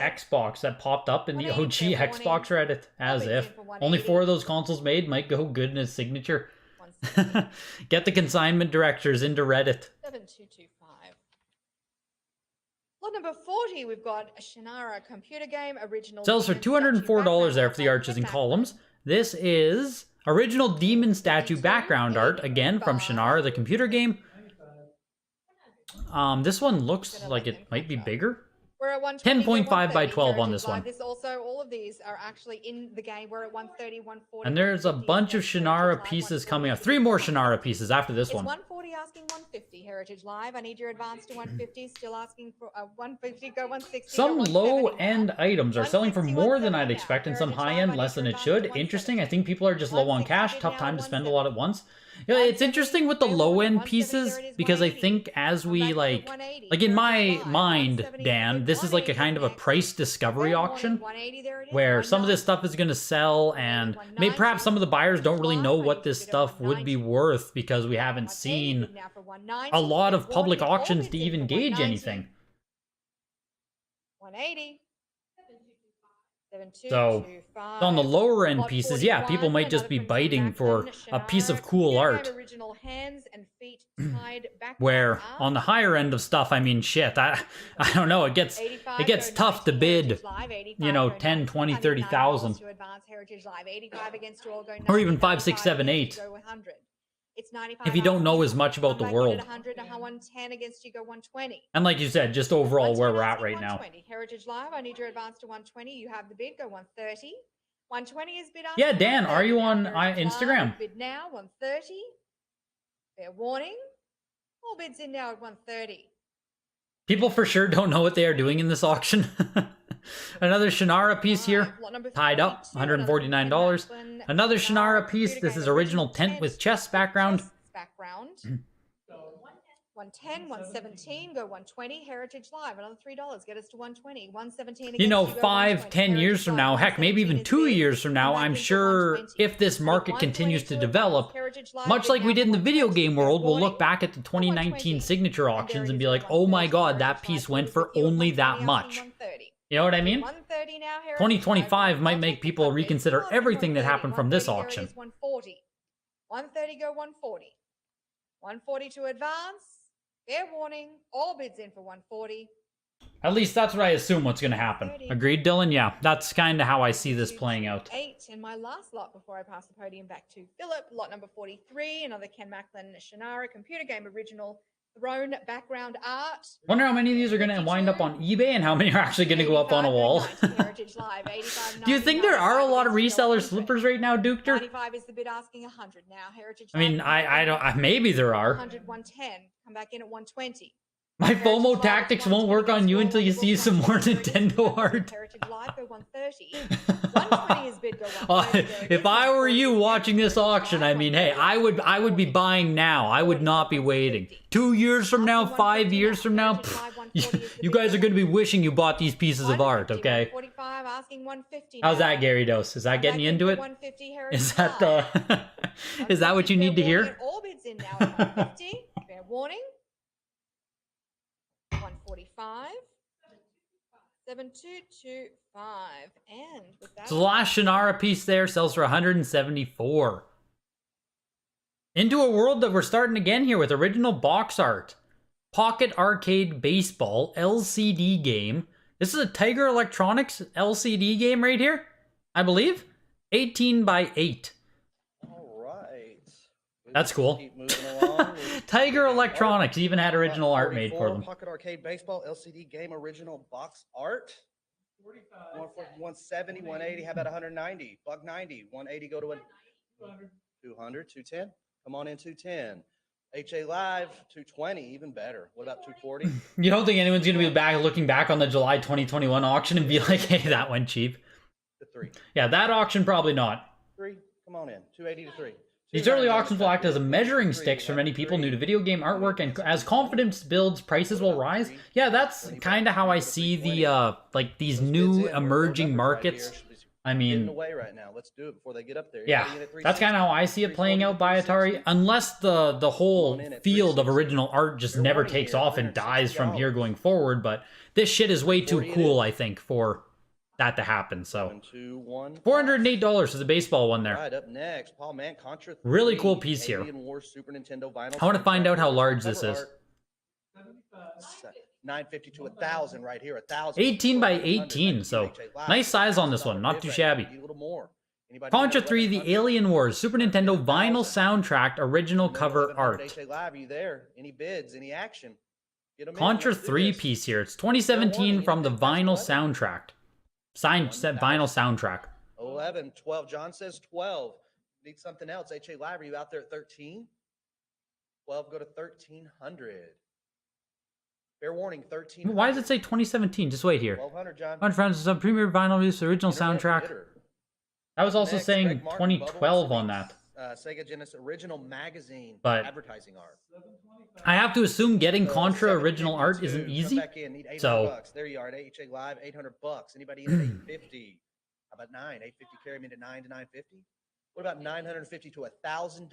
[SPEAKER 1] Xbox that popped up in the OG Xbox Reddit, as if. Only 4 of those consoles made, might go good in his signature. Get the consignment directors into Reddit.
[SPEAKER 2] 7225. Lot number 40, we've got a Shannara computer game, original.
[SPEAKER 1] Sells for $204 there for the arches and columns. This is original demon statue background art, again from Shannara, the computer game. This one looks like it might be bigger.
[SPEAKER 2] We're at
[SPEAKER 1] 10.5 by 12 on this one.
[SPEAKER 2] This also, all of these are actually in the game. We're at 130, 140.
[SPEAKER 1] And there's a bunch of Shannara pieces coming up. 3 more Shannara pieces after this one.
[SPEAKER 2] 140 asking 150. Heritage Live, I need your advance to 150. Still asking for 150, go 160.
[SPEAKER 1] Some low-end items are selling for more than I'd expect, and some high-end less than it should. Interesting. I think people are just low on cash. Tough time to spend a lot at once. Yeah, it's interesting with the low-end pieces because I think as we like in my mind, Dan, this is like a kind of a price discovery auction where some of this stuff is going to sell, and maybe perhaps some of the buyers don't really know what this stuff would be worth because we haven't seen a lot of public auctions to even gauge anything.
[SPEAKER 2] 180.
[SPEAKER 1] So on the lower end pieces, yeah, people might just be biting for a piece of cool art. Where on the higher end of stuff, I mean, shit, I don't know, it gets tough to bid, you know, 10, 20, 30,000. Or even 5, 6, 7, 8.
[SPEAKER 2] It's 95.
[SPEAKER 1] If you don't know as much about the world.
[SPEAKER 2] 100, 110 against you go 120.
[SPEAKER 1] And like you said, just overall where we're at right now.
[SPEAKER 2] Heritage Live, I need your advance to 120. You have the bid, go 130. 120 is bid.
[SPEAKER 1] Yeah, Dan, are you on Instagram?
[SPEAKER 2] Bid now, 130. Fair warning. All bids in now at 130.
[SPEAKER 1] People for sure don't know what they are doing in this auction. Another Shannara piece here, tied up, $149. Another Shannara piece. This is original tent with chess background.
[SPEAKER 2] 110, 117, go 120. Heritage Live, another $3. Get us to 120. 117.
[SPEAKER 1] You know, 5, 10 years from now, heck, maybe even 2 years from now, I'm sure if this market continues to develop, much like we did in the video game world, we'll look back at the 2019 signature auctions and be like, oh my god, that piece went for only that much. You know what I mean? 2025 might make people reconsider everything that happened from this auction.
[SPEAKER 2] 140 go 140. 140 to advance. Fair warning. All bids in for 140.
[SPEAKER 1] At least that's what I assume what's going to happen. Agreed, Dylan? Yeah, that's kind of how I see this playing out.
[SPEAKER 2] 8 in my last lot before I pass the podium back to Philip. Lot number 43, another Ken Macklin Shannara computer game original. Throne background art.
[SPEAKER 1] Wonder how many of these are going to wind up on eBay and how many are actually going to go up on a wall. Do you think there are a lot of reseller slippers right now, Duke?
[SPEAKER 2] 95 is the bid, asking 100 now. Heritage.
[SPEAKER 1] I mean, I don't. Maybe there are.
[SPEAKER 2] 100, 110. Come back in at 120.
[SPEAKER 1] My FOMO tactics won't work on you until you see some more Nintendo art.
[SPEAKER 2] Heritage Live, go 130. 120 is bid, go 130.
[SPEAKER 1] If I were you watching this auction, I mean, hey, I would be buying now. I would not be waiting. 2 years from now, 5 years from now, you guys are going to be wishing you bought these pieces of art, okay?
[SPEAKER 2] 45, asking 150.
[SPEAKER 1] How's that, Gary Dose? Is that getting you into it? Is that the? Is that what you need to hear?
[SPEAKER 2] All bids in now at 150. Fair warning. 145. 7225. And with that,
[SPEAKER 1] so the last Shannara piece there sells for 174. Into a world that we're starting again here with original box art. Pocket Arcade Baseball LCD game. This is a Tiger Electronics LCD game right here, I believe. 18 by 8. That's cool.
[SPEAKER 3] Keep moving along.
[SPEAKER 1] Tiger Electronics even had original art made for them.
[SPEAKER 3] Pocket Arcade Baseball LCD game original box art. 170, 180. How about 190? Buck 90. 180 go to 200. 210. Come on in 210. HA Live 220, even better. What about 240?
[SPEAKER 1] You don't think anyone's gonna be looking back on the July 2021 auction and be like, "Hey, that went cheap."
[SPEAKER 3] To 3.
[SPEAKER 1] Yeah, that auction probably not.
[SPEAKER 3] 3. Come on in. 280 to 3.
[SPEAKER 1] These early auctions will act as a measuring sticks for many people new to video game artwork, and as confidence builds, prices will rise. Yeah, that's kind of how I see the like these new emerging markets. I mean, yeah, that's kind of how I see it playing out by Atari. Unless the whole field of original art just never takes off and dies from here going forward. But this shit is way too cool, I think, for that to happen. So $408 for the baseball one there.
[SPEAKER 3] Right, up next, Paul Mann, Contra 3,
[SPEAKER 1] really cool piece here.
[SPEAKER 3] Super Nintendo vinyl.
[SPEAKER 1] I want to find out how large this is.
[SPEAKER 3] 950 to 1,000 right here. 1,000.
[SPEAKER 1] 18 by 18, so nice size on this one, not too shabby. Contra 3, The Alien Wars, Super Nintendo vinyl soundtrack, original cover art.
[SPEAKER 3] Any bids, any action?
[SPEAKER 1] Contra 3 piece here. It's 2017 from the vinyl soundtrack. Signed set vinyl soundtrack.
[SPEAKER 3] 11, 12. John says 12. Need something else. HA Live, are you out there at 13? 12, go to 1,300. Fair warning, 13.
[SPEAKER 1] Why does it say 2017? Just wait here.
[SPEAKER 3] 1,200, John.
[SPEAKER 1] My friends, it's a premier vinyl release, original soundtrack. I was also saying 2012 on that.
[SPEAKER 3] Sega Genesis original magazine
[SPEAKER 1] But
[SPEAKER 3] advertising art.
[SPEAKER 1] I have to assume getting Contra
[SPEAKER 3] 752,
[SPEAKER 1] original art isn't
[SPEAKER 3] come
[SPEAKER 1] easy.
[SPEAKER 3] back in, need 800
[SPEAKER 1] So
[SPEAKER 3] bucks. There you are at HA Live, 800 bucks. Anybody in at 850? How about 850 carry me to 9 to 950? What about 950 to $1,000?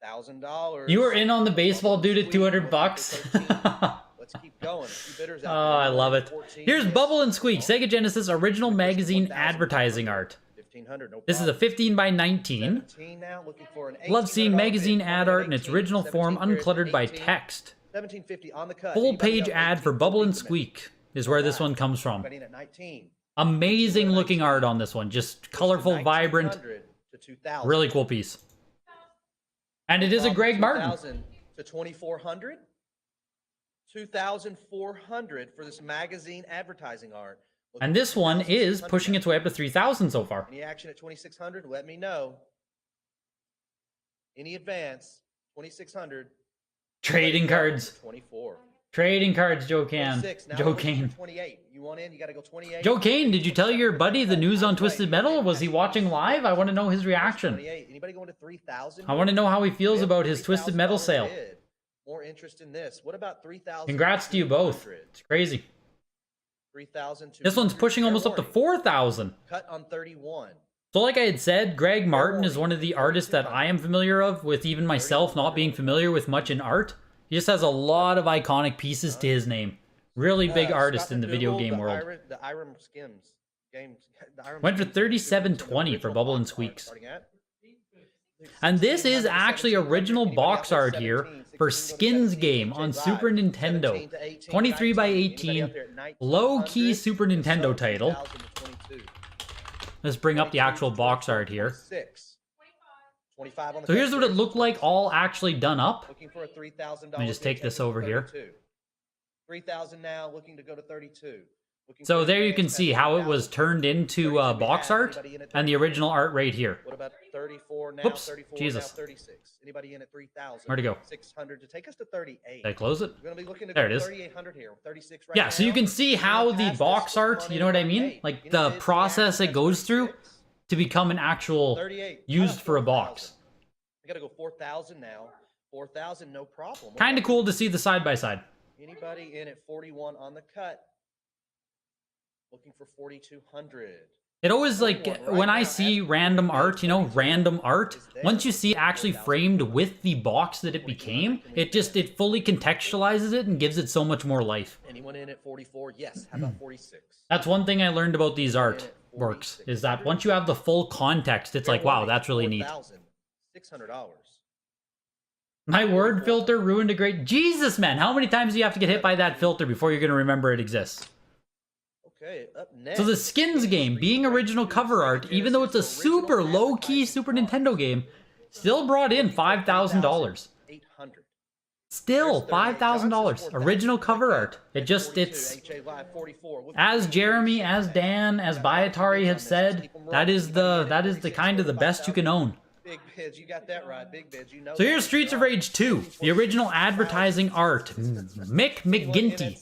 [SPEAKER 3] $1,000.
[SPEAKER 1] you were in on the baseball dude at 200 bucks.
[SPEAKER 3] Let's keep going. A few bidders
[SPEAKER 1] Oh,
[SPEAKER 3] out there.
[SPEAKER 1] I love it.
[SPEAKER 3] 14,
[SPEAKER 1] Here's
[SPEAKER 3] yes.
[SPEAKER 1] Bubble and Squeak, Sega Genesis original magazine advertising art.
[SPEAKER 3] 1,500, no
[SPEAKER 1] This is a
[SPEAKER 3] problem.
[SPEAKER 1] 15 by 19.
[SPEAKER 3] 17 now, looking for an
[SPEAKER 1] Love seeing
[SPEAKER 3] $1,800
[SPEAKER 1] magazine
[SPEAKER 3] bid.
[SPEAKER 1] ad art in its
[SPEAKER 3] 18,
[SPEAKER 1] original form,
[SPEAKER 3] 17 carries
[SPEAKER 1] uncluttered by
[SPEAKER 3] 18,
[SPEAKER 1] text.
[SPEAKER 3] 1750 on the cut.
[SPEAKER 1] Full
[SPEAKER 3] Anybody
[SPEAKER 1] page
[SPEAKER 3] up?
[SPEAKER 1] ad for
[SPEAKER 3] 18,
[SPEAKER 1] Bubble and
[SPEAKER 3] lead them in.
[SPEAKER 1] Squeak is where this one comes from.
[SPEAKER 3] Anybody in at 19?
[SPEAKER 1] Amazing looking art on this one, just colorful, vibrant,
[SPEAKER 3] 1900 to 2000.
[SPEAKER 1] really cool piece. And it is a Greg Martin.
[SPEAKER 3] 2000 to 2400. 2,400 for this magazine advertising art. Looking
[SPEAKER 1] And this
[SPEAKER 3] for
[SPEAKER 1] one is
[SPEAKER 3] 2,600
[SPEAKER 1] pushing its way up to 3,000 so far.
[SPEAKER 3] Any action at 2,600? Let me know. Any advance? 2,600.
[SPEAKER 1] Trading cards.
[SPEAKER 3] 24.
[SPEAKER 1] Trading cards, Joe Can.
[SPEAKER 3] 26. Now
[SPEAKER 1] Joe
[SPEAKER 3] we're looking
[SPEAKER 1] Kane.
[SPEAKER 3] for 28. You want in? You got to go 28.
[SPEAKER 1] Joe Kane, did you tell your buddy the news on Twisted Metal? Was he watching live? I want to know his reaction.
[SPEAKER 3] 28. Anybody going to 3,000?
[SPEAKER 1] I want to know how he feels about his Twisted Metal
[SPEAKER 3] $3,000
[SPEAKER 1] sale.
[SPEAKER 3] bid. More interest in this. What about 3,000?
[SPEAKER 1] Congrats to you both. It's crazy.
[SPEAKER 3] 3,000.
[SPEAKER 1] This one's pushing almost up to 4,000.
[SPEAKER 3] Cut on 31.
[SPEAKER 1] So like I had said, Greg Martin is one of the artists that I am familiar of, with even myself not being familiar with much in art. He just has a lot of iconic pieces to his name. Really big artist
[SPEAKER 3] Scott
[SPEAKER 1] in the video
[SPEAKER 3] McDougal,
[SPEAKER 1] game world.
[SPEAKER 3] The Irem Skims.
[SPEAKER 1] Went for 37.20 for Bubble and Squeaks. And this is actually original box art here for Skins game on Super Nintendo. 23 by 18, low-key Super Nintendo title. Let's bring up the actual box art here.
[SPEAKER 3] 25 on the
[SPEAKER 1] So here's what it looked like all actually done up.
[SPEAKER 3] Looking for a $3,000.
[SPEAKER 1] Let me just take this over here.
[SPEAKER 3] 3,000 now, looking to go to 32.
[SPEAKER 1] So there you can see how it was turned into box art and the original art right here.
[SPEAKER 3] What about 34 now?
[SPEAKER 1] Whoops,
[SPEAKER 3] 34
[SPEAKER 1] Jesus.
[SPEAKER 3] now, 36. Anybody in at 3,000?
[SPEAKER 1] Where'd it go?
[SPEAKER 3] 600 to take us to 38.
[SPEAKER 1] Did I close it?
[SPEAKER 3] We're gonna be looking to
[SPEAKER 1] There
[SPEAKER 3] go
[SPEAKER 1] it is.
[SPEAKER 3] 3,800 here. 36 right
[SPEAKER 1] Yeah,
[SPEAKER 3] now.
[SPEAKER 1] so you can see how the box art, you know what I mean? Like the process it goes through to become an actual
[SPEAKER 3] 38.
[SPEAKER 1] used for a box.
[SPEAKER 3] We gotta go 4,000 now. 4,000, no problem.
[SPEAKER 1] Kind of cool to see the side by side.
[SPEAKER 3] Anybody in at 41 on the cut? Looking for 4,200.
[SPEAKER 1] It always, like, when I see random art, you know, random art, once you see it actually framed with the box that it became, it fully contextualizes it and gives it so much more life.
[SPEAKER 3] Anyone in at 44? Yes. How about 46?
[SPEAKER 1] That's one thing I learned about these artworks, is that once you have the full context, it's like, wow, that's really neat.
[SPEAKER 3] $600.
[SPEAKER 1] My word filter ruined a great... Jesus, man, how many times do you have to get hit by that filter before you're going to remember it exists?
[SPEAKER 3] Okay, up next.
[SPEAKER 1] So the Skins game, being original cover art, even though it's a super low-key Super Nintendo game, still brought in $5,000.
[SPEAKER 3] 800.
[SPEAKER 1] Still $5,000. Original cover art. It's... As Jeremy, as Dan, as Bayatari have said, that is the kind of the best you can own.
[SPEAKER 3] Big bids, you got that right. Big bids, you know.
[SPEAKER 1] So here's Streets of Rage 2, the original advertising art. Mick McGinty.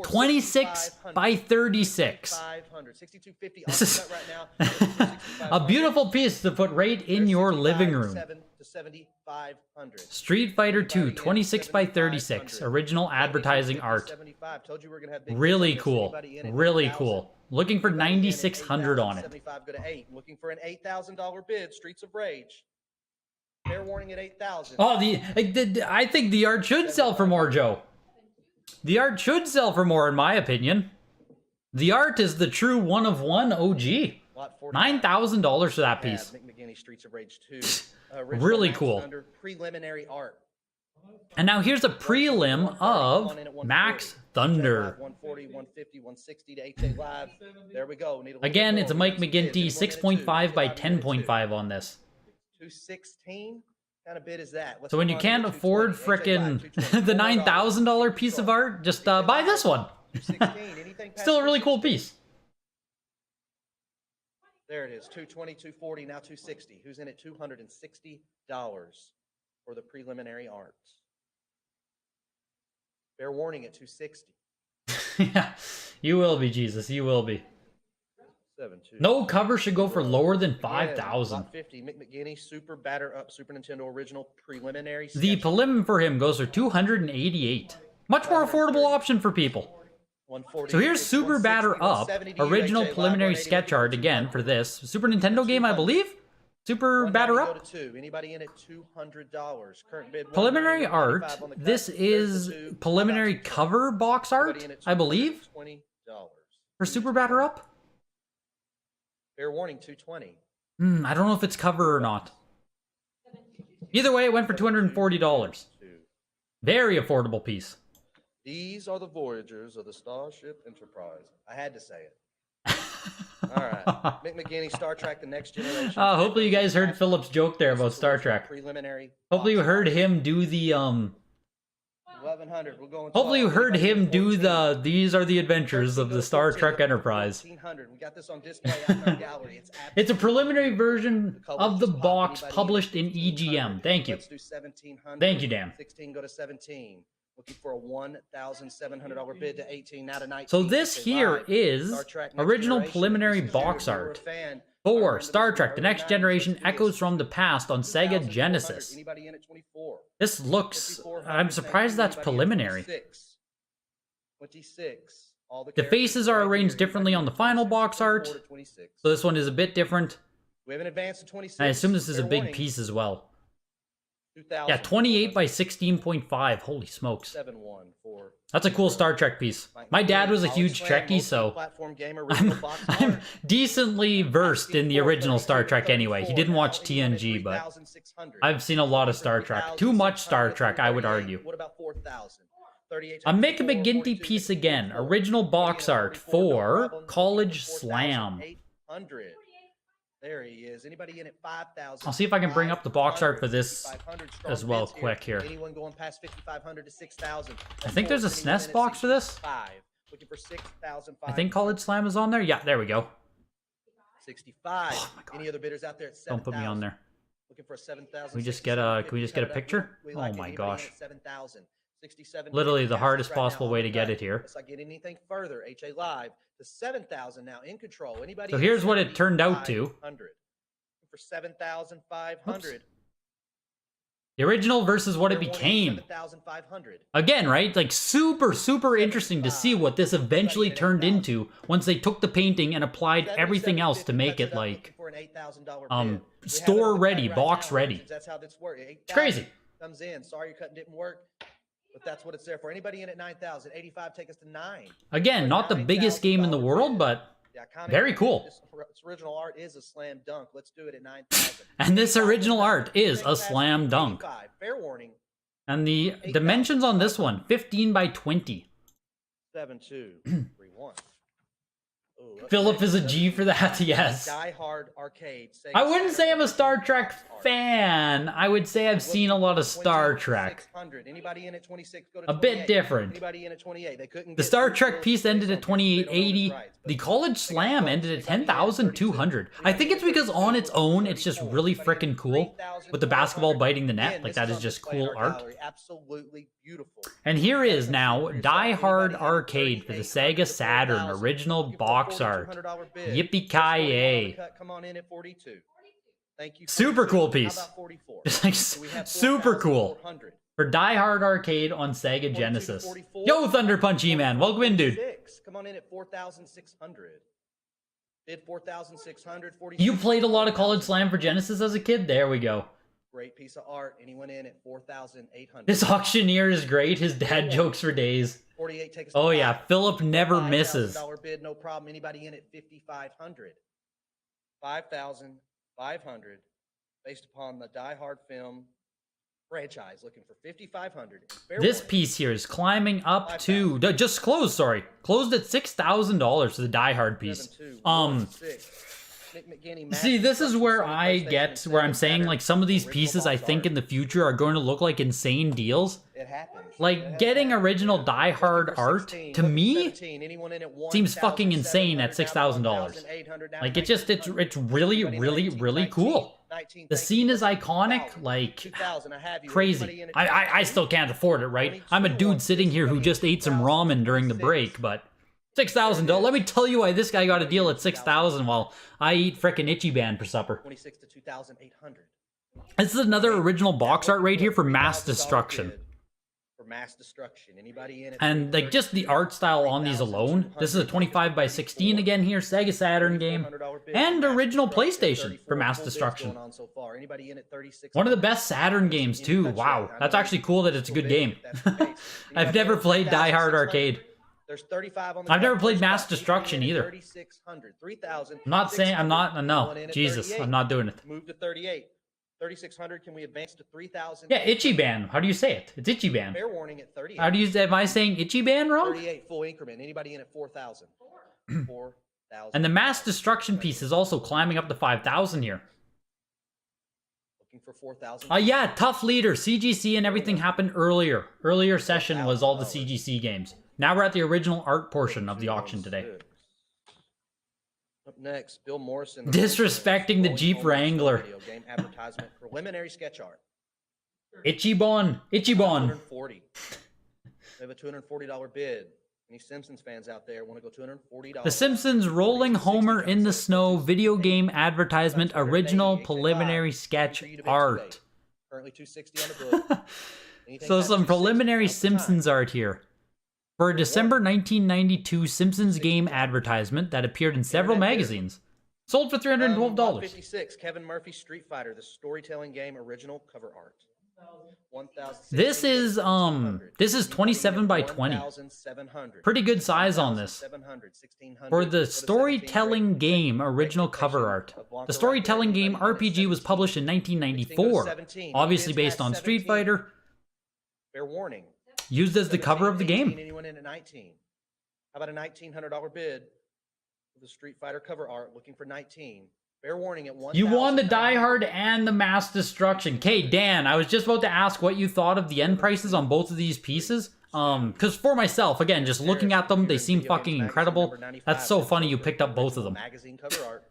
[SPEAKER 1] 26 by 36. This is a beautiful piece to put right in your living room. Street Fighter 2, 26 by 36, original advertising art. Really cool. Really cool. Looking for 9,600 on it.
[SPEAKER 3] Looking for an $8,000 bid, Streets of Rage. Fair warning at 8,000.
[SPEAKER 1] Oh, I think the art should sell for more, Joe. The art should sell for more, in my opinion. The art is the true one-of-one OG. $9,000 for that piece.
[SPEAKER 3] Mick McGinty, Streets of Rage 2.
[SPEAKER 1] Really cool.
[SPEAKER 3] Under preliminary art.
[SPEAKER 1] And now here's a prelim of Max Thunder.
[SPEAKER 3] 140, 150, 160 to HA Live. There we go.
[SPEAKER 1] Again, it's a Mike McGinty 6.5 by 10.5 on this.
[SPEAKER 3] 216? What kind of bid is that?
[SPEAKER 1] So when you can't afford frickin' the $9,000 piece of art, just buy this one. Still a really cool piece.
[SPEAKER 3] There it is. 220, 240, now 260. Who's in at $260 for the preliminary art? Fair warning at 260.
[SPEAKER 1] Yeah, you will be, Jesus. You will be.
[SPEAKER 3] 7-2.
[SPEAKER 1] No cover should go for lower than
[SPEAKER 3] Again,
[SPEAKER 1] 5,000.
[SPEAKER 3] lot 50. Mick McGinney, Super Batter Up, Super Nintendo Original Preliminary.
[SPEAKER 1] The
[SPEAKER 3] Sketch
[SPEAKER 1] prelim for him goes for 288. Much more affordable option for people.
[SPEAKER 3] 140.
[SPEAKER 1] So here's Super Batter Up,
[SPEAKER 3] 160,
[SPEAKER 1] original
[SPEAKER 3] 170,
[SPEAKER 1] preliminary
[SPEAKER 3] 180,
[SPEAKER 1] sketch art again for this Super Nintendo game, I believe. Super Batter Up.
[SPEAKER 3] Anybody in at $200? Current bid
[SPEAKER 1] Preliminary
[SPEAKER 3] 190,
[SPEAKER 1] art.
[SPEAKER 3] 195 on the cut.
[SPEAKER 1] This
[SPEAKER 3] There's
[SPEAKER 1] is
[SPEAKER 3] the two.
[SPEAKER 1] preliminary
[SPEAKER 3] How about
[SPEAKER 1] cover box art,
[SPEAKER 3] anybody in at
[SPEAKER 1] I believe,
[SPEAKER 3] $220?
[SPEAKER 1] for Super Batter Up.
[SPEAKER 3] Fair warning, 220.
[SPEAKER 1] I don't know if it's cover or not. Either way, it went for $240. Very affordable piece.
[SPEAKER 3] These are the Voyagers of the Starship Enterprise. I had to say it. All right. Mick McGinney, Star Trek: The Next Generation.
[SPEAKER 1] Hopefully you guys heard Philip's joke there about Star Trek.
[SPEAKER 3] Preliminary.
[SPEAKER 1] Hopefully you heard him do the
[SPEAKER 3] 1100. We're going.
[SPEAKER 1] Hopefully you
[SPEAKER 3] 12.
[SPEAKER 1] heard
[SPEAKER 3] Anybody
[SPEAKER 1] him
[SPEAKER 3] in
[SPEAKER 1] do
[SPEAKER 3] 14?
[SPEAKER 1] the these are the adventures of
[SPEAKER 3] 13
[SPEAKER 1] the Star
[SPEAKER 3] 14,
[SPEAKER 1] Trek Enterprise.
[SPEAKER 3] 1400. We got this on display out in our gallery.
[SPEAKER 1] It's a preliminary version
[SPEAKER 3] colors
[SPEAKER 1] of the
[SPEAKER 3] just pop.
[SPEAKER 1] box
[SPEAKER 3] Anybody
[SPEAKER 1] published in
[SPEAKER 3] 1500.
[SPEAKER 1] EGM. Thank you.
[SPEAKER 3] Let's do 1700.
[SPEAKER 1] Thank you, Dan.
[SPEAKER 3] 16 go to 17. Looking for a $1,700 bid to 18, now to 19.
[SPEAKER 1] So this here is
[SPEAKER 3] Star Trek Next
[SPEAKER 1] original
[SPEAKER 3] Generation.
[SPEAKER 1] preliminary
[SPEAKER 3] If
[SPEAKER 1] box
[SPEAKER 3] you were a
[SPEAKER 1] art
[SPEAKER 3] fan, I
[SPEAKER 1] for
[SPEAKER 3] remember
[SPEAKER 1] Star
[SPEAKER 3] this
[SPEAKER 1] Trek:
[SPEAKER 3] from
[SPEAKER 1] The
[SPEAKER 3] early
[SPEAKER 1] Next
[SPEAKER 3] 90s.
[SPEAKER 1] Generation
[SPEAKER 3] Let's do
[SPEAKER 1] Echoes
[SPEAKER 3] this.
[SPEAKER 1] from the Past on Sega
[SPEAKER 3] 2,400.
[SPEAKER 1] Genesis.
[SPEAKER 3] Anybody in at 24?
[SPEAKER 1] This looks...
[SPEAKER 3] 5,400.
[SPEAKER 1] I'm surprised that's
[SPEAKER 3] Anybody in at
[SPEAKER 1] preliminary.
[SPEAKER 3] 26? 26. All
[SPEAKER 1] The
[SPEAKER 3] characters
[SPEAKER 1] faces are
[SPEAKER 3] right
[SPEAKER 1] arranged
[SPEAKER 3] here.
[SPEAKER 1] differently on the final box
[SPEAKER 3] 24
[SPEAKER 1] art.
[SPEAKER 3] to 26.
[SPEAKER 1] So this one is a bit different.
[SPEAKER 3] We haven't advanced to 26.
[SPEAKER 1] I assume this is a
[SPEAKER 3] Fair
[SPEAKER 1] big
[SPEAKER 3] warning,
[SPEAKER 1] piece as well.
[SPEAKER 3] 2,000.
[SPEAKER 1] Yeah, 28 by 16.5. Holy smokes.
[SPEAKER 3] 7-1 for
[SPEAKER 1] That's a cool Star Trek piece. My dad was a huge Trekkie, so
[SPEAKER 3] Platform game, original box
[SPEAKER 1] I'm
[SPEAKER 3] art.
[SPEAKER 1] decently versed in the original Star Trek anyway. He didn't watch TNG, but
[SPEAKER 3] 3,600.
[SPEAKER 1] I've seen a lot of Star Trek. Too much Star Trek, I would argue.
[SPEAKER 3] What about 4,000? 38.
[SPEAKER 1] A Mick McGinty piece again. Original box art for College Slam.
[SPEAKER 3] 800. There he is. Anybody in at 5,000?
[SPEAKER 1] I'll see if I can bring up the box art for this
[SPEAKER 3] 5,500 strong
[SPEAKER 1] as well
[SPEAKER 3] bids
[SPEAKER 1] quick here.
[SPEAKER 3] Anyone going past 5,500 to 6,000?
[SPEAKER 1] I think there's a SNES box for this.
[SPEAKER 3] 65. Looking for 6,000.
[SPEAKER 1] I think College Slam is on there. Yeah, there we go.
[SPEAKER 3] 65.
[SPEAKER 1] Oh my God.
[SPEAKER 3] Any other bidders out there at 7,000?
[SPEAKER 1] Don't put me on there.
[SPEAKER 3] Looking for a 7,000.
[SPEAKER 1] Can we just get a picture?
[SPEAKER 3] We
[SPEAKER 1] Oh
[SPEAKER 3] like it.
[SPEAKER 1] my
[SPEAKER 3] Anybody
[SPEAKER 1] gosh.
[SPEAKER 3] at 7,000? 67.
[SPEAKER 1] Literally the hardest
[SPEAKER 3] right now
[SPEAKER 1] possible
[SPEAKER 3] on
[SPEAKER 1] way
[SPEAKER 3] the
[SPEAKER 1] to get
[SPEAKER 3] cut.
[SPEAKER 1] it here.
[SPEAKER 3] Let's not get anything further. HA Live to 7,000 now in control. Anybody?
[SPEAKER 1] So
[SPEAKER 3] at
[SPEAKER 1] here's what it turned out to.
[SPEAKER 3] 7,500. For 7,500.
[SPEAKER 1] The original versus what it
[SPEAKER 3] Fair warning,
[SPEAKER 1] became.
[SPEAKER 3] 7,500.
[SPEAKER 1] Again, right? Like super interesting to see what this eventually turned into once they took the painting and applied everything else to make it like
[SPEAKER 3] For an $8,000 bid. We
[SPEAKER 1] store
[SPEAKER 3] have it
[SPEAKER 1] ready,
[SPEAKER 3] right
[SPEAKER 1] box
[SPEAKER 3] now,
[SPEAKER 1] ready.
[SPEAKER 3] Legends. That's how this works.
[SPEAKER 1] It's crazy.
[SPEAKER 3] Comes in. Sorry your cutting didn't work, but that's what it's there for. Anybody in at 9,000? 85 take us to 9.
[SPEAKER 1] Again, not the biggest game in the world, but very cool.
[SPEAKER 3] This original art is a slam dunk. Let's do it at 9,000.
[SPEAKER 1] And this original art is a slam dunk.
[SPEAKER 3] 85. Fair warning.
[SPEAKER 1] And the dimensions on this one, 15 by 20.
[SPEAKER 3] 7, 2, 3, 1.
[SPEAKER 1] Philip is a G for that, yes.
[SPEAKER 3] Die Hard Arcade. Sega
[SPEAKER 1] I wouldn't say I'm a Star Trek
[SPEAKER 3] Box art.
[SPEAKER 1] fan. I would say I've seen a lot of Star Trek.
[SPEAKER 3] 600. Anybody in at 26 go to
[SPEAKER 1] A bit
[SPEAKER 3] 28.
[SPEAKER 1] different.
[SPEAKER 3] Anybody in at 28? They couldn't
[SPEAKER 1] The
[SPEAKER 3] get
[SPEAKER 1] Star
[SPEAKER 3] through
[SPEAKER 1] Trek
[SPEAKER 3] those
[SPEAKER 1] piece
[SPEAKER 3] based
[SPEAKER 1] ended
[SPEAKER 3] on
[SPEAKER 1] at 2880.
[SPEAKER 3] rights, but
[SPEAKER 1] The College
[SPEAKER 3] they got
[SPEAKER 1] Slam
[SPEAKER 3] close.
[SPEAKER 1] ended at
[SPEAKER 3] Anybody in
[SPEAKER 1] 10,200. I think it's because on its own, it's just really freaking cool. With the basketball biting the net, like that is just cool art.
[SPEAKER 3] Absolutely beautiful.
[SPEAKER 1] And here is now Die Hard Arcade for the Sega Saturn original box art. Yippee-ki-yay.
[SPEAKER 3] Come on in at 42. Thank you.
[SPEAKER 1] Super
[SPEAKER 3] 42.
[SPEAKER 1] cool
[SPEAKER 3] How
[SPEAKER 1] piece.
[SPEAKER 3] about 44?
[SPEAKER 1] Just like
[SPEAKER 3] So we have
[SPEAKER 1] super cool.
[SPEAKER 3] 4,400.
[SPEAKER 1] For Die Hard Arcade on Sega
[SPEAKER 3] 42 to
[SPEAKER 1] Genesis.
[SPEAKER 3] 44.
[SPEAKER 1] Yo, Thunder Punch E-Man. Welcome in, dude.
[SPEAKER 3] 46. Come on in at 4,600. Bid 4,600.
[SPEAKER 1] You played a lot of College Slam for Genesis as a kid? There we go.
[SPEAKER 3] Great piece of art. Anyone in at 4,800.
[SPEAKER 1] This auctioneer is great. His dad jokes for days.
[SPEAKER 3] 48 takes us to
[SPEAKER 1] Oh yeah,
[SPEAKER 3] five.
[SPEAKER 1] Philip never misses.
[SPEAKER 3] $5,000 bid, no problem. Anybody in at 5,500. 5,500 based upon the Die Hard film franchise, looking for 5,500.
[SPEAKER 1] This piece here is climbing up to just closed. Sorry, closed at $6,000 for the Die Hard piece. See, this is where I get where I'm saying like some of these pieces I think in the future are going to look like insane deals.
[SPEAKER 3] It happens.
[SPEAKER 1] Like getting original Die Hard art to me seems fucking insane at $6,000. Like it's really cool. The scene is iconic, like crazy. I still can't afford it, right? I'm a dude sitting here who just ate some ramen during the break, but $6,000. Let me tell you why this guy got a deal at $6,000 while I eat frickin' Ichiban for supper.
[SPEAKER 3] 26 to 2,800.
[SPEAKER 1] This is another original box art right here for Mass Destruction.
[SPEAKER 3] For Mass Destruction. Anybody in it?
[SPEAKER 1] And like just the art style on these alone. This is a 25 by 16 again here, Sega Saturn game. And original PlayStation for Mass Destruction. One of the best Saturn games too. Wow, that's actually cool that it's a good game. I've never played Die Hard Arcade.
[SPEAKER 3] There's 35 on the
[SPEAKER 1] I've never played Mass Destruction either.
[SPEAKER 3] 3,600. 3,000.
[SPEAKER 1] I'm not saying I'm not. No, Jesus, I'm not doing it.
[SPEAKER 3] Move to 38. 3,600. Can we advance to 3,000?
[SPEAKER 1] Yeah, Ichiban. How do you say it? It's Ichiban.
[SPEAKER 3] Fair warning at 38.
[SPEAKER 1] How do you? Am I saying Ichiban wrong?
[SPEAKER 3] 38 full increment. Anybody in at 4,000? 4,000.
[SPEAKER 1] And the Mass Destruction piece is also climbing up to 5,000 here.
[SPEAKER 3] Looking for 4,000.
[SPEAKER 1] Yeah, Tough Leader, CGC, and everything happened earlier. Earlier session was all the CGC games. Now we're at the original art portion of the auction today.
[SPEAKER 3] Up next, Bill Morrison.
[SPEAKER 1] Disrespecting the Jeep Wrangler.
[SPEAKER 3] Game advertisement preliminary sketch art.
[SPEAKER 1] Ichiban. Ichiban.
[SPEAKER 3] 240. We have a $240 bid. Any Simpsons fans out there want to go $240?
[SPEAKER 1] The Simpsons rolling Homer in the snow video game advertisement original preliminary sketch art.
[SPEAKER 3] Currently 260 on the book.
[SPEAKER 1] So some preliminary Simpsons art here. For a December 1992 Simpsons game advertisement that appeared in several magazines. Sold for $312.
[SPEAKER 3] 56 Kevin Murphy's Street Fighter, the storytelling game original cover art. 1,000.
[SPEAKER 1] This is 27 by 20. Pretty good size on this. For the storytelling game original cover art. The storytelling game RPG was published in 1994. Obviously based on Street Fighter.
[SPEAKER 3] Fair warning.
[SPEAKER 1] Used as the cover of the game.
[SPEAKER 3] Anyone in at 19? How about a $1,900 bid for the Street Fighter cover art? Looking for 19. Fair warning at 1.
[SPEAKER 1] You won the Die Hard and the Mass Destruction. Okay, Dan, I was just about to ask what you thought of the end prices on both of these pieces. Because for myself, again, just looking at them, they seem fucking incredible. That's so funny you picked up both of them.
[SPEAKER 3] Magazine cover art.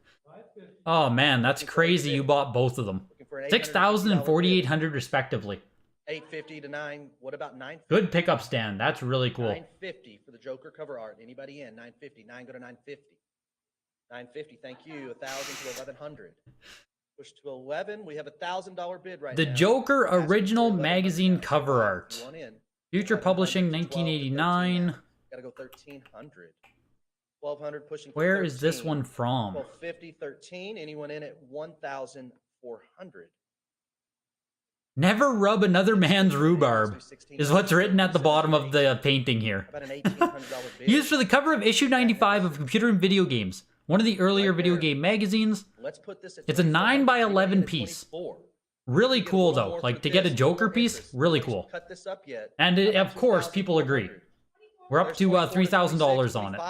[SPEAKER 1] Oh man, that's crazy you bought both of them. 6,000 and 4,800 respectively.
[SPEAKER 3] 850 to 9. What about 950?
[SPEAKER 1] Good pickup stand. That's really cool.
[SPEAKER 3] 950 for the Joker cover art. Anybody in? 950. 9 go to 950. 950. Thank you. 1,000 to 1,100. Push to 11. We have a $1,000 bid right now.
[SPEAKER 1] The Joker original magazine cover art. Future publishing 1989.
[SPEAKER 3] Gotta go 1,300. 1,200 pushing.
[SPEAKER 1] Where is this one from?
[SPEAKER 3] 1,250. 13. Anyone in at 1,400?
[SPEAKER 1] Never rub another man's rhubarb, is what's written at the bottom of the painting here. Used for the cover of issue 95 of Computer and Video Games, one of the earlier video game magazines. It's a 9 by 11 piece. Really cool though, like to get a Joker piece, really cool. And of course, people agree. We're up to $3,000 on it.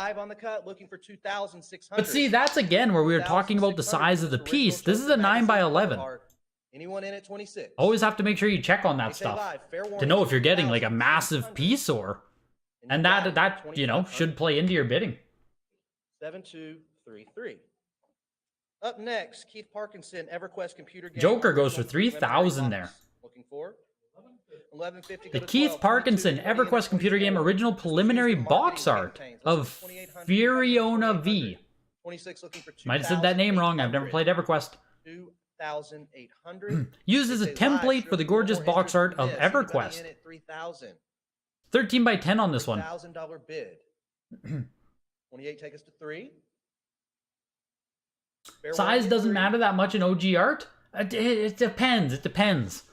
[SPEAKER 1] But see, that's again where we were talking about the size of the piece. This is a 9 by 11.
[SPEAKER 3] Anyone in at 26?
[SPEAKER 1] Always have to make sure you check on that stuff to know if you're getting like a massive piece or, and that you know should play into your bidding.
[SPEAKER 3] 7233. Up next, Keith Parkinson, EverQuest computer game.
[SPEAKER 1] Joker goes for 3,000 there.
[SPEAKER 3] Looking for 1150.
[SPEAKER 1] The Keith Parkinson EverQuest computer game original preliminary box art of Fioriona V.
[SPEAKER 3] 26 looking for
[SPEAKER 1] Might have said that name wrong. I've never played EverQuest.
[SPEAKER 3] 2,800.
[SPEAKER 1] Used as a template for the gorgeous box art of EverQuest. 13 by 10 on this one.
[SPEAKER 3] $1,000 bid. 28 take us to 3.
[SPEAKER 1] Size doesn't matter that much in OG art. It depends. It depends.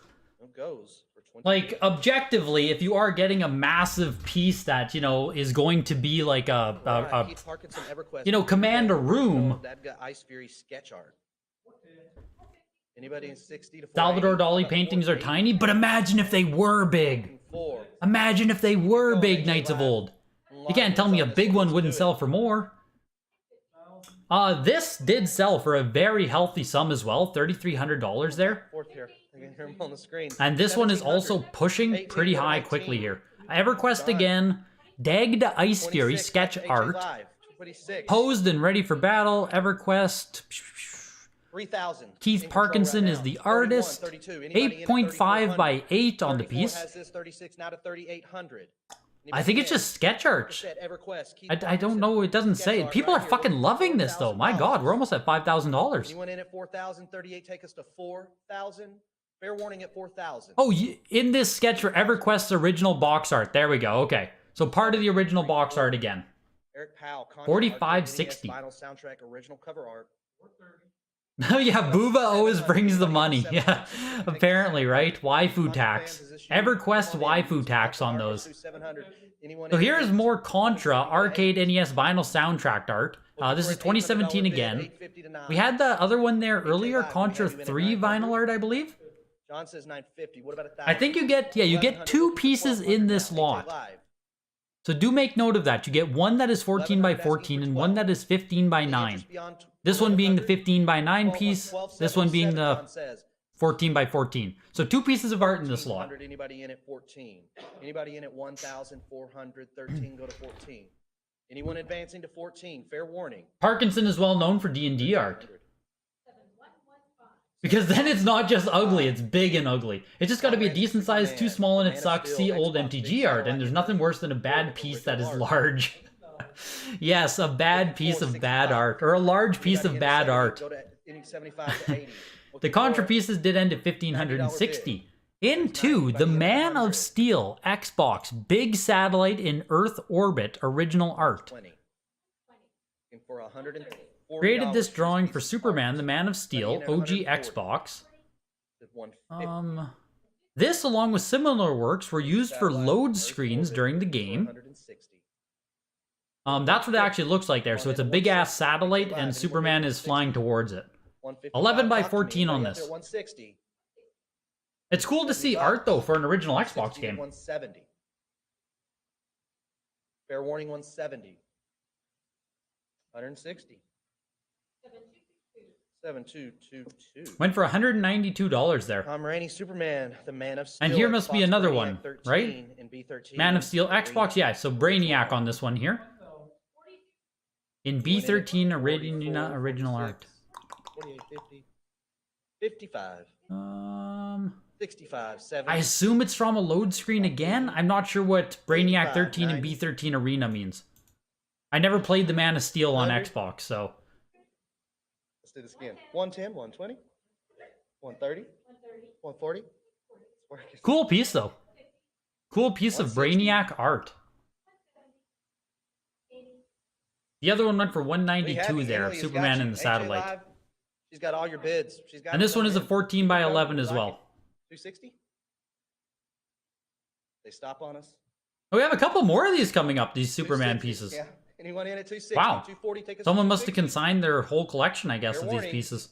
[SPEAKER 3] It goes for 20.
[SPEAKER 1] Like objectively, if you are getting a massive piece that you know is going to be like you know command a room.
[SPEAKER 3] That got Ice Fury sketch art. Anybody in 60 to 40?
[SPEAKER 1] Salvador Dali paintings are tiny, but imagine if they were big. Imagine if they were big, Knights of Old. You can't tell me a big one wouldn't sell for more. This did sell for a very healthy sum as well, $3,300 there. And this one is also pushing pretty high quickly here. EverQuest again, Dagged Ice Fury sketch art, posed and ready for battle. EverQuest.
[SPEAKER 3] 3,000.
[SPEAKER 1] Keith Parkinson is the artist. 8.5 by 8 on the piece.
[SPEAKER 3] 36 now to 3,800.
[SPEAKER 1] I think it's just sketch art.
[SPEAKER 3] EverQuest.
[SPEAKER 1] I don't know. It doesn't say. People are fucking loving this though. My God, we're almost at $5,000.
[SPEAKER 3] Anyone in at 4,000? 38 take us to 4,000. Fair warning at 4,000.
[SPEAKER 1] Oh, in this sketch for EverQuest's original box art. There we go. Okay, so part of the original box art again.
[SPEAKER 3] Eric Powell.
[SPEAKER 1] 45.60.
[SPEAKER 3] Final soundtrack original cover art.
[SPEAKER 1] Oh yeah, Booba always brings the money. Yeah, apparently, right? Waifu tax. EverQuest waifu tax on those. So here's more Contra arcade NES vinyl soundtrack art. This is 2017 again. We had the other one there earlier, Contra 3 vinyl art, I believe.
[SPEAKER 3] John says 950. What about 1,000?
[SPEAKER 1] I think you get 2 pieces in this lot. So do make note of that. You get one that is 14 by 14 and one that is 15 by 9. This one being the 15 by 9 piece, this one being the 14 by 14. So 2 pieces of art in this lot.
[SPEAKER 3] Anybody in at 14? Anybody in at 1,413? Go to 14. Anyone advancing to 14? Fair warning.
[SPEAKER 1] Parkinson is well known for D&D art. Because then it's not just ugly, it's big and ugly. It's just got to be a decent size, too small and it sucks. See old MTG art, and there's nothing worse than a bad piece that is large. Yes, a bad piece of bad art, or a large piece of bad art. The Contra pieces did end at 1,560. Into The Man of Steel Xbox Big Satellite in Earth Orbit original art. Created this drawing for Superman, the Man of Steel, OG Xbox. This, along with similar works, were used for load screens during the game. That's what it actually looks like there. So it's a big-ass satellite, and Superman is flying towards it. 11 by 14 on this. It's cool to see art, though, for an original Xbox game.
[SPEAKER 3] 170. Fair warning, 170. 160. 7222.
[SPEAKER 1] Went for $192 there.
[SPEAKER 3] Tom Rainey, Superman, the Man of Steel.
[SPEAKER 1] And here must be another one,
[SPEAKER 3] 13
[SPEAKER 1] right?
[SPEAKER 3] and B13.
[SPEAKER 1] Man of Steel Xbox, yeah. So Brainiac on this one here. In B13 original art.
[SPEAKER 3] 48, 50, 55. 65, 70.
[SPEAKER 1] I assume it's from a load screen again. I'm not sure what Brainiac 13 and B13 Arena means. I never played the Man of Steel on Xbox, so.
[SPEAKER 3] Let's do this again. 110, 120, 130, 140.
[SPEAKER 1] Cool piece, though. Cool piece of Brainiac art. The other one went for 192 there, Superman and the Satellite.
[SPEAKER 3] She's got all your bids.
[SPEAKER 1] And this one is a 14 by 11 as well.
[SPEAKER 3] 260? They stop on us.
[SPEAKER 1] Oh, we have a couple more of these coming up, these Superman pieces.
[SPEAKER 3] Yeah. Anyone in at 260?
[SPEAKER 1] Wow.
[SPEAKER 3] 240, take us
[SPEAKER 1] Someone
[SPEAKER 3] to
[SPEAKER 1] must have
[SPEAKER 3] 260.
[SPEAKER 1] consigned their whole collection, I guess,
[SPEAKER 3] Fair
[SPEAKER 1] of these
[SPEAKER 3] warning.
[SPEAKER 1] pieces.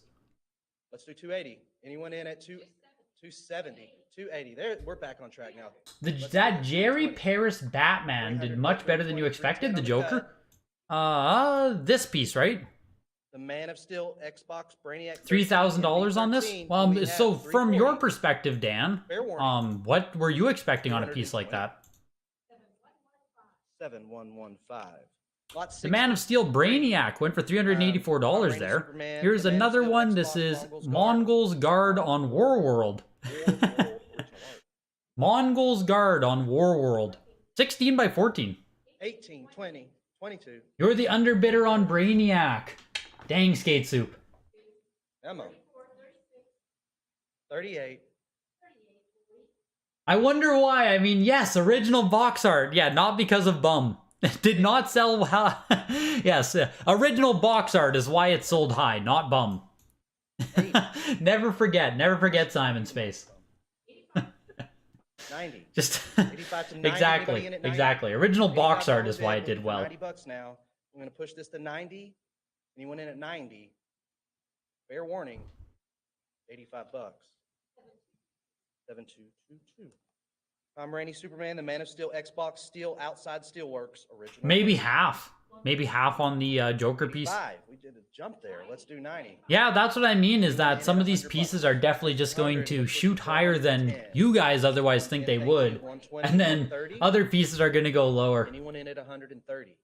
[SPEAKER 3] Let's do 280. Anyone in at 270? 280. There, we're back on track now.
[SPEAKER 1] That Jerry Paris Batman did much better than you expected, the Joker. This piece, right?
[SPEAKER 3] The Man of Steel Xbox Brainiac.
[SPEAKER 1] $3,000 on this? Well, so from your perspective, Dan,
[SPEAKER 3] Fair warning.
[SPEAKER 1] what were you expecting on a piece like that?
[SPEAKER 3] 7115.
[SPEAKER 1] The Man of Steel Brainiac went for $384 there. Here's another one. This is Mongol's Guard on Warworld. Mongol's Guard on Warworld. 16 by 14.
[SPEAKER 3] 18, 20, 22.
[SPEAKER 1] You're the underbidder on Brainiac. Dang, Skate Soup.
[SPEAKER 3] Emma. 38.
[SPEAKER 1] I wonder why. I mean, yes, original box art. Yeah, not because of bum. Did not sell well. Yes, original box art is why it sold high, not bum. Never forget Simon's face.
[SPEAKER 3] 90.
[SPEAKER 1] Just
[SPEAKER 3] 85 to 90.
[SPEAKER 1] exactly,
[SPEAKER 3] Anybody in at 90?
[SPEAKER 1] exactly. Original box art
[SPEAKER 3] $85
[SPEAKER 1] is why it
[SPEAKER 3] bid,
[SPEAKER 1] did well.
[SPEAKER 3] $90 now. I'm going to push this to 90. Anyone in at 90? Fair warning. 85 bucks. 7222. Tom Rainey, Superman, the Man of Steel, Xbox, Steel, Outside Steelworks, original.
[SPEAKER 1] Maybe half. Maybe half on the Joker piece.
[SPEAKER 3] 85. We did a jump there. Let's do 90.
[SPEAKER 1] Yeah, that's what I mean, is that some of these pieces are definitely just going to shoot higher than you guys otherwise think they would. And then other pieces are going to go lower.
[SPEAKER 3] Anyone in at 130?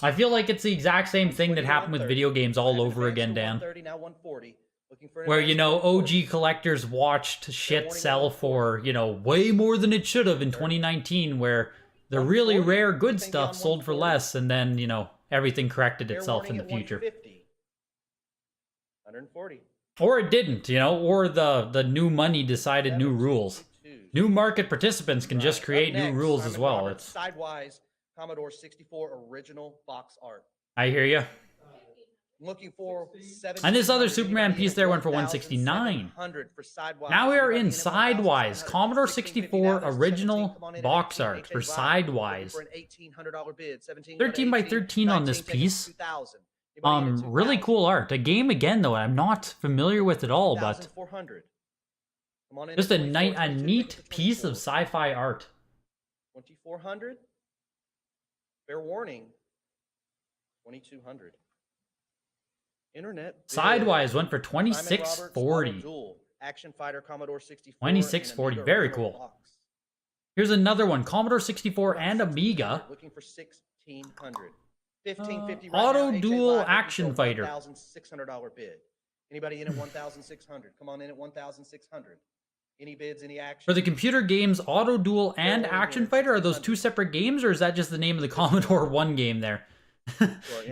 [SPEAKER 1] I feel like it's the exact same thing that happened with video games all over again, Dan.
[SPEAKER 3] 130, now 140. Looking for an
[SPEAKER 1] Where, you know,
[SPEAKER 3] advanced
[SPEAKER 1] OG collectors watched shit sell for, you know, way more than it should have in 2019, where the really
[SPEAKER 3] 140.
[SPEAKER 1] rare good
[SPEAKER 3] Anything
[SPEAKER 1] stuff
[SPEAKER 3] beyond
[SPEAKER 1] sold for
[SPEAKER 3] 140?
[SPEAKER 1] less, and then, you know, everything corrected
[SPEAKER 3] Fair
[SPEAKER 1] itself in
[SPEAKER 3] warning
[SPEAKER 1] the
[SPEAKER 3] at
[SPEAKER 1] future.
[SPEAKER 3] 150. 140.
[SPEAKER 1] Or it didn't, you know, or the new money decided new rules.
[SPEAKER 3] 722.
[SPEAKER 1] New market participants can just
[SPEAKER 3] Right.
[SPEAKER 1] create
[SPEAKER 3] Up
[SPEAKER 1] new
[SPEAKER 3] next,
[SPEAKER 1] rules
[SPEAKER 3] Simon
[SPEAKER 1] as well.
[SPEAKER 3] Roberts,
[SPEAKER 1] It's
[SPEAKER 3] Sidewise Commodore 64 original box art.
[SPEAKER 1] I hear you.
[SPEAKER 3] Looking for 7.
[SPEAKER 1] And this other Superman piece there went for 169.
[SPEAKER 3] For Sidewise.
[SPEAKER 1] Now we are in
[SPEAKER 3] Anybody
[SPEAKER 1] Sidewise,
[SPEAKER 3] 1,700.
[SPEAKER 1] Commodore
[SPEAKER 3] 1650
[SPEAKER 1] 64
[SPEAKER 3] down, there's a
[SPEAKER 1] original
[SPEAKER 3] 17. Come on in at
[SPEAKER 1] box
[SPEAKER 3] 18.
[SPEAKER 1] art for
[SPEAKER 3] HA Live,
[SPEAKER 1] Sidewise.
[SPEAKER 3] looking for an $1,800 bid. 17
[SPEAKER 1] 13 by 13 on this
[SPEAKER 3] 19 taking
[SPEAKER 1] piece.
[SPEAKER 3] 2,000. Anybody in at
[SPEAKER 1] Really
[SPEAKER 3] 2,000?
[SPEAKER 1] cool art. A game again though I'm not familiar with at all, but
[SPEAKER 3] 2,400. Come on in
[SPEAKER 1] just
[SPEAKER 3] at
[SPEAKER 1] a
[SPEAKER 3] 24, 22,
[SPEAKER 1] neat
[SPEAKER 3] take it to
[SPEAKER 1] piece of
[SPEAKER 3] 24.
[SPEAKER 1] sci-fi art.
[SPEAKER 3] 2,400. Fair warning. 2,200. Internet bid.
[SPEAKER 1] Sidewise went for
[SPEAKER 3] Simon Roberts,
[SPEAKER 1] 2640.
[SPEAKER 3] Auto Duel, Action Fighter Commodore 64.
[SPEAKER 1] 2640,
[SPEAKER 3] and Amiga
[SPEAKER 1] very
[SPEAKER 3] original
[SPEAKER 1] cool.
[SPEAKER 3] box.
[SPEAKER 1] Here's another one, Commodore 64 and Amiga.
[SPEAKER 3] Looking for 1,600. 1,550
[SPEAKER 1] Auto
[SPEAKER 3] now. HA
[SPEAKER 1] Duel
[SPEAKER 3] Live,
[SPEAKER 1] Action
[SPEAKER 3] looking for a
[SPEAKER 1] Fighter.
[SPEAKER 3] $1,600 bid. Anybody in at 1,600? Come on in at 1,600. Any bids, any action?
[SPEAKER 1] For the computer games Auto Duel and Action Fighter, are those two separate games, or is that just the name of the Commodore 1 game there?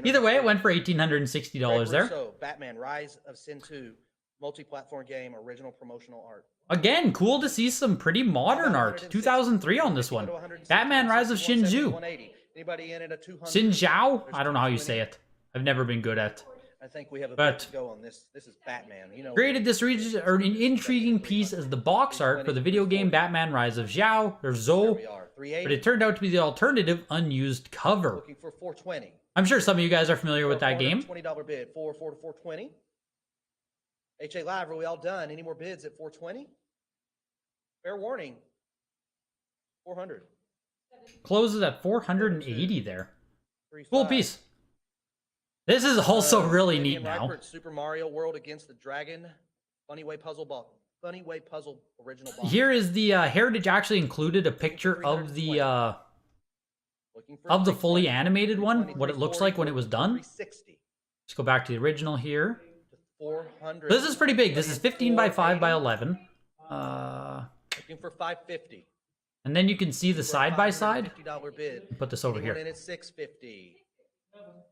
[SPEAKER 1] Either way, it went for $1,860 there.
[SPEAKER 3] So, Batman: Rise of Sin 2, multi-platform game, original promotional art.
[SPEAKER 1] Again, cool to see some pretty modern art. 2003 on this one. Batman: Rise of Shinju.
[SPEAKER 3] 180. Anybody in at a 200?
[SPEAKER 1] Shinjiao? I don't know how you say it. I've never been good at.
[SPEAKER 3] I think we have a
[SPEAKER 1] But-
[SPEAKER 3] bit to go on this. This is Batman. You know.
[SPEAKER 1] Created this an intriguing piece as the box art for the video game Batman: Rise of Zhao, or
[SPEAKER 3] There
[SPEAKER 1] Zhou,
[SPEAKER 3] we are.
[SPEAKER 1] but
[SPEAKER 3] 380.
[SPEAKER 1] it turned out to be the alternative unused cover.
[SPEAKER 3] Looking for 420.
[SPEAKER 1] I'm sure some of you guys are familiar with that game.
[SPEAKER 3] $20 bid. 4 to 420. HA Live, are we all done? Any more bids at 420? Fair warning. 400.
[SPEAKER 1] Closes at 480 there.
[SPEAKER 3] 35.
[SPEAKER 1] Cool piece. This is also really neat
[SPEAKER 3] Fabian
[SPEAKER 1] now.
[SPEAKER 3] Reipert, Super Mario World Against the Dragon. Funny Way Puzzle Ball. Funny Way Puzzle original box.
[SPEAKER 1] Here is the Heritage actually included a picture of the
[SPEAKER 3] Looking for
[SPEAKER 1] fully
[SPEAKER 3] 320,
[SPEAKER 1] animated one,
[SPEAKER 3] 320,
[SPEAKER 1] what it looks like when it was done.
[SPEAKER 3] 360
[SPEAKER 1] Let's go back to the original here.
[SPEAKER 3] to 400.
[SPEAKER 1] This is pretty big. This is 15 by 5 by 11.
[SPEAKER 3] Looking for 550.
[SPEAKER 1] And then you can see the side by side.
[SPEAKER 3] $550 bid.
[SPEAKER 1] Put this over
[SPEAKER 3] Anyone
[SPEAKER 1] here.
[SPEAKER 3] in at 650.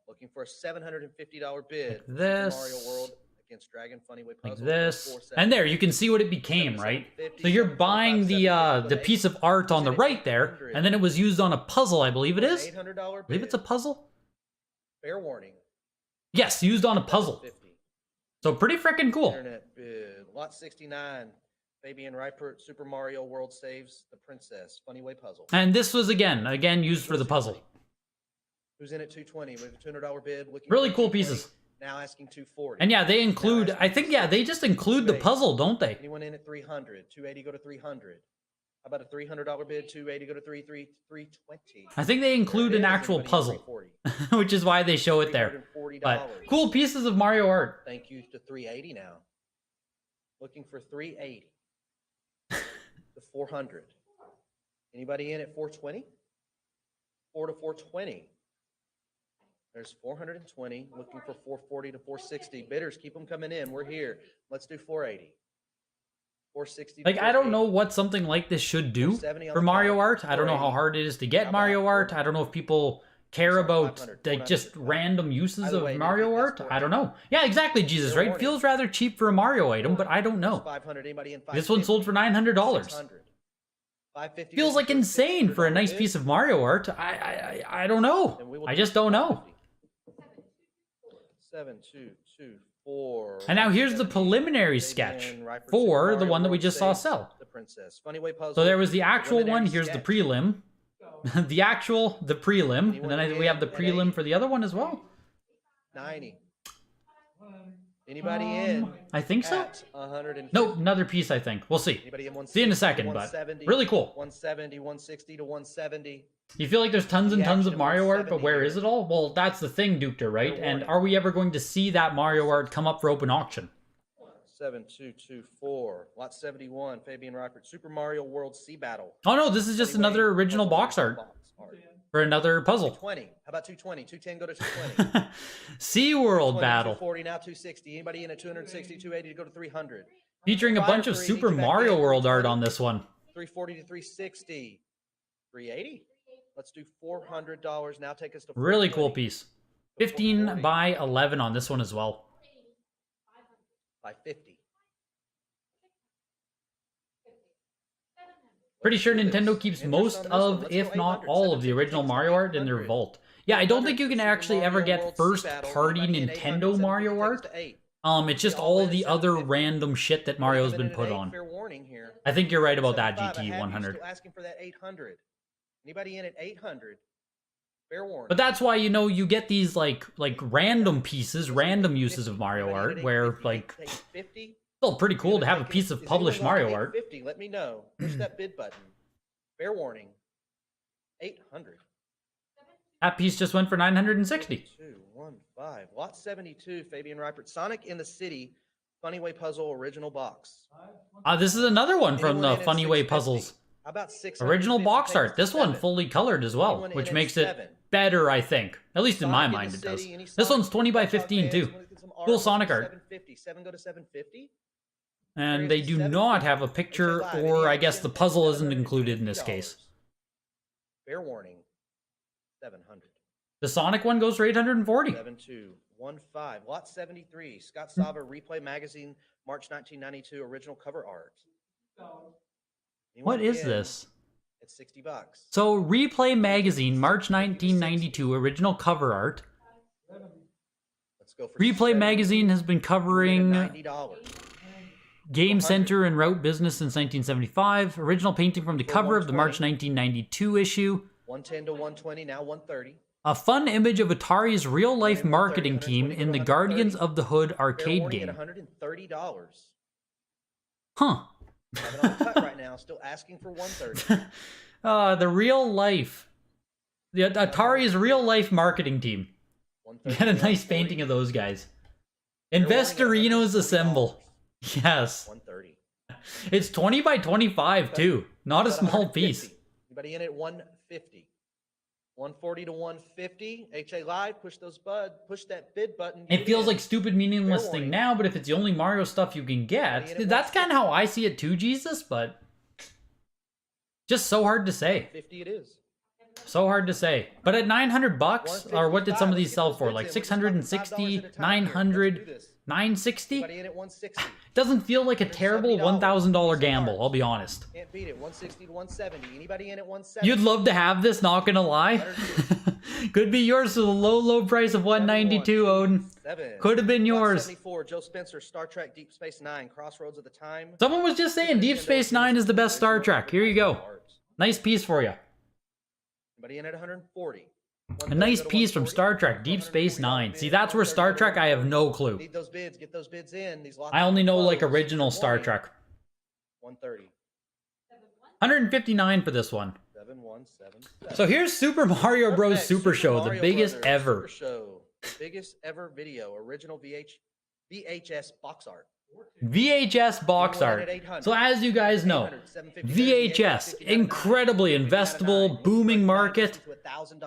[SPEAKER 3] Looking for a $750 bid.
[SPEAKER 1] Like
[SPEAKER 3] Super
[SPEAKER 1] this.
[SPEAKER 3] Mario World Against Dragon Funny Way
[SPEAKER 1] Like
[SPEAKER 3] Puzzle.
[SPEAKER 1] this.
[SPEAKER 3] 470.
[SPEAKER 1] And there, you can see what it became, right? So you're buying the piece of art on the right there, and then it was used on a puzzle, I believe it is.
[SPEAKER 3] $800
[SPEAKER 1] I
[SPEAKER 3] bid.
[SPEAKER 1] believe it's a puzzle.
[SPEAKER 3] Fair warning.
[SPEAKER 1] Yes, used on a puzzle.
[SPEAKER 3] 50.
[SPEAKER 1] So pretty freaking cool.
[SPEAKER 3] Internet bid. Lot 69. Fabian Reipert, Super Mario World Saves the Princess. Funny Way Puzzle.
[SPEAKER 1] And this was again used for the puzzle.
[SPEAKER 3] Who's in at 220? We have a $200 bid. Looking
[SPEAKER 1] Really
[SPEAKER 3] for
[SPEAKER 1] cool
[SPEAKER 3] 220.
[SPEAKER 1] pieces.
[SPEAKER 3] Now asking 240.
[SPEAKER 1] And yeah, they include, I think, yeah, they just include the puzzle, don't they?
[SPEAKER 3] Anyone in at 300? 280 go to 300. How about a $300 bid? 280 go to 320.
[SPEAKER 1] I think they include an actual puzzle, which is why they show it there.
[SPEAKER 3] $340.
[SPEAKER 1] But cool pieces of Mario art.
[SPEAKER 3] Thank you to 380 now. Looking for 380 to 400. Anybody in at 420? 4 to 420. There's 420. Looking for 440 to 460. Bidders, keep them coming in. We're here. Let's do 480. 460.
[SPEAKER 1] Like, I don't know what something like this should do
[SPEAKER 3] 470 on
[SPEAKER 1] for
[SPEAKER 3] the
[SPEAKER 1] Mario
[SPEAKER 3] clock.
[SPEAKER 1] art. I don't know how
[SPEAKER 3] 480.
[SPEAKER 1] hard it is to get
[SPEAKER 3] How
[SPEAKER 1] Mario
[SPEAKER 3] about
[SPEAKER 1] art. I don't know if people care about
[SPEAKER 3] 500,
[SPEAKER 1] like just
[SPEAKER 3] 400.
[SPEAKER 1] random uses
[SPEAKER 3] Either
[SPEAKER 1] of
[SPEAKER 3] way,
[SPEAKER 1] Mario
[SPEAKER 3] that's
[SPEAKER 1] art.
[SPEAKER 3] 400.
[SPEAKER 1] I don't know. Yeah, exactly, Jesus,
[SPEAKER 3] Fair
[SPEAKER 1] right?
[SPEAKER 3] warning.
[SPEAKER 1] Feels rather cheap for a Mario item, but I don't know.
[SPEAKER 3] 500. Anybody in?
[SPEAKER 1] This one sold for $900.
[SPEAKER 3] 600. 550.
[SPEAKER 1] Feels like insane for a nice
[SPEAKER 3] $600
[SPEAKER 1] piece of Mario art. I don't know.
[SPEAKER 3] And we will
[SPEAKER 1] I just don't know.
[SPEAKER 3] 7224.
[SPEAKER 1] And now here's the preliminary sketch for the one that we just saw sell.
[SPEAKER 3] The Princess. Funny Way Puzzle.
[SPEAKER 1] So there was the actual one.
[SPEAKER 3] preliminary
[SPEAKER 1] Here's the
[SPEAKER 3] sketch.
[SPEAKER 1] prelim. the prelim. And then we have the prelim for the other one as well.
[SPEAKER 3] 90. Anybody in?
[SPEAKER 1] I think so.
[SPEAKER 3] At 150.
[SPEAKER 1] Nope, another piece, I think. We'll see.
[SPEAKER 3] Anybody in 160
[SPEAKER 1] See in a
[SPEAKER 3] to
[SPEAKER 1] second, but
[SPEAKER 3] 170,
[SPEAKER 1] really cool.
[SPEAKER 3] 170, 160 to 170.
[SPEAKER 1] You feel like there's tons and
[SPEAKER 3] The
[SPEAKER 1] tons of
[SPEAKER 3] action
[SPEAKER 1] Mario art, but
[SPEAKER 3] 170
[SPEAKER 1] where
[SPEAKER 3] here.
[SPEAKER 1] is it all? Well, that's the thing, Dukter, right?
[SPEAKER 3] Fair
[SPEAKER 1] And
[SPEAKER 3] warning.
[SPEAKER 1] are we ever going to see that Mario art come up for open auction?
[SPEAKER 3] 7224. Lot 71. Fabian Reipert. Super Mario World Sea Battle.
[SPEAKER 1] Oh no, this is just
[SPEAKER 3] Funny Way
[SPEAKER 1] another original
[SPEAKER 3] Puzzle
[SPEAKER 1] box art
[SPEAKER 3] box art.
[SPEAKER 1] for another puzzle.
[SPEAKER 3] 220. How about 220? 210 go to 220.
[SPEAKER 1] SeaWorld battle.
[SPEAKER 3] 240 now 260. Anybody in at 260, 280 to go to 300.
[SPEAKER 1] Featuring a bunch of Super Mario World art on this one.
[SPEAKER 3] 340 to 360. 380. Let's do $400. Now take us to
[SPEAKER 1] Really cool
[SPEAKER 3] 420.
[SPEAKER 1] piece. 15 by 11 on this one as well.
[SPEAKER 3] By 50.
[SPEAKER 1] Pretty
[SPEAKER 3] Let's
[SPEAKER 1] sure
[SPEAKER 3] do
[SPEAKER 1] Nintendo
[SPEAKER 3] this.
[SPEAKER 1] keeps
[SPEAKER 3] Interest
[SPEAKER 1] most
[SPEAKER 3] on this one.
[SPEAKER 1] of,
[SPEAKER 3] Let's
[SPEAKER 1] if
[SPEAKER 3] go
[SPEAKER 1] not
[SPEAKER 3] 800.
[SPEAKER 1] all of the
[SPEAKER 3] 750
[SPEAKER 1] original
[SPEAKER 3] takes us
[SPEAKER 1] Mario
[SPEAKER 3] to
[SPEAKER 1] art in their
[SPEAKER 3] 800.
[SPEAKER 1] vault. Yeah, I don't
[SPEAKER 3] 800
[SPEAKER 1] think you
[SPEAKER 3] for
[SPEAKER 1] can
[SPEAKER 3] Super
[SPEAKER 1] actually ever
[SPEAKER 3] Mario
[SPEAKER 1] get
[SPEAKER 3] World
[SPEAKER 1] first
[SPEAKER 3] Sea Battle.
[SPEAKER 1] party
[SPEAKER 3] Anybody in 800,
[SPEAKER 1] Nintendo
[SPEAKER 3] 750
[SPEAKER 1] Mario
[SPEAKER 3] takes us
[SPEAKER 1] art.
[SPEAKER 3] to 8.
[SPEAKER 1] It's just
[SPEAKER 3] We
[SPEAKER 1] all
[SPEAKER 3] in at
[SPEAKER 1] the other
[SPEAKER 3] 750.
[SPEAKER 1] random shit that Mario's
[SPEAKER 3] Coming
[SPEAKER 1] been
[SPEAKER 3] in at
[SPEAKER 1] put
[SPEAKER 3] 8,
[SPEAKER 1] on.
[SPEAKER 3] fair warning here.
[SPEAKER 1] I think you're right about that,
[SPEAKER 3] 75, I
[SPEAKER 1] GT
[SPEAKER 3] have you
[SPEAKER 1] 100.
[SPEAKER 3] still asking for that 800. Anybody in at 800? Fair warning.
[SPEAKER 1] But that's why, you know, you get these like random pieces, random uses of Mario art, where like still pretty cool to have a piece of published Mario art.
[SPEAKER 3] 50. Let me know. Push that bid button. Fair warning. 800.
[SPEAKER 1] That piece just went for 960.
[SPEAKER 3] 215. Lot 72. Fabian Reipert. Sonic in the City. Funny Way Puzzle original box.
[SPEAKER 1] This is another one from
[SPEAKER 3] Anyone
[SPEAKER 1] the
[SPEAKER 3] in at
[SPEAKER 1] Funny Way
[SPEAKER 3] 650?
[SPEAKER 1] Puzzles.
[SPEAKER 3] How about 600?
[SPEAKER 1] Original box art. This one fully colored as well,
[SPEAKER 3] Anyone in
[SPEAKER 1] which
[SPEAKER 3] at
[SPEAKER 1] makes
[SPEAKER 3] 7?
[SPEAKER 1] it better, I think. At least in my mind it does. This one's 20 by 15 too. Cool Sonic art.
[SPEAKER 3] 750. 7 go to 750.
[SPEAKER 1] And they do not have a picture, or I guess the puzzle isn't included in this case.
[SPEAKER 3] Fair warning. 700.
[SPEAKER 1] The Sonic one goes for 840.
[SPEAKER 3] 7215. Lot 73. Scott Sava Replay Magazine, March 1992. Original cover art.
[SPEAKER 1] What is this?
[SPEAKER 3] It's $60.
[SPEAKER 1] So, Replay Magazine, March 1992, original cover art.
[SPEAKER 3] Let's go for
[SPEAKER 1] Replay
[SPEAKER 3] 70.
[SPEAKER 1] Magazine has been covering
[SPEAKER 3] $90.
[SPEAKER 1] Game Center and Route Business since 1975. Original painting from the cover of the March 1992 issue.
[SPEAKER 3] 110 to 120, now 130.
[SPEAKER 1] A fun image of Atari's real-life marketing team in the Guardians of the Hood
[SPEAKER 3] Fair
[SPEAKER 1] arcade
[SPEAKER 3] warning
[SPEAKER 1] game.
[SPEAKER 3] at $130.
[SPEAKER 1] Huh.
[SPEAKER 3] Have it on cut right now. Still asking for 130.
[SPEAKER 1] The real life. The Atari's real-life marketing team. Get a nice painting of those guys. Investorinos assemble. Yes.
[SPEAKER 3] 130.
[SPEAKER 1] It's 20 by 25 too. Not a small piece.
[SPEAKER 3] Anybody in at 150? 140 to 150. HA Live, push that bid button.
[SPEAKER 1] It feels like stupid meaningless thing now, but if it's the only Mario stuff you can get, that's kind of how I see it too, Jesus, but just so hard to say.
[SPEAKER 3] 50 it is.
[SPEAKER 1] So hard to say. But at 900 bucks, or what did some of these sell for? Like 660, 900, 960?
[SPEAKER 3] Anybody in at 160?
[SPEAKER 1] Doesn't feel like a terrible $1,000 gamble, I'll be honest.
[SPEAKER 3] Can't beat it. 160 to 170. Anybody in at 170?
[SPEAKER 1] You'd love to have this, not gonna lie. Could be yours for the low price of 192, Odin. Could have been yours.
[SPEAKER 3] 74, Joe Spencer, Star Trek Deep Space Nine, Crossroads of the Time.
[SPEAKER 1] Someone was just saying Deep Space Nine is the best Star Trek. Here you go. Nice piece for you.
[SPEAKER 3] Anybody in at 140?
[SPEAKER 1] A nice piece from Star Trek Deep Space Nine. See, that's where Star Trek, I have no clue.
[SPEAKER 3] Need those bids. Get those bids in. These lots
[SPEAKER 1] I only know like
[SPEAKER 3] closed.
[SPEAKER 1] original Star Trek.
[SPEAKER 3] 130.
[SPEAKER 1] 159 for this one.
[SPEAKER 3] 7177.
[SPEAKER 1] So here's Super Mario Bros.
[SPEAKER 3] Next,
[SPEAKER 1] Super Show, the
[SPEAKER 3] Mario
[SPEAKER 1] biggest
[SPEAKER 3] Brothers
[SPEAKER 1] ever.
[SPEAKER 3] Super Show. The biggest ever video. Original VHS box art.
[SPEAKER 1] VHS box art. So as you guys know, VHS, incredibly investable, booming market.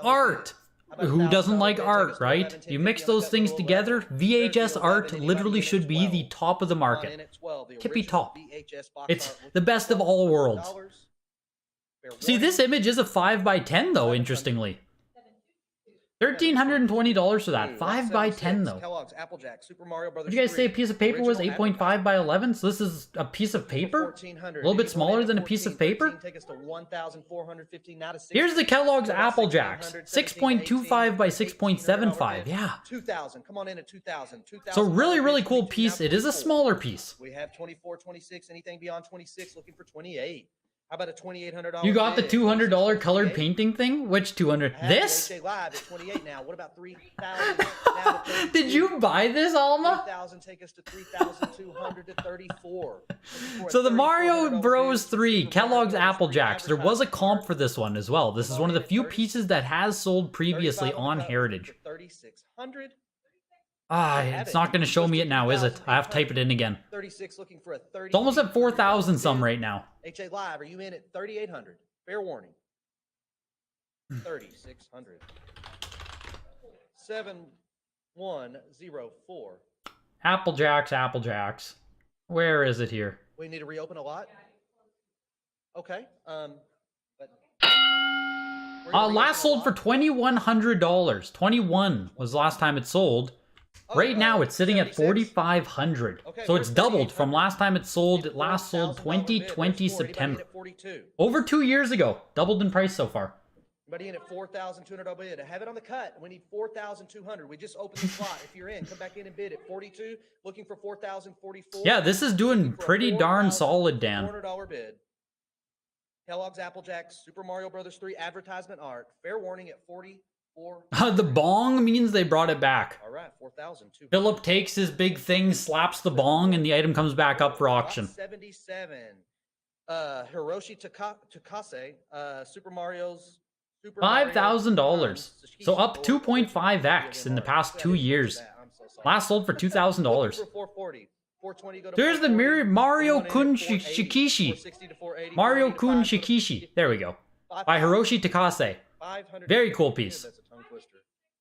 [SPEAKER 1] Art. Who doesn't like art, right? You mix those things together, VHS art literally should be the top of the market. Tippy top. It's the best of all worlds. See, this image is a 5 by 10 though, interestingly. $1,320 for that. 5 by 10 though.
[SPEAKER 3] Kellogg's Applejack Super Mario Brothers.
[SPEAKER 1] Did you guys say a piece of paper was 8.5 by 11? So this is a piece of paper? A little bit smaller than a piece of paper?
[SPEAKER 3] Take us to 1,450, now to 6.
[SPEAKER 1] Here's the Kellogg's Applejacks. 6.25 by 6.75. Yeah.
[SPEAKER 3] 2,000. Come on in at 2,000.
[SPEAKER 1] So really cool piece. It is a smaller piece.
[SPEAKER 3] We have 24, 26. Anything beyond 26, looking for 28. How about a $2,800?
[SPEAKER 1] You got the $200 colored painting thing? Which 200? This?
[SPEAKER 3] Live at 28 now. What about 3,000?
[SPEAKER 1] Did you buy this, Alma?
[SPEAKER 3] 3,000 take us to 3,200 to 34.
[SPEAKER 1] So the Mario Bros. 3 Kellogg's Applejacks, there was a comp for this one as well. This is one of the few pieces that has sold previously on Heritage.
[SPEAKER 3] 3,600.
[SPEAKER 1] It's not going to show me it now, is it? I have to type it in again.
[SPEAKER 3] 36 looking for a 30.
[SPEAKER 1] It's almost at 4,000 some right now.
[SPEAKER 3] HA Live, are you in at 3,800? Fair warning. 3,600. 7104.
[SPEAKER 1] Applejacks. Where is it here?
[SPEAKER 3] We need to reopen a lot? Okay. But
[SPEAKER 1] Last sold for $2,100. 21 was the last time it sold. Right now it's sitting at 4,500. So it's doubled from last time it sold. It last sold 2020 September. Over 2 years ago. Doubled in price so far.
[SPEAKER 3] Anybody in at $4,200 bid? I have it on the cut. We need 4,200. We just opened the slot. If you're in, come back in and bid at 42. Looking for 4,044.
[SPEAKER 1] Yeah, this is doing pretty darn solid, Dan.
[SPEAKER 3] $400 bid. Kellogg's Applejacks, Super Mario Brothers 3 advertisement art. Fair warning at 44.
[SPEAKER 1] The bong means they brought it back.
[SPEAKER 3] All right, 4,200.
[SPEAKER 1] Philip takes his big thing, slaps the bong, and the item comes back up for auction.
[SPEAKER 3] 77. Hiroshi Takase, Super Mario's.
[SPEAKER 1] $5,000. So up 2.5x in the past 2 years. Last sold for $2,000. There's the Mario Kun Shikishi. Mario Kun Shikishi. There we go. By Hiroshi Takase. Very cool piece.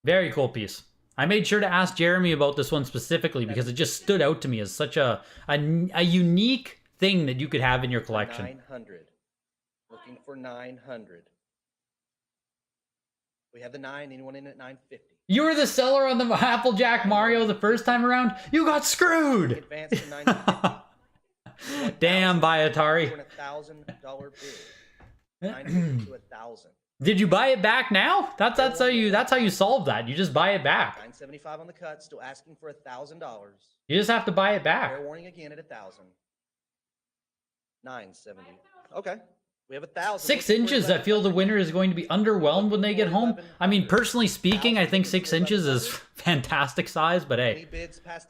[SPEAKER 1] Very cool piece. I made sure to ask Jeremy about this one specifically because it just stood out to me as such a unique thing that you could have in your collection.
[SPEAKER 3] 900. Looking for 900. We have the 9. Anyone in at 950? You
[SPEAKER 1] were the seller on the Applejack Mario the first time around? You got screwed!
[SPEAKER 3] Advance to 950.
[SPEAKER 1] Damn, by Atari.
[SPEAKER 3] $1,000 bid. 950 to 1,000.
[SPEAKER 1] Did you buy it back now? That's how you solve that. You just buy it back.
[SPEAKER 3] 975 on the cut, still asking for $1,000.
[SPEAKER 1] You just have to buy it back.
[SPEAKER 3] Fair warning again at 1,000. 970. Okay. We have 1,000.
[SPEAKER 1] 6 inches, I feel the winner is going to be underwhelmed when they get home. I mean, personally speaking, I think 6 inches is fantastic size, but hey.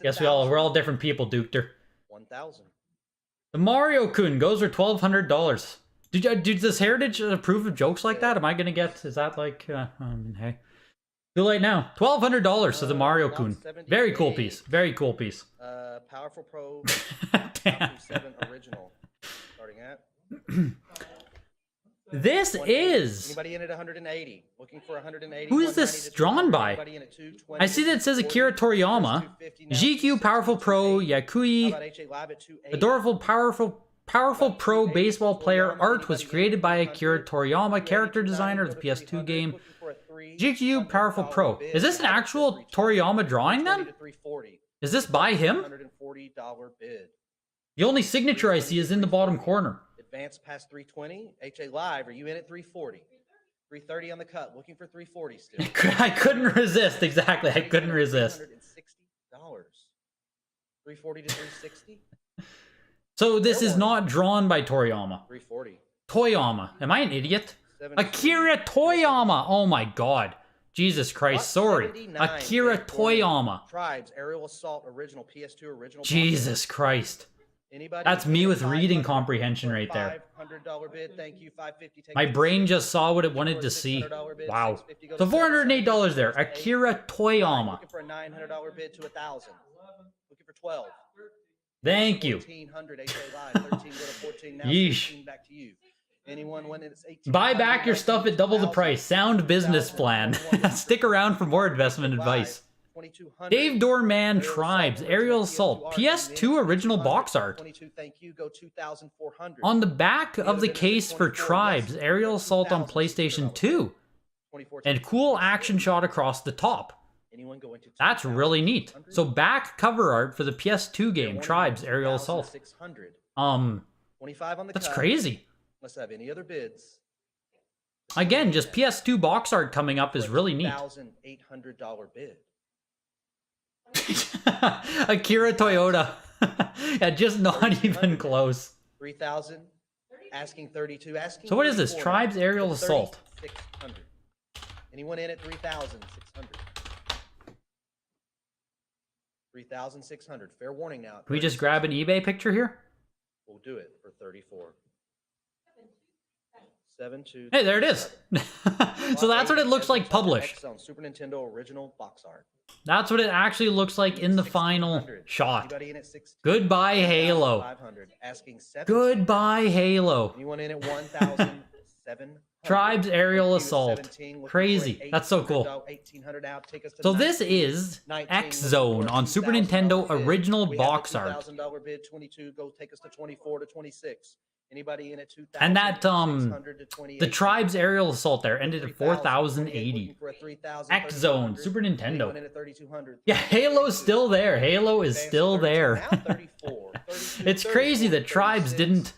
[SPEAKER 1] Guess we're all different people, Dukter.
[SPEAKER 3] 1,000.
[SPEAKER 1] The Mario Kun goes for $1,200. Did this Heritage approve of jokes like that? Am I gonna get, is that like, hey. Too late now. $1,200 to the Mario Kun. Very cool piece. Very cool piece.
[SPEAKER 3] Powerful Pro.
[SPEAKER 1] Damn.
[SPEAKER 3] 7 original. Starting at.
[SPEAKER 1] This is.
[SPEAKER 3] Anybody in at 180? Looking for 180.
[SPEAKER 1] Who is this drawn by? I see that it says Akira Toriyama. GQ Powerful Pro Yakui. Adorable Powerful Pro baseball player. Art was created by Akira Toriyama, character designer of the PS2 game. GQ Powerful Pro. Is this an actual Toriyama drawing then? Is this by him?
[SPEAKER 3] $140 bid.
[SPEAKER 1] The only signature I see is in the bottom corner.
[SPEAKER 3] Advance past 320. HA Live, are you in at 340? 330 on the cut. Looking for 340 still.
[SPEAKER 1] I couldn't resist. Exactly. I couldn't resist.
[SPEAKER 3] $360. 340 to 360.
[SPEAKER 1] So this is not drawn by Toriyama.
[SPEAKER 3] 340.
[SPEAKER 1] Toyama. Am I an idiot? Akira Toyama. Oh my god. Jesus Christ. Sorry. Akira Toyama.
[SPEAKER 3] Tribes, Aerial Assault, original, PS2 original.
[SPEAKER 1] Jesus Christ.
[SPEAKER 3] Anybody?
[SPEAKER 1] That's me with reading comprehension right there.
[SPEAKER 3] $500 bid. Thank you. 550.
[SPEAKER 1] My brain just saw what it wanted to see. Wow. So $408 there. Akira Toyama.
[SPEAKER 3] Looking for a $900 bid to 1,000. Looking for 12.
[SPEAKER 1] Thank you.
[SPEAKER 3] 1,400 HA Live. 13 go to 14 now.
[SPEAKER 1] Yeesh.
[SPEAKER 3] 15 back to you. Anyone when it's 18.
[SPEAKER 1] Buy back your stuff at double the price. Sound business plan. Stick around for more investment advice. Dave Doorman Tribes, Aerial Assault, PS2 original box art. On the back of the case for Tribes, Aerial Assault on PlayStation 2. And cool action shot across the top. That's really neat. So back cover art for the PS2 game, Tribes, Aerial Assault. That's crazy.
[SPEAKER 3] Must have any other bids.
[SPEAKER 1] Again, just PS2 box art coming up is really neat.
[SPEAKER 3] $1,800 bid.
[SPEAKER 1] Akira Toyota. Yeah, just not even close.
[SPEAKER 3] 3,000. Asking 32. Asking.
[SPEAKER 1] So what is this? Tribes Aerial Assault.
[SPEAKER 3] 600. Anyone in at 3,600? 3,600. Fair warning now.
[SPEAKER 1] Can we just grab an eBay picture here?
[SPEAKER 3] We'll do it for 34. 7-2.
[SPEAKER 1] Hey, there it is. So that's what it looks like published.
[SPEAKER 3] On Super Nintendo original box art.
[SPEAKER 1] That's what it actually looks like in the final shot. Goodbye, Halo. Goodbye, Halo.
[SPEAKER 3] Anyone in at 1,007?
[SPEAKER 1] Tribes Aerial Assault. Crazy. That's so cool. So this is X Zone on Super Nintendo original box art.
[SPEAKER 3] $1,000 bid, 22. Go take us to 24 to 26. Anybody in at 2,000?
[SPEAKER 1] And that,
[SPEAKER 3] 600 to
[SPEAKER 1] the
[SPEAKER 3] 28.
[SPEAKER 1] Tribes aerial assault there ended at 4,080.
[SPEAKER 3] Looking for a 3,000,
[SPEAKER 1] X Zone,
[SPEAKER 3] 3,200.
[SPEAKER 1] Super
[SPEAKER 3] Anyone
[SPEAKER 1] Nintendo.
[SPEAKER 3] in at 3,200?
[SPEAKER 1] Yeah, Halo's still there. Halo is
[SPEAKER 3] Advanced
[SPEAKER 1] still
[SPEAKER 3] 32,
[SPEAKER 1] there.
[SPEAKER 3] now 34, 32,
[SPEAKER 1] It's crazy
[SPEAKER 3] 34,
[SPEAKER 1] that Tribes
[SPEAKER 3] 36.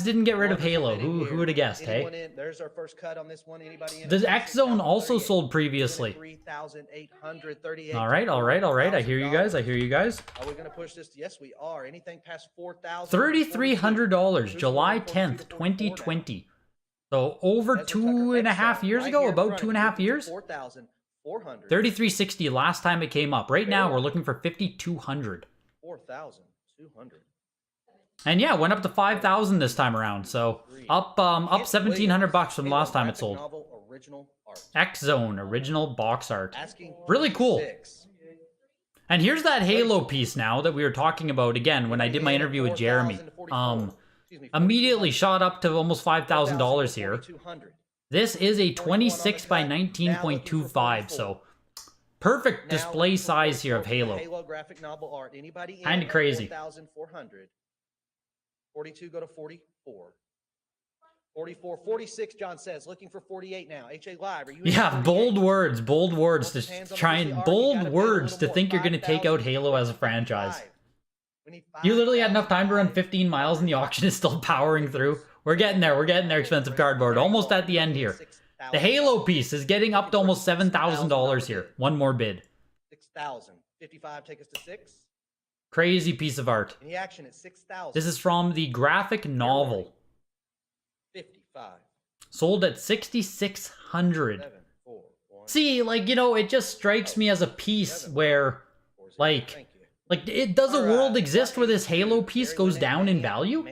[SPEAKER 1] didn't get rid of
[SPEAKER 3] Wonderful
[SPEAKER 1] Halo.
[SPEAKER 3] bid in
[SPEAKER 1] Who
[SPEAKER 3] here.
[SPEAKER 1] would have guessed,
[SPEAKER 3] Anyone
[SPEAKER 1] hey?
[SPEAKER 3] in? There's our first cut on this one. Anybody in?
[SPEAKER 1] The X Zone also sold
[SPEAKER 3] 3,838.
[SPEAKER 1] previously.
[SPEAKER 3] 3,838.
[SPEAKER 1] All right. I hear you guys.
[SPEAKER 3] Are we gonna push this? Yes, we are. Anything past 4,000?
[SPEAKER 1] $3,300, July 10th, 2020. So over 2.5 years ago, about 2.5 years.
[SPEAKER 3] 4,400.
[SPEAKER 1] 3360 last time it came up. Right now we're looking for 5,200.
[SPEAKER 3] 4,200.
[SPEAKER 1] And yeah, went up to 5,000 this time around. So up $1,700 from last time it sold.
[SPEAKER 3] Novel original art.
[SPEAKER 1] X Zone original box art.
[SPEAKER 3] Asking
[SPEAKER 1] Really cool.
[SPEAKER 3] 6.
[SPEAKER 1] And here's that Halo piece now that we were talking about again when I did my interview with Jeremy. Immediately shot up to almost $5,000 here.
[SPEAKER 3] 4,200.
[SPEAKER 1] This is a 26 by 19.25, so perfect display size here of Halo.
[SPEAKER 3] Halo graphic novel art. Anybody in
[SPEAKER 1] Kinda
[SPEAKER 3] at
[SPEAKER 1] crazy.
[SPEAKER 3] 4,400. 42 go to 44. 44, 46, John says, looking for 48 now. HA Live, are you in
[SPEAKER 1] Yeah,
[SPEAKER 3] 48?
[SPEAKER 1] bold words to try and think you're going to take out Halo as a franchise.
[SPEAKER 3] We need
[SPEAKER 1] You literally had enough time to run 15 miles and the auction is still powering through. We're getting there, expensive cardboard. Almost at the end here. The Halo piece is getting up to almost $7,000 here. One more bid.
[SPEAKER 3] 6,000. 55, take us to 6.
[SPEAKER 1] Crazy piece of art.
[SPEAKER 3] Any action at 6,000.
[SPEAKER 1] This is from the graphic novel.
[SPEAKER 3] 55.
[SPEAKER 1] Sold at 6,600.
[SPEAKER 3] 7, 4, 1.
[SPEAKER 1] See, like, you know, it just strikes me as a piece where, like,
[SPEAKER 3] Thank you.
[SPEAKER 1] does a world
[SPEAKER 3] Alright,
[SPEAKER 1] exist where this Halo piece goes down in value?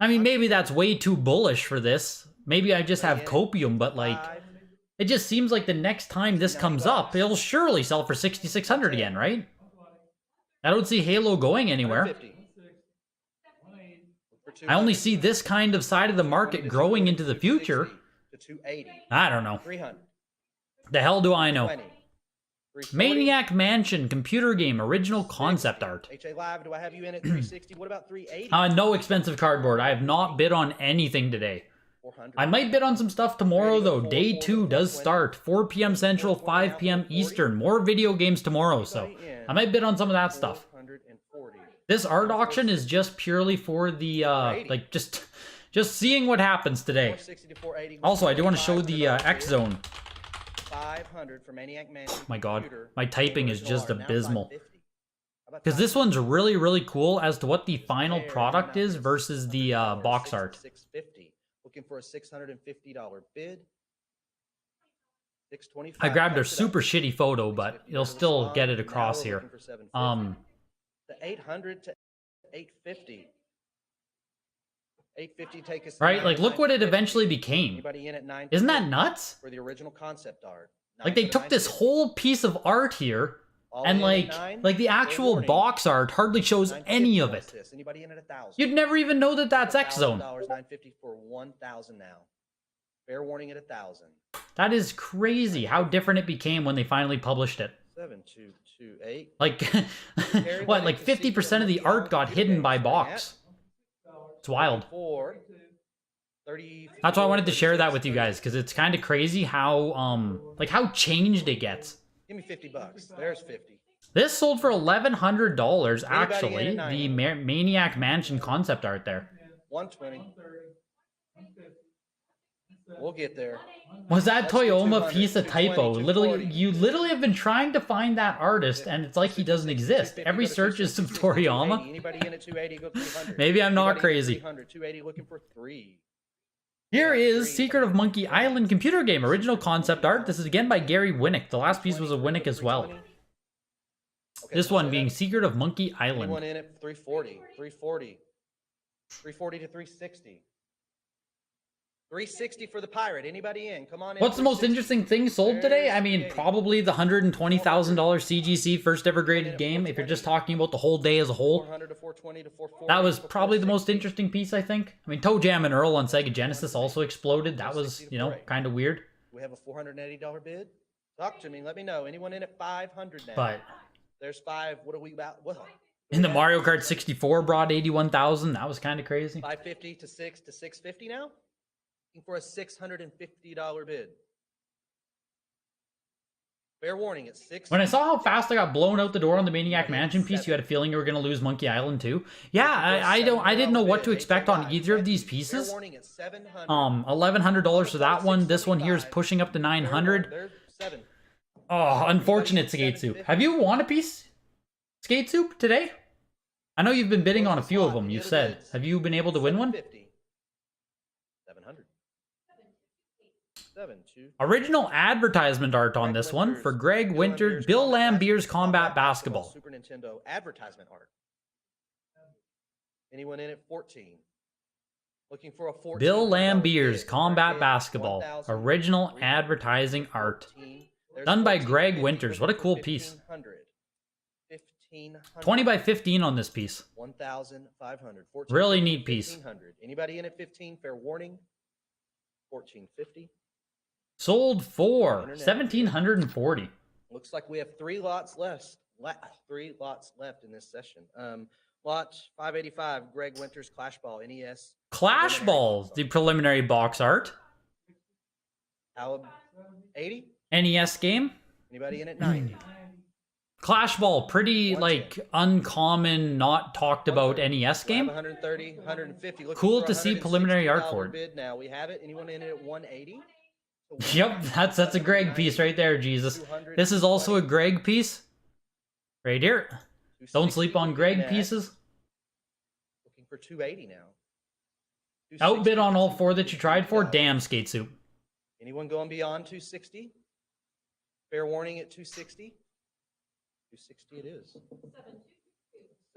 [SPEAKER 1] I mean, maybe that's way too bullish for this. Maybe I just have copium, but, like, it just seems like the next time this comes up, it'll surely sell for 6,600 again, right? I don't see Halo going anywhere. I only see this kind of side of the market growing into the future. I don't know.
[SPEAKER 3] 300.
[SPEAKER 1] The hell do I know?
[SPEAKER 3] 340.
[SPEAKER 1] Maniac Mansion computer game original concept art.
[SPEAKER 3] HA Live, do I have you in at 360? What about 380?
[SPEAKER 1] No expensive cardboard. I have not bid on anything today.
[SPEAKER 3] 400.
[SPEAKER 1] I might bid on some stuff tomorrow though. Day 2 does start. 4 p.m. Central, 5 p.m. Eastern. More video games tomorrow, so I might bid on some of that stuff.
[SPEAKER 3] 440.
[SPEAKER 1] This art auction is just purely for the, like, just seeing what happens today.
[SPEAKER 3] 460 to 480.
[SPEAKER 1] Also, I do want to show the X Zone.
[SPEAKER 3] 500 for Maniac Mansion.
[SPEAKER 1] My god,
[SPEAKER 3] computer.
[SPEAKER 1] my typing is just
[SPEAKER 3] Now
[SPEAKER 1] abysmal.
[SPEAKER 3] 550. How about
[SPEAKER 1] Because this
[SPEAKER 3] 550?
[SPEAKER 1] one's really, really cool as to what the final
[SPEAKER 3] There,
[SPEAKER 1] product
[SPEAKER 3] now
[SPEAKER 1] is versus the box art.
[SPEAKER 3] 650. Looking for a $650 bid. 625.
[SPEAKER 1] I grabbed a
[SPEAKER 3] Text it up.
[SPEAKER 1] super shitty photo, but you'll still get it across here.
[SPEAKER 3] The 800 to 850. 850 take us.
[SPEAKER 1] Right? Like, look what it
[SPEAKER 3] 950.
[SPEAKER 1] eventually became.
[SPEAKER 3] Anybody in at 950?
[SPEAKER 1] Isn't that nuts?
[SPEAKER 3] For the original concept art.
[SPEAKER 1] Like, they took this whole piece of art here, and like the actual box art hardly shows any of it.
[SPEAKER 3] Anybody in at 1,000?
[SPEAKER 1] You'd never even know that that's X Zone.
[SPEAKER 3] $950 for 1,000 now. Fair warning at 1,000.
[SPEAKER 1] That is crazy how different it became when they finally published it.
[SPEAKER 3] 7228.
[SPEAKER 1] Like, what, like 50% of the art got hidden by box. It's wild.
[SPEAKER 3] 30.
[SPEAKER 1] That's why I wanted to share that with you guys, because it's kind of crazy how, like, how changed it gets.
[SPEAKER 3] Give me $50. There's 50.
[SPEAKER 1] This sold for $1,100, actually,
[SPEAKER 3] in at
[SPEAKER 1] the
[SPEAKER 3] 90?
[SPEAKER 1] Maniac Mansion concept art there.
[SPEAKER 3] 120. We'll get there.
[SPEAKER 1] Was that
[SPEAKER 3] Let's do
[SPEAKER 1] Toyoma
[SPEAKER 3] 200,
[SPEAKER 1] piece a
[SPEAKER 3] 220,
[SPEAKER 1] typo? Literally,
[SPEAKER 3] 240.
[SPEAKER 1] you literally have been trying to find that artist, and it's like he doesn't exist.
[SPEAKER 3] 250,
[SPEAKER 1] Every
[SPEAKER 3] go to
[SPEAKER 1] search is some
[SPEAKER 3] 260,
[SPEAKER 1] Toriyama.
[SPEAKER 3] 280. Anybody in at 280, go 300.
[SPEAKER 1] Maybe I'm not
[SPEAKER 3] Anybody in at
[SPEAKER 1] crazy.
[SPEAKER 3] 300, 280 looking for 3.
[SPEAKER 1] Here is Secret of Monkey Island computer game, original concept art. This is again by Gary Winnick. The last piece was a Winnick as well.
[SPEAKER 3] 320. Okay,
[SPEAKER 1] This one
[SPEAKER 3] that's
[SPEAKER 1] being
[SPEAKER 3] it.
[SPEAKER 1] Secret of Monkey
[SPEAKER 3] Anyone
[SPEAKER 1] Island.
[SPEAKER 3] in at 340, 340. 340 to 360. 360 for the pirate. Anybody in? Come on in.
[SPEAKER 1] What's the most
[SPEAKER 3] 360.
[SPEAKER 1] interesting thing sold today? I mean,
[SPEAKER 3] There's
[SPEAKER 1] probably the $120,000 CGC first ever graded game, if you're just talking about the whole day as a whole.
[SPEAKER 3] 400 to 420 to 440.
[SPEAKER 1] That was
[SPEAKER 3] to
[SPEAKER 1] probably the most
[SPEAKER 3] 460.
[SPEAKER 1] interesting piece, I think. I mean, Toe Jam and Earl on Sega Genesis also exploded. That was, you know, kind of weird.
[SPEAKER 3] We have a $480 bid. Talk to me. Let me know. Anyone in at 500 now?
[SPEAKER 1] But
[SPEAKER 3] There's 5. What are we about? What?
[SPEAKER 1] And the Mario Kart 64 brought 81,000. That was kind of crazy.
[SPEAKER 3] 550 to 650 now. Looking for a $650 bid. Fair warning, it's 6.
[SPEAKER 1] When I saw how fast I got blown out the door on the Maniac Mansion piece, you had a feeling you were going to lose Monkey Island too. Yeah, I didn't know what to expect on either of these pieces. $1,100 for that one. This one here is pushing up to 900. Oh, unfortunate Skate Soup. Have you won a piece, Skate Soup, today? I know you've been bidding on a few of them. You said. Have you been able to win one?
[SPEAKER 3] 700.
[SPEAKER 1] Original advertisement art on this one for Greg Winter, Bill Lambier's Combat Basketball.
[SPEAKER 3] Super Nintendo advertisement art. Anyone in at 14? Looking for a 14.
[SPEAKER 1] Bill Lambier's Combat Basketball. Original advertising art. Done by Greg Winters. What a cool piece. 20 by 15 on this piece.
[SPEAKER 3] 1,500.
[SPEAKER 1] Really neat piece.
[SPEAKER 3] Anybody in at 15? Fair warning. 1450.
[SPEAKER 1] Sold for 1,740.
[SPEAKER 3] Looks like we have 3 lots left. 3 lots left in this session. Lot 585, Greg Winters, Clash Ball, NES.
[SPEAKER 1] Clash Balls, the preliminary box art.
[SPEAKER 3] 80.
[SPEAKER 1] NES game.
[SPEAKER 3] Anybody in at 90?
[SPEAKER 1] Clash Ball, pretty like uncommon, not talked about NES game.
[SPEAKER 3] 130, 150.
[SPEAKER 1] Cool to see preliminary art for it.
[SPEAKER 3] Bid now. We have it. Anyone in at 180?
[SPEAKER 1] Yep, that's a Greg piece right there, Jesus. This is also a Greg piece. Right here. Don't sleep on Greg pieces.
[SPEAKER 3] Looking for 280 now.
[SPEAKER 1] Outbid on all 4 that you tried for? Damn, Skate Soup.
[SPEAKER 3] Anyone going beyond 260? Fair warning at 260. 260 it is.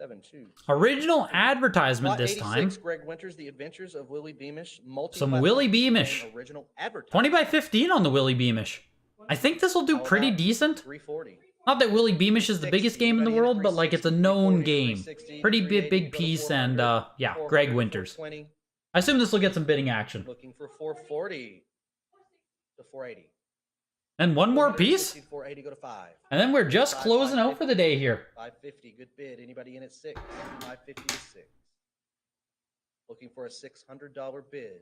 [SPEAKER 3] 7-2.
[SPEAKER 1] Original advertisement this time.
[SPEAKER 3] Greg Winters, The Adventures of Willie Beamish.
[SPEAKER 1] Some Willie Beamish.
[SPEAKER 3] Original advertisement.
[SPEAKER 1] 20 by 15 on the Willie Beamish. I think this will do pretty decent.
[SPEAKER 3] 340.
[SPEAKER 1] Not that Willie Beamish is the biggest game in the world, but like it's a known game. Pretty big piece, and yeah, Greg Winters. I assume this will get some bidding action.
[SPEAKER 3] Looking for 440 to 480.
[SPEAKER 1] And one more piece?
[SPEAKER 3] 480 go to 5.
[SPEAKER 1] And then we're just closing out for the day here.
[SPEAKER 3] 550, good bid. Anybody in at 6? 550 to 6. Looking for a $600 bid.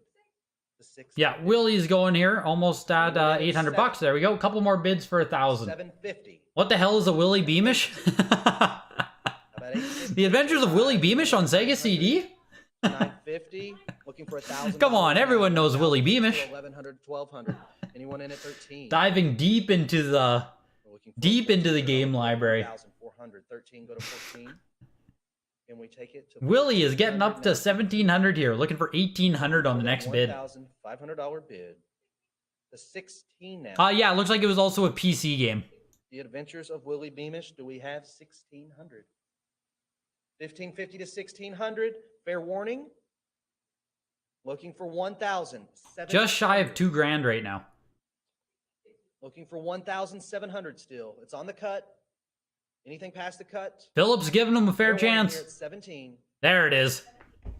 [SPEAKER 1] Yeah, Willie's going here, almost at 800 bucks. There we go. A couple more bids for 1,000.
[SPEAKER 3] 750.
[SPEAKER 1] What the hell is a Willie Beamish? The Adventures of Willie Beamish on Sega CD?
[SPEAKER 3] 950. Looking for 1,000.
[SPEAKER 1] Come on, everyone knows Willie Beamish.
[SPEAKER 3] 1,100, 1,200. Anyone in at 13?
[SPEAKER 1] Diving deep into the game library.
[SPEAKER 3] 1,400. 13 go to 14. Can we take it to
[SPEAKER 1] Willie is getting up to 1,700 here, looking for 1,800 on the next bid.
[SPEAKER 3] $1,500 bid. The 16 now.
[SPEAKER 1] Yeah, it looks like it was also a PC game.
[SPEAKER 3] The Adventures of Willie Beamish. Do we have 1,600? 1,550 to 1,600. Fair warning. Looking for 1,000.
[SPEAKER 1] Just shy of $2,000 right now.
[SPEAKER 3] Looking for 1,700 still. It's on the cut. Anything past the cut?
[SPEAKER 1] Phillips giving him a fair chance.
[SPEAKER 3] Here at 17.
[SPEAKER 1] There it is.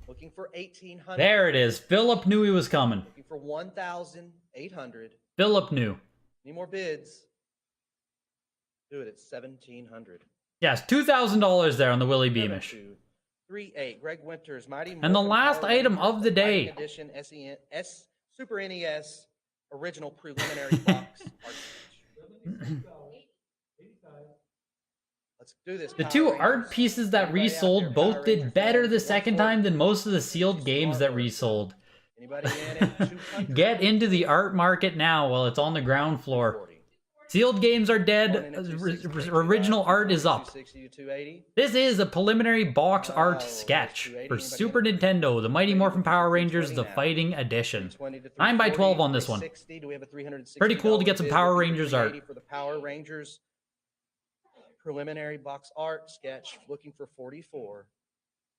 [SPEAKER 3] Looking for 1,800.
[SPEAKER 1] There it is. Philip knew he was coming.
[SPEAKER 3] Looking for 1,800.
[SPEAKER 1] Philip knew.
[SPEAKER 3] Any more bids? Do it at 1,700.
[SPEAKER 1] Yes, $2,000 there on the Willie Beamish.
[SPEAKER 3] 3-8. Greg Winters, Mighty
[SPEAKER 1] And the
[SPEAKER 3] Morphin
[SPEAKER 1] last
[SPEAKER 3] Power
[SPEAKER 1] item
[SPEAKER 3] Rangers
[SPEAKER 1] of the day.
[SPEAKER 3] Fighting Edition SNES Super NES original preliminary box art sketch. Let's do this.
[SPEAKER 1] The
[SPEAKER 3] Power
[SPEAKER 1] 2
[SPEAKER 3] Rangers.
[SPEAKER 1] art pieces that
[SPEAKER 3] Anybody out there,
[SPEAKER 1] resold
[SPEAKER 3] Power
[SPEAKER 1] both did
[SPEAKER 3] Rangers
[SPEAKER 1] better
[SPEAKER 3] fans?
[SPEAKER 1] the second time than most of the sealed games that resold.
[SPEAKER 3] Anybody in at 200?
[SPEAKER 1] Get into the art market now while it's on the ground floor.
[SPEAKER 3] 40.
[SPEAKER 1] Sealed games are dead. Original art is up.
[SPEAKER 3] 260 to 280.
[SPEAKER 1] This is a preliminary box art sketch for Super Nintendo, the Mighty Morphin Power Rangers, the Fighting Edition.
[SPEAKER 3] 20 to
[SPEAKER 1] 9 by 12 on this
[SPEAKER 3] 360.
[SPEAKER 1] one.
[SPEAKER 3] Do we have a $360
[SPEAKER 1] Pretty cool to get some
[SPEAKER 3] bid?
[SPEAKER 1] Power
[SPEAKER 3] Looking for
[SPEAKER 1] Rangers art.
[SPEAKER 3] 380 for the Power Rangers preliminary box art sketch. Looking for 44.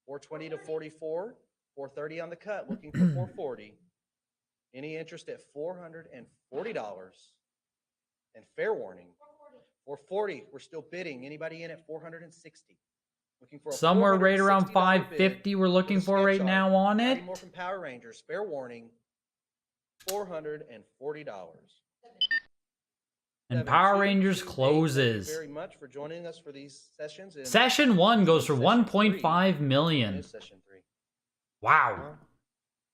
[SPEAKER 3] 420 to 44. 430 on the cut. Looking for 440. Any interest at $440? And fair warning. 440. We're still bidding. Anybody in at 460? Looking for a
[SPEAKER 1] Somewhere right around
[SPEAKER 3] $460
[SPEAKER 1] 550 we're looking
[SPEAKER 3] bid
[SPEAKER 1] for right
[SPEAKER 3] sketch
[SPEAKER 1] now
[SPEAKER 3] art.
[SPEAKER 1] on
[SPEAKER 3] Mighty
[SPEAKER 1] it.
[SPEAKER 3] Morphin Power Rangers. Fair warning. $440.
[SPEAKER 1] And Power Rangers
[SPEAKER 3] 7228.
[SPEAKER 1] closes.
[SPEAKER 3] Thank you very much for joining us for these sessions. And
[SPEAKER 1] Session 1 goes for
[SPEAKER 3] Session
[SPEAKER 1] 1.5
[SPEAKER 3] 3
[SPEAKER 1] million.
[SPEAKER 3] is Session 3.
[SPEAKER 1] Wow.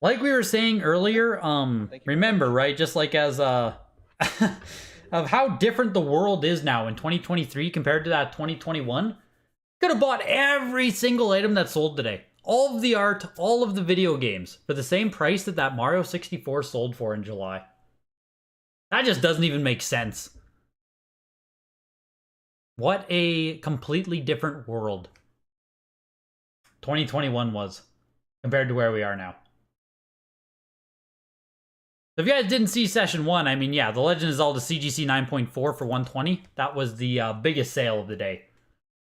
[SPEAKER 1] Like we were saying earlier,
[SPEAKER 3] Thank you very
[SPEAKER 1] remember,
[SPEAKER 3] much.
[SPEAKER 1] right? Just like as of how different the world is now in 2023 compared to that 2021. Could have bought every single item that sold today. All of the art, all of the video games for the same price that that Mario 64 sold for in July. That just doesn't even make sense. What a completely different world 2021 was compared to where we are now. If you guys didn't see Session 1, I mean, yeah, The Legend of Zelda CGC 9.4 for 120. That was the biggest sale of the day.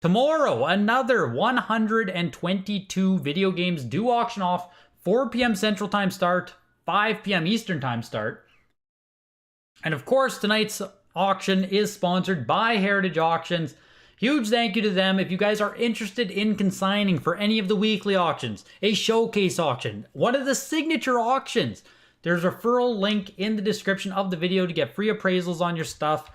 [SPEAKER 1] Tomorrow, another 122 video games do auction off. 4 p.m. Central Time start, 5 p.m. Eastern Time start. And of course, tonight's auction is sponsored by Heritage Auctions. Huge thank you to them. If you guys are interested in consigning for any of the weekly auctions, a showcase auction, one of the signature auctions, there's a referral link in the description of the video to get free appraisals on your stuff.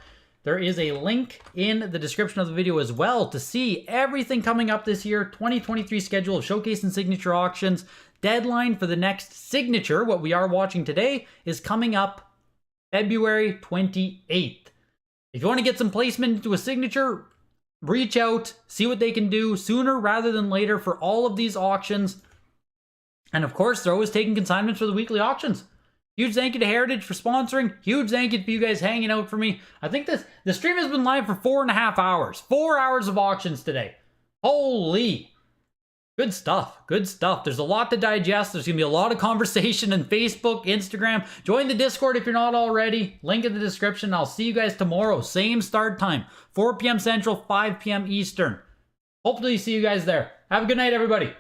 [SPEAKER 1] There is a link in the description of the video as well to see everything coming up this year, 2023 schedule of showcase and signature auctions. Deadline for the next signature, what we are watching today, is coming up February 28th. If you want to get some placement into a signature, reach out, see what they can do sooner rather than later for all of these auctions. And of course, they're always taking consignments for the weekly auctions. Huge thank you to Heritage for sponsoring. Huge thank you to you guys hanging out for me. I think the stream has been live for 4.5 hours. 4 hours of auctions today. Holy. Good stuff. Good stuff. There's a lot to digest. There's going to be a lot of conversation on Facebook, Instagram. Join the Discord if you're not already. Link in the description. I'll see you guys tomorrow. Same start time. 4 p.m. Central, 5 p.m. Eastern. Hopefully see you guys there. Have a good night, everybody.